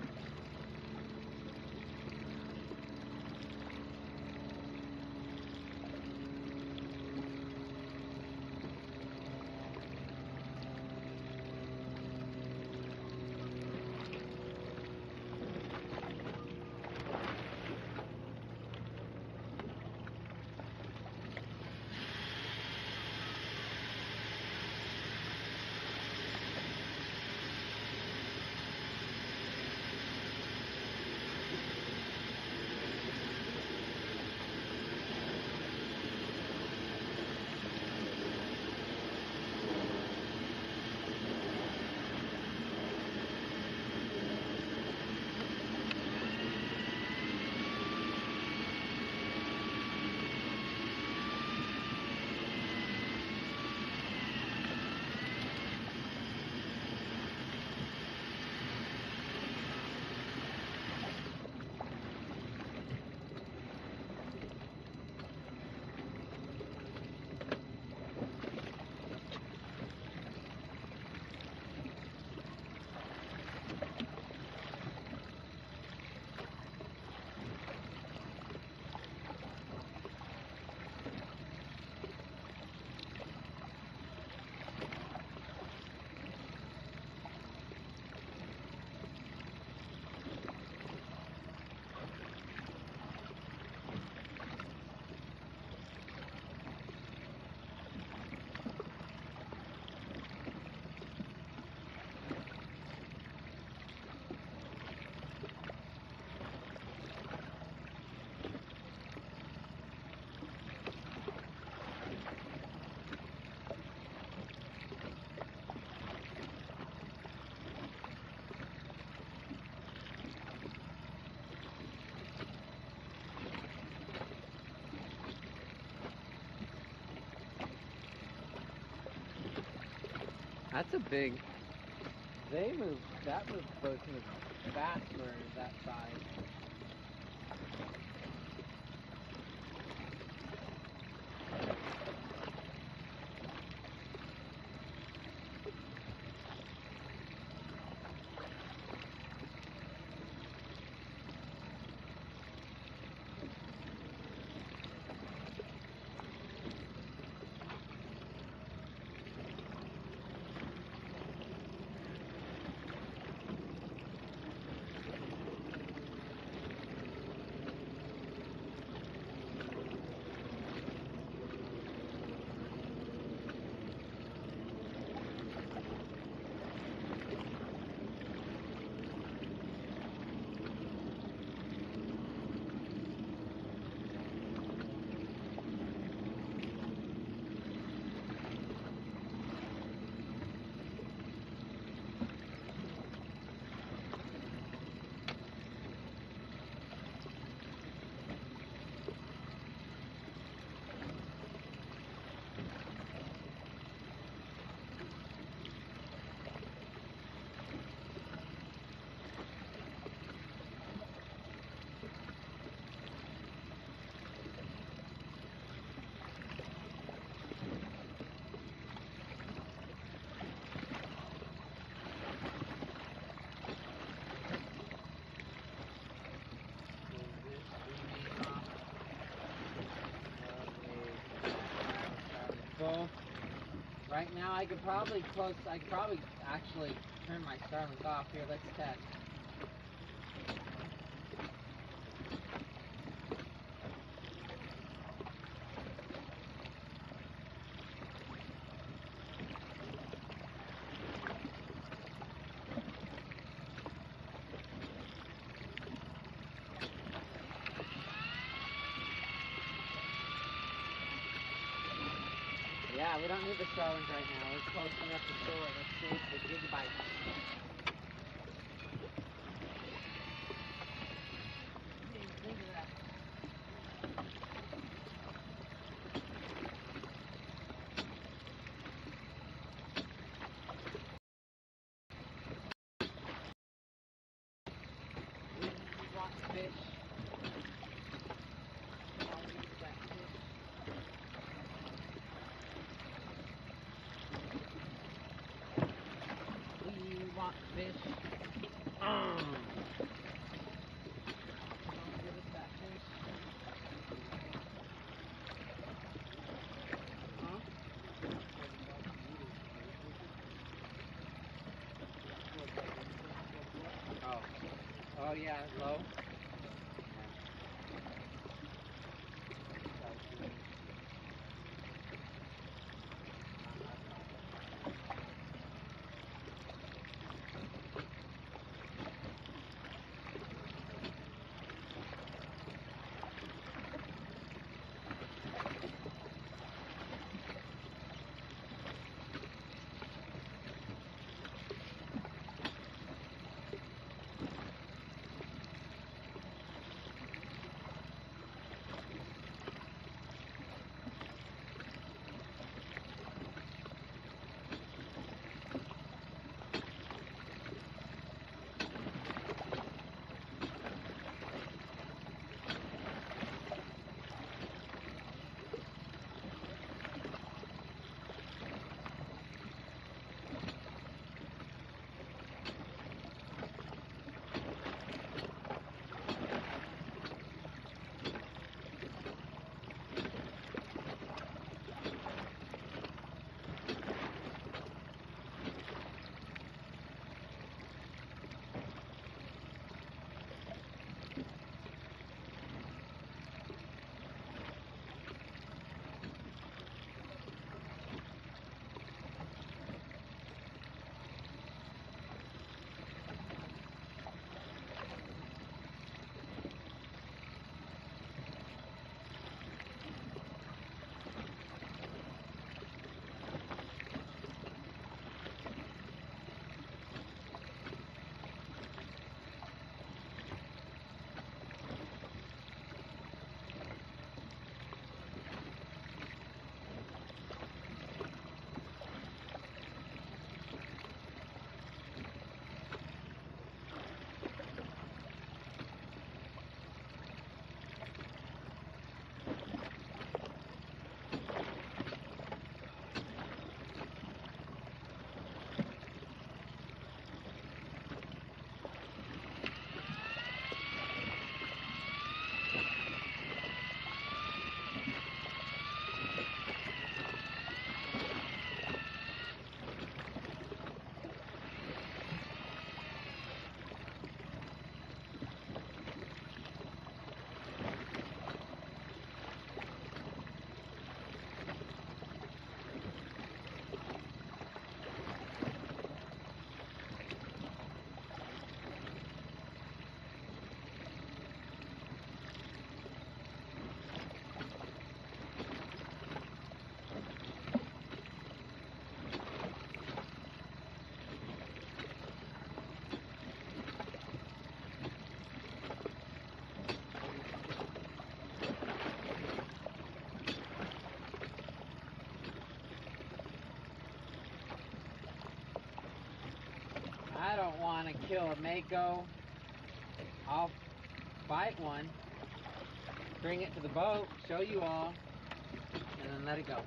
That's a big. That boat moves fast for that size. So right now I could probably actually turn my Starlink off here. Let's test. Yeah, we don't need the Starlink right now. It's close enough to store. Let's see the gigabytes. Think of that. We want fish. I'll use that fish. We Oh yeah, low. I don't want to kill a mako. I'll fight one, bring it to the boat, show you all, and then let it go.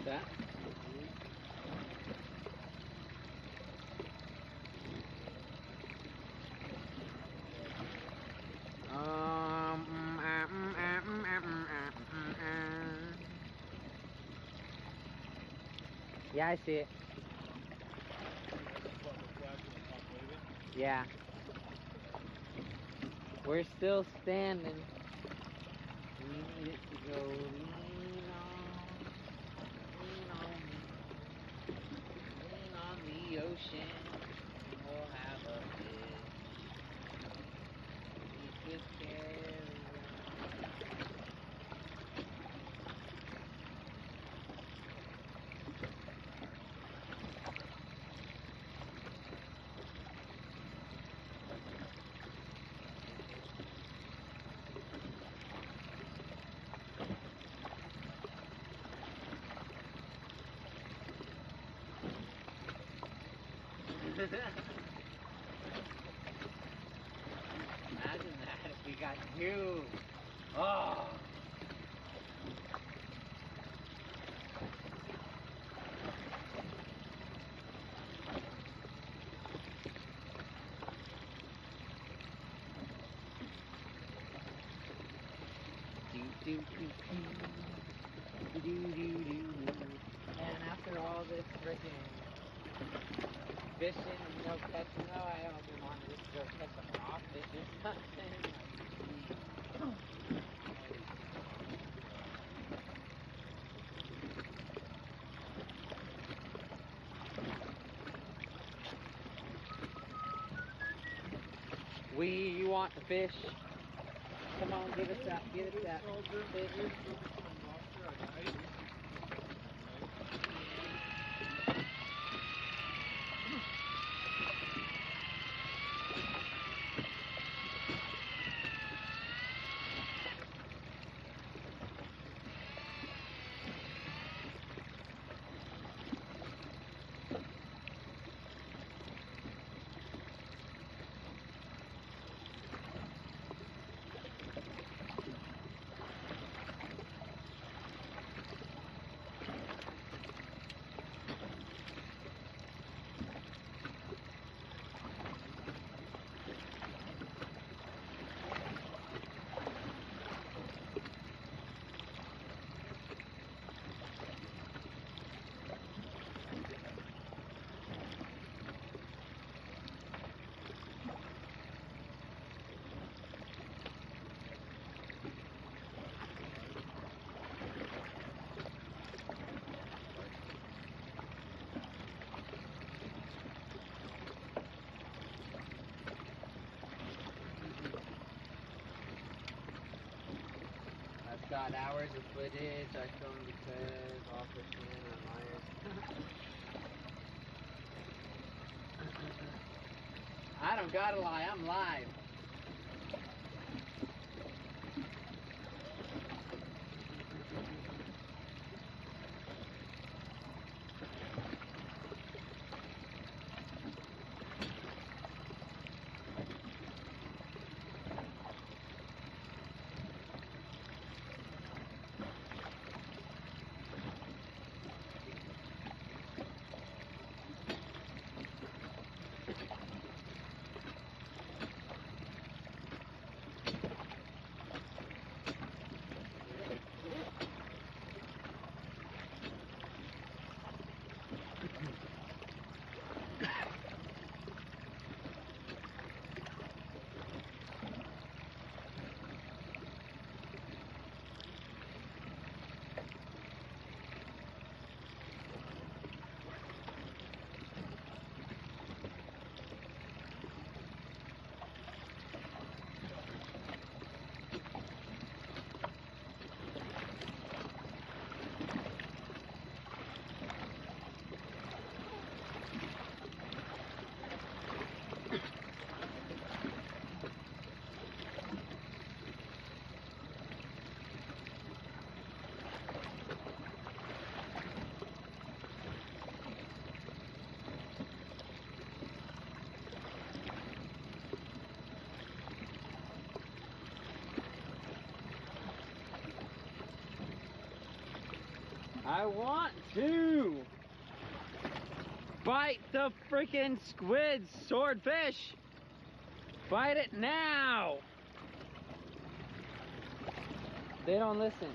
That? Yeah, I see it. Yeah. We're still standing. We need it to go lean on the ocean. We'll have a fish. We could carry Imagine that if we got you. Oh. And after all this freaking fishing and no catching, though, I haven't been wanting to just go catch a crawfish or something. We want the fish. Come on, give us that. Give us that fish. I've got hours of footage. I filmed because all fishermen are liars. I don't gotta lie. I'm live. I want to bite the freaking squid, swordfish. Bite it now. They don't listen.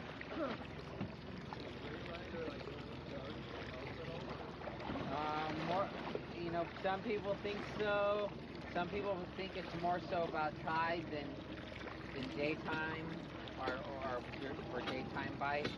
More, you know, some people think so. Some people think it's more so about tide than daytime or for daytime bite.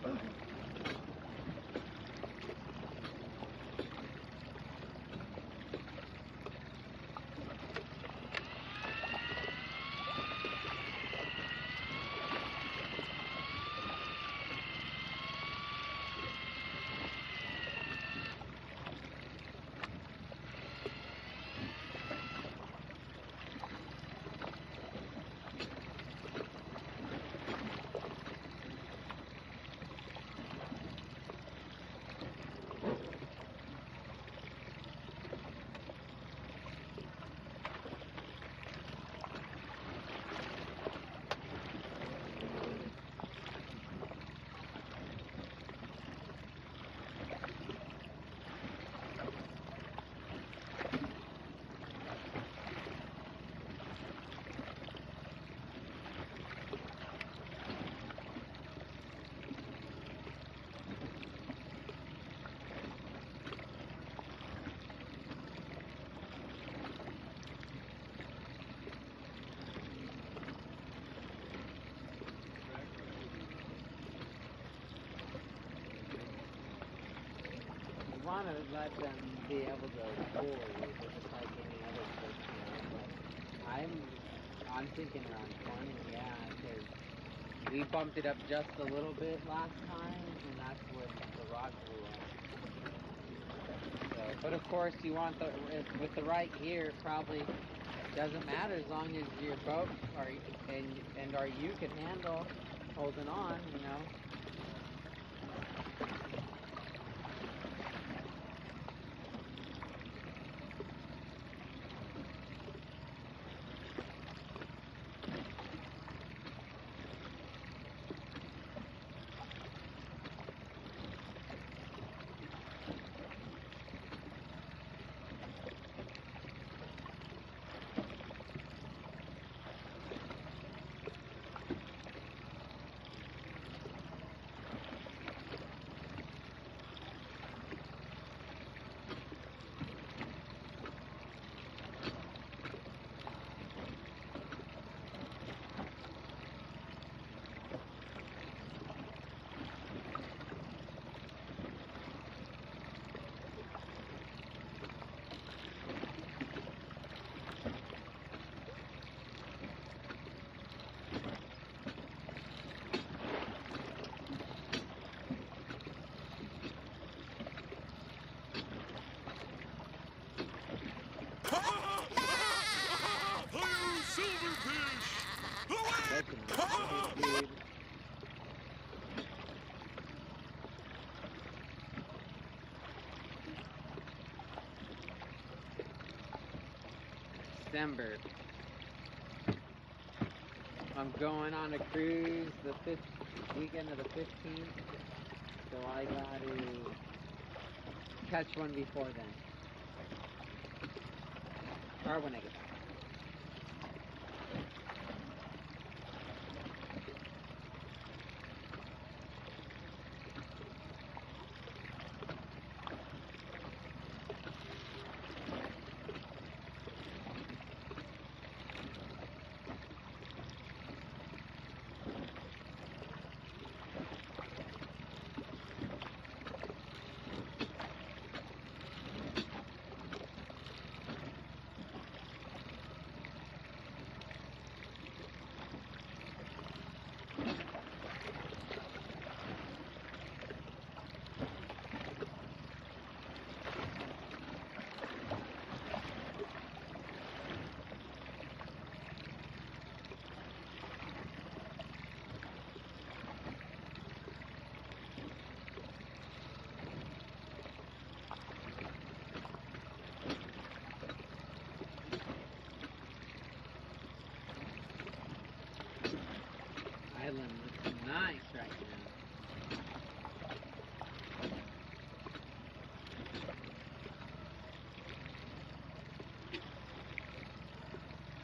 want to let them be able to pull you just like any other fish, you know. But I'm thinking around 20, yeah, because we bumped it up just a little bit last time, and that's when the rod blew up. So, but of course, you want with the right gear, it probably doesn't matter as long as your boat or you can handle holding on, you know. That's a nice dude. December. I'm going on a cruise the weekend of the 15th, so I got to catch one before then. Or when I get back. Island looks nice right now.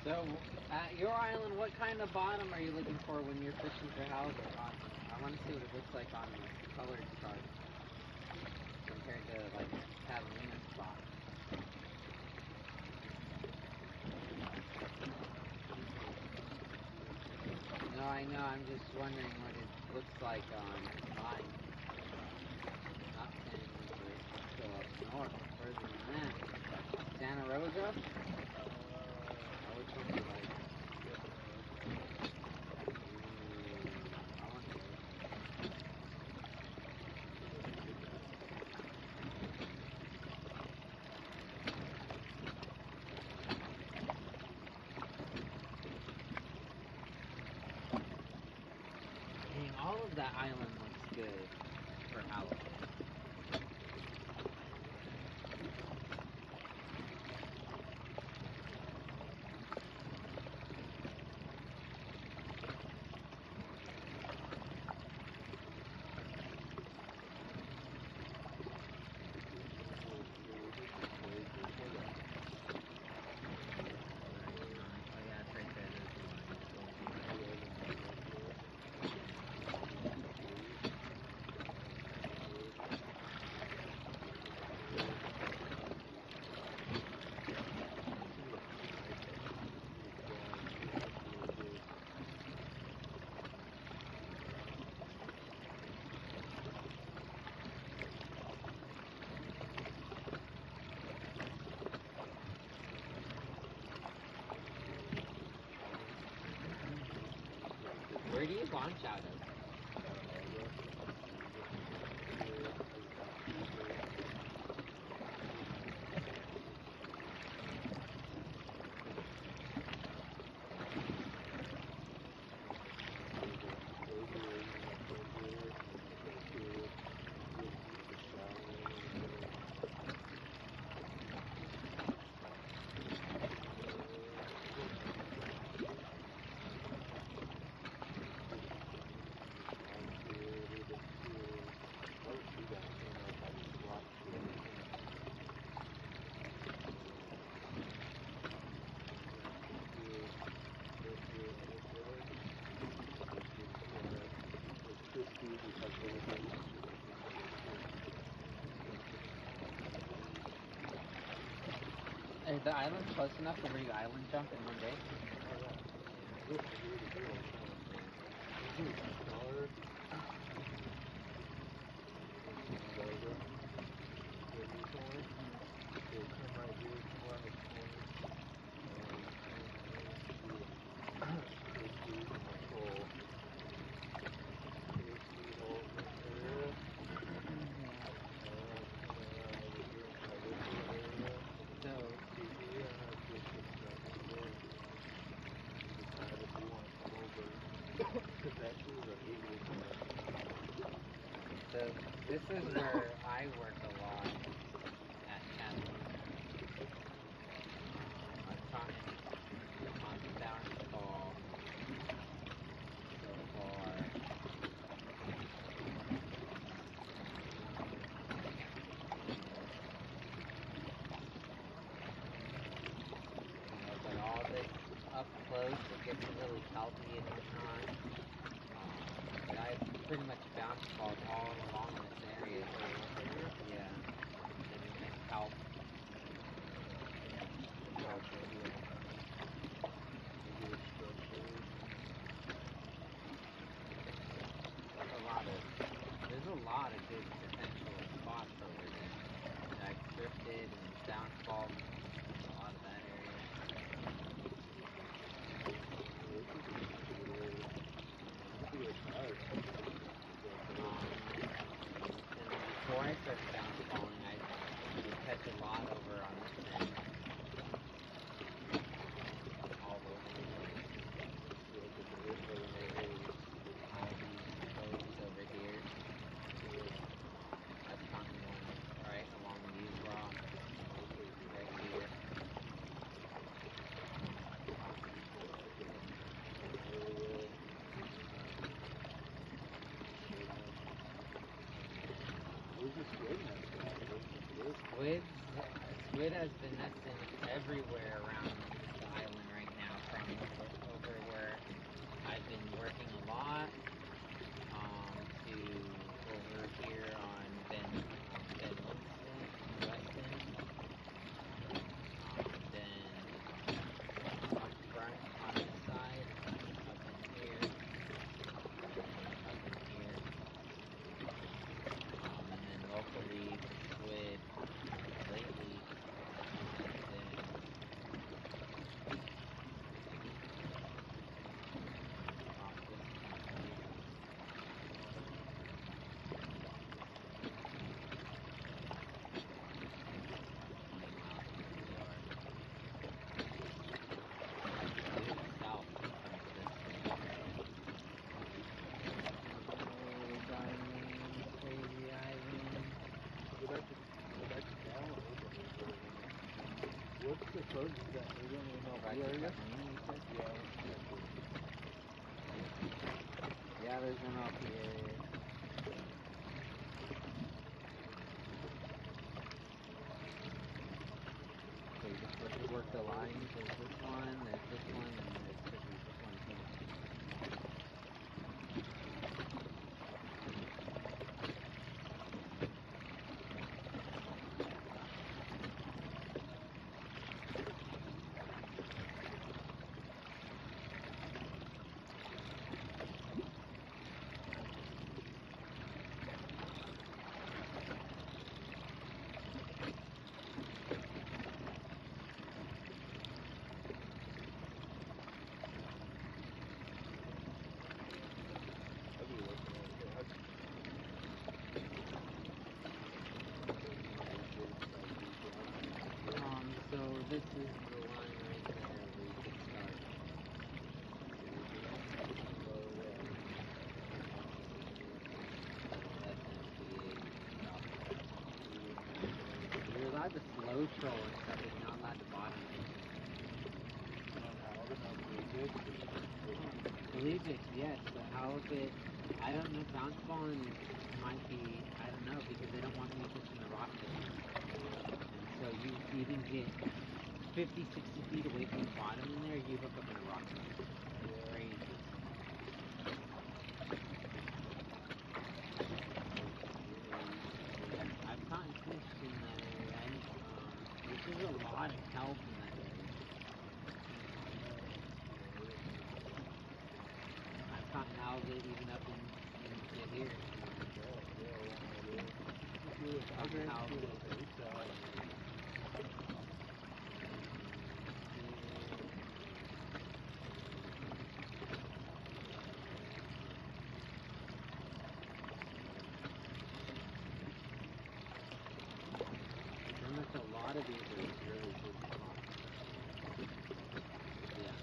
So, at your island, what kind of bottom are you looking for when you're fishing for howler bottom? I want to see what it looks like on the colored chart compared to like Catalina spot. No, I know. I'm just wondering what it looks like on mine. Not San Jose, go up north, further than that. Santa Rosa? Which one do you like? I want to. Dang, all of that island looks good for Halloween. Where do you launch out of? Is the island close enough to where you island jump in one day? So this is where I work a lot at Cali. I'm talking on the downfall so far. But all this up close, it gets really healthy and whatnot. But I pretty much bounce balls all along this area. Yeah. And help. There's a lot of good potential spots over there. I've drifted and downfall a lot of that area. And before I started downfalling, I would catch a lot over on this end. All over the place. All these coves over here. That's probably one right along these rocks. Right here. Squid has been nesting everywhere around the island right now, from over where I've been working a lot, to over here on Ben Winston, Weston, then up front on this side, up in here, and then locally squid lately. What's the closest that? We don't even know about the area? Yeah, there's one off the area. So you just work the lines. There's this one, and there's this one too. Collegiate, yes, but how is it? I don't know. Bounce balling might be. I don't know because they don't want me fishing the rock fishing. And so you even get 50, 60 feet away from the bottom in there, you hook up in a rock fish. It's crazy. I've caught fish in that area. There's just a lot of kelp in that area. I've caught halibut even up in here. A lot of these are really good spots. Yeah.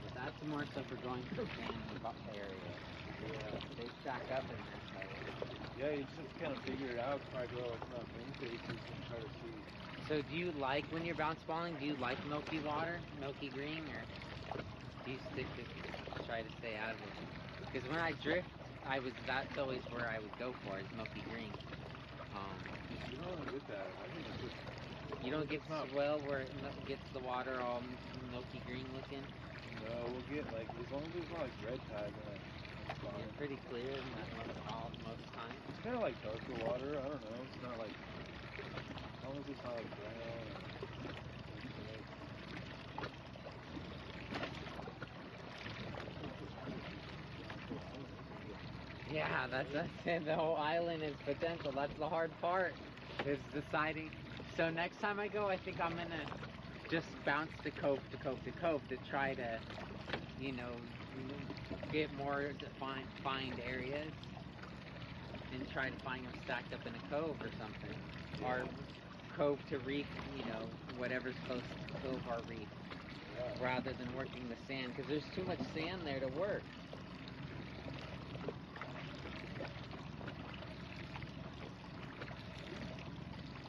But that's more so for going to the sand area. Yeah. They stack up in this area. Yeah, you just kind of figure it out by going from in faces and try to see. So do you like, when you're bounce balling, do you like milky water, milky green, or do you stick to try to stay out of it? Because when I drift, that's always where I would go for, is milky green. You don't get that. I think it's just... You don't get swell where it gets the water all milky green looking? No, we'll get like, as long as there's not like red tide in it. It's pretty clear in that most times. It's kind of like darker water. I don't know. It's not like, as long as it's not like brown. Yeah, that's it. The whole island is potential. That's the hard part, is deciding. So next time I go, I think I'm gonna just bounce the cove to cove to cove to try to, you know, get more defined areas and try to find them stacked up in a cove or something, or cove to reef, you know, whatever's close to cove or reef, rather than working the sand, because there's too much sand there to work.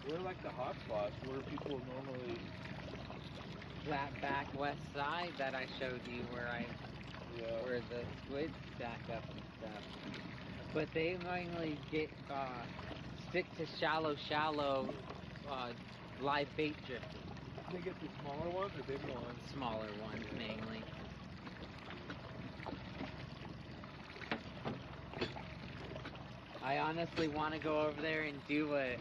Where are like the hot spots where people normally... That back west side that I showed you where where the squid stack up and stuff. But they mainly stick to shallow live bait drifting. They get the smaller ones or bigger ones? Smaller ones mainly. I honestly want to go over there and do a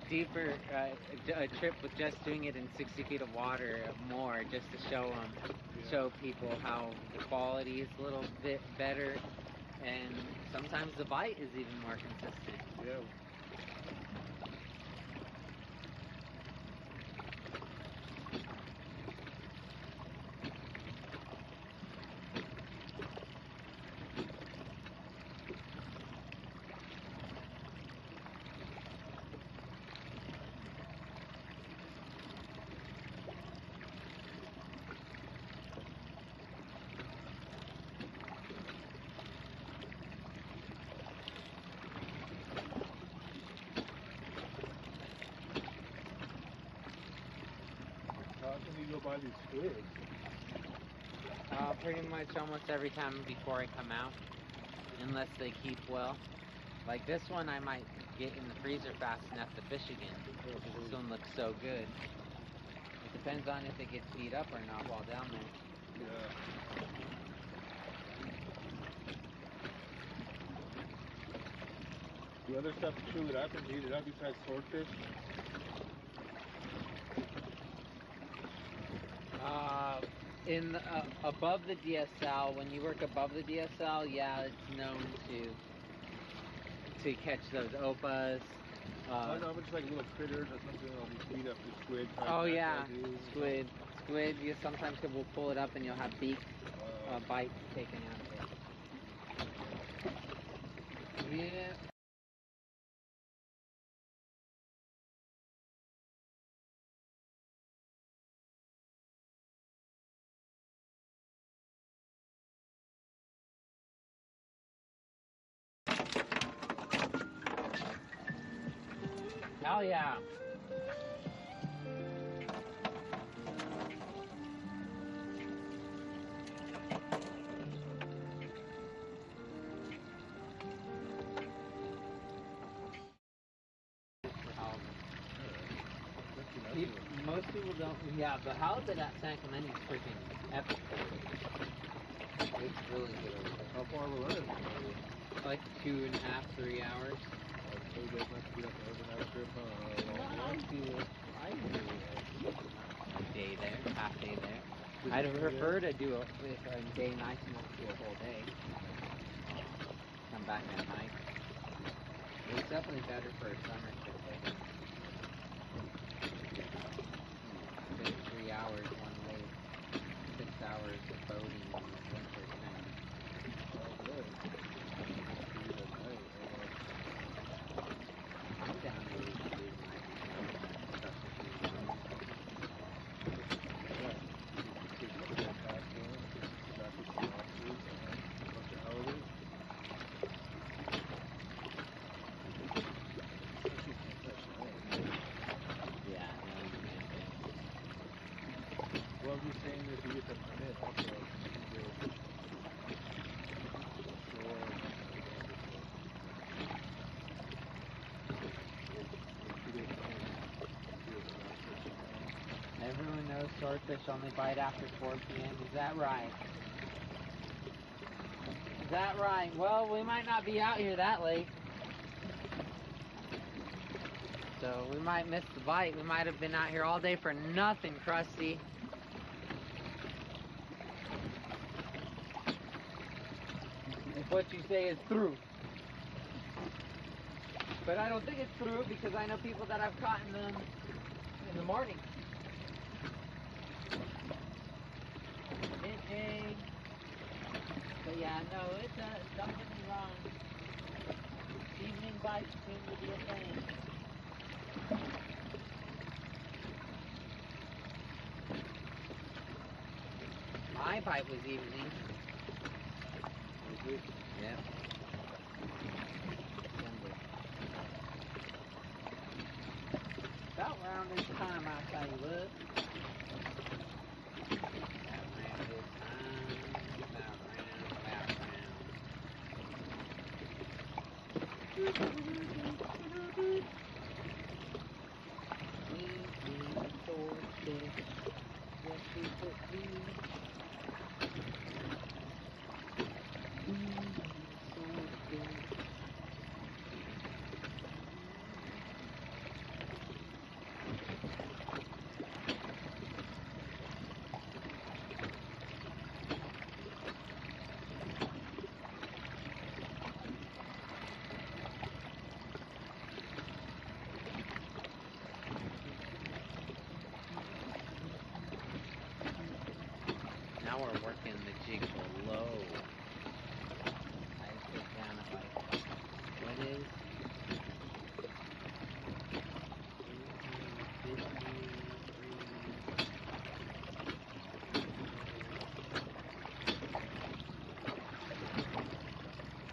deeper a trip with just doing it in 60 feet of water more, just to show people how the quality is a little bit better, and sometimes the bite is even more consistent. Yeah. How can you go buy these squids? Pretty much almost every time before I come out, unless they keep well. Like this one I might get in the freezer fast enough to fish again. This one looks so good. It depends on if it gets beat up or not while down there. Yeah. The other stuff to chew it up and heat it up besides swordfish? Above the DSL, when you work above the DSL, yeah, it's known to catch those opas. I know, but it's like little critters or something that'll be beat up to squid. Oh yeah, squid. You sometimes will pull it up and you'll have beak bites taken out of it. Yeah. Hell yeah. people don't. Yeah, the halibut at San Clemente is freaking epic. It's really good over there. How far will it? Like 2.5, 3 hours. So you guys must be up an overnight trip, huh? I do a day there, half day there. I'd prefer to do a day night and not do a whole day. Come back at night. It's definitely better for a summer trip. Say 3 hours one way, 6 hours of boating in the winter time. I'm down to do Well, I'm just saying if you get the permit, also, Everyone knows swordfish only bite after 4 p.m. Is that right? Is that right? Well, we might not be out here that late. So we might miss the bite. We might have been out here all day for nothing, Krusty. If what you say is true. But I don't think it's true because I know people that I've caught in the morning. But yeah, no, don't get me wrong. Evening bites seem to be a thing. My bite was evening. Yep. About around this time, I'll tell you what. Now we're working the jig below. I put down at like, what is?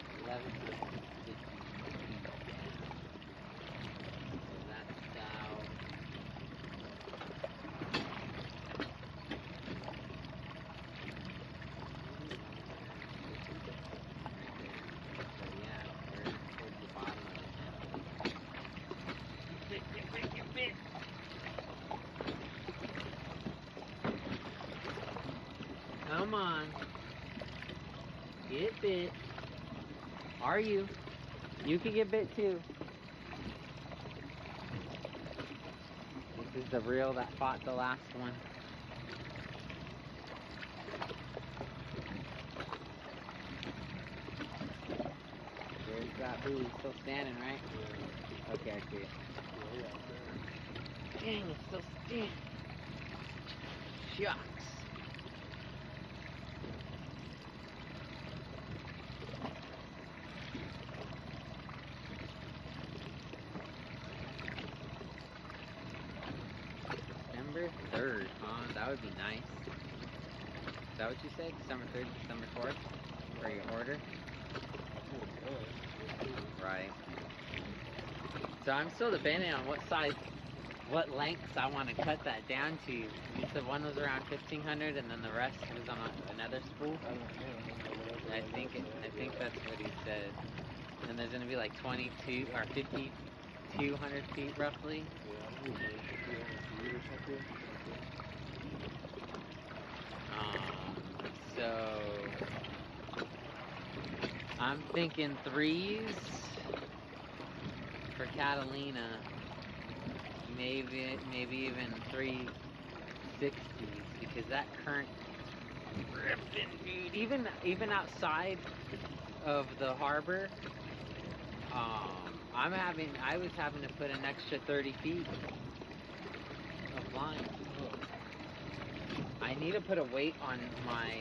1150 feet down. So that's south. Come on. Get bit. Are you? You can get bit too. This is the reel that fought the last one. There's that buoy still standing, right? Yeah. Okay, I see it. Dang, it's still standing. Shucks. December 3rd, huh? That would be nice. Is that what you said? December 3rd, December 4th? For your order? Right. So I'm still debating on what size, what lengths I want to cut that down to. You said one was around 1500 and then the rest was on another spool? I think that's what he said. And there's going to be like 22 or 5200 feet roughly. I'm thinking 3s for Catalina. Maybe even 360s because that current ripping, dude. Even outside of the harbor, I was having to put an extra 30 feet of line. I need to put a weight on my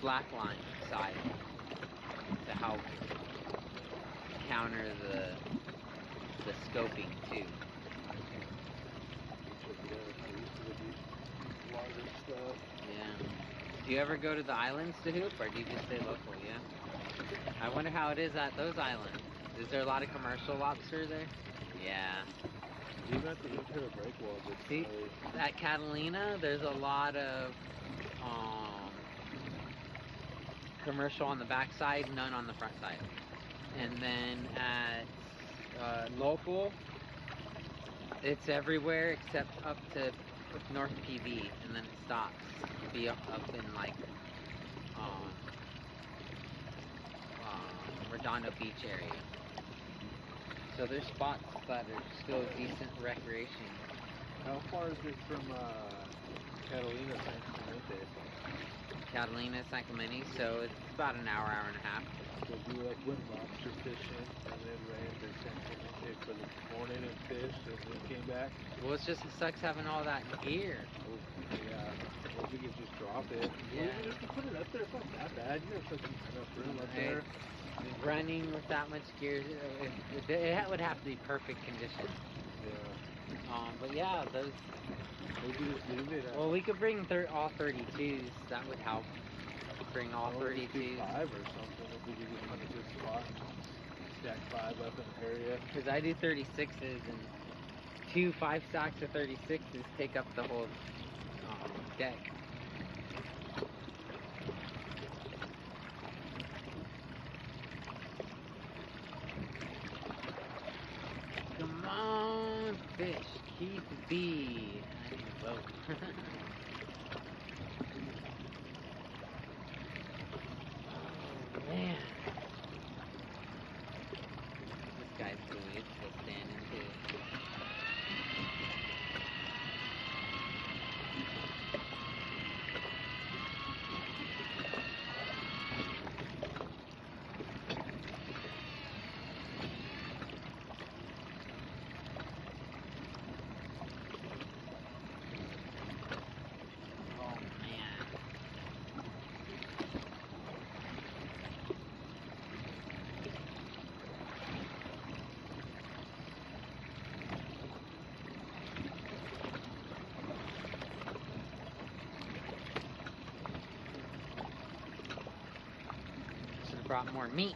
slack line side to help counter the scoping too. Yeah. Do you ever go to the islands to hoop, or do you just stay local? Yeah. I wonder how it is at those islands. Is there a lot of commercial lobster there? Yeah. Even at the Imperial Breakwalls, it's See, at Catalina, there's a lot of commercial on the back side, none on the front side. And then at local, it's everywhere except up to North PV, and then it stops to be up in like Redondo Beach area. So there's spots that are still decent recreation. How far is it from Catalina, San Clemente? Catalina, San Clemente, so it's about an hour, hour and a half. So you like went lobster fishing and then ran to San Clemente for the morning and fished and then came back? Well, it's just, it sucks having all that gear. Oh, yeah. Well, we could just drop it. Yeah. Well, even if you put it up there, it's not that bad. You have such enough room up there. Running with that much gear, it would have to be perfect condition. Yeah. But yeah, those. Maybe just leave it. Well, we could bring all 32s. That would help. Bring all 32s. 5 or something if we could just find a good spot. Stack 5 up in the area. Because I do 36s and 2 5-stacks of 36s take up the whole deck. Come on, fish, keep B. I need a boat. Oh man. This guy's cool, he's still standing too. Brought more meat.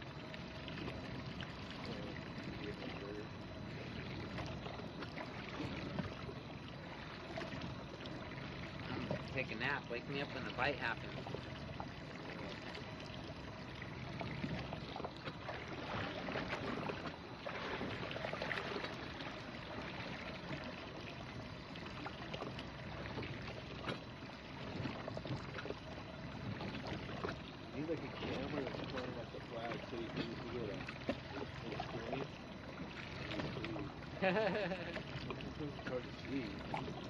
I'm gonna take a nap. Wake me up when the bite happens. Need like a camera that's pointing at the flag so you can get a it's hard to see.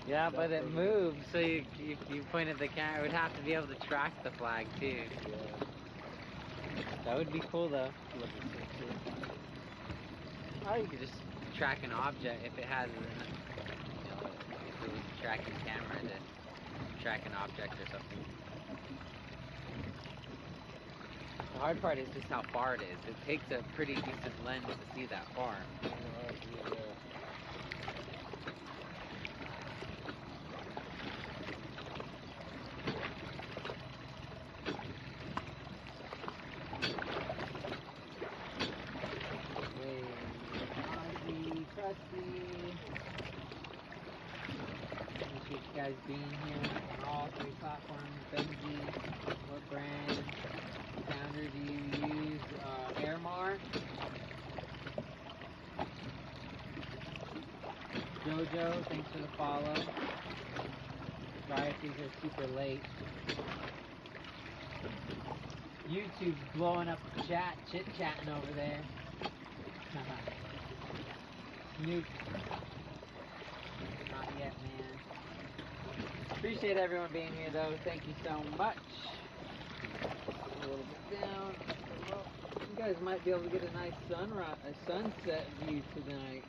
Yeah, but it moves, so if you pointed the camera, it would have to be able to track the flag too. Yeah. That would be cool though. Like a sensor. Or you could just track an object if it has, if it was a tracking camera to track an object or something. The hard part is just how far it is. It takes a pretty decent lens to see that far. Appreciate you guys being here on all 3 platforms. Benji, what brand pounder do you use? Airmar? Jojo, thanks for the follow. Sorry if these are super late. YouTube's blowing up the chat, chit-chatting over there. Snoop. Not yet, man. Appreciate everyone being here, though. Thank you so much. A little bit down. Well, you guys might be able to get a nice sunset view tonight.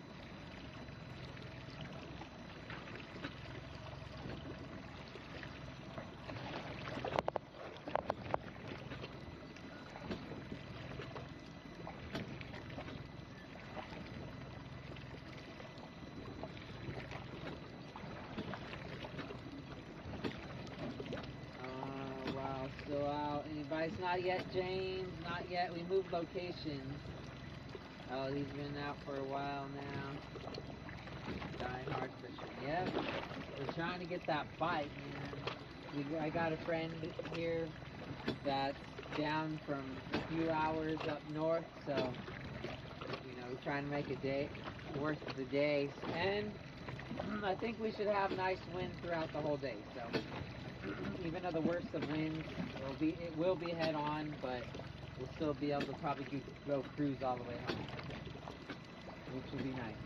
Wow, still out. Anybody's not yet, James? Not yet. We moved locations. Oh, he's been out for a while now. Die hard fishing. Yep. We're trying to get that bite, man. I got a friend here that's down from a few hours up north, so we're trying to make a day worth of the days. And I think we should have nice winds throughout the whole day. So even though the worst of winds, it will be head on, but we'll still be able to probably go cruise all the way home, which will be nice.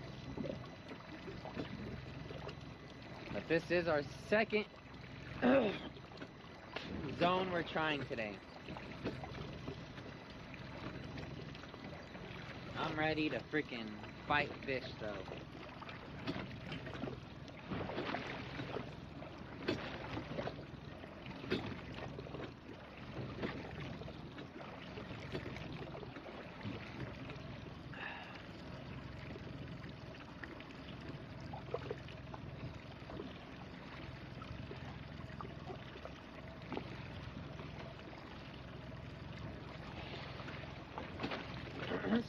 But this is our second zone we're trying today. I'm ready to freaking fight fish, though.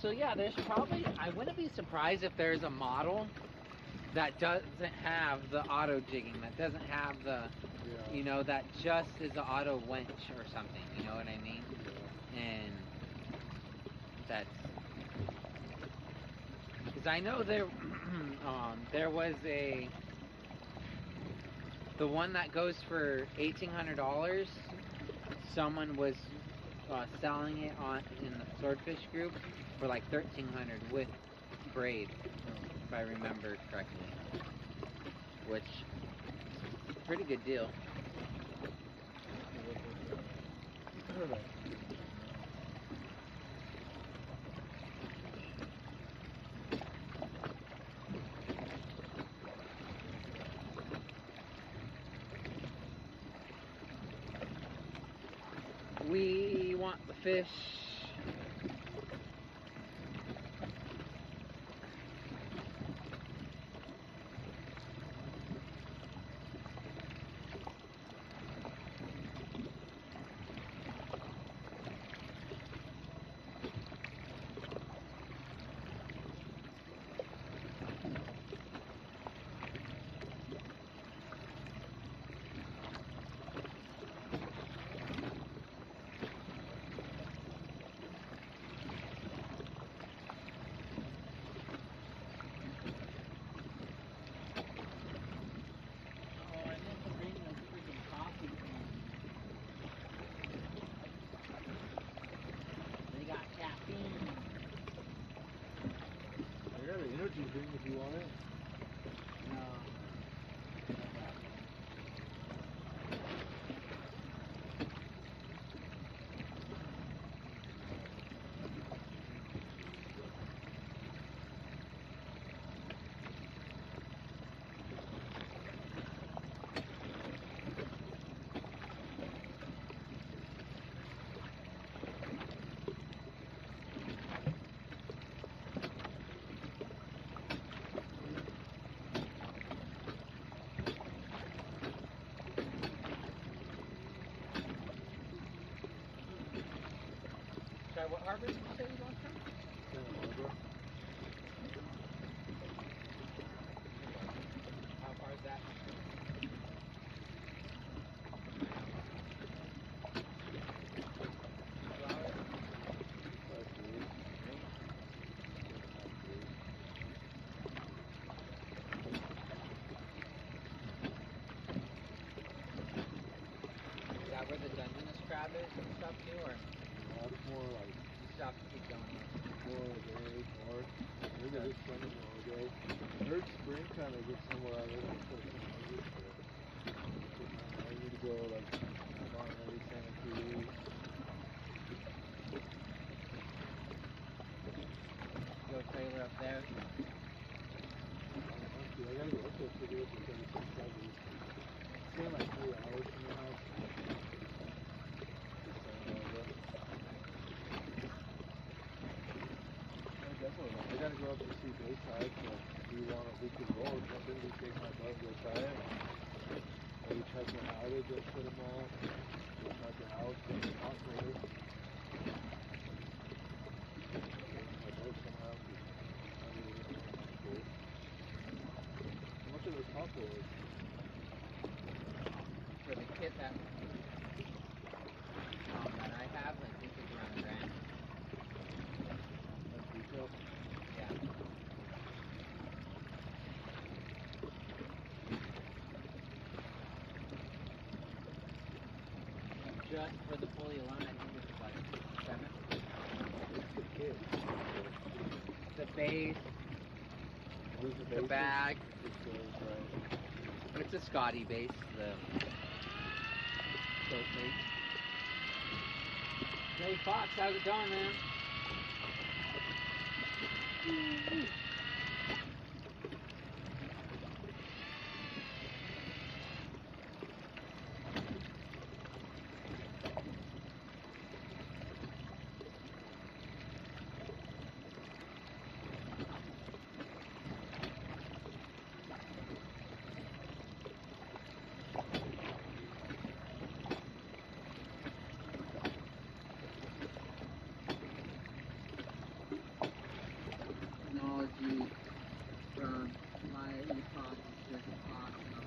So yeah, there's probably, I wouldn't be surprised if there's a model that doesn't have the auto jigging, that doesn't have the, that just is an auto winch or something, you know what I mean? And that's, because I know there, there was the one that goes for $1,800, someone was selling it in the Swordfish group for like $1,300 with braid, if I remember correctly, which is a pretty good deal. We want the fish. Energy drink if you want it. No. Sorry, what harbor did you say you going from? How far is that? Is that where the Dungeness crab is and stuff too, or? That's more like Stop, keep going. more a day, more. Maybe this summer more a day. Third spring kind of gets somewhere out there. I need to go like about every 2 weeks. Go trailer up there. Honestly, I gotta go up there to do it because it's so heavy. It's been like 3 hours from the house. Definitely. I gotta go up to see Bayside, so we could roll or something. We take my boat, go try it. Maybe check the outage, just put them all. Go check the house, get the hot water. My boat somehow. How much are those hot water? For the kit that I have, I think it's around $1,000. That's retail. Yeah. Just for the pulley alone, I think it's like 7. It's the kit. The base, Where's the the basis? bag. It's right. It's a Scotty base, the soap base. Hey Fox, how's it going, man? Technology from my epoch is just awesome.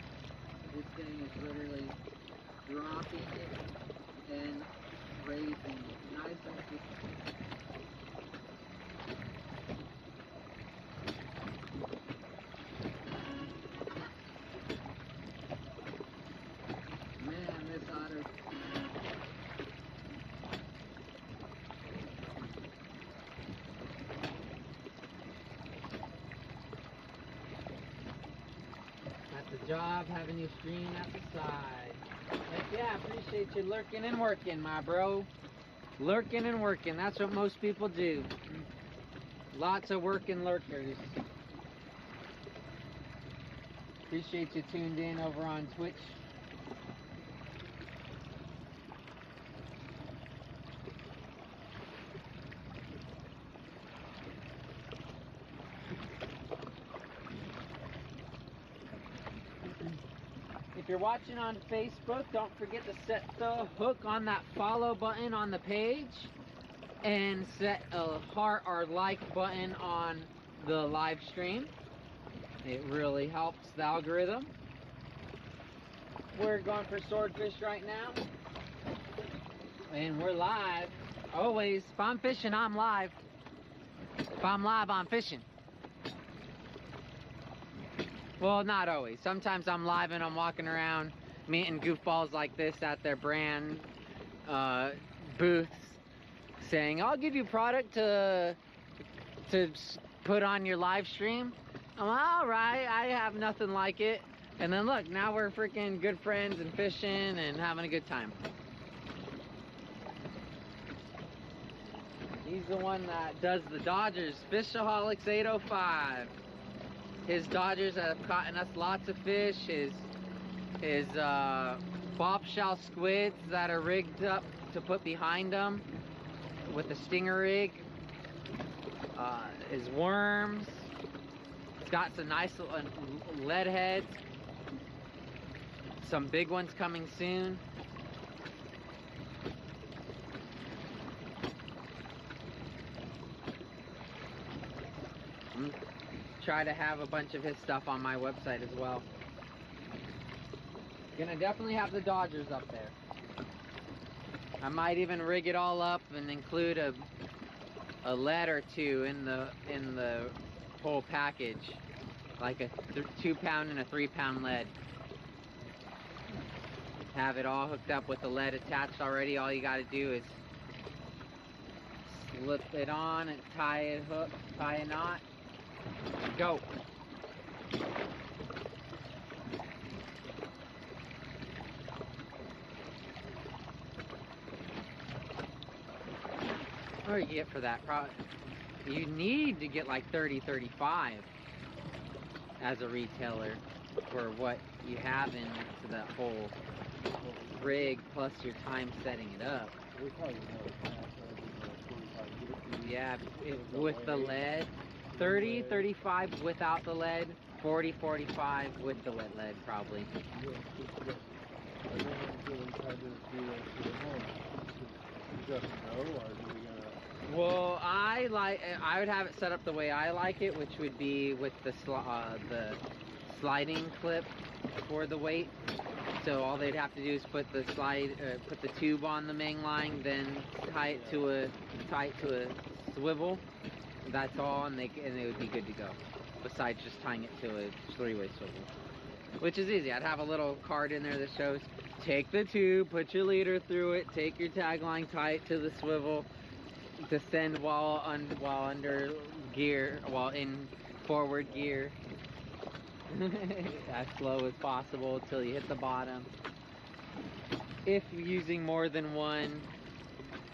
This thing is literally dropping it and raising it. Nice and man, this otter. At the job, having you stream at the side. Heck yeah, appreciate you lurking and working, my bro. Lurking and working, that's what most people do. Lots of working lurkers. Appreciate you tuned in over on Twitch. If you're watching on Facebook, don't forget to set the hook on that follow button on the page and set a heart or like button on the live stream. It really helps the algorithm. We're going for swordfish right now. And we're live. Always, if I'm fishing, I'm live. If I'm live, I'm fishing. Well, not always. Sometimes I'm live and I'm walking around meeting goofballs like this at their brand booths saying, I'll give you product to put on your live stream. I'm like, all right, I have nothing like it. And then look, now we're freaking good friends and fishing and having a good time. He's the one that does the Dodgers, Fishaholics 805. His Dodgers have caught us lots of fish. His bobshell squids that are rigged up to put behind them with the stinger rig. His worms. It's got some nice lead heads. Some big ones coming soon. Try to have a bunch of his stuff on my website as well. Gonna definitely have the Dodgers up there. I might even rig it all up and include a lead or two in the whole package, like a 2-pound and a 3-pound lead. Have it all hooked up with the lead attached already. All you got to do is Slip it on and tie a hook, tie a knot. Go. What do you get for that? You need to get like 30, 35 as a retailer for what you have into that whole rig plus your time setting it up. We probably know that. Yeah, with the lead, 30, 35 without the lead, 40, 45 with the lead probably. I don't really try to do that to the home. Just know, or do we gonna? Well, I would have it set up the way I like it, which would be with the sliding clip for the weight. So all they'd have to do is put the tube on the main line, then tie it to a swivel. That's all, and they would be good to go. Besides just tying it to a 3-way swivel, which is easy. I'd have a little card in there that shows: take the tube, put your leader through it, take your tag line, tie it to the swivel, descend while under gear, while in forward gear. As slow as possible until you hit the bottom. If you're using more than one,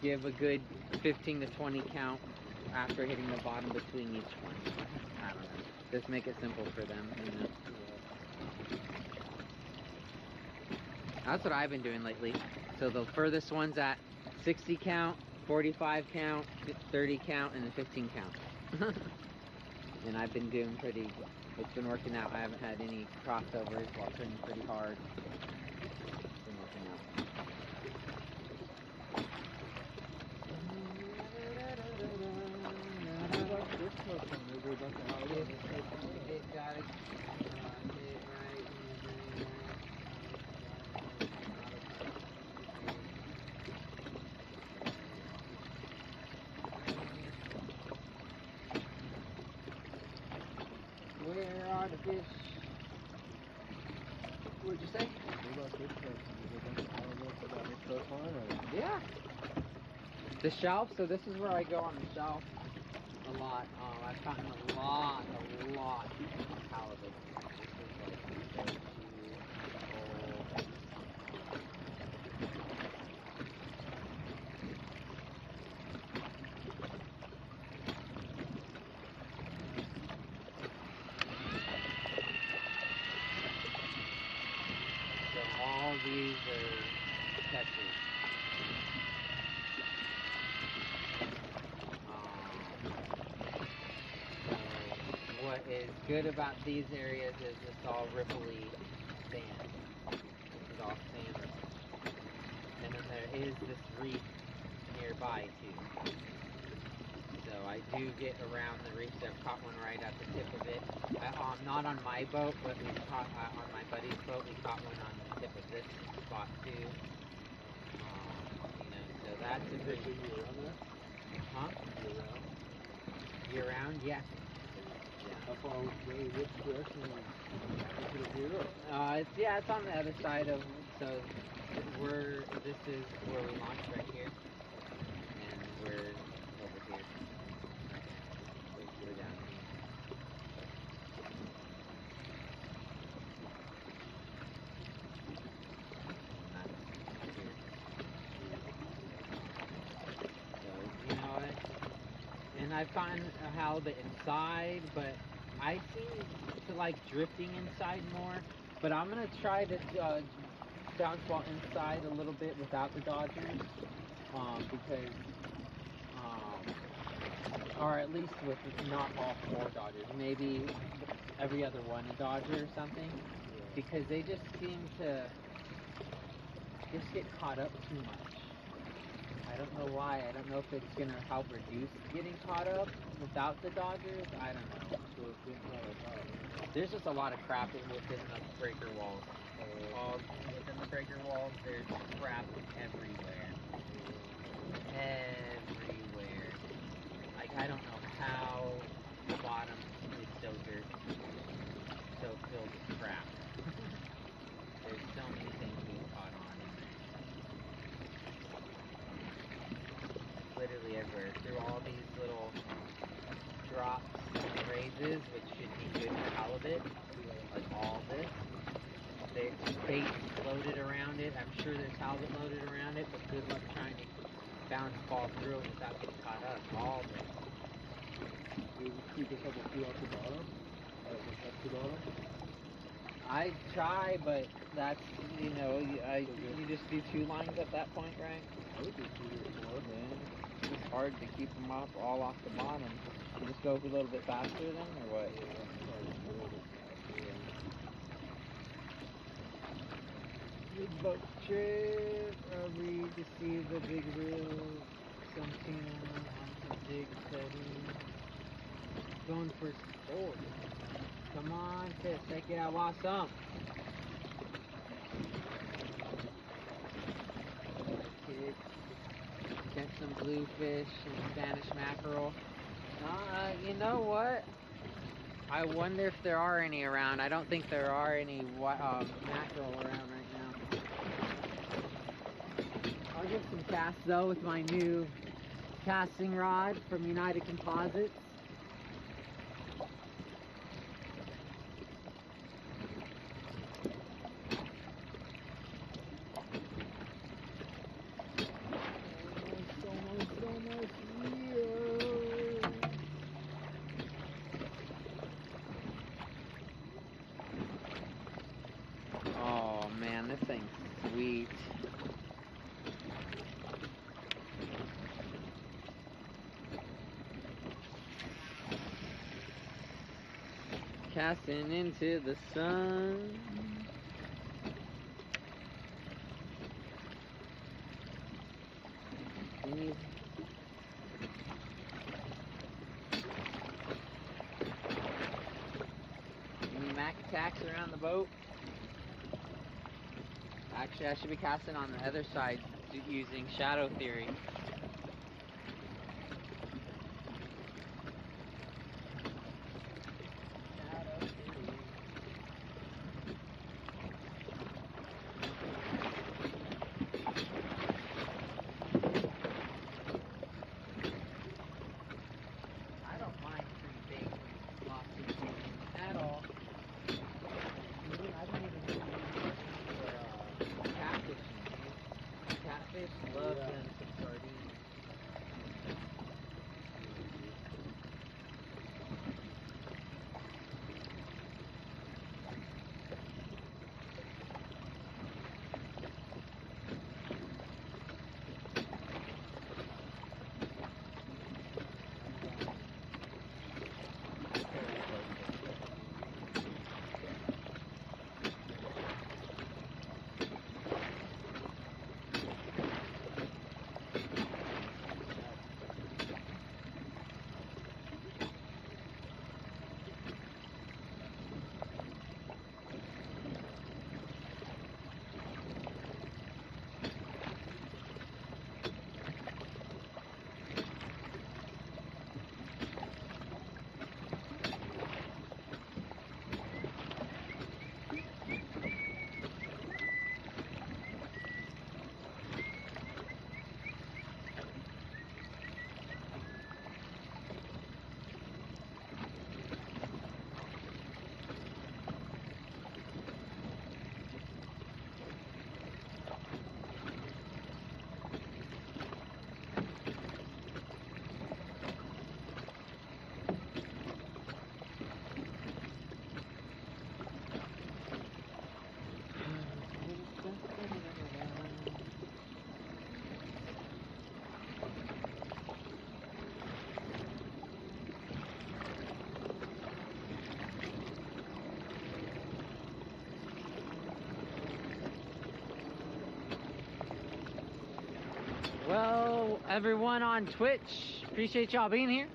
give a good 15 to 20 count after hitting the bottom between each one. I don't know. Just make it simple for them. You know? That's what I've been doing lately. So the furthest one's at 60 count, 45 count, 30 count, and then 15 count. And I've been doing it's been working out. I haven't had any crossovers while turning pretty hard. It's been working out. Where are the fish? What'd you say? Yeah. The shelf, so this is where I go on the shelf a lot. I've gotten a lot of halibut. All these are catches. So what is good about these areas is it's all ripply sand. This is all sand. And then there is this reef nearby too. So I do get around the reef. I've caught one right at the tip of it. Not on my boat, but we caught on my buddy's boat. We caught one on the tip of this spot too. You know, so that's a pretty. Huh? Year round? Yeah. How far away? Which direction is it here? It's on the other side of. So this is where we launched right here, and we're over here. We're down here. So, you know what? And I've gotten a halibut inside, but I seem to like drifting inside more. But I'm gonna try to downswell inside a little bit without the dodgers, because or at least with not all 4 dodgers, maybe every other one a dodger or something, because they just seem to just get caught up too much. I don't know why. I don't know if it's gonna help reduce getting caught up without the dodgers. I don't know. So it's been kind of There's just a lot of crap within the breaker walls. All within the breaker walls, there's crap everywhere. Everywhere. Like, I don't know how the bottom is so dirty, so filled with crap. There's so many things being caught on in there. Literally everywhere. Through all sizes, which should be good for halibut, like all this. There's bait loaded around it. I'm sure there's halibut loaded around it, but good luck trying to bounce ball through it without getting caught up. All this. You keep a couple feet off the bottom, up the bottom. I try, but that's, you know, you just do 2 lines at that point, right? I would do 3 or 4. Yeah. It's hard to keep them up all off the bottom. You just go a little bit faster then, or what? Yeah, probably a little bit faster. Big boat trip. We receive the big reel. Some tuna on some big setting. Going for sport. Come on, sis, take it out, want some. Kids, catch some bluefish and Spanish mackerel. You know what? I wonder if there are any around. I don't think there are any mackerel around right now. I'll get some casts though with my new casting rod from United Composites. Oh man, this thing's sweet. Casting into the sun. Any Mac attacks around the boat? Actually, I should be casting on the other side using shadow theory. I don't mind free bait off the season at all. I don't even use it for catfish. Catfish love them some sardines. Well, everyone on Twitch, appreciate y'all being here.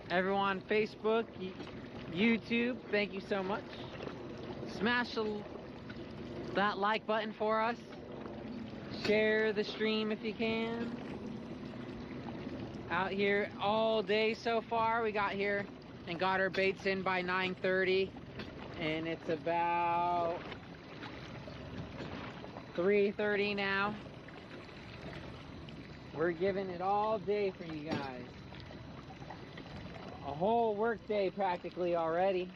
Everyone on Facebook, YouTube, thank you so much. Smash that like button for us. Share the stream if you can. Out here all day so far. We got here and got our baits in by 9:30, and it's about 3:30 now. We're giving it all day for you guys. A whole work day practically already.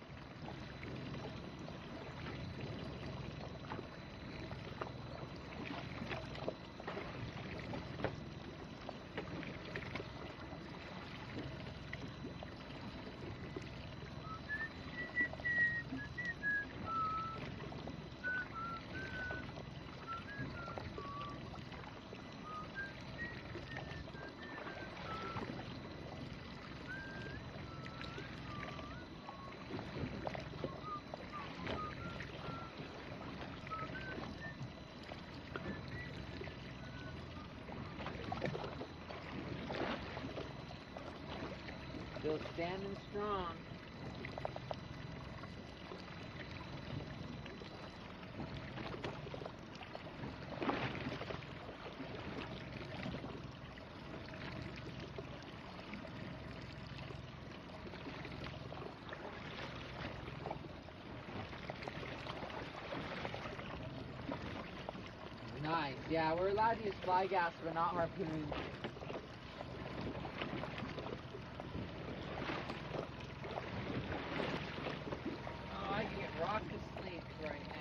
Still standing strong. Nice. Yeah, we're allowed to use fly gas, but not harpoons. Oh, I can get rocked to sleep right now.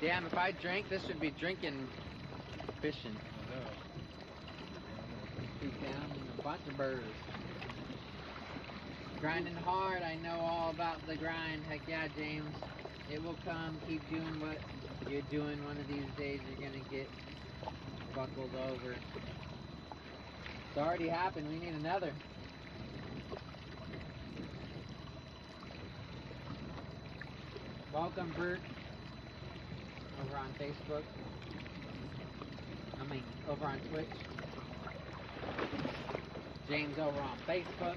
Damn, if I drank, this would be drinking fishing. I know. Bunch of birds. Grinding hard. I know all about the grind. Heck yeah, James. It will come. Keep doing what you're doing. One of these days you're gonna get buckled over. It's already happened. We need another. Welcome, Bert. Over on Facebook. I mean, over on Twitch. James over on Facebook.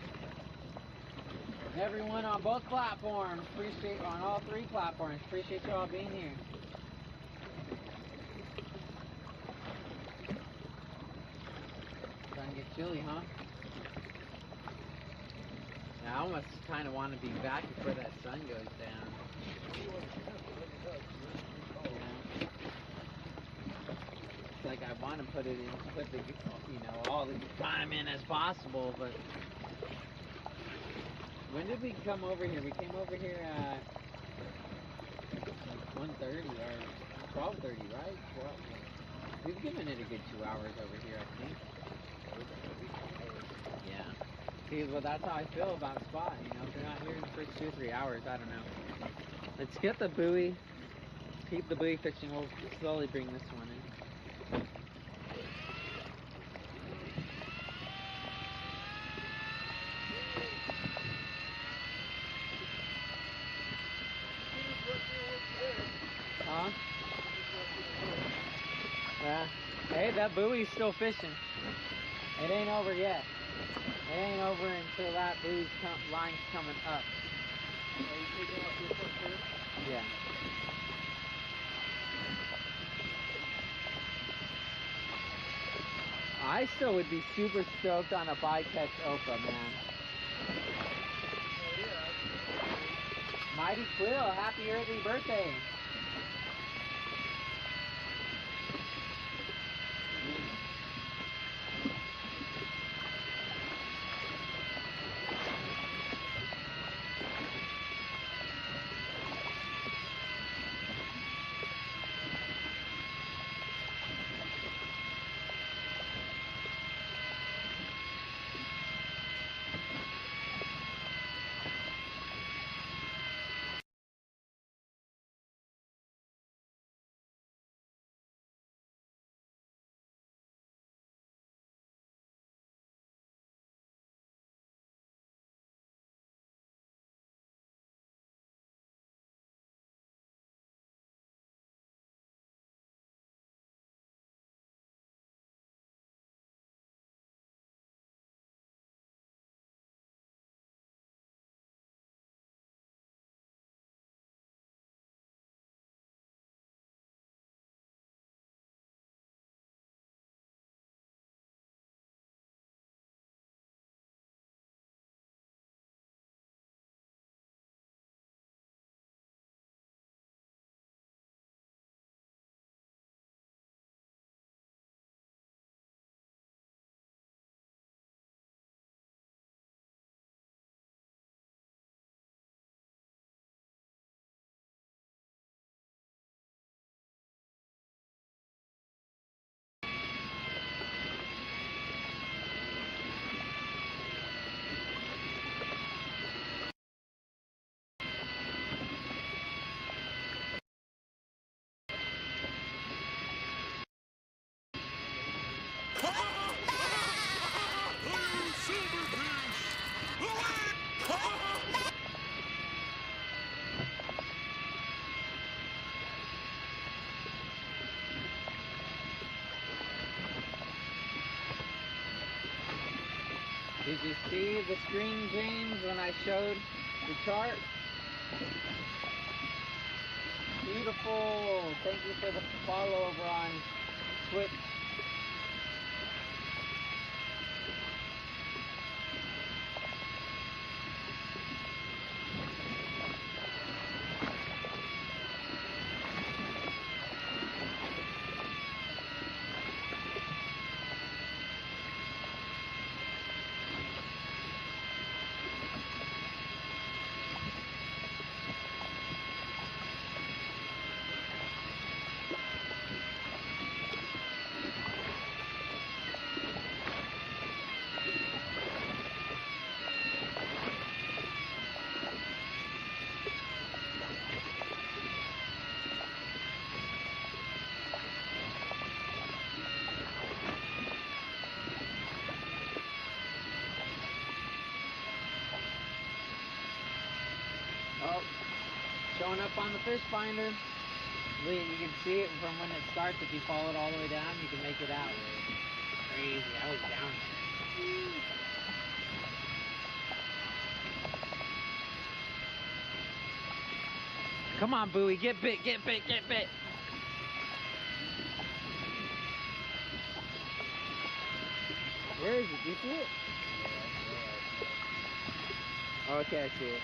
Everyone on both platforms, appreciate, on all three platforms, appreciate you all being here. Starting to get chilly, huh? Yeah, I almost kind of want to be back before that sun goes down. Yeah. It's like I want to put the, you know, all the time in as possible, but when did we come over here? We came over here at like 1:30 or 12:30, right? 12. We've given it a good 2 hours over here, I think. Yeah. See, well, that's how I feel about spot. You know, if they're not here in the first 2 or 3 hours, I don't know. Let's get the buoy. Keep the buoy fishing. We'll slowly bring this one in. Huh? Yeah. Hey, that buoy's still fishing. It ain't over yet. It ain't over until that buoy's line's coming up. Yeah. I still would be super stoked on a bycatch Opa, man. Mighty Quill, happy early birthday. Did you see the screen, James, when I showed the chart? Beautiful. Thank you for the follow over on Twitch. Showing up on the fish finder. You can see it from when it starts. If you follow it all the way down, you can make it out. Crazy. I was down there. Come on, Bowie. Get bit, get bit, get bit. Where is it? Do you see it? Oh, okay, I see it.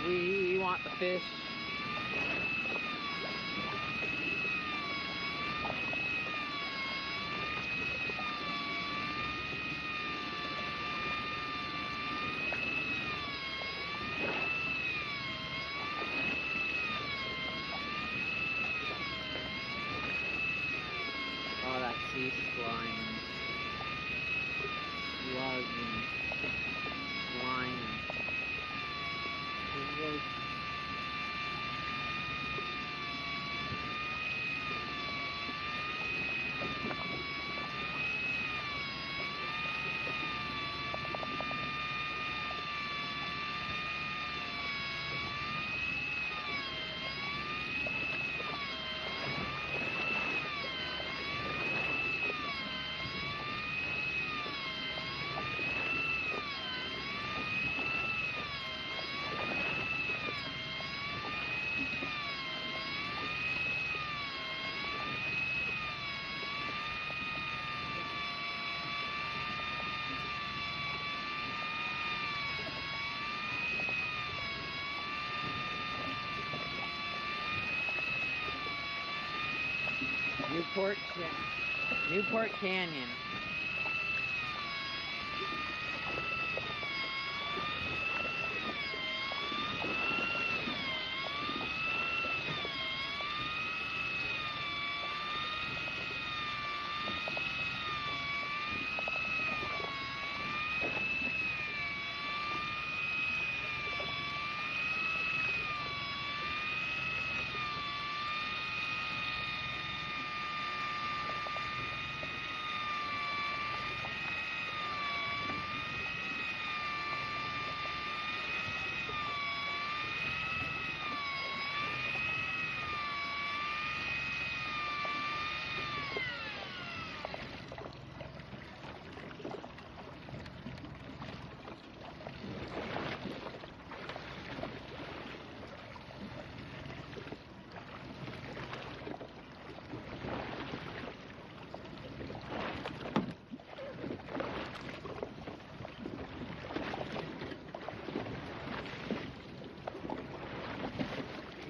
We want the fish. Oh, that sea slime. Slugging. Slime. Newport Canyon.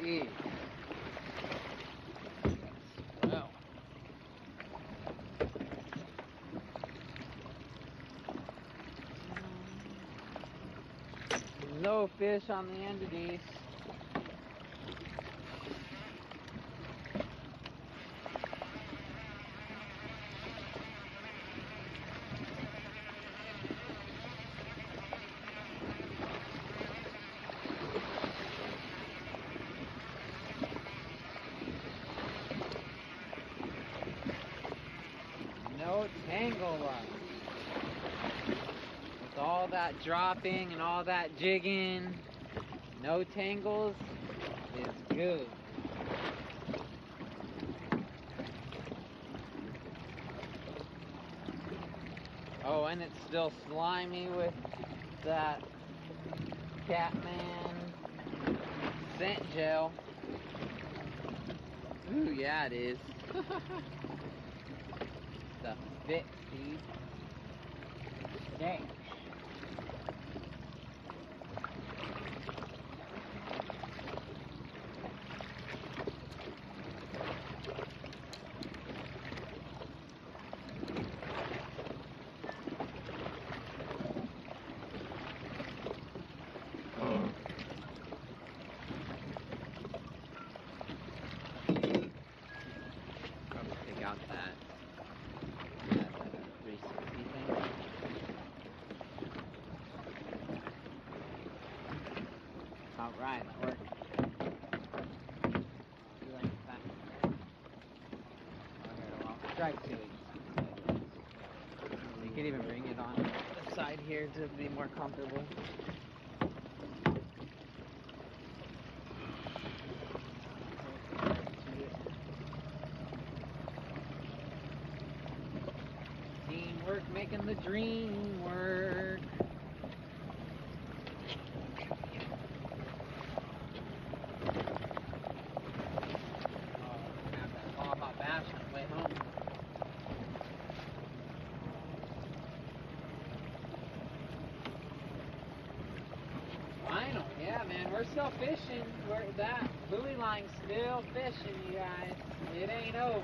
Jeez. Well. No fish on the end of these. No tangle up. With all that dropping and all that jigging, no tangles is good. Oh, and it's still slimy with that Catman scent gel. Ooh, yeah, it is. The fit, dude. Dang. Take out that 360 thing. Alright, that worked. You like that? Okay, well, try to. You can even bring it on the side here to be more comfortable. Teamwork making the dream work. Final, yeah, man, we're still fishing. That buoy line's still fishing, you guys. It ain't over.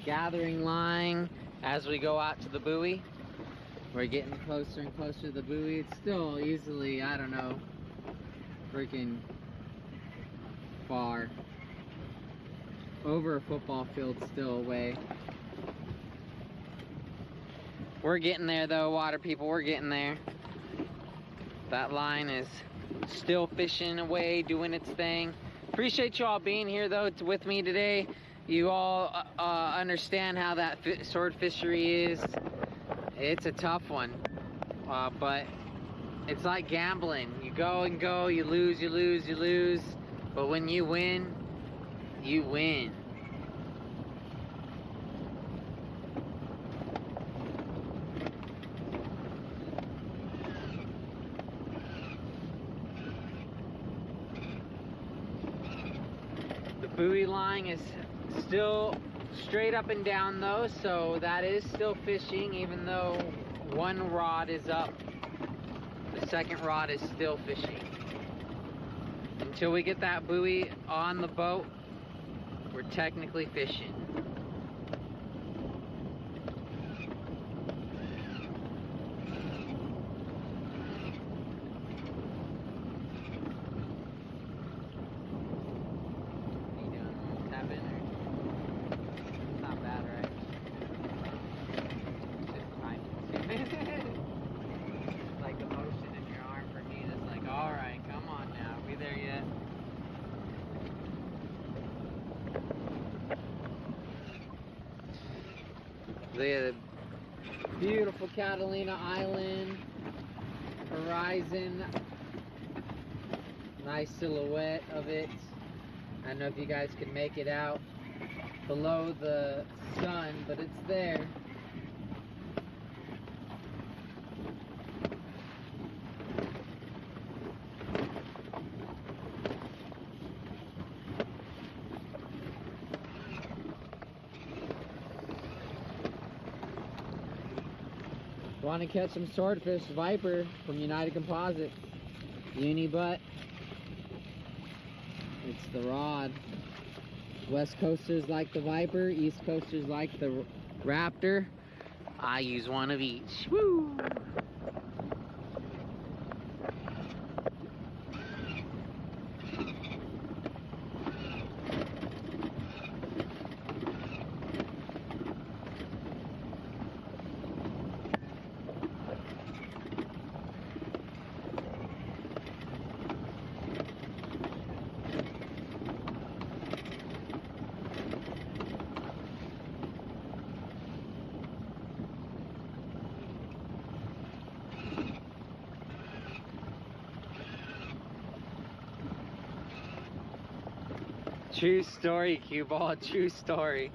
Gathering line as we go out to the buoy. We're getting closer and closer to the buoy. It's still easily, I don't know, freaking far. Over a football field still away. We're getting there though, water people, we're getting there. That line is still fishing away, doing its thing. Appreciate you all being here though with me today. You all understand how that sword fishery is. It's a tough one, but it's like gambling. You go and go, you lose, you lose, you lose. But when you win, you win. buoy line is still straight up and down though, so that is still fishing even though one rod is up. The second rod is still fishing. Until we get that buoy on the boat, we're technically fishing. Like the motion in your arm for me, that's like, all right, come on now, are we there yet? The beautiful Catalina Island horizon, nice silhouette of it. I don't know if you guys can make it out below the sun, but it's there. Want to catch some swordfish, Viper from United Composites, uni butt. It's the rod. West coasters like the Viper, East coasters like the Raptor. I use one of each. Woo! True story, cue ball, true story.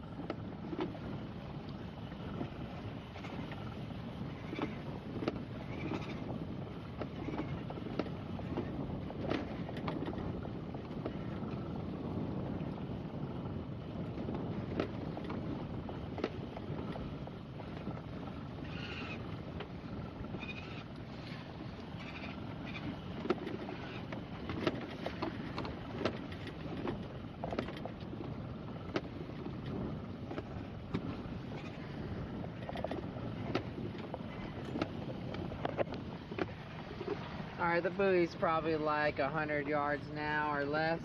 Alright, the buoy's probably like 100 yards now or less.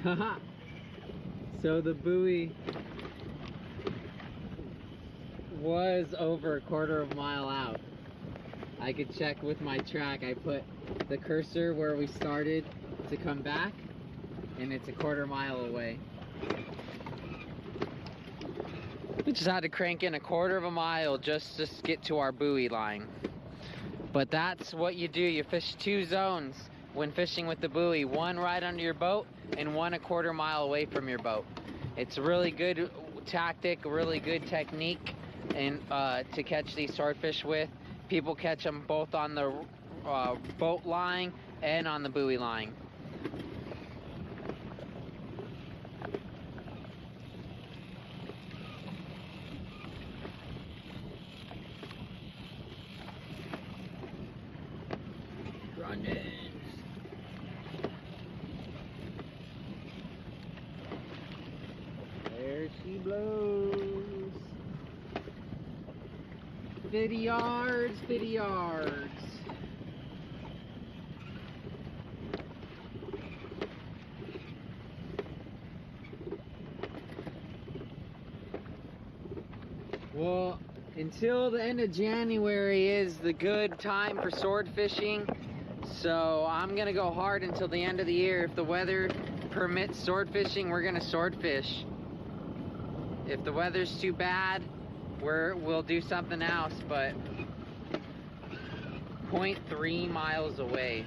Haha. So the buoy was over a quarter of a mile out. I could check with my track. I put the cursor where we started to come back, and it's a quarter mile away. We just had to crank in a quarter of a mile just to get to our buoy line. But that's what you do. You fish two zones when fishing with the buoy. One right under your boat and one a quarter mile away from your boat. It's a really good tactic, really good technique and to catch these swordfish with. People catch them both on the boat line and on the buoy line. Running. There she blows. 50 yards, 50 yards. Well, until the end of January is the good time for sword fishing. So I'm gonna go hard until the end of the year. If the weather permits sword fishing, we're gonna sword fish. If the weather's too bad, we'll do something else, but 0.3 miles away.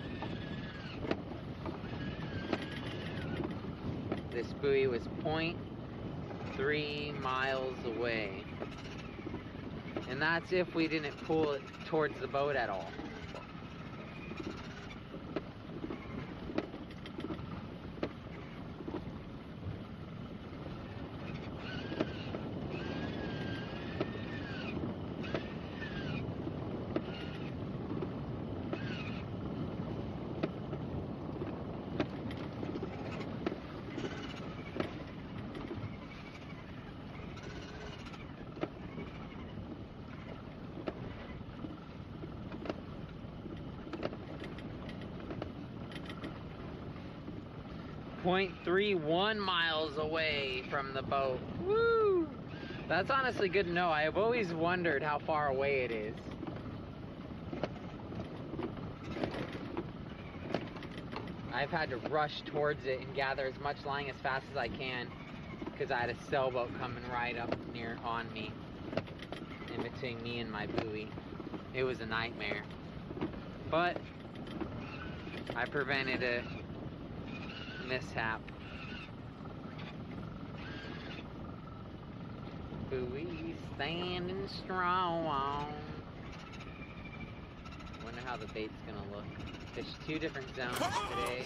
This buoy was 0.3 miles away. And that's if we didn't pull it towards the boat at all. .31 miles away from the boat. Woo! That's honestly good to know. I've always wondered how far away it is. I've had to rush towards it and gather as much line as fast as I can because I had a sailboat coming right up near on me, in between me and my buoy. It was a nightmare. But I prevented a mishap. Buoy standing strong. Wonder how the bait's gonna look. Fished 2 different zones today.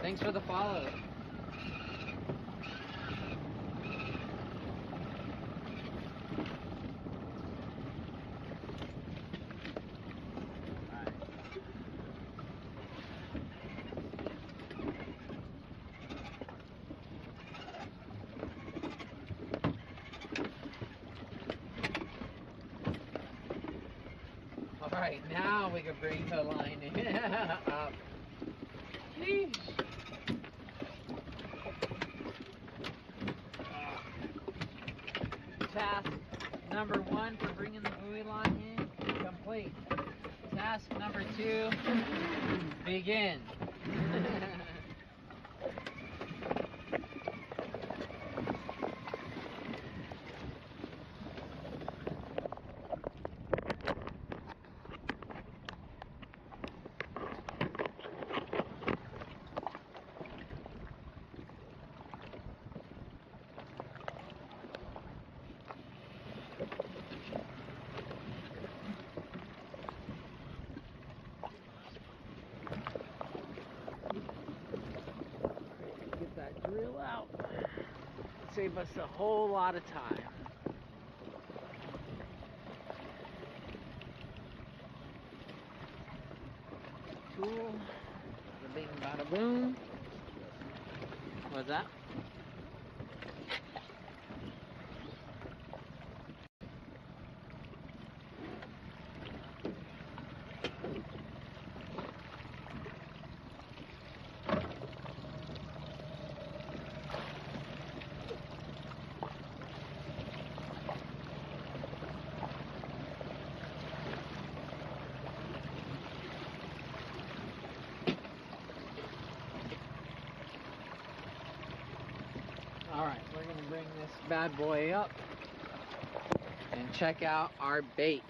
Thanks for the follow. Alright, now we can bring the line in. Up. Sheesh. Task number 1 for bringing the buoy line in, complete. Task number 2, begin. Get that drill out. Save us a whole lot of time. Tool. Bada bing, bada boom. What's that? Alright, we're going to bring this bad boy up and check out our bait.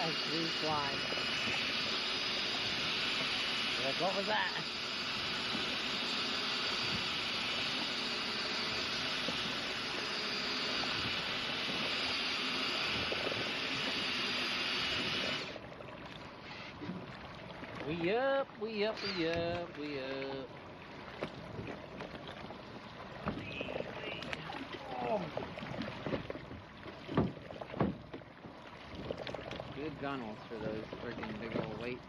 Nice blue fly. Like, what was that? We up, we up, we up, we up. Oh. Good gunnels for those freaking big old weights.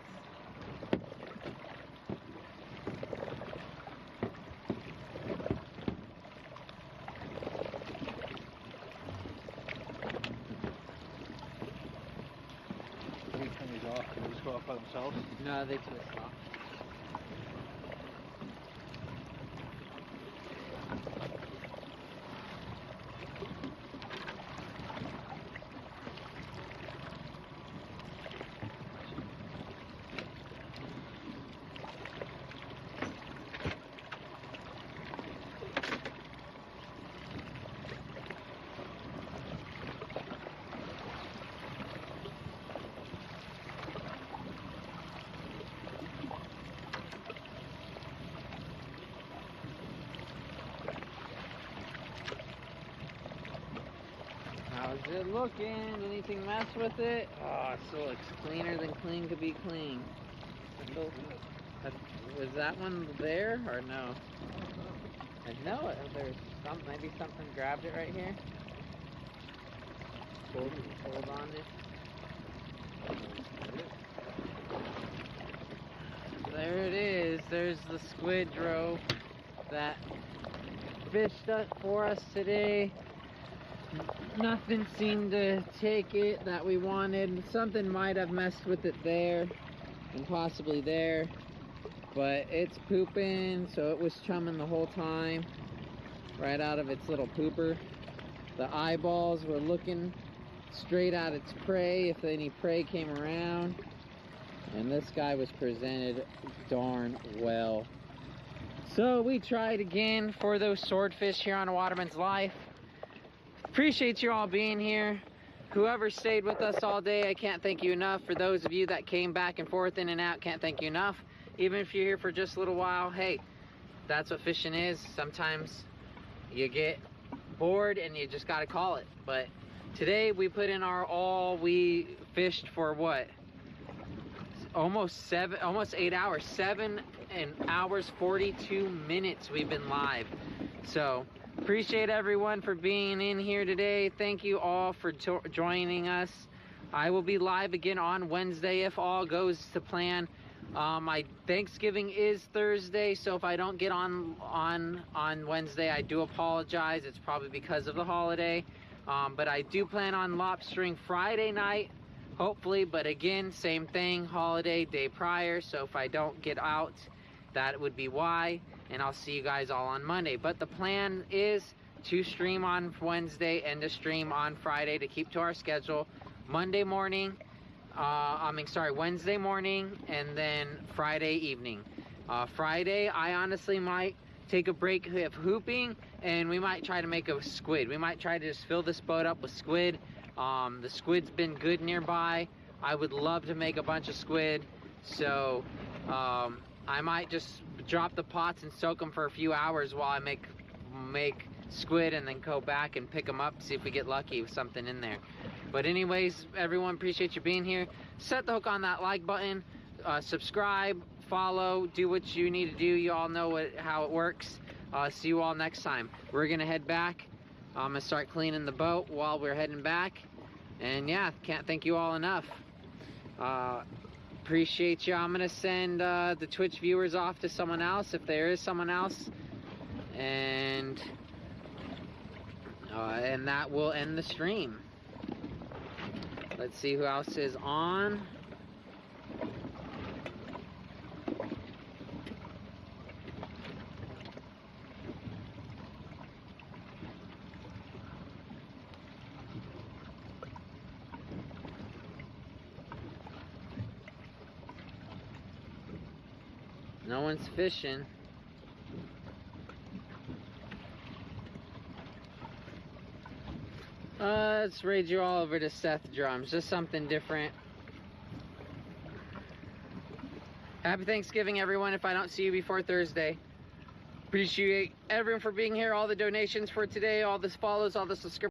Every time he's off, can they just go off by themselves? No, they twist off. How's it looking? Anything mess with it? Oh, it still looks cleaner than clean could be clean. Was that one there or no? I know it. There's some, maybe something grabbed it right here. Hold on it. There it is. There's the squid drove that fished up for us today. Nothing seemed to take it that we wanted. Something might have messed with it there and possibly there, but it's pooping, so it was chumming the whole time right out of its little pooper. The eyeballs were looking straight at its prey if any prey came around, and this guy was presented darn well. So we tried again for those swordfish here on A Waterman's Life. Appreciate you all being here. Whoever stayed with us all day, I can't thank you enough. For those of you that came back and forth in and out, can't thank you enough. Even if you're here for just a little while, hey, that's what fishing is. Sometimes you get bored and you just gotta call it. But today we put in our all. We fished for what? Almost 8 hours. 7 hours 42 minutes we've been live. So appreciate everyone for being in here today. Thank you all for joining us. I will be live again on Wednesday if all goes to plan. My Thanksgiving is Thursday, so if I don't get on Wednesday, I do apologize. It's probably because of the holiday. But I do plan on lobstering Friday night, hopefully. But again, same thing, holiday day prior. So if I don't get out, that would be why. And I'll see you guys all on Monday. But the plan is to stream on Wednesday and to stream on Friday to keep to our schedule. Wednesday morning, and then Friday evening. Friday, I honestly might take a break of hooping, and we might try to make a squid. We might try to just fill this boat up with squid. The squid's been good nearby. I would love to make a bunch of squid. So I might just drop the pots and soak them for a few hours while I make squid, and then go back and pick them up, see if we get lucky with something in there. But anyways, everyone, appreciate you being here. Set the hook on that like button, subscribe, follow, do what you need to do. You all know how it works. See you all next time. We're gonna head back. I'm gonna start cleaning the boat while we're heading back. And yeah, can't thank you all enough. Appreciate you. I'm gonna send the Twitch viewers off to someone else if there is someone else, and that will end the stream. Let's see who else is on. No one's fishing. Let's raid you all over to Seth Drums. Just something different Happy Thanksgiving, everyone, if I don't see you before Thursday. Appreciate everyone for being here, all the donations for today, all the follows, all the subscriptions.